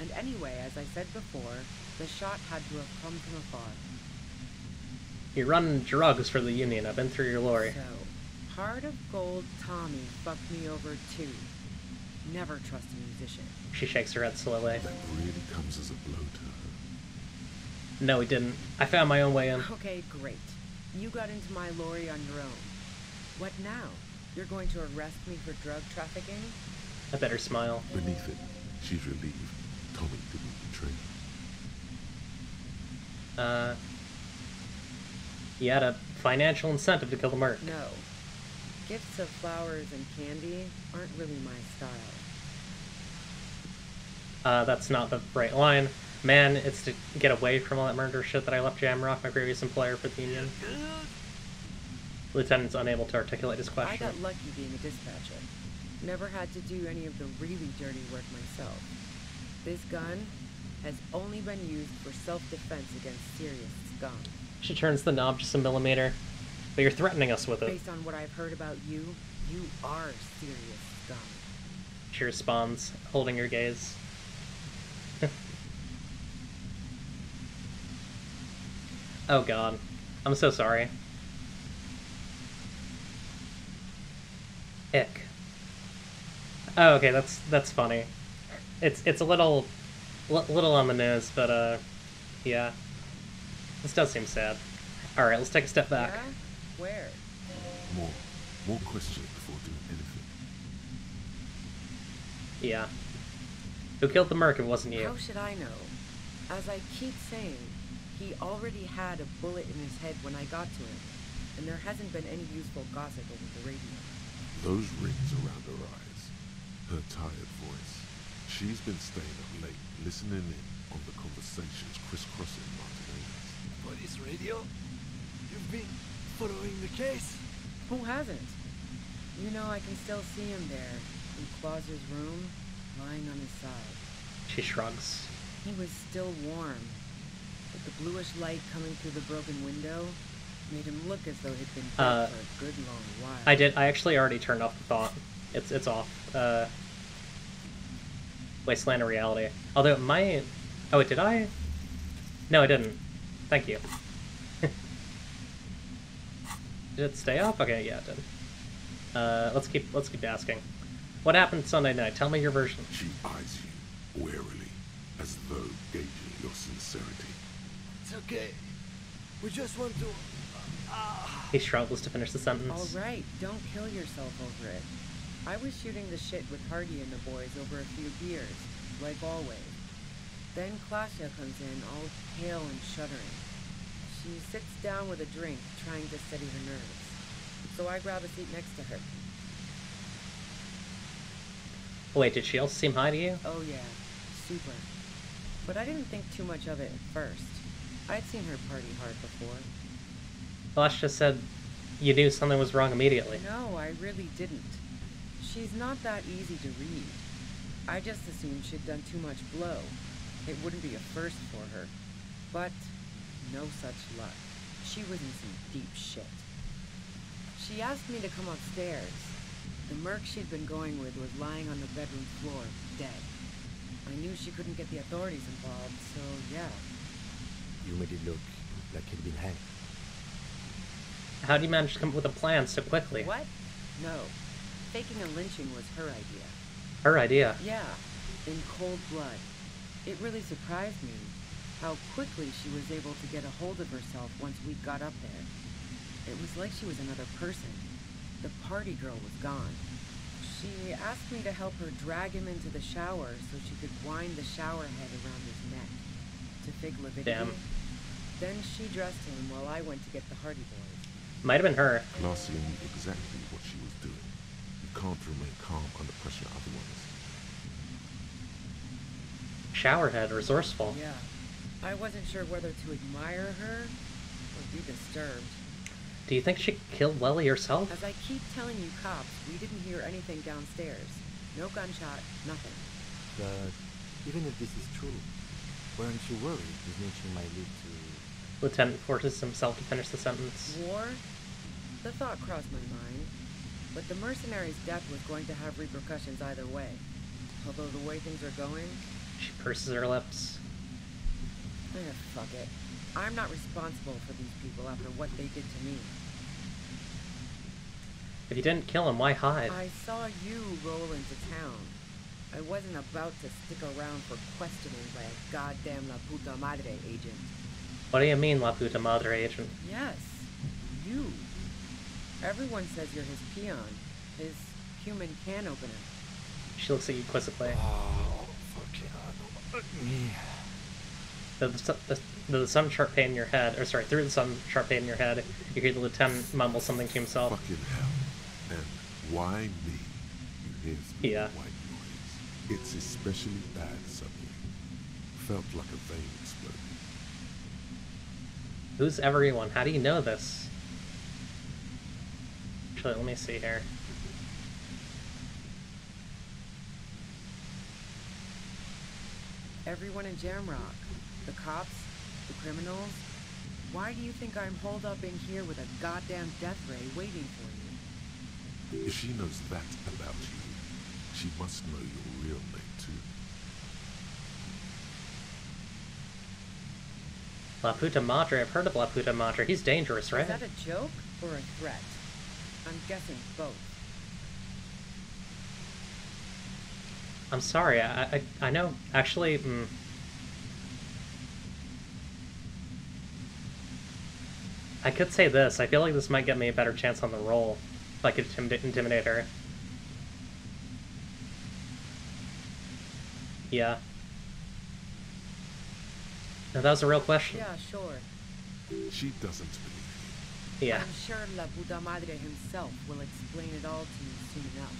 And anyway, as I said before, the shot had to have come from afar. You're running drugs for the Union. I've been through your lorry. So, Heart of Gold Tommy fucked me over too. Never trust a musician. She shakes her head slowly. That really comes as a blow to her. No, he didn't. I found my own way in. Okay, great. You got into my lorry on your own. What now? You're going to arrest me for drug trafficking? I better smile. Beneath it, she's relieved Tommy didn't betray her. You had a financial incentive to kill the merc. No. Gifts of flowers and candy aren't really my style. That's not the right line. Man, it's to get away from all that murder shit that I left Jamrock, my previous employer, for the Union. Lieutenant's unable to articulate his question. I got lucky being a dispatcher. Never had to do any of the really dirty work myself. This gun has only been used for self-defense against serious scum. She turns the knob just a millimeter. But you're threatening us with it. Based on what I've heard about you, you are serious scum. She responds, holding your gaze. Oh god. I'm so sorry. Ick. Oh, okay, that's funny. It's a little on the nose, but yeah. This does seem sad. Alright, let's take a step back. Yeah? Where? More questions before doing anything. Yeah. Who killed the merc if it wasn't you? How should I know? As I keep saying, he already had a bullet in his head when I got to him, and there hasn't been any useful gossip over the radio. Those rings around her eyes, her tired voice. She's been staying up late, listening in on the conversations crisscrossing Martinez. Police radio? You've been following the case? Who hasn't? You know, I can still see him there, in Claus's room, lying on his side. She shrugs. He was still warm, but the bluish light coming through the broken window made him look as though he'd been dead for a good long while. I actually already turned off the thought. It's off. Wasteland of Reality. Although it might... Oh, wait, did I? No, I didn't. Thank you. Did it stay off? Okay, yeah, it did. Let's keep asking. What happened Sunday night? Tell me your version. She eyes you warily, as though gauging your sincerity. It's okay. We just want to... He struggles to finish the sentence. All right, don't kill yourself over it. I was shooting the shit with Hardy and the boys over a few beers, like always. Then Klasha comes in, all pale and shuddering. She sits down with a drink, trying to steady her nerves. So I grab a seat next to her. Wait, did she also seem high to you? Oh yeah, super. But I didn't think too much of it at first. I'd seen her party hard before. Flash just said you knew something was wrong immediately. No, I really didn't. She's not that easy to read. I just assumed she'd done too much blow. It wouldn't be a first for her. But no such luck. She was in some deep shit. She asked me to come upstairs. The merc she'd been going with was lying on the bedroom floor, dead. I knew she couldn't get the authorities involved, so yeah. You made it look like he'd been hanged. How do you manage to come up with a plan so quickly? What? No. Faking a lynching was her idea. Her idea? Yeah, in cold blood. It really surprised me how quickly she was able to get a hold of herself once we got up there. It was like she was another person. The party girl was gone. She asked me to help her drag him into the shower so she could wind the shower head around his neck. To fig lividity. Damn. Then she dressed him while I went to get the Hardy boys. Might have been her. Claudia knew exactly what she was doing. You can't remain calm under pressure otherwise. Showerhead, resourceful. Yeah. I wasn't sure whether to admire her or be disturbed. Do you think she killed Welly herself? As I keep telling you cops, we didn't hear anything downstairs. No gunshot, nothing. But even if this is true, weren't you worried this lynching might lead to... Lieutenant forces himself to finish the sentence. War? The thought crossed my mind. But the mercenary's death was going to have repercussions either way. Although the way things are going... She purses her lips. Fuck it. I'm not responsible for these people after what they did to me. If you didn't kill him, why hide? I saw you roll into town. I wasn't about to stick around for questioning by a goddamn La Puta Madre agent. What do you mean, La Puta Madre agent? Yes, you. Everyone says you're his peon, his human can opener. She looks at you quizzically. Oh, fucking The sun sharp pain in your head, or sorry, through the sun sharp pain in your head, you hear the lieutenant mumble something to himself. Fucking hell. And why me? You hear some white noise. It's especially bad, subject. felt like a vein exploded. Who's everyone? How do you know this? Actually, let me see here. Everyone in Jamrock. The cops, the criminals. Why do you think I'm holed up in here with a goddamn death ray waiting for you? If she knows that about you, she must know your real name too. La Puta Madre. I've heard of La Puta Madre. He's dangerous, right? Is that a joke or a threat? I'm guessing both. I'm sorry. I know. Actually, I could say this. I feel like this might get me a better chance on the roll if I could intimidate her. Yeah. No, that was a real question. Yeah, sure. She doesn't believe you. Yeah. I'm sure La Puta Madre himself will explain it all to you soon enough.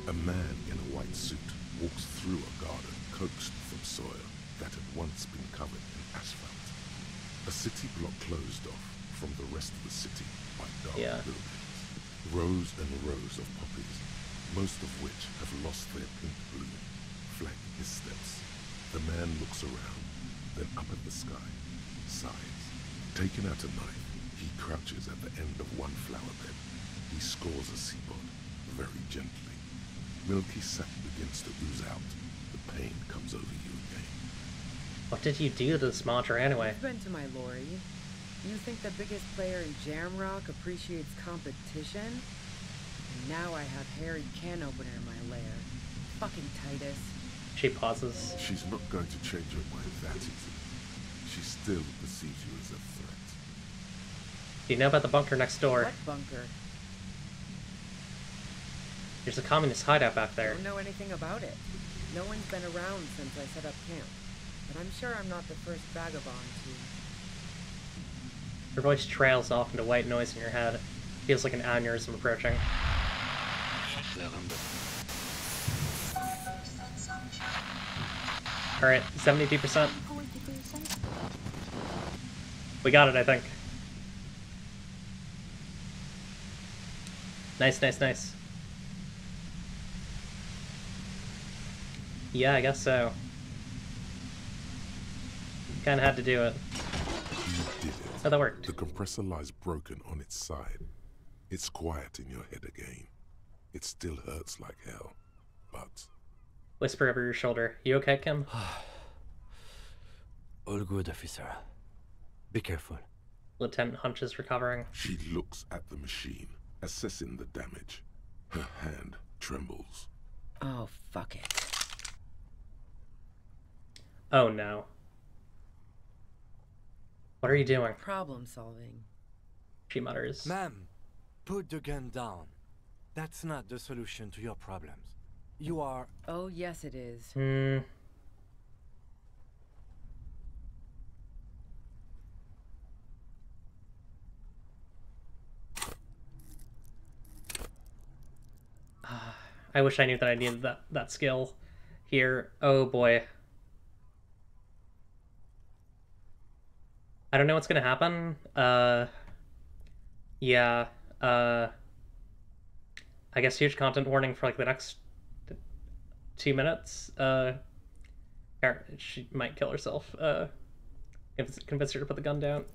A man in a white suit walks through a garden coaxed from soil that had once been covered in asphalt. A city block closed off from the rest of the city by dark buildings. Rows and rows of poppies, most of which have lost their pink bloom, flank his steps. The man looks around, then up at the sky, sighs. Taking out a knife, he crouches at the end of one flower bed. He scores a seapod, very gently. Milky sap begins to ooze out. The pain comes over you again. What did you do to this mantra anyway? You've been to my lorry. You think the biggest player in Jamrock appreciates competition? And now I have Harry Can Opener in my lair. Fucking Titus. She pauses. She's not going to change her mind that easily. She still perceives you as a threat. Do you know about the bunker next door? What bunker? There's a communist hideout back there. I don't know anything about it. No one's been around since I set up camp. But I'm sure I'm not the first vagabond to... Your voice trails off into white noise in your head. Feels like an aneurysm approaching. Alright, 72%. We got it, I think. Nice, nice, nice. Yeah, I guess so. Kinda had to do it. You did it. Oh, that worked. The compressor lies broken on its side. It's quiet in your head again. It still hurts like hell, but... Whisper over your shoulder. You okay, Kim? All good, officer. Be careful. Lieutenant Hunch is recovering. She looks at the machine, assessing the damage. Her hand trembles. Oh, fuck it. Oh, no. What are you doing? Problem solving. She mutters. Ma'am, put the gun down. That's not the solution to your problems. You are... Oh, yes it is. I wish I knew that I needed that skill here. Oh boy. I don't know what's gonna happen. Yeah. I guess huge content warning for like the next 2 minutes. She might kill herself. Convince her to put the gun down.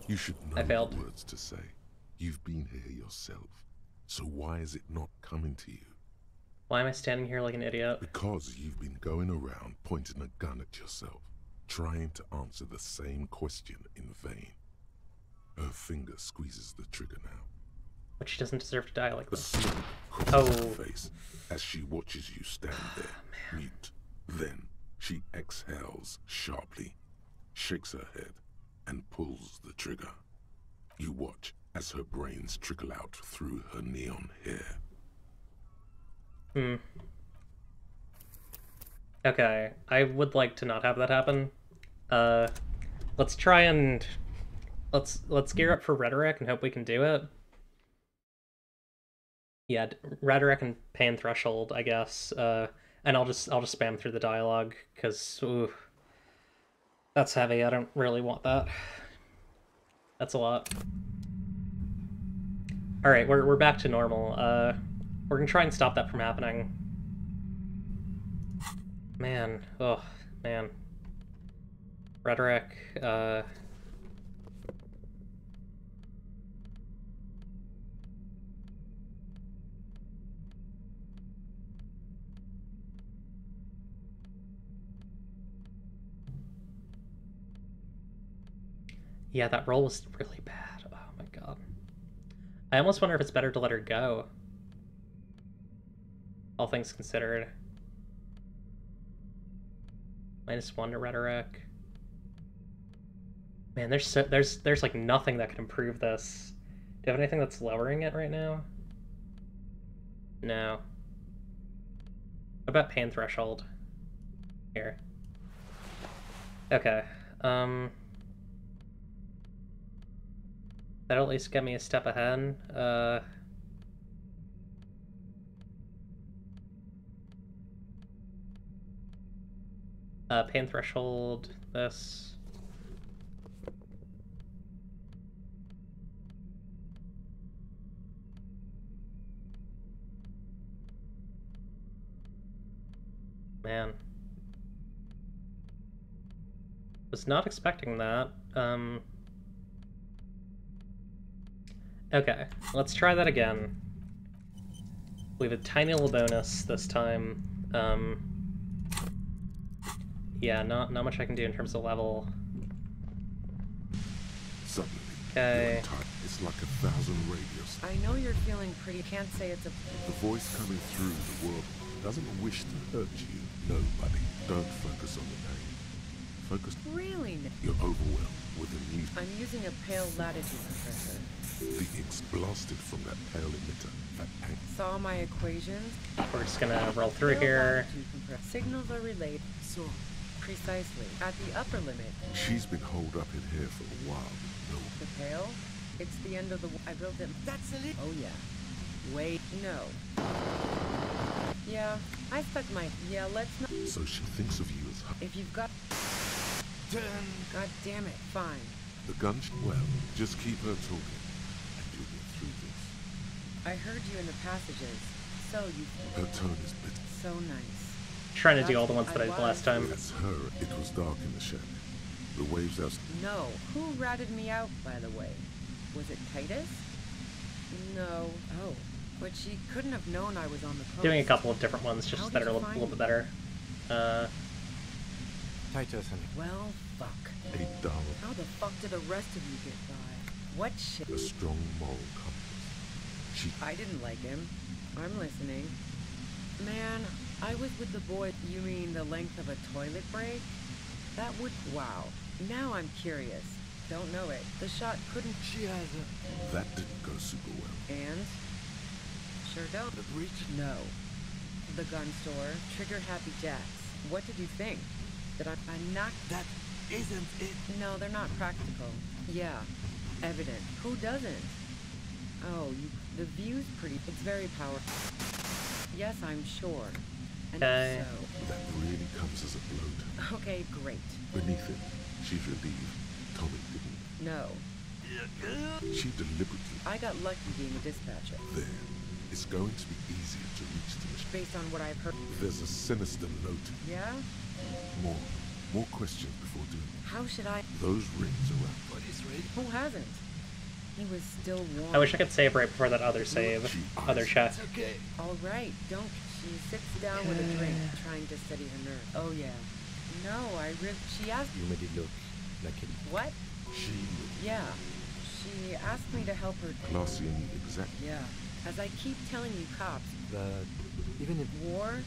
You should know I failed. the words to say. You've been here yourself. So why is it not coming to you? Why am I standing here like an idiot? Because you've been going around pointing a gun at yourself, trying to answer the same question in vain. Her finger squeezes the trigger now. But she doesn't deserve to die like this. The smoke crosses her face as she watches you stand there, mute. Then she exhales sharply, shakes her head, and pulls the trigger. You watch as her brains trickle out through her neon hair. Okay, I would like to not have that happen. Let's try and let's gear up for rhetoric and hope we can do it. Yeah, rhetoric and pain threshold, I guess. And I'll just spam through the dialogue because That's heavy. I don't really want that. That's a lot. Alright, we're back to normal. We're gonna try and stop that from happening. Man. Oh, man. Rhetoric, yeah, that roll was really bad. Oh my god. I almost wonder if it's better to let her go. All things considered. -1 to rhetoric. Man, there's like nothing that could improve this. Do you have anything that's lowering it right now? No. What about pain threshold? Here. Okay. That'll at least get me a step ahead. Pain threshold, this. Man. Was not expecting that. Okay, let's try that again. We have a tiny little bonus this time. Yeah, not much I can do in terms of level. Suddenly, okay. It's like 1,000 radios. I know you're feeling pretty. Can't say it's a. The voice coming through the world doesn't wish to hurt you. No, buddy. Don't focus on the pain. Focus. Really? You're overwhelmed with a new. I'm using a pale latitude compressor. The X blasted from that pale emitter. That pain. Saw my equations. We're just gonna roll through here. Signals are relayed. So, precisely at the upper limit. She's been holed up in here for a while. No. The pale? It's the end of the. I built it. That's it. Oh yeah. Wait. No. Yeah. I stuck my. Yeah. Let's not. So she thinks of you as. If you've got. God damn it. Fine. The gun. Well, just keep her talking, and you'll get through this. I heard you in the passages. So you. Her tone is bitter. So nice. Trying to do all the ones that I did last time. That's her. It was dark in the shack. The waves out. No. Who ratted me out, by the way? Was it Titus? No. Oh. But she couldn't have known I was on the coast. Doing a couple of different ones just that are a little bit better. Titus and... Well, fuck. A dull. How the fuck did the rest of you get by? What shit? A strong moral compass. She... I didn't like him. I'm listening. Man, I was with the boy. You mean the length of a toilet break? That would... Wow. Now I'm curious. Don't know it. The shot couldn't... She has a... That didn't go super well. And? Sure don't. The breach? No. The gun store. Trigger Happy Jacks. What did you think? That I knocked... That isn't it. No, they're not practical. Yeah. Evident. Who doesn't? Oh, the view's pretty... It's very powerful. Yes, I'm sure. And okay. So... That really comes as a blow to me. Okay, great. Beneath it, she's relieved. Tommy didn't. No. She deliberately... I got lucky being a dispatcher. There. It's going to be easier to reach the mission. Based on what I've heard... There's a sinister note. Yeah? More questions before doing it. How should I... Those rings around. What is ring? Who hasn't? He was still warm. I wish I could save right before that other save. Other check. It's okay. All right, don't... She sits down with a drink, trying to steady her nerve. Oh, yeah. No, I really... She asked... You made it look like it. What? She... Yeah. She asked me to help her... Classy and exact. Yeah. As I keep telling you cops... But... even if... War?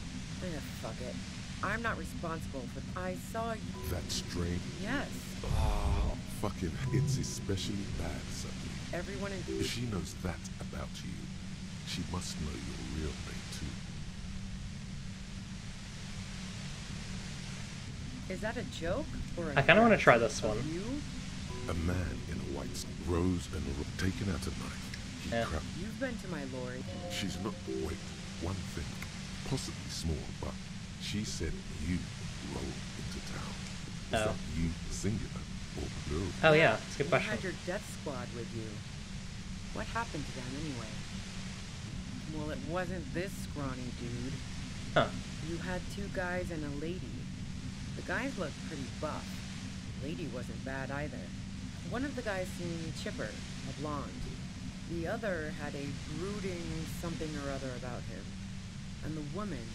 Fuck it. I'm not responsible for... I saw you... That strain? Yes. Oh, fucking... It's especially bad, suddenly. Everyone in... If she knows that about you, she must know your real name, too. Is that a joke? Or I kind of want to try this one. You? A man in a white suit rose and taken out a knife. He crouched. You've been to my lorry. She's not... Wait, one thing. Possibly small, but she said you rolled into town. Is that you singular or plural? Oh yeah, that's a good You question. had your death squad with you. What happened to them anyway? Well, it wasn't this scrawny dude. Huh. You had 2 guys and a lady. The guys looked pretty buff. The lady wasn't bad either. One of the guys seemed chipper, a blonde. The other had a brooding something or other about him. And the woman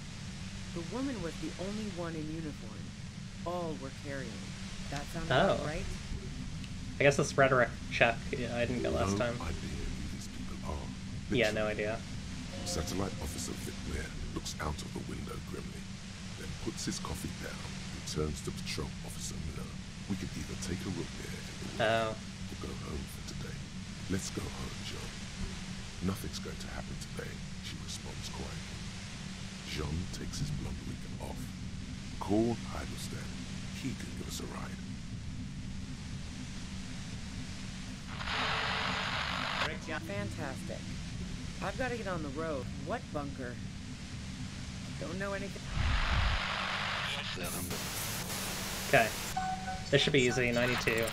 was the only one in uniform. All were carrying. That sound about right? I guess this rhetoric check, yeah, I didn't get last time. No idea who these people are. Yeah, no idea. Satellite Officer Vic Blair looks out of the window grimly, then puts his coffee down and turns to Patrol Officer Miller. We can either take a room here in the or go home for today. Let's go home, John. Nothing's going to happen today, she responds quietly. John takes his blonde wig off. Call Heidelstein. He can give us a ride. Fantastic. I've got to get on the road. What bunker? Don't know anything. Okay. This should be easy, 92.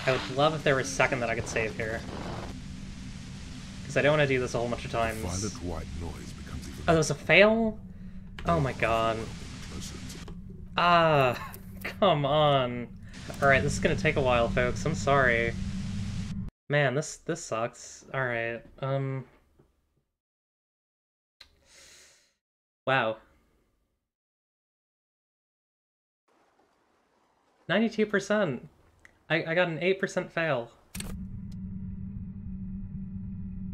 I would love if there was a second that I could save here. Because I don't want to do this a whole bunch of times. Violet white noise becomes even Oh, there was a fail? Oh my god. Ah, come on. Alright, this is gonna take a while, folks. I'm sorry. Man, this sucks. Alright, wow. 92%! I got an 8% fail.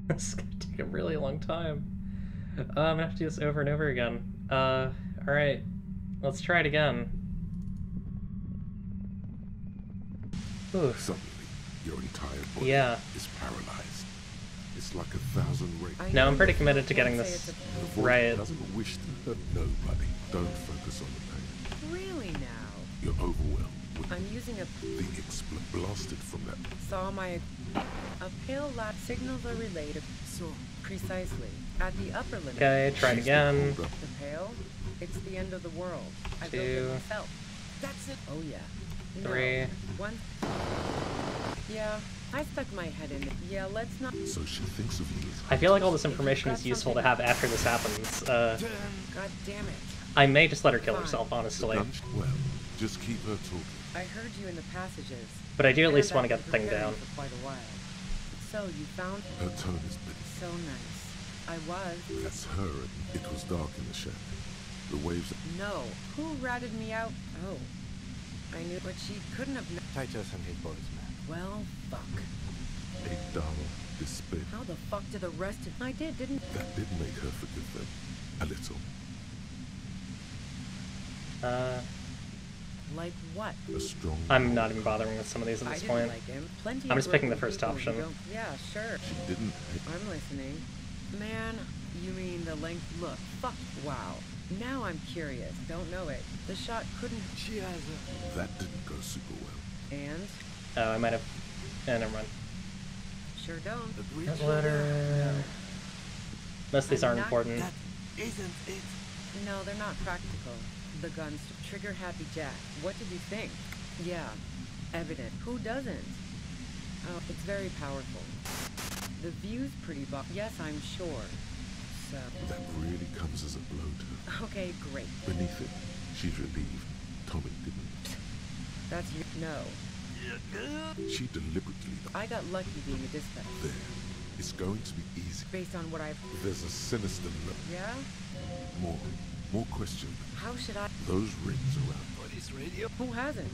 This is gonna take a really long time. I'm gonna have to do this over and over again. Alright. Let's try it again. Ooh. Suddenly, your entire body is paralyzed. It's like 1,000 rays. No, I'm pretty committed to getting this The voice right. doesn't wish to hurt nobody. Don't focus on the pain. Really now? You're overwhelmed with I'm using a... the blasted from that. Saw my... A pale light signals are relayed. So, precisely. At the upper limit. Okay, try it again. The pale? It's the end of the world. I built 2. it myself. That's it. Oh yeah. No. 3. 1. Yeah, I stuck my head in it. Yeah, let's not... So she thinks of you. I feel like all this information is useful to have after this happens. God damn it. I may just let her kill herself, honestly. Well, just keep her talking. I heard you in the passages. But I do at least And want to I've get the been thing preparing down. for quite a while. So, you found... Her tone is bitter. So nice. I was. That's her. It was dark in the shack. The waves... No. Who ratted me out? Oh. I knew, but she couldn't have... Titus and his boys, man. Well, fuck. A dull despair. How the fuck did the rest of... I did, didn't... That did make her forgive them. A little. Like what? A strong... I'm not even bothering with some of these at I this didn't point. like him. Plenty I'm of just picking the broken first people option. you don't- Yeah, sure. She didn't... I'm listening. Man, you mean the length... Look, fuck, wow. Now I'm curious. Don't know it. The shot couldn't... She has a... That didn't go super well. And? Oh, I might have... Never mind. Sure don't. That letter... Most of these aren't not- important. That isn't it. No, they're not practical. The guns, trigger happy Jack. What did you think? Yeah, evident. Who doesn't? Oh, it's very powerful. The view's pretty yes, I'm sure. So... That really comes as a blow to her. Okay, great. Beneath it, she's relieved. Tommy didn't. That's you. No. She deliberately... I got lucky being a dispatch. There. It's going to be easy. Based on what I've... There's a sinister look. Yeah? More questions. How should I... Those rings around. What is radio? Who hasn't?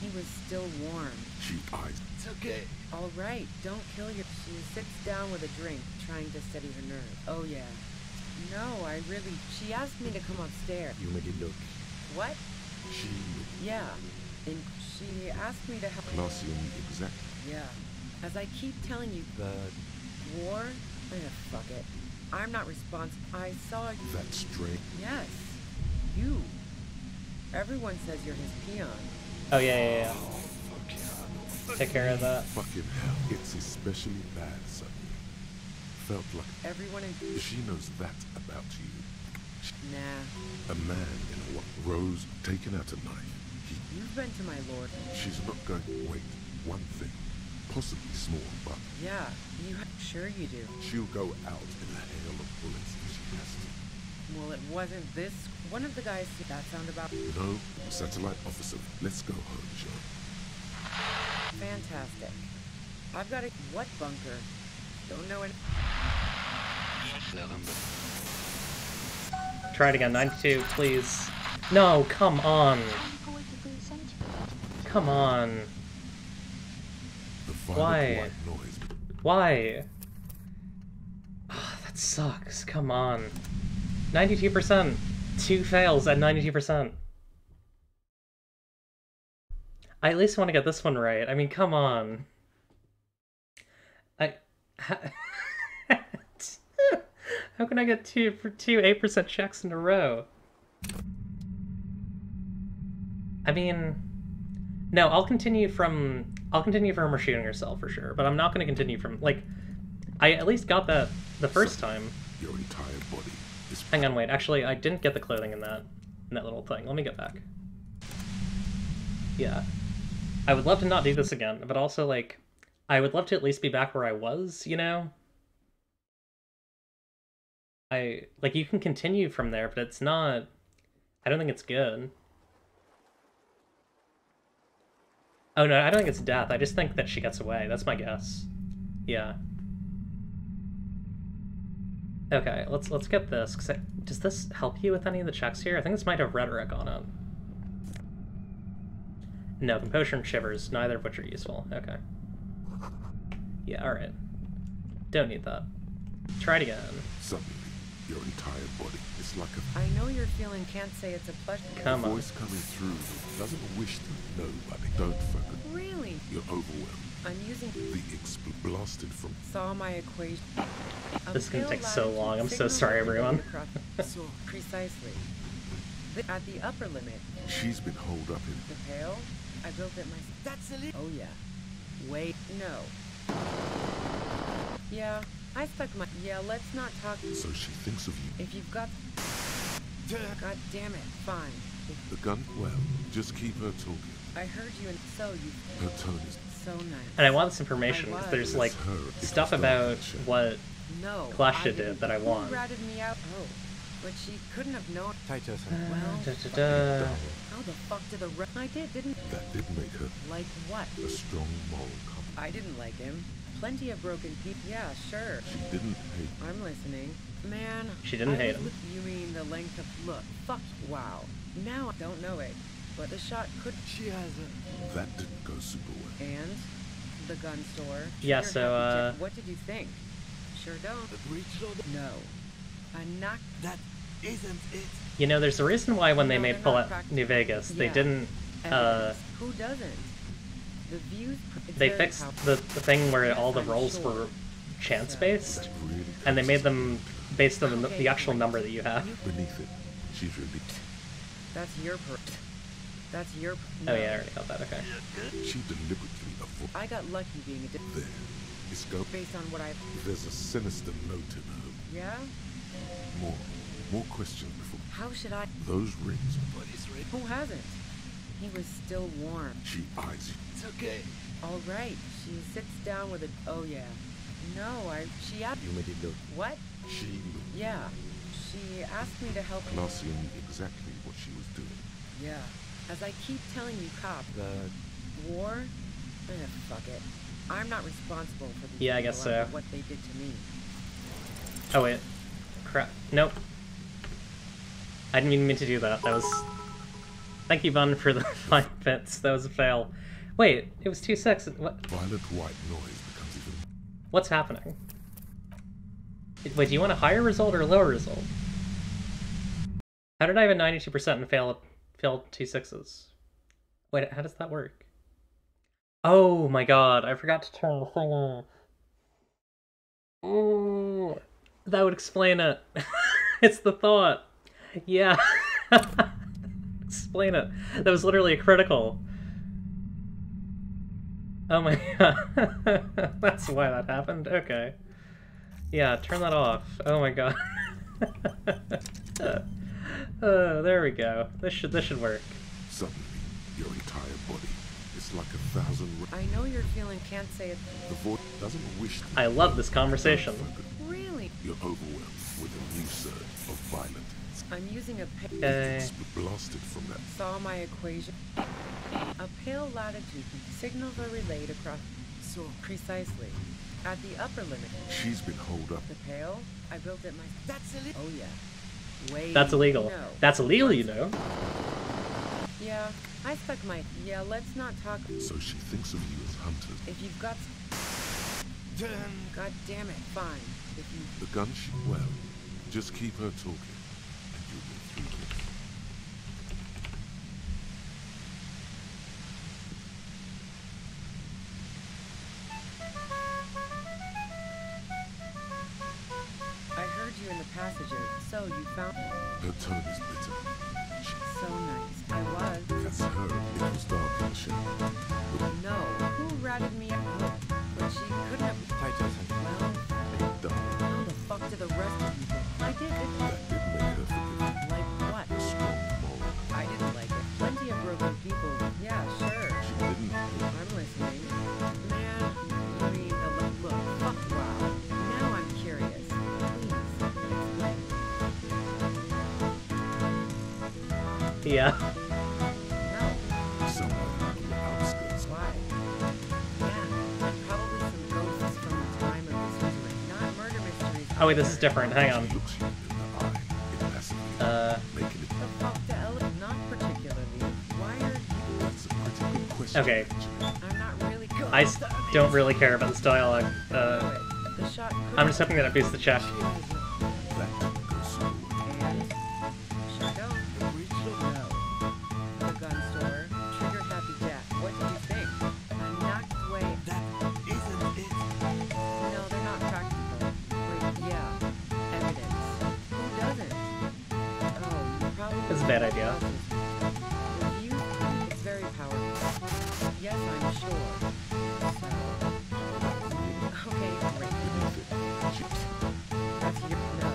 He was still warm. She eyes. It's okay. All right, don't kill your... She sits down with a drink, trying to steady her nerve. Oh, yeah. No, I really... She asked me to come upstairs. You made it look. What? She... Yeah. And she asked me to help... Classy and exact. Yeah. As I keep telling you... But... War? Fuck it. I'm not responsible. I saw... That strange... Yes. You. Everyone says you're his peon. Oh, yeah. Take care of that. Fucking hell. It's especially bad suddenly. Felt like... Everyone in... She knows that about you. Nah. A man in a Rose taken out a knife. You've been to my lord. She's not going. Wait, one thing. Possibly small, but Yeah, sure you do. she'll go out in a hail of bullets if she has to. Well, it wasn't this. One of the guys that sound about. No, satellite officer. Let's go home, John. Fantastic. I've got a what bunker? Don't know it. Try it again. 92, please. No, come on. Come on. Why? Why? Oh, that sucks. Come on. 92%. 2 fails at 92%. I at least want to get this one right. I mean, come on. How can I get two 8% checks in a row? I mean, no, I'll continue from her shooting herself for sure, but I'm not going to continue from, like, I at least got that the first time. Your entire body is... Hang on, wait, actually, I didn't get the clothing in that little thing. Let me get back. Yeah. I would love to not do this again, but also, like, I would love to at least be back where I was, you know? Like, you can continue from there, but it's not... I don't think it's good. Oh, no, I don't think it's death. I just think that she gets away. That's my guess. Yeah. Okay, let's get this. Does this help you with any of the checks here? I think this might have rhetoric on it. No, composure and shivers, neither of which are useful. Okay. Yeah, alright. Don't need that. Try it again. Suddenly, your entire body is like a... I know you're feeling can't say it's a pleasure. Come on. The voice coming through doesn't wish to know, but don't focus. Really? You're overwhelmed. I'm using... The blasted from... Saw my equation. This is gonna take so long. I'm so sorry, everyone. So, precisely. At the upper limit. She's been holed up in... The pale? I built it myself. That's a little... Oh, yeah. Wait, no. Yeah, I stuck my... Yeah, let's not talk... So she thinks of you. If you've got... God damn it, fine. The gun? Well, just keep her talking. I heard you and so you... Her tone is... So nice. And I want this information, because there's, like, stuff about what Klasha did that I want. Who ratted me out? Oh, but she couldn't have known... Titus. Well... How the fuck did the I didn't... That did make her... Like what? A strong moral compass. I didn't like him. Plenty of broken people. Yeah, sure. She didn't hate... I'm listening. Man... She didn't hate him. You mean the length of... Look. Fuck. Wow. Now I don't know it. But the shot could... She has a... That didn't go super well. And? The gun store. Yeah, so, What did you think? Sure don't. The breach load? No. A knock... That isn't it. You know, there's a reason why when they made Fallout New Vegas, they didn't, Who doesn't? The views... They fixed the thing where all the rolls were chance-based, and they made them based on the actual number that you have. Beneath it, she's really... That's your That's your... No. Oh yeah, I already got that, okay. She deliberately avoided... I got lucky being a... There. It's go... Based on what I... There's a sinister note in her. Yeah? More questions before... How should I... Those rings... What is ring? Who hasn't? He was still warm. She eyes you. It's okay. All right. She sits down with a... Oh, yeah. No, She asked... You made it look. What? She looked. Yeah. She asked me to help... Glacia knew exactly what she was doing. Yeah. As I keep telling you, cop... War? Fuck it. I'm not responsible for these... Yeah, I guess so. What they did to me. Oh, wait. Crap. Nope. I didn't even mean to do that. That was... Thank you, Bun, for the 5 bits. That was a fail. Wait, it was 2-6. What? Violent white noise becomes even... What's happening? Wait, do you want a higher result or a lower result? How did I have a 92% and fail 2 6s? Wait, how does that work? Oh my god, I forgot to turn the thing off. Oh, that would explain it. It's the thought. Yeah. Explain it. That was literally a critical. Oh my god. That's why that happened? Okay. Yeah, turn that off. Oh my god. There we go. This should work. Suddenly, your entire body is like 1,000. I know you're feeling can't say it. The void doesn't wish to. I love this conversation. Really? You're overwhelmed with a new surge of violence. I'm using a blasted from that. Saw my equation. A pale latitude. Signals are relayed across. So precisely. At the upper limit. She's been holed up. The pale? I built it myself. That's illegal. Oh yeah. Wait. That's illegal. No. That's illegal, you know. Yeah, I stuck my. Yeah, let's not talk. So she thinks of you as hunters. If you've got. God damn it, fine. If you. The gun she. Well, just keep her talking. And you'll get through this. I heard you in the passages, so you found. Her tone is bitter. So nice. I was. That's her. It was dark in the shadow. No. Who ratted me out? But she couldn't have. Well, how the fuck did the rest of you think? I did. That did make her forgive. Like what? Strong moral. I didn't like it. Plenty of broken people. Yeah, sure. She didn't. I'm listening. Man, you mean the look? Fuck wow. Now I'm curious. Please. Yeah. No. Somewhere on the outskirts. Why? Yeah, probably some ghosts from the time of this mystery. Not murder mysteries. Oh wait, this is different. Hang on. Making it. The fuck the hell? Not particularly. Why are you? That's a pretty good question. Okay. I'm not really good. I don't really care about this dialogue. The shot I'm just hoping that it boosts the check. It's a bad idea. It's very powerful. Yes, I'm sure. Okay, great. That's your no.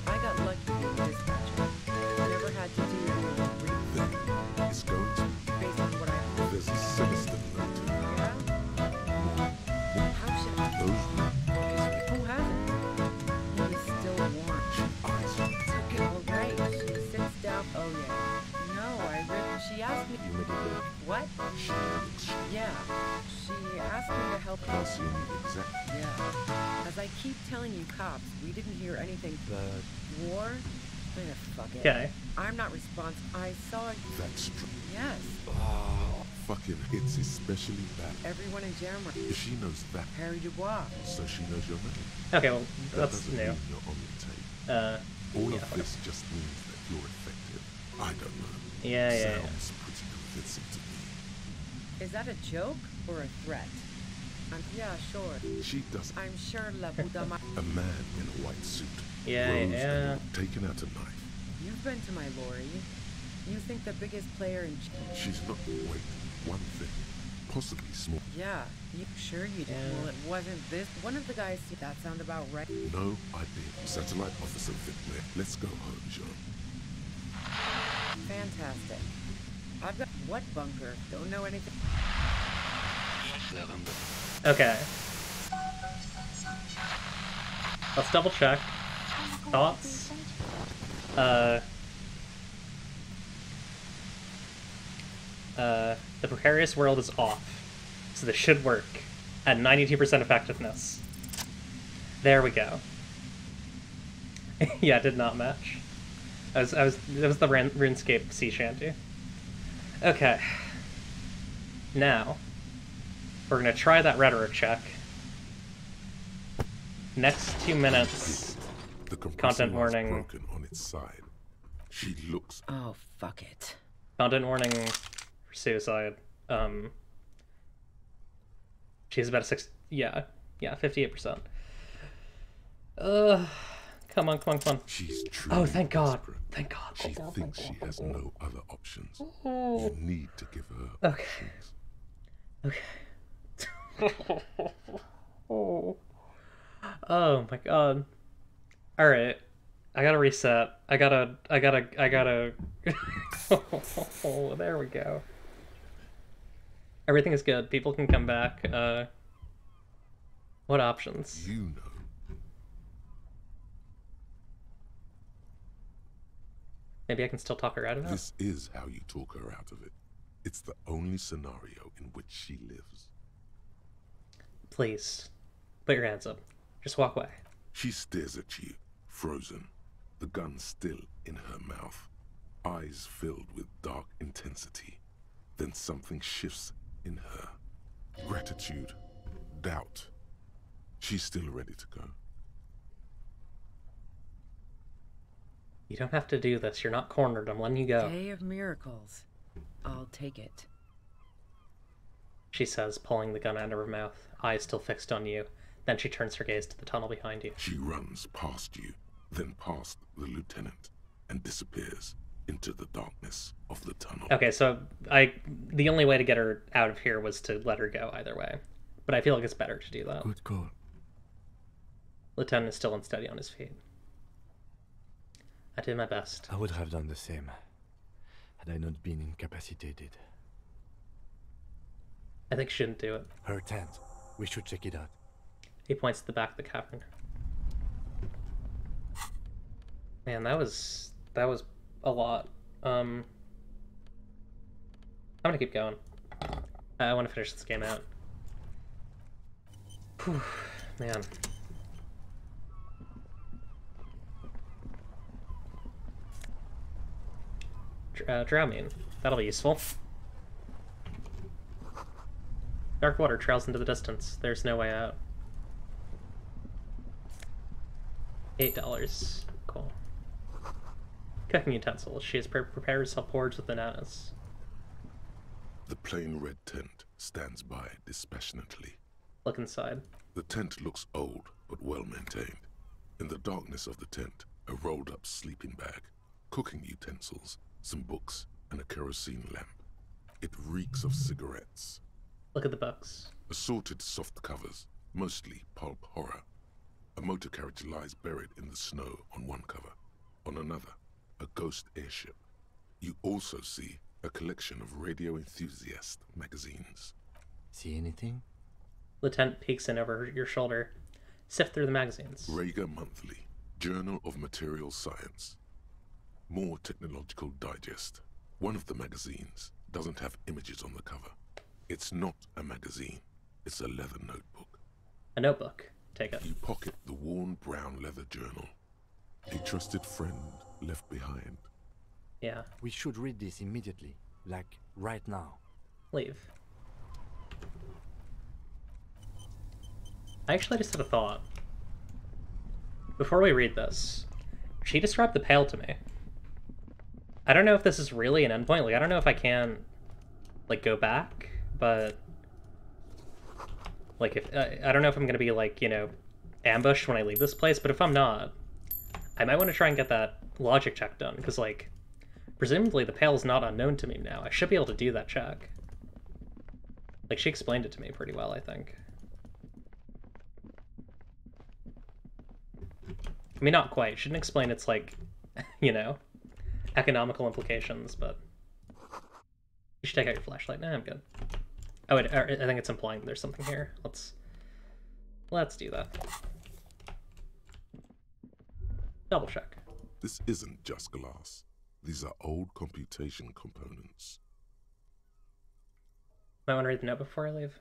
I got lucky being a dispatcher. Never had to do anything. It's going to. Based on what I. There's a sinister note to it. Yeah? How should I? Those. Who hasn't? He is still warm. Alright, she sits down. Oh yeah. No, I really. She asked me. What? Yeah. She asked me to help her. Exactly. Yeah. As I keep telling you cops, we didn't hear anything. The war? Fuck it. Okay. I'm not responsible. I saw. That's true. Yes. Oh, fucking hits especially bad. Everyone in Jamrock. If she knows that. Harry Dubois. So she knows your name. Okay, well, that that's doesn't new. mean you're on the tape. All of this just means that you're effective. I don't know. Yeah. Sounds pretty convincing to me. Is that a joke or a threat? Yeah, sure. She does. I'm sure La Budama. A man in a white suit. Yeah. Taking out a knife. You've been to my lorry. You think the biggest player in. She's not. Wait. One thing. Possibly small. Yeah. You sure you did? Well, it wasn't this. One of the guys. That sound about right. No idea. Satellite Officer Victor. Let's go home, John. Fantastic. I've got what bunker? Don't know anything. Okay. Let's double check. Thoughts? The precarious world is off, so this should work at 92% effectiveness. There we go. Yeah, it did not match. It was the RuneScape sea shanty. Okay. Now, we're gonna try that rhetoric check. Next 2 minutes. The Content warning. Broken on its side. She looks. Oh, fuck it. Content warning for suicide. She's about a 58%. Come on. She's truly Oh, thank God. desperate. Thank God. She thinks she has no other options. Oh. You need to give her options. Okay. Oh. Oh my god. Alright. I gotta reset. I gotta... Oh, there we go. Everything is good. People can come back. What options? You know. Maybe I can still talk her out of it? This is how you talk her out of it. It's the only scenario in which she lives. Please. Put your hands up. Just walk away. She stares at you, frozen, the gun still in her mouth, eyes filled with dark intensity. Then something shifts in her. Gratitude, doubt. She's still ready to go. You don't have to do this. You're not cornered. I'm letting you go. Day of miracles. I'll take it. She says, pulling the gun out of her mouth, eyes still fixed on you. Then she turns her gaze to the tunnel behind you. She runs past you, then past the lieutenant, and disappears into the darkness of the tunnel. Okay, so the only way to get her out of here was to let her go either way. But I feel like it's better to do that. Good call. Lieutenant is still unsteady on his feet. I did my best. I would have done the same, had I not been incapacitated. I think she shouldn't do it. Her tent. We should check it out. He points to the back of the cavern. Man, that was a lot. I'm gonna keep going. I want to finish this game out. Whew, man. Drowning. That'll be useful. Dark water trails into the distance. There's no way out. $8. Cool. Cooking utensils. She has prepared herself porridge with bananas. The plain red tent stands by dispassionately. Look inside. The tent looks old, but well maintained. In the darkness of the tent, a rolled up sleeping bag, cooking utensils, some books, and a kerosene lamp. It reeks of cigarettes. Look at the books. Assorted soft covers, mostly pulp horror. A motor carriage lies buried in the snow on one cover. On another, a ghost airship. You also see a collection of radio enthusiast magazines. See anything? Lieutenant peeks in over your shoulder. Sift through the magazines. Rager Monthly, Journal of Material Science. More Technological Digest. One of the magazines doesn't have images on the cover. It's not a magazine. It's a leather notebook. A notebook. Take it. You pocket the worn brown leather journal. A trusted friend left behind. Yeah. We should read this immediately. Like, right now. Leave. I actually just had a thought. Before we read this, she described the Pale to me. I don't know if this is really an endpoint. Like, I don't know if I can, like, go back, but... Like, if I don't know if I'm gonna be, like, you know, ambushed when I leave this place, but if I'm not, I might want to try and get that logic check done, because, like, presumably the Pale is not unknown to me now. I should be able to do that check. Like, she explained it to me pretty well, I think. I mean, not quite. She didn't explain its, like, you know, economical implications, but... You should take out your flashlight. Nah, I'm good. Oh, wait, I think it's implying there's something here. Let's do that. Double check. This isn't just glass. These are old computation components. Might want to read the note before I leave.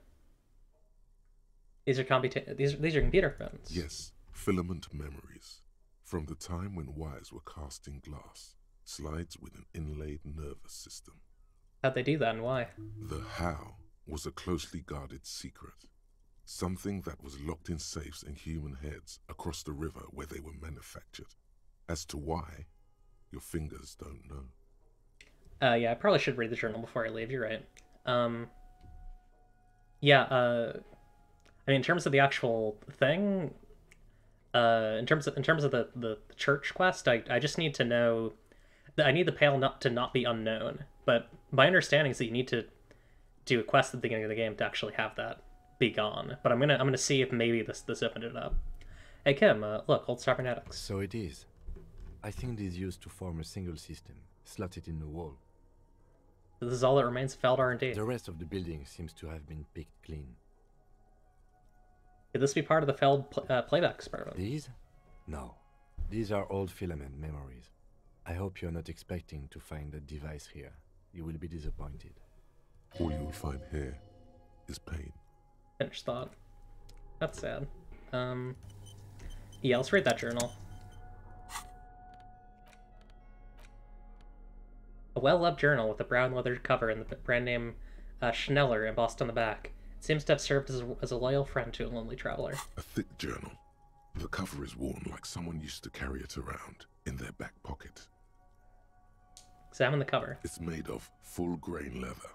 These are computer components. Yes, filament memories. From the time when wires were cast in glass, slides with an inlaid nervous system. How'd they do that and why? The how was a closely guarded secret. Something that was locked in safes in human heads across the river where they were manufactured. As to why, your fingers don't know. Yeah, I probably should read the journal before I leave, you're right. Yeah, I mean, in terms of the actual thing, in terms of the church quest, I just need to know that I need the Pale to not be unknown. But my understanding is that you need to do a quest at the beginning of the game to actually have that be gone. But I'm gonna see if maybe this opened it up. Hey Kim, look, old cybernetics. So it is. I think it is used to form a single system, slotted in the wall. This is all that remains of failed R&D. The rest of the building seems to have been picked clean. Could this be part of the failed playback experiment? These? No. These are old filament memories. I hope you're not expecting to find a device here. You will be disappointed. All you will find here is pain. Finished thought. That's sad. Yeah, let's read that journal. A well-loved journal with a brown leather cover and the brand name Schneller embossed on the back. It seems to have served as a loyal friend to a lonely traveler. A thick journal. The cover is worn like someone used to carry it around in their back pocket. Examine the cover. It's made of full-grain leather.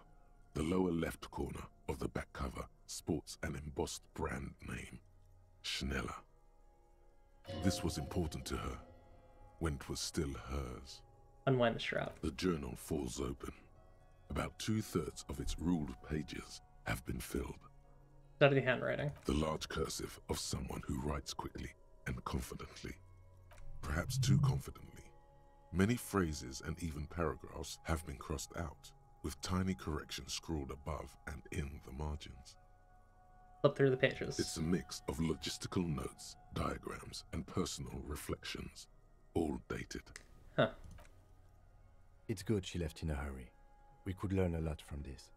The lower left corner of the back cover sports an embossed brand name, Schneller. This was important to her when it was still hers. Unwind the strap. The journal falls open. About 2/3 of its ruled pages have been filled. Study the handwriting. The large cursive of someone who writes quickly and confidently. Perhaps too confidently. Many phrases and even paragraphs have been crossed out, with tiny corrections scrawled above and in the margins. Flip through the pages. It's a mix of logistical notes, diagrams, and personal reflections, all dated. Huh. It's good she left in a hurry. We could learn a lot from this.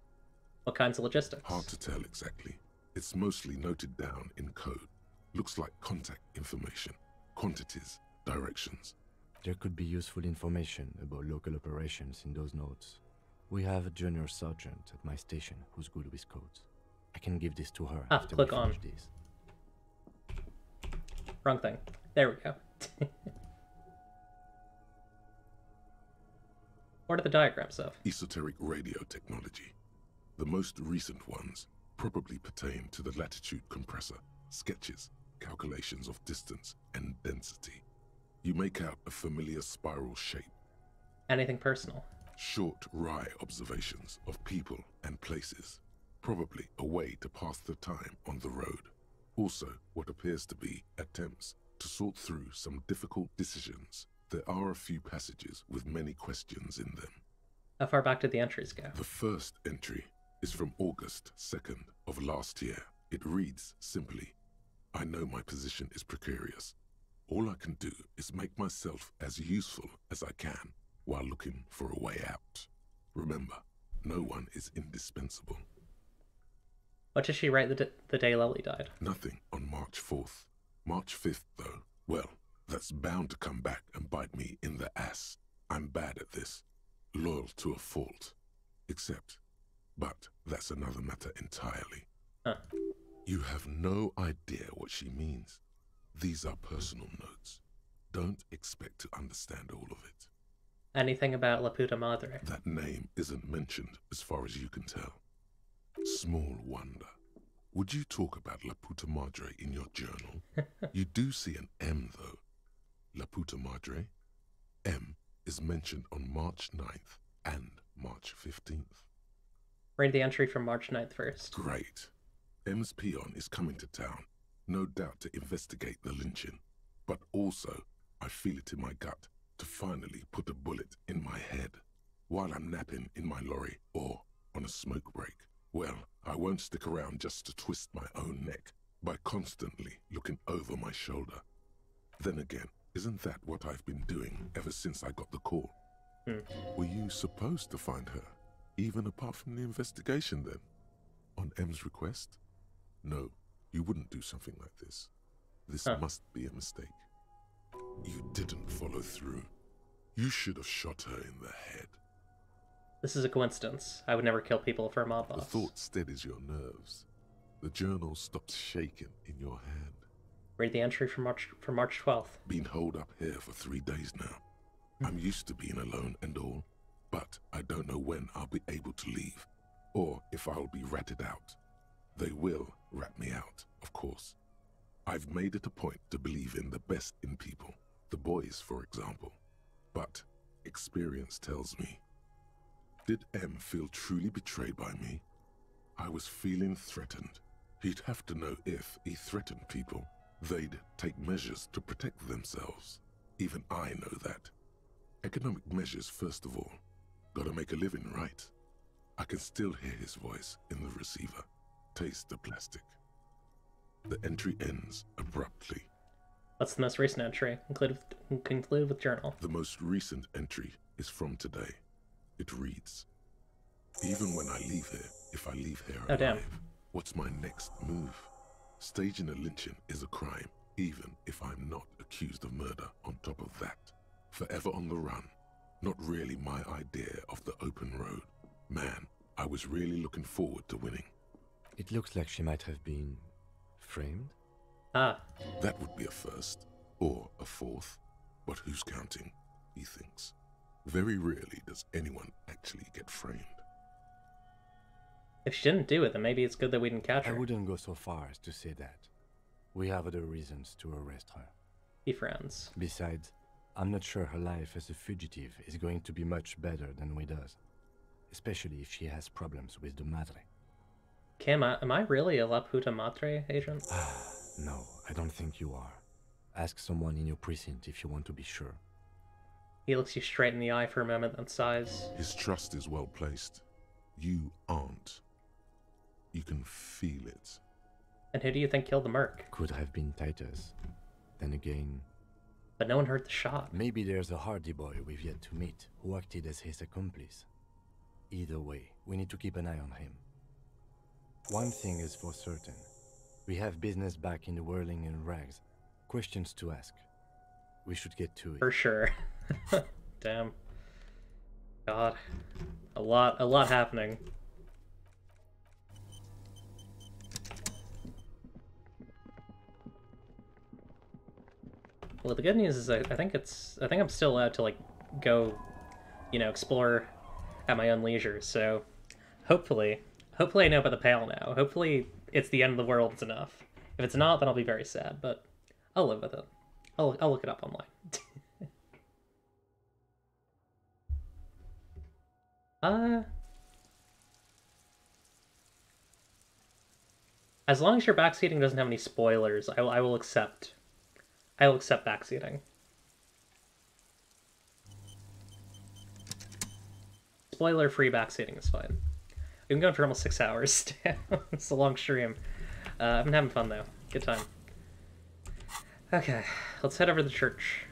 What kinds of logistics? Hard to tell exactly. It's mostly noted down in code. Looks like contact information, quantities, directions. There could be useful information about local operations in those notes. We have a junior sergeant at my station who's good with codes. I can give this to her after click we on. finish this. Wrong thing. There we go. What are the diagrams of? Esoteric radio technology. The most recent ones probably pertain to the latitude compressor, sketches, calculations of distance and density. You make out a familiar spiral shape. Anything personal? Short, wry observations of people and places. Probably a way to pass the time on the road. Also, what appears to be attempts to sort through some difficult decisions. There are a few passages with many questions in them. How far back did the entries go? The first entry is from August 2nd of last year. It reads simply, I know my position is precarious. All I can do is make myself as useful as I can while looking for a way out. Remember, no one is indispensable. What did she write the day Lily died? Nothing on March 4th. March 5th, though, well, that's bound to come back and bite me in the ass. I'm bad at this. Loyal to a fault. But that's another matter entirely. Huh. You have no idea what she means. These are personal notes. Don't expect to understand all of it. Anything about La Puta Madre? That name isn't mentioned as far as you can tell. Small wonder. Would you talk about La Puta Madre in your journal? You do see an M, though. La Puta Madre. M is mentioned on March 9th and March 15th. Read the entry from March 9th first. Great. M's peon is coming to town, no doubt to investigate the lynching. But also, I feel it in my gut to finally put a bullet in my head while I'm napping in my lorry or on a smoke break. Well, I won't stick around just to twist my own neck by constantly looking over my shoulder. Then again, isn't that what I've been doing ever since I got the call? Were you supposed to find her, even apart from the investigation then? On M's request? No, you wouldn't do something like this. This must be a mistake. You didn't follow through. You should have shot her in the head. This is a coincidence. I would never kill people for a mob boss. The thought steadies your nerves. The journal stops shaking in your hand. Read the entry from March 12th. Been holed up here for 3 days now. I'm used to being alone and all, but I don't know when I'll be able to leave, or if I'll be ratted out. They will rat me out, of course. I've made it a point to believe in the best in people, the boys, for example. But experience tells me, did M feel truly betrayed by me? I was feeling threatened. He'd have to know if he threatened people. They'd take measures to protect themselves. Even I know that. Economic measures, first of all. Gotta make a living, right? I can still hear his voice in the receiver. Taste the plastic. The entry ends abruptly. What's the most recent entry? Conclude with journal. The most recent entry is from today. It reads, even when I leave here, if I leave here alive, damn. What's my next move? Staging a lynching is a crime, even if I'm not accused of murder on top of that. Forever on the run. Not really my idea of the open road. Man, I was really looking forward to winning. It looks like she might have been framed. Ah. That would be a first, or a fourth. But who's counting, he thinks. Very rarely does anyone actually get framed. If she didn't do it, then maybe it's good that we didn't catch her. I wouldn't go so far as to say that. We have other reasons to arrest her. He frowns. Besides, I'm not sure her life as a fugitive is going to be much better than we does. Especially if she has problems with the Madre. Kim, am I really a La Puta Madre agent? No, I don't think you are. Ask someone in your precinct if you want to be sure. He looks you straight in the eye for a moment, then sighs. His trust is well placed. You aren't. You can feel it. And who do you think killed the merc? Could have been Titus. Then again... But no one heard the shot. Maybe there's a Hardy boy we've yet to meet, who acted as his accomplice. Either way, we need to keep an eye on him. One thing is for certain. We have business back in the whirling and rags. Questions to ask. We should get to it. For sure. Damn. God. A lot happening. Well, the good news is I think I'm still allowed to, like, go, you know, explore at my own leisure, so hopefully I know about the Pale now. Hopefully it's the end of the world is enough. If it's not, then I'll be very sad, but I'll live with it. I'll look it up online. As long as your backseating doesn't have any spoilers, I will accept backseating. Spoiler-free backseating is fine. We've been going for almost 6 hours. It's a long stream. I've been having fun though. Good time. Okay, let's head over to the church.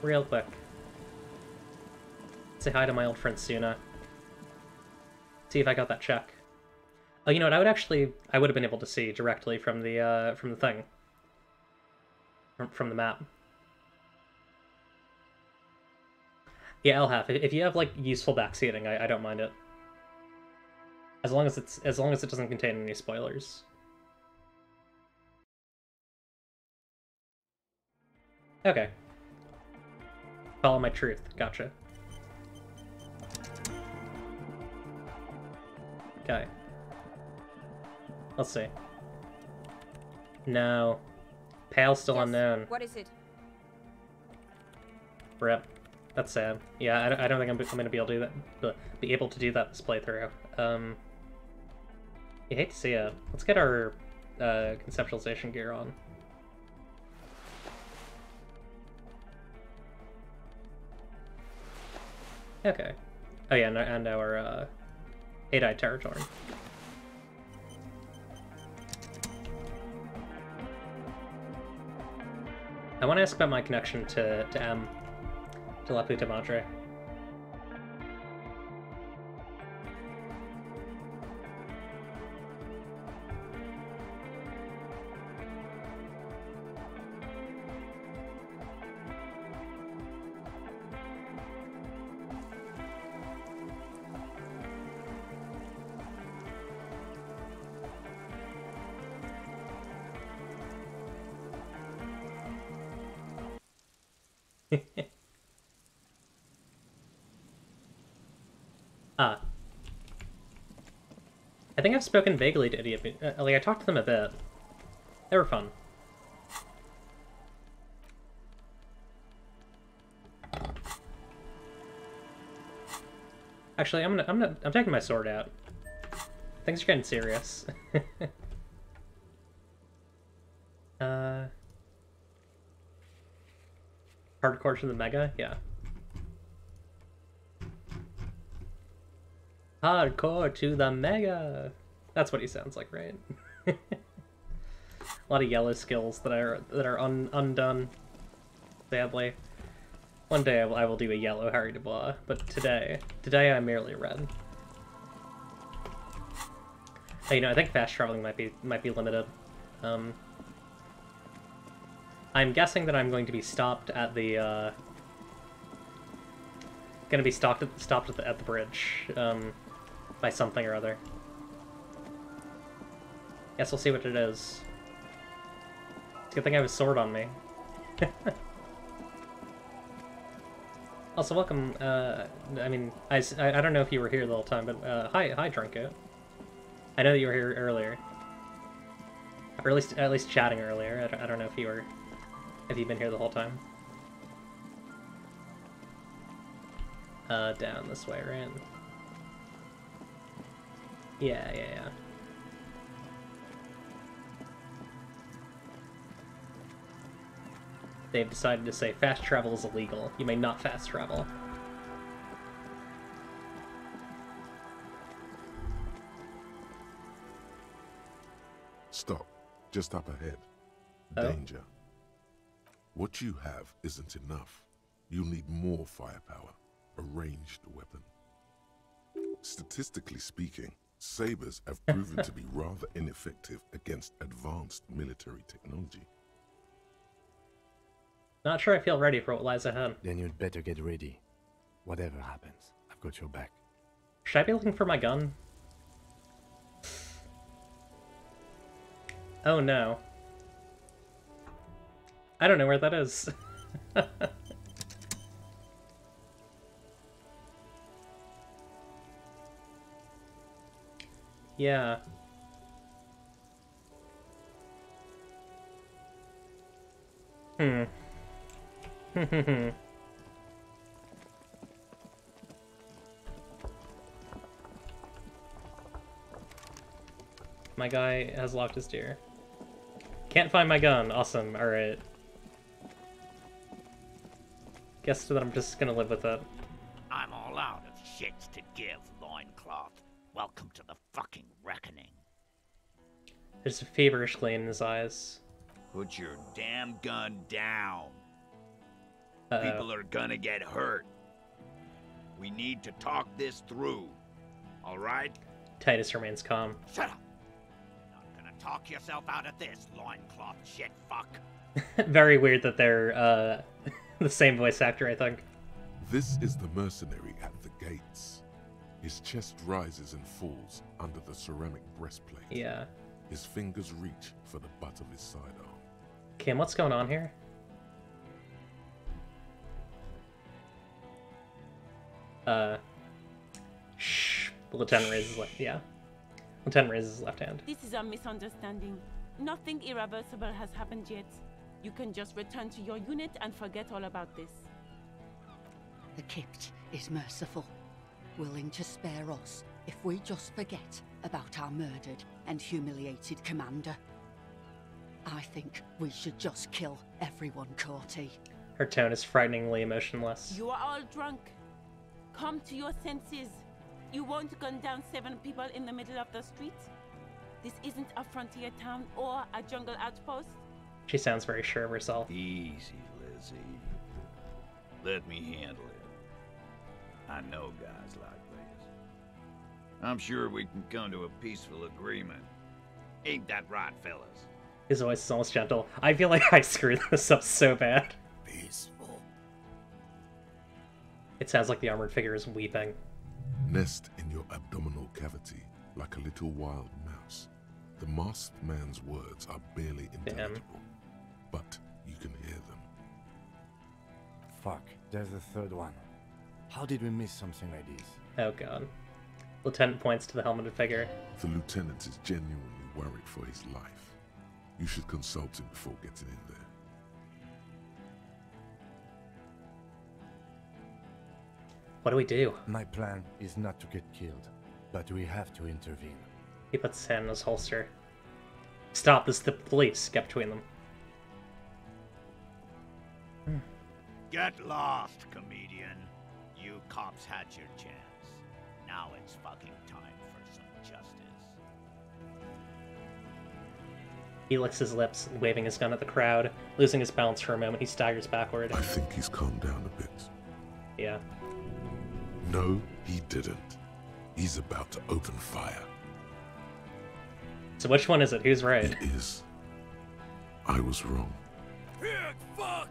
Real quick. Say hi to my old friend Suna. See if I got that check. Oh, you know what? I would have been able to see directly from the thing. From the map. Yeah, I'll have. If you have like useful backseating, I don't mind it. As long as it doesn't contain any spoilers. Okay. Follow my truth. Gotcha. Okay. Let's see. No. Pale still unknown. What is it? Rip. That's sad. Yeah, I don't think I'm going to be able to do that. Be able to do that this playthrough. You hate to see it. Let's get our conceptualization gear on. Okay. Oh yeah, and our 8-eyed territory. I want to ask about my connection to M, to La Puta Madre. I think I've spoken vaguely to Idiot. Like, I talked to them a bit. They were fun. Actually, I'm taking my sword out. Things are getting serious. Hardcore to the mega? Yeah. Hardcore to the mega! That's what he sounds like, right? A lot of yellow skills that are undone, sadly. One day I will do a yellow Harry Dubois, but today I'm merely red. You know, I think fast traveling might be limited. I'm guessing that I'm going to be stopped at the stopped at the bridge by something or other. Guess we'll see what it is. It's a good thing I have a sword on me. Also, welcome. I mean, I don't know if you were here the whole time, but hi, Drunko. I know that you were here earlier, or at least chatting earlier. I don't know if you've been here the whole time. Down this way, right? Yeah. They've decided to say fast travel is illegal. You may not fast travel. Stop. Just up ahead. Oh? Danger. What you have isn't enough. You'll need more firepower. A ranged weapon. Statistically speaking, sabers have proven to be rather ineffective against advanced military technology. Not sure I feel ready for what lies ahead. Then you'd better get ready. Whatever happens, I've got your back. Should I be looking for my gun? Oh no. I don't know where that is. Yeah. My guy has locked his deer. Can't find my gun. Awesome. Alright. Guess that I'm just gonna live with it. I'm all out of shits to give, loincloth. Welcome to the fucking reckoning. There's a feverish gleam in his eyes. Put your damn gun down. Uh-oh. People are gonna get hurt. We need to talk this through. All right? Titus remains calm. Shut up. Not gonna talk yourself out of this, loincloth shit fuck. Very weird that they're the same voice actor, I think. This is the mercenary at the gates. His chest rises and falls under the ceramic breastplate. Yeah. His fingers reach for the butt of his sidearm. Kim, what's going on here? Shh. The lieutenant raises his left. Yeah. Lieutenant raises his left hand. This is a misunderstanding. Nothing irreversible has happened yet. You can just return to your unit and forget all about this. The Kipt is merciful, willing to spare us if we just forget about our murdered and humiliated commander. I think we should just kill everyone, Corty. Her tone is frighteningly emotionless. You are all drunk. Come to your senses. You won't gun down 7 people in the middle of the street. This isn't a frontier town or a jungle outpost. She sounds very sure of herself. Easy, Lizzie. Let me handle it. I know guys like this. I'm sure we can come to a peaceful agreement. Ain't that right, fellas? His voice is almost gentle. I feel like I screwed this up so bad. Peaceful. It sounds like the armored figure is weeping. Nest in your abdominal cavity like a little wild mouse. The masked man's words are barely intelligible, but you can hear them. Fuck, there's a third one. How did we miss something like this? Oh god. Lieutenant points to the helmeted figure. The lieutenant is genuinely worried for his life. You should consult him before getting in there. What do we do? My plan is not to get killed, but we have to intervene. He puts his hand in his holster. Stop, this is the police. Get between them. Get lost, comedian. You cops had your chance. Now it's fucking time for some justice. He licks his lips, waving his gun at the crowd. Losing his balance for a moment, he staggers backward. I think he's calmed down a bit. Yeah. No, he didn't. He's about to open fire. So which one is it? Who's right? It is. I was wrong. Pig, fuck!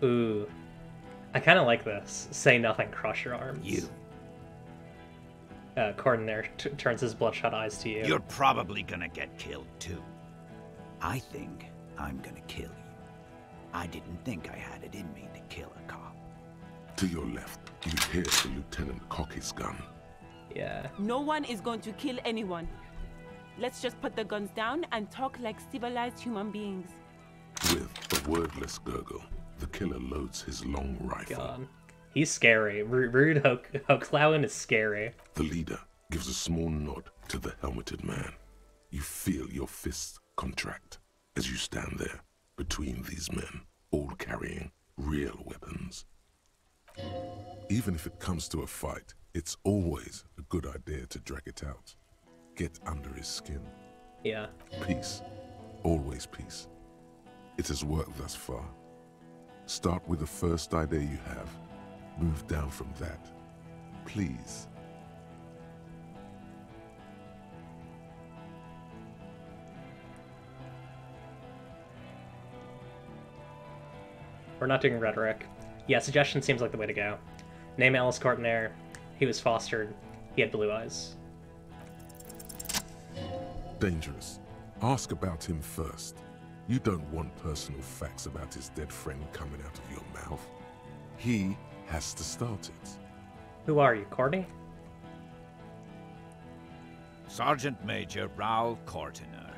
Ooh. I kind of like this. Say nothing, cross your arms. You. Cordon turns his bloodshot eyes to you. You're probably gonna get killed too. I think I'm gonna kill you. I didn't think I had it in me to kill a cop. To your left, you hear the lieutenant cock his gun. Yeah. No one is going to kill anyone. Let's just put the guns down and talk like civilized human beings. With a wordless gurgle, the killer loads his long rifle. God. He's scary. Rude Hoklauin is scary. The leader gives a small nod to the helmeted man. You feel your fists contract as you stand there between these men, all carrying real weapons. Even if it comes to a fight, it's always a good idea to drag it out. Get under his skin. Yeah. Peace. Always peace. It has worked thus far. Start with the first idea you have. Move down from that. Please. We're not doing rhetoric. Yeah, suggestion seems like the way to go. Name Alice Courtnair. He was fostered. He had blue eyes. Dangerous. Ask about him first. You don't want personal facts about his dead friend coming out of your mouth. He has to start it. Who are you, Courtney? Sergeant Major Raoul Cortiner,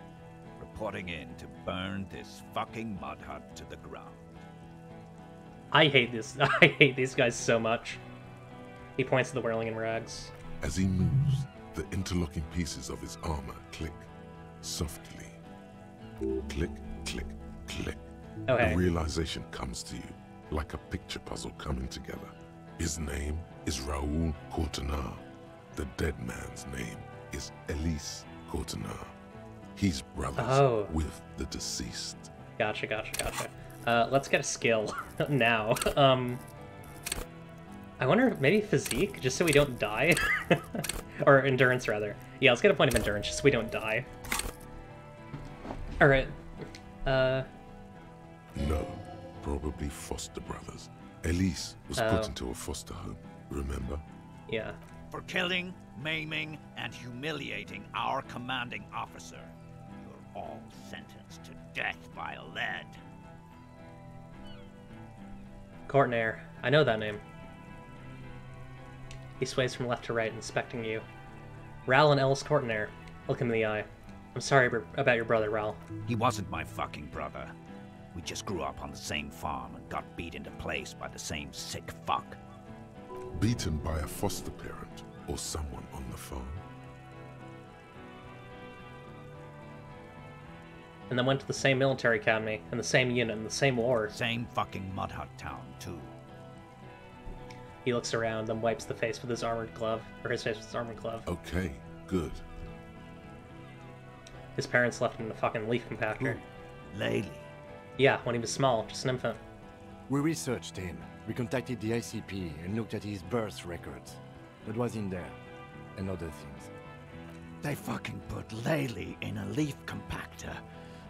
reporting in to burn this fucking mud hut to the ground. I hate this. I hate these guys so much. He points to the whirling in rags. As he moves, the interlocking pieces of his armor click softly. Click, click, click. Okay. The realization comes to you like a picture puzzle coming together. His name is Raoul Courtenay. The dead man's name is Elise Courtenay. He's brothers with the deceased. Gotcha, gotcha, gotcha. Let's get a skill now. I wonder, maybe physique, just so we don't die? Or endurance, rather. Yeah, let's get a point of endurance, just so we don't die. Alright. No, probably foster brothers. Elise was put into a foster home, remember? Yeah. For killing, maiming, and humiliating our commanding officer. You're all sentenced to death by lead. Courtnair. I know that name. He sways from left to right, inspecting you. Ral and Ellis Courtnair. Look him in the eye. I'm sorry about your brother, Ral. He wasn't my fucking brother. We just grew up on the same farm and got beat into place by the same sick fuck. Beaten by a foster parent or someone on the farm. And then went to the same military academy, and the same unit, and the same war. Same fucking mud hut town, too. He looks around, then wipes the face with his armored glove, or his face with his armored glove. Okay, good. His parents left him in a fucking leaf compactor. Laylee. Yeah, when he was small, just an infant. We researched him. We contacted the ICP and looked at his birth records. What was in there? And other things. They fucking put Laylee in a leaf compactor,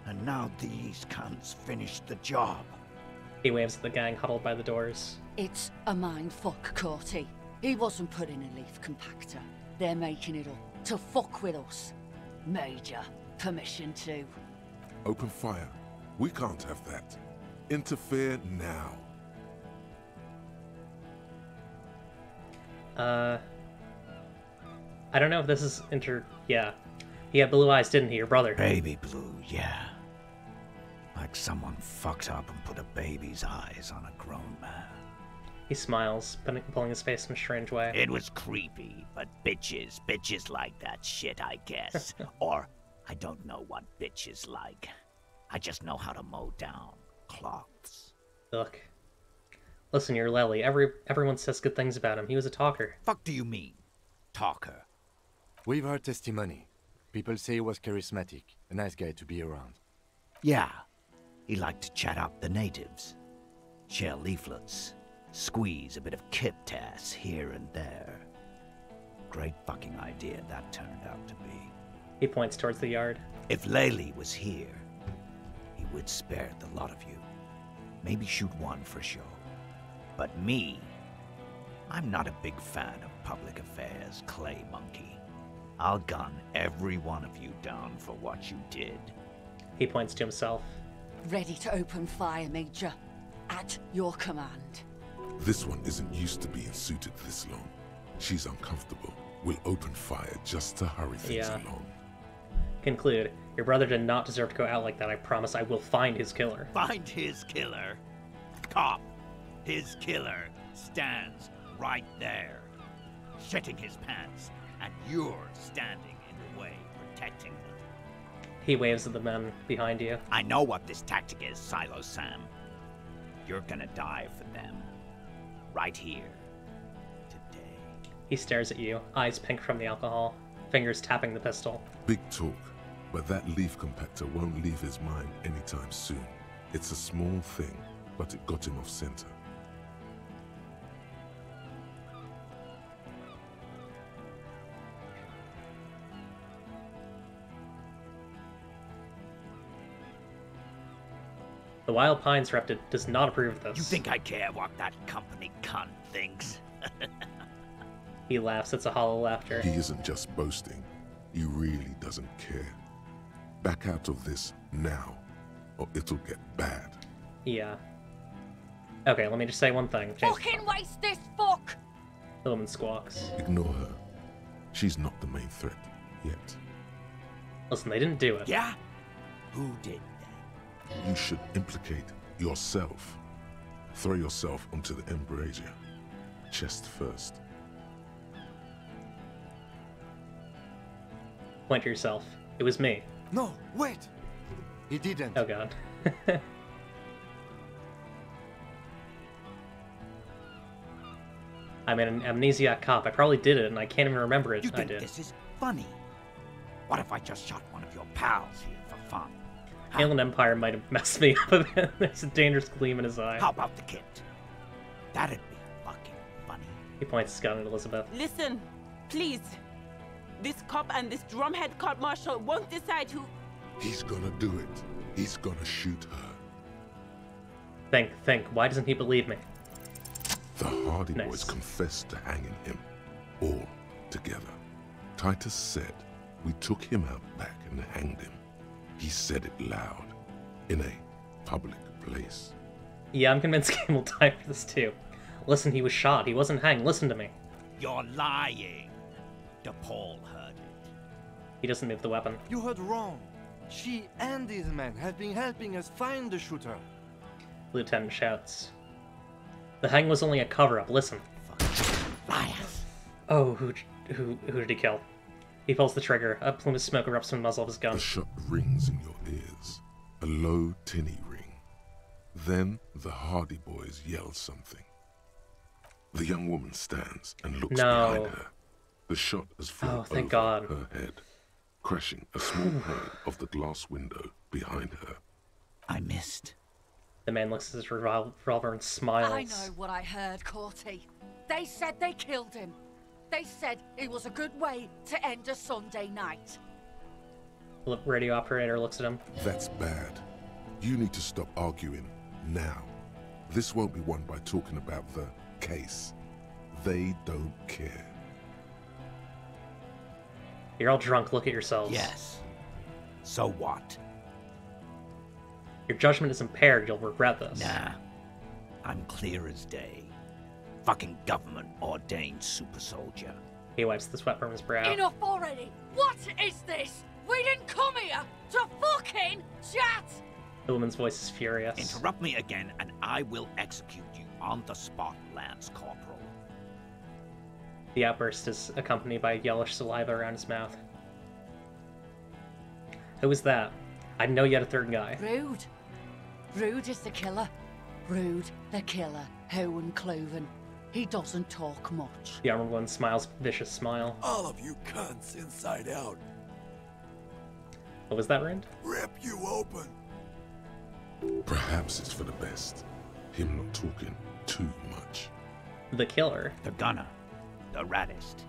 and now these cunts finished the job. He waves at the gang huddled by the doors. It's a mind fuck, Corty. He wasn't put in a leaf compactor. They're making it up to fuck with us. Major, permission to. Open fire. We can't have that. Interfere now. I don't know if this is Yeah. He had blue eyes, didn't he, your brother? Baby blue, yeah. Like someone fucked up and put a baby's eyes on a grown man. He smiles, pulling his face in a strange way. It was creepy, but bitches like that shit, I guess. Or, I don't know what bitches like. I just know how to mow down cloths. Look. Listen, you're Lely. Everyone says good things about him. He was a talker. Fuck do you mean, talker? We've heard testimony. People say he was charismatic, a nice guy to be around. Yeah, he liked to chat up the natives. Share leaflets. Squeeze a bit of kip-tass here and there. Great fucking idea that turned out to be. He points towards the yard. If Lely was here, he would spare the lot of you. Maybe shoot one for show. But me, I'm not a big fan of public affairs, clay monkey. I'll gun every one of you down for what you did. He points to himself. Ready to open fire, Major. At your command. This one isn't used to being suited this long. She's uncomfortable. We'll open fire just to hurry things along. Conclude. Your brother did not deserve to go out like that. I promise I will find his killer. Find his killer? Cop, his killer stands right there, shitting his pants, and you're standing in the way, protecting him. He waves at the men behind you. I know what this tactic is, Silo Sam. You're gonna die for them. Right here. Today. He stares at you, eyes pink from the alcohol, fingers tapping the pistol. Big talk, but that leaf compactor won't leave his mind anytime soon. It's a small thing, but it got him off center. The Wild Pines rep does not approve of this. You think I care what that company cunt thinks? He laughs. It's a hollow laughter. He isn't just boasting. He really doesn't care. Back out of this now, or it'll get bad. Yeah. Okay, let me just say one thing. Fucking waste this fuck! The woman squawks. Ignore her. She's not the main threat yet. Listen, they didn't do it. Yeah? Who did? You should implicate yourself. Throw yourself onto the embrasure. Chest first. Point to yourself. It was me. No, wait! He didn't. Oh god. I'm an amnesiac cop. I probably did it, and I can't even remember it. You think I did. this is funny? What if I just shot one of your pals here for fun? Alien Empire might have messed me up a bit. There's a dangerous gleam in his eye. How about the kid? That'd be fucking funny. He points his gun at Elizabeth. Listen, please. This cop and this drumhead cop marshal won't decide who... He's gonna do it. He's gonna shoot her. Think. Why doesn't he believe me? The Hardy Boys confessed to hanging him. All together. Titus said we took him out back and hanged him. He said it loud, in a public place. Yeah, I'm convinced Game will die for this too. Listen, he was shot. He wasn't hanged. Listen to me. You're lying. DePaul heard it. He doesn't move the weapon. You heard wrong. She and these men have been helping us find the shooter. Lieutenant shouts. The hang was only a cover-up. Listen. Liars. Oh, who did he kill? He pulls the trigger. A plume of smoke erupts from the muzzle of his gun. The shot rings in your ears. A low, tinny ring. Then the Hardy Boys yell something. The young woman stands and looks behind her. The shot has flown over her head, crashing a small pane of the glass window behind her. I missed. The man looks at his revolver and smiles. I know what I heard, Corty. They said they killed him. They said it was a good way to end a Sunday night. The radio operator looks at him. That's bad. You need to stop arguing now. This won't be won by talking about the case. They don't care. You're all drunk. Look at yourselves. Yes. So what? Your judgment is impaired. You'll regret this. Nah. I'm clear as day. Fucking government-ordained super soldier. He wipes the sweat from his brow. Enough already! What is this? We didn't come here to fucking chat! The woman's voice is furious. Interrupt me again, and I will execute you on the spot, Lance Corporal. The outburst is accompanied by yellowish saliva around his mouth. Who is that? I know you had a third guy. Rude. Rude is the killer. Rude, the killer. Owen Cloven. He doesn't talk much. The armored one smiles a vicious smile. All of you cunts inside out. What was that, Rand? Rip you open. Perhaps it's for the best. Him not talking too much. The killer. The gunner. The raddest.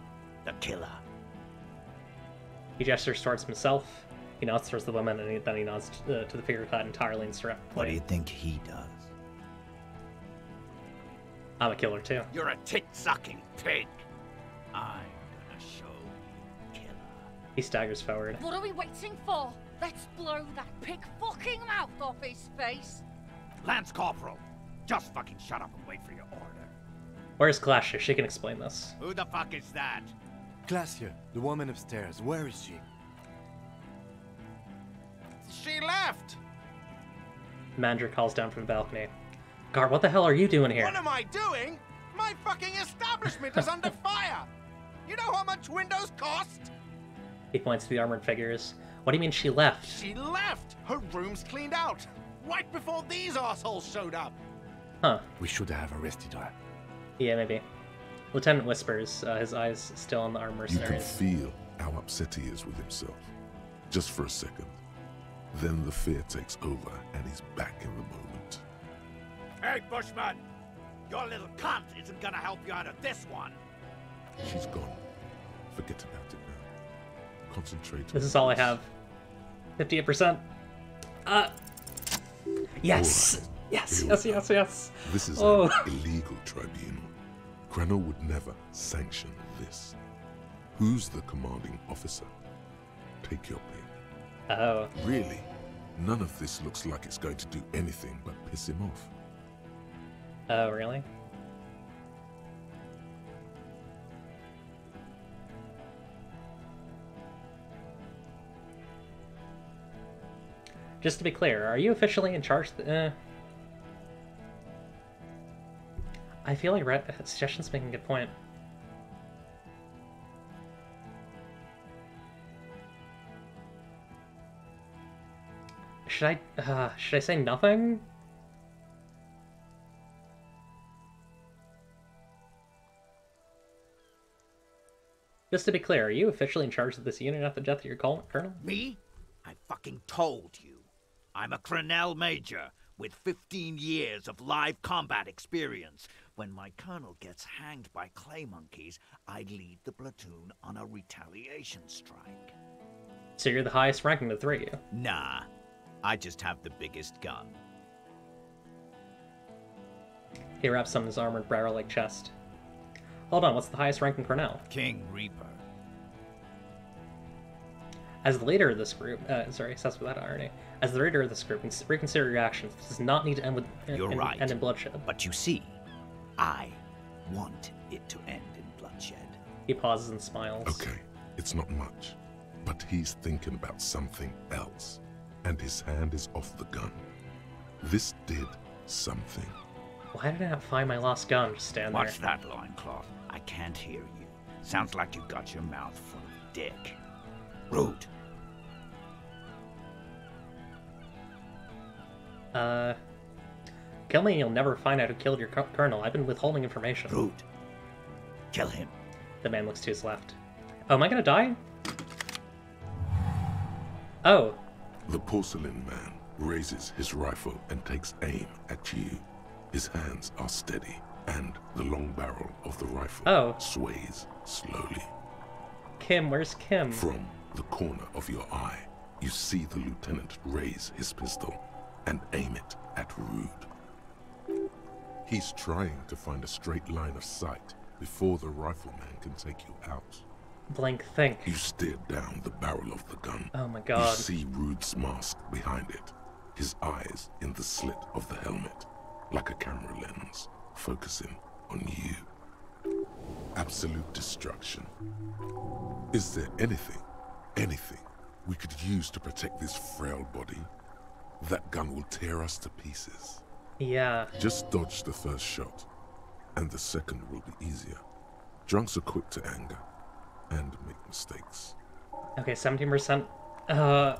The killer. He gestures towards himself. He nods towards the woman, and then he nods to the figure clad entirely in strap plate. What do you think he does? I'm a killer too. You're a tit-sucking pig. I'm gonna show killer. He staggers forward. What are we waiting for? Let's blow that pig fucking mouth off his face. Lance Corporal, just fucking shut up and wait for your order. Where's Glacier? She can explain this. Who the fuck is that? Glacier, the woman upstairs. Where is she? She left! Manager calls down from the balcony. Guard, what the hell are you doing here? What am I doing? My fucking establishment is under fire! You know how much windows cost? He points to the armored figures. What do you mean she left? She left! Her room's cleaned out! Right before these assholes showed up! Huh. We should have arrested her. Yeah, maybe. Lieutenant whispers, his eyes still on the armed You can mercenaries. feel how upset he is with himself. Just for a second. Then the fear takes over and he's back in the moment. Hey, Bushman! Your little cunt isn't gonna help you out of this one! She's gone. Forget about it now. Concentrate. This is all I have. 58%. Yes! Right. Yes, Here yes, we yes, go. yes. This is Oh. an illegal tribunal. Granell would never sanction this. Who's the commanding officer? Take your pick. Oh. Really? None of this looks like it's going to do anything but piss him off. Oh, really? Just to be clear, are you officially in charge? I feel like Suggestion's making a good point. Should I say nothing? Just to be clear, are you officially in charge of this unit after the death of your colonel? Me? I fucking told you. I'm a Crenell Major with 15 years of live combat experience. When my colonel gets hanged by clay monkeys, I lead the platoon on a retaliation strike. So you're the highest ranking of the three of you? Nah, I just have the biggest gun. He wraps on his armored barrel-like chest. Hold on, what's the highest ranking Cornell? King Reaper. As the leader of this group, obsessed with that irony. As the leader of this group, reconsider your actions. This does not need to end with end in bloodshed. But you see, I want it to end in bloodshed. He pauses and smiles. Okay, it's not much, but he's thinking about something else, and his hand is off the gun. This did something. Why did I not find my lost gun? Just stand there. Watch that loincloth. I can't hear you. Sounds like you've got your mouth full of dick. Rude. Kill me and you'll never find out who killed your colonel. I've been withholding information. Rude. Kill him. The man looks to his left. Oh, am I gonna die? Oh. The porcelain man raises his rifle and takes aim at you. His hands are steady, and the long barrel of the rifle sways slowly. Kim, where's Kim? From the corner of your eye, you see the lieutenant raise his pistol and aim it at Rude. He's trying to find a straight line of sight before the rifleman can take you out. Blank think. You stare down the barrel of the gun. Oh my god. You see Rude's mask behind it, his eyes in the slit of the helmet, like a camera lens, focusing on you. Absolute destruction. Is there anything we could use to protect this frail body? That gun will tear us to pieces. Yeah. Just dodge the first shot, and the second will be easier. Drunks are quick to anger and make mistakes. Okay, 17%. Oh,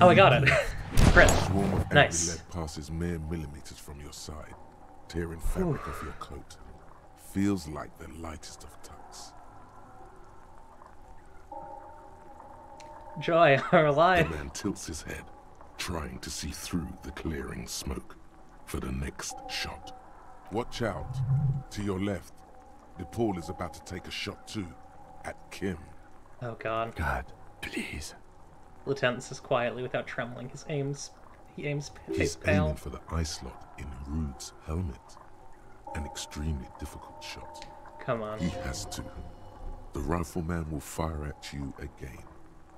I got it. Crit. Swarm of Nice. lead passes mere millimeters from your side, tearing fabric off your coat. Feels like the lightest of tucks. Joy, our The alive. man tilts his head, trying to see through the clearing smoke for the next shot. Watch out. To your left, DePaul is about to take a shot too, at Kim. Oh god. God, please. Lieutenant says quietly without trembling. He aims He's pale. aiming for the eye slot in Rude's helmet. An extremely difficult shot. Come on. He has to. The rifleman will fire at you again.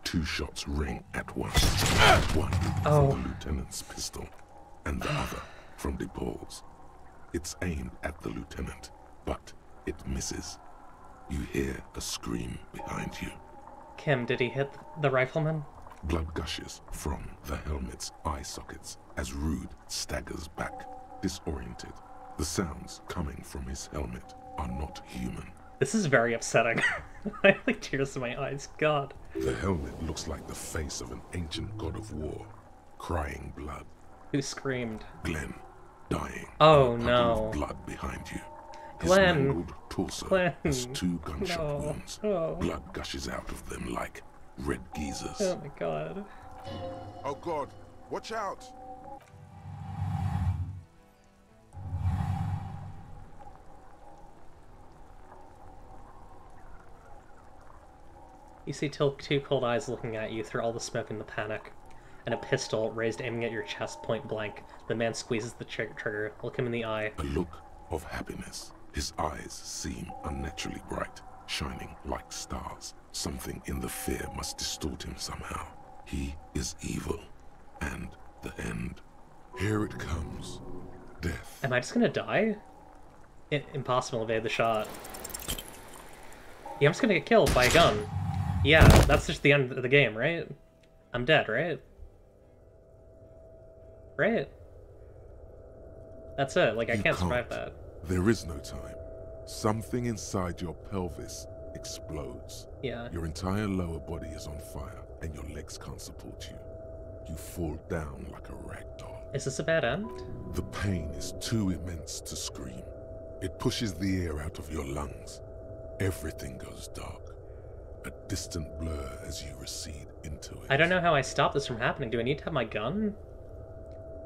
2 shots ring at once. One from the lieutenant's pistol, and the other from DePaul's. It's aimed at the lieutenant, but it misses. You hear a scream behind you. Kim, did he hit the rifleman? Blood gushes from the helmet's eye sockets as Rude staggers back, disoriented. The sounds coming from his helmet are not human. This is very upsetting. I have like tears in my eyes. God. The helmet looks like the face of an ancient god of war, crying blood. Who screamed? Glenn, dying. Oh in a puddle no. of blood behind you. His Glenn. mangled torso Glenn. has 2 gunshot wounds. Oh. Blood gushes out of them like red geezers. Oh my god. Oh god, watch out! You see two cold eyes looking at you through all the smoke and the panic, and a pistol raised aiming at your chest point blank. The man squeezes the trigger. Look him in the eye. A look of happiness. His eyes seem unnaturally bright, shining like stars. Something in the fear must distort him somehow. He is evil, and the end. Here it comes. Death. Am I just gonna die? Impossible to evade the shot. Yeah, I'm just gonna get killed by a gun. Yeah, that's just the end of the game, right? I'm dead, right? Right? That's it, like I can't survive that. There is no time. Something inside your pelvis explodes. Yeah. Your entire lower body is on fire, and your legs can't support you. You fall down like a rag doll. Is this a bad end? The pain is too immense to scream. It pushes the air out of your lungs. Everything goes dark. A distant blur as you recede into it. I don't know how I stop this from happening. Do I need to have my gun?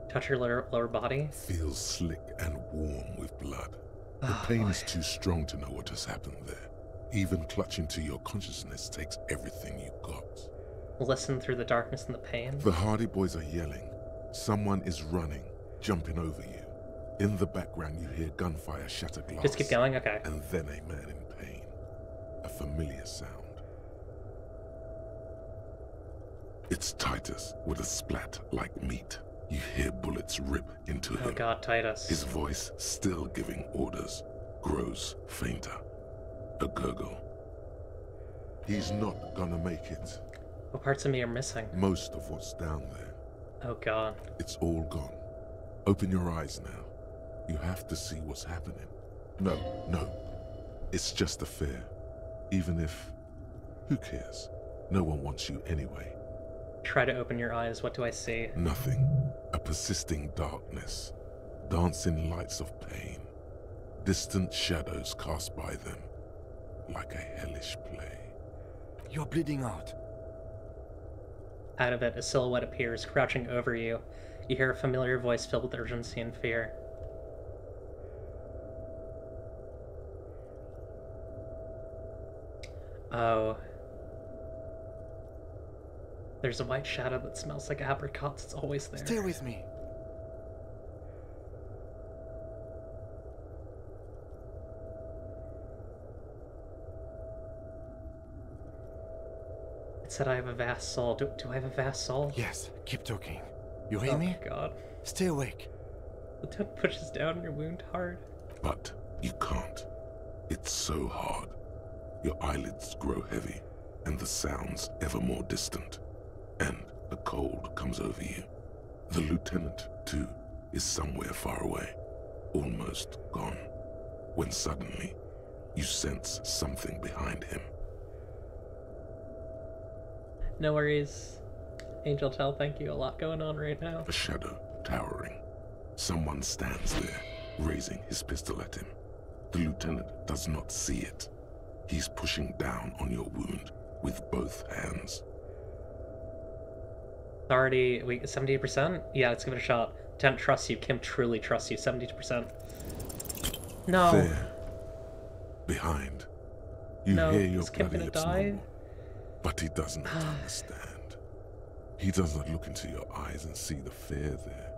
Touch your lower body? Feels slick and warm with blood. The pain is too strong to know what has happened there. Even clutching to your consciousness takes everything you got. Listen through the darkness and the pain. The Hardy Boys are yelling. Someone is running, jumping over you. In the background you hear gunfire shatter glass. Just keep going? Okay. And then a man in pain. A familiar sound. It's Titus with a splat like meat. You hear bullets rip into him. Oh god, Titus. His voice, still giving orders, grows fainter. A gurgle. He's not gonna make it. What parts of me are missing? Most of what's down there. Oh god. It's all gone. Open your eyes now. You have to see what's happening. No. It's just a fear. Even if... Who cares? No one wants you anyway. Try to open your eyes. What do I see? Nothing. A persisting darkness. Dancing lights of pain. Distant shadows cast by them. Like a hellish play. You're bleeding out. Out of it, a silhouette appears, crouching over you. You hear a familiar voice filled with urgency and fear. Oh. There's a white shadow that smells like apricots. It's always there. Stay with me. It said I have a vast soul. Do I have a vast soul? Yes, keep talking. You hear me? Oh god. Stay awake. The tip pushes down your wound hard. But you can't. It's so hard. Your eyelids grow heavy, and the sounds ever more distant. And a cold comes over you. The lieutenant, too, is somewhere far away, almost gone, when suddenly you sense something behind him. No worries. Angel Tell, thank you. A lot going on right now. A shadow towering. Someone stands there, raising his pistol at him. The lieutenant does not see it. He's pushing down on your wound with both hands. Already, 70%? Yeah, let's give it a shot. Lieutenant trusts you. Kim truly trusts you. 72%. No. There. Behind. You No, hear your is Kim bloody gonna lips die? mumble, but he does not understand. He does not look into your eyes and see the fear there.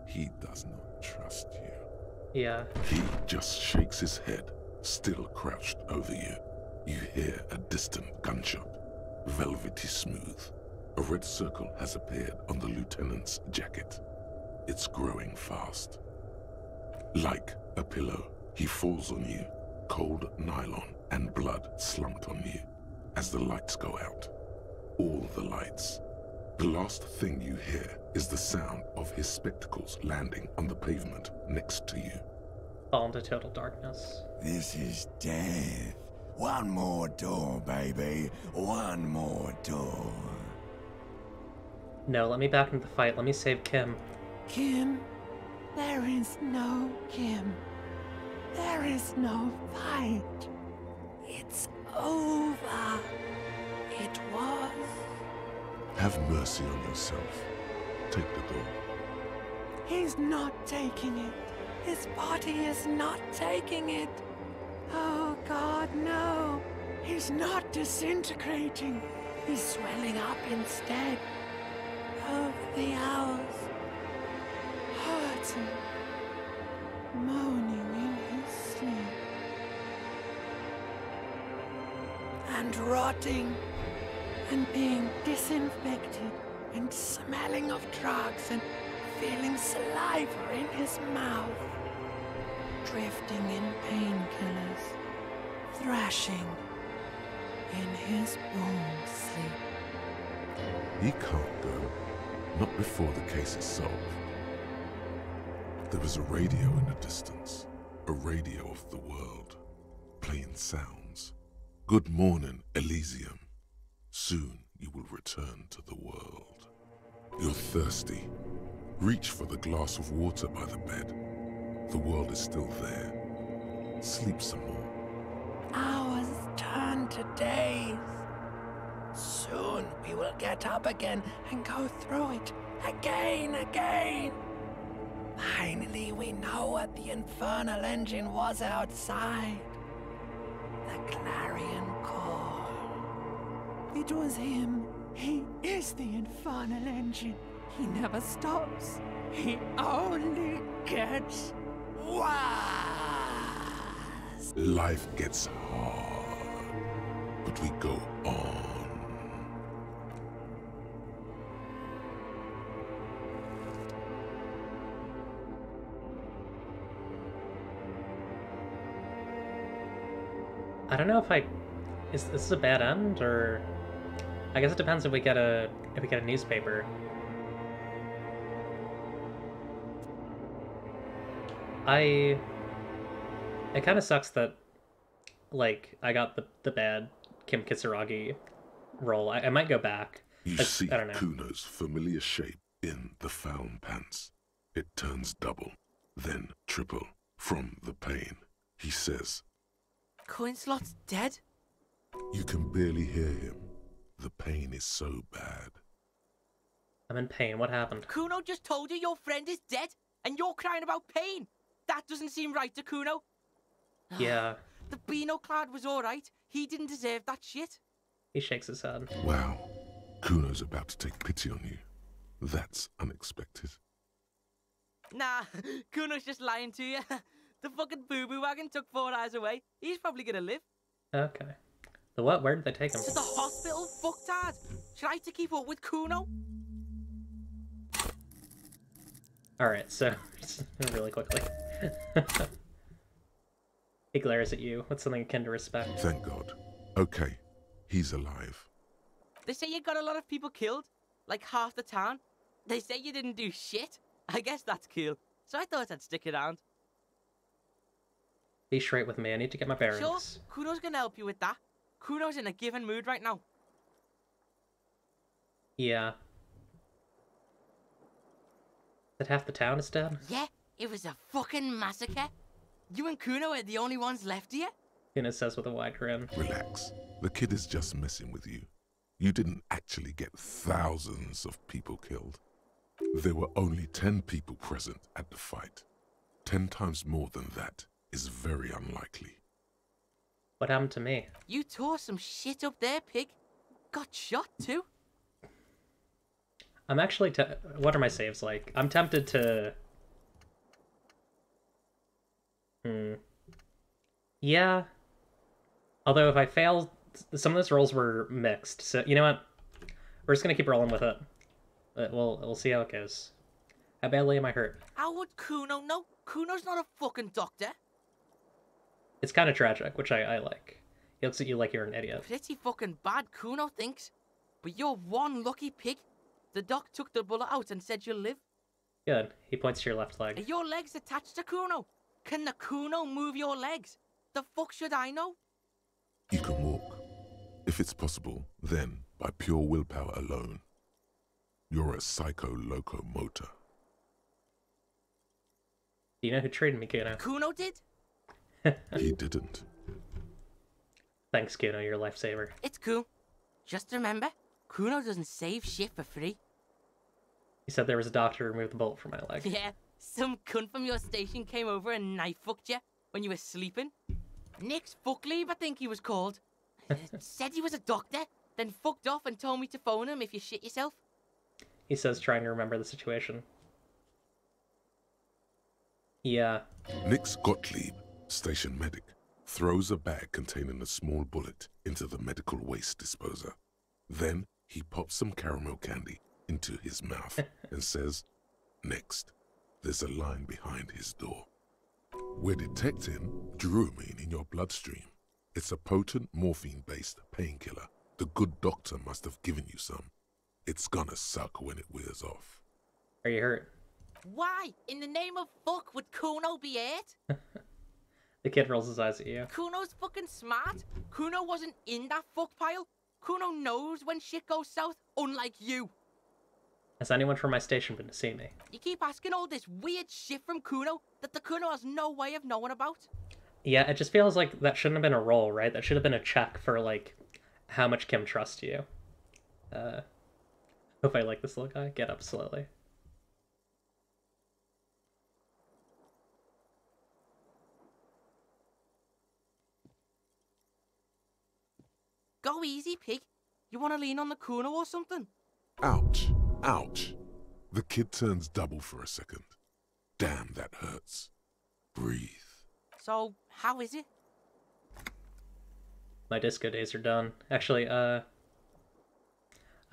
He does not trust you. Yeah. He just shakes his head, still crouched over you. You hear a distant gunshot, velvety smooth. A red circle has appeared on the lieutenant's jacket. It's growing fast. Like a pillow, he falls on you, cold nylon and blood slumped on you as the lights go out. All the lights. The last thing you hear is the sound of his spectacles landing on the pavement next to you. Fall into total darkness. This is death. One more door, baby. One more door. No, let me back into the fight. Let me save Kim. Kim, there is no Kim. There is no fight. It's over. It was. Have mercy on yourself. Take the door. He's not taking it. His body is not taking it. Oh God, no. He's not disintegrating. He's swelling up instead. Over the hours. Hurting. Moaning in his sleep. And rotting. And being disinfected. And smelling of drugs and feeling saliva in his mouth. Drifting in painkillers. Thrashing in his bone sleep. He can't go. Not before the case is solved. There was a radio in the distance. A radio of the world. Playing sounds. Good morning, Elysium. Soon you will return to the world. You're thirsty. Reach for the glass of water by the bed. The world is still there. Sleep some more. Hours turn to days. Soon we will get up again and go through it again. Finally we know what the infernal engine was outside. The clarion call. It was him. He is the infernal engine. He never stops. He only gets worse. Life gets hard, but we go on. I don't know if is this a bad end, or I guess it depends if we get a newspaper. It kind of sucks that, like, I got the bad Kim Kisaragi role. I might go back. You see I don't know. Kuno's familiar shape in the found pants. It turns double, then triple from the pain. He says, Coinslot's dead? you can barely hear him. The pain is so bad. I'm in pain. What happened? Kuno just told you your friend is dead, and you're crying about pain. That doesn't seem right to Kuno. Yeah. The Beano Clad was alright. He didn't deserve that shit. He shakes his head. Wow. Kuno's about to take pity on you. That's unexpected. Nah, Kuno's just lying to you. The fucking boo-boo wagon took 4 hours away. He's probably gonna live. Okay. The what? Where did they take him? To the hospital, fucktard. Try to keep up with Kuno. Alright, so, really quickly. He glares at you with something akin to respect. Thank God. Okay, he's alive. They say you got a lot of people killed. like half the town. They say you didn't do shit. I guess that's cool. So I thought I'd stick around. Be straight with me. I need to get my bearings. Sure, Kuno's gonna help you with that. Kuno's in a given mood right now. Yeah. That half the town is dead? Yeah, it was a fucking massacre. You and Kuno are the only ones left here? Kuno says with a wide grin. Relax. The kid is just messing with you. You didn't actually get thousands of people killed. There were only 10 people present at the fight. 10 times more than that is very unlikely. What happened to me? You tore some shit up there, pig. Got shot too. I'm actually what are my saves like? I'm tempted to... Yeah. Although if I fail, some of those rolls were mixed. So, you know what? We're just gonna keep rolling with it. We'll see how it goes. How badly am I hurt? How would Kuno know? Kuno's not a fucking doctor. It's kind of tragic, which I like. He looks at you like you're an idiot. Pretty fucking bad, Kuno thinks. But you're one lucky pig. The doc took the bullet out and said you'll live. Good. He points to your left leg. Are your legs attached to Kuno? Can the Kuno move your legs? The fuck should I know? You can walk. If it's possible, then, by pure willpower alone, you're a psycho-locomotor. Do you know who traded me, Kuno? Kuno did? He didn't. Thanks, Kuno, you're a lifesaver. It's cool. Just remember, Kuno doesn't save shit for free. He said there was a doctor who removed the bullet from my leg. Yeah, some cunt from your station came over and knife fucked you when you were sleeping. Nick's Fuckleave, I think he was called. Said he was a doctor, then fucked off and told me to phone him if you shit yourself. He says trying to remember the situation. Yeah. Nick's Gottlieb, station medic, throws a bag containing a small bullet into the medical waste disposer. Then he pops some caramel candy into his mouth and says, "Next, there's a line behind his door. We're detecting Druamine in your bloodstream. It's a potent morphine-based painkiller. The good doctor must have given you some. It's gonna suck when it wears off." Are you hurt? Why, in the name of fuck, would Kuno be hurt? The kid rolls his eyes at you. Kuno's fucking smart. Kuno wasn't in that fuck pile. Kuno knows when shit goes south, unlike you. Has anyone from my station been to see me? You keep asking all this weird shit from Kuno that the Kuno has no way of knowing about. Yeah, it just feels like that shouldn't have been a roll, right? That should have been a check for, like, how much Kim trusts you. Hope I like this little guy. Get up slowly. Go easy, pig. You want to lean on the Kuno or something? Ouch. Ouch. The kid turns double for a second. Damn, that hurts. Breathe. So, how is it? My disco days are done. Actually, I'm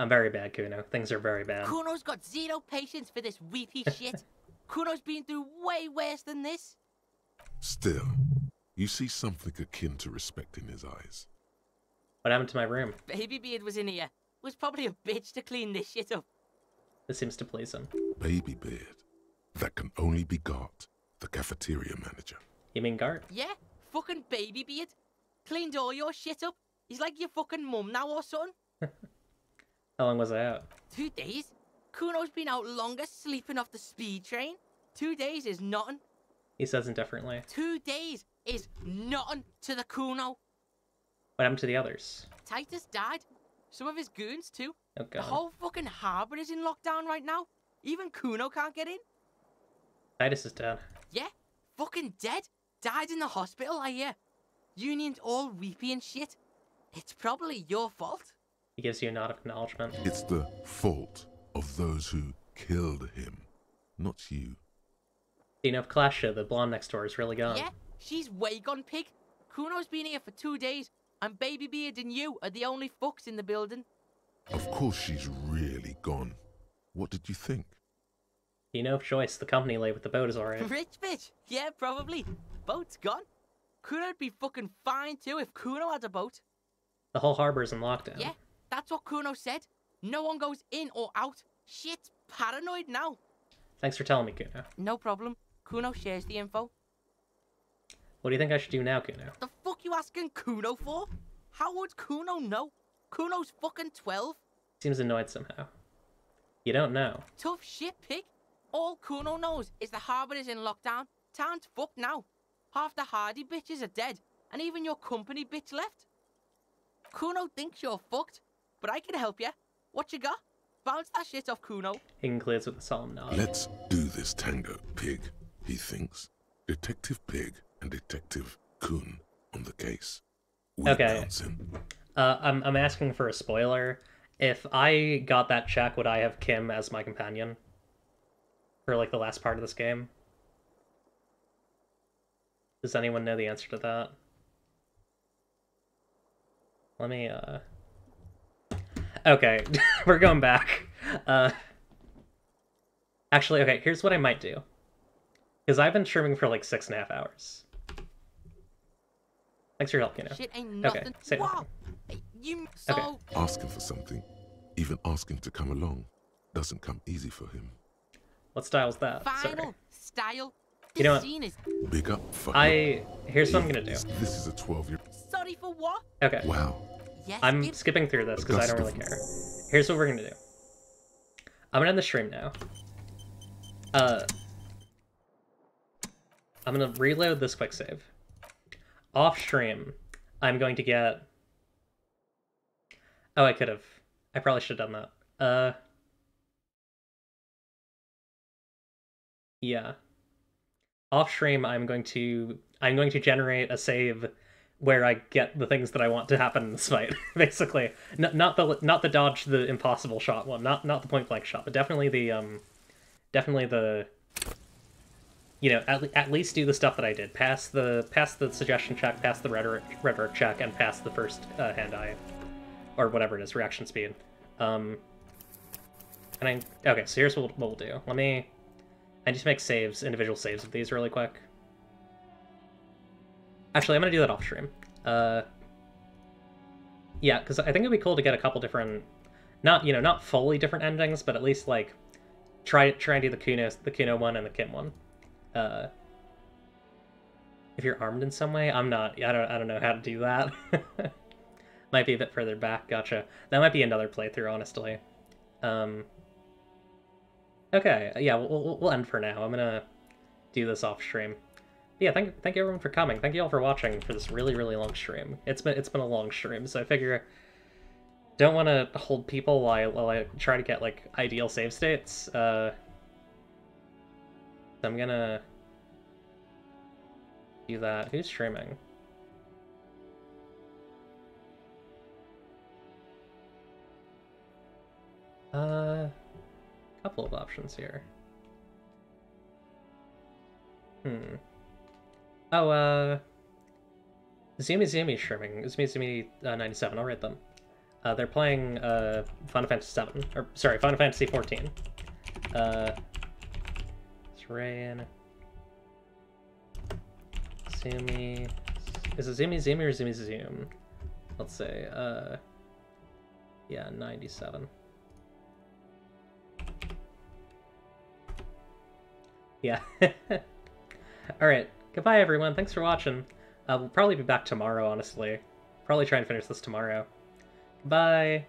very bad, Kuno. Things are very bad. Kuno's got zero patience for this weepy shit. Kuno's been through way worse than this. Still, you see something akin to respect in his eyes. What happened to my room? Baby Beard was in here. Was probably a bitch to clean this shit up. This seems to please him. Baby Beard. That can only be Gart, the cafeteria manager. You mean Gart? Yeah, fucking Baby Beard. Cleaned all your shit up. He's like your fucking mum now or something. How long was I out? 2 days. Kuno's been out longer sleeping off the speed train. 2 days is nothing. He says indifferently. 2 days is nothing to the Kuno. What happened to the others? Titus died. Some of his goons too. Oh, God. The whole fucking harbour is in lockdown right now. Even Kuno can't get in. Titus is dead. Yeah, fucking dead. Died in the hospital, I hear. Union's all weepy and shit. It's probably your fault. He gives you a nod of acknowledgement. It's the fault of those who killed him, not you. You know, if Klasha, the blonde next door, is really gone. Yeah, she's way gone, pig. Kuno's been here for 2 days, and Baby Beard and you are the only fucks in the building. Of course she's really gone. What did you think? You know if Joyce, the company lay with the boat, is alright. Rich bitch. Yeah, probably. Boat's gone. Kuno'd be fucking fine too if Kuno had a boat. The whole harbor's in lockdown. Yeah, that's what Kuno said. No one goes in or out. Shit's paranoid now. Thanks for telling me, Kuno. No problem. Kuno shares the info. What do you think I should do now, Kuno? The fuck you asking Kuno for? How would Kuno know? Kuno's fucking 12. Seems annoyed somehow. You don't know. Tough shit, pig. All Kuno knows is the harbour is in lockdown. Town's fucked now. Half the Hardy bitches are dead, and even your company bitch left. Kuno thinks you're fucked, but I can help you. What you got? Bounce that shit off Kuno. He concludes with a solemn nod. Let's do this tango, Pig, he thinks. Detective Pig and Detective Kun on the case. We Okay. bounce in. I'm asking for a spoiler. If I got that check, would I have Kim as my companion? For, like, the last part of this game? Does anyone know the answer to that? Let me, Okay, we're going back. Actually, okay, here's what I might do. Because I've been streaming for, like, 6.5 hours. Thanks for your help, you know. Shit ain't nothing. Okay, say wow. You so... Okay. Asking for something, even asking to come along, doesn't come easy for him. What style's that? Final Sorry. style. You know what? Scene is... Big up for Here's what I'm gonna do. This is a 12-year... Sorry for what? Okay. Wow. Yes, I'm skipping through this because I don't really care. Here's what we're gonna do. I'm gonna end the stream now. I'm gonna reload this quick save. Off stream, I'm going to get... Oh, I could have. I probably should have done that. Yeah. Off stream, I'm going to generate a save where I get the things that I want to happen in this fight, basically. Not the dodge the impossible shot one, not the point blank shot, but definitely the you know, at least do the stuff that I did. Pass the suggestion check, pass the rhetoric check, and pass the first hand-eye, or whatever it is, reaction speed. Okay, so here's what we'll do. I need to make saves, individual saves of these really quick. Actually, I'm gonna do that off stream. Yeah, because I think it'd be cool to get a couple different, not fully different endings, but at least like try and do the Kuno one and the Kim one. If you're armed in some way, I'm not. I don't know how to do that. Might be a bit further back. Gotcha. That might be another playthrough, honestly. Okay, yeah, we'll end for now. I'm gonna do this off stream. But yeah, thank you everyone for coming. Thank you all for watching for this really long stream. It's been a long stream, so I figure don't want to hold people while I try to get like ideal save states. So I'm gonna do that. Who's streaming? Couple of options here. Oh, Zumi streaming. Zumi 97. I'll rate them. They're playing Final Fantasy 7, or sorry, Final Fantasy 14. It's Rain. Zumi. Is it Zumi or Zumi Zoom? Let's say, yeah, 97. Yeah. Alright. Goodbye, everyone. Thanks for watching. We'll probably be back tomorrow, honestly. Probably try and finish this tomorrow. Bye.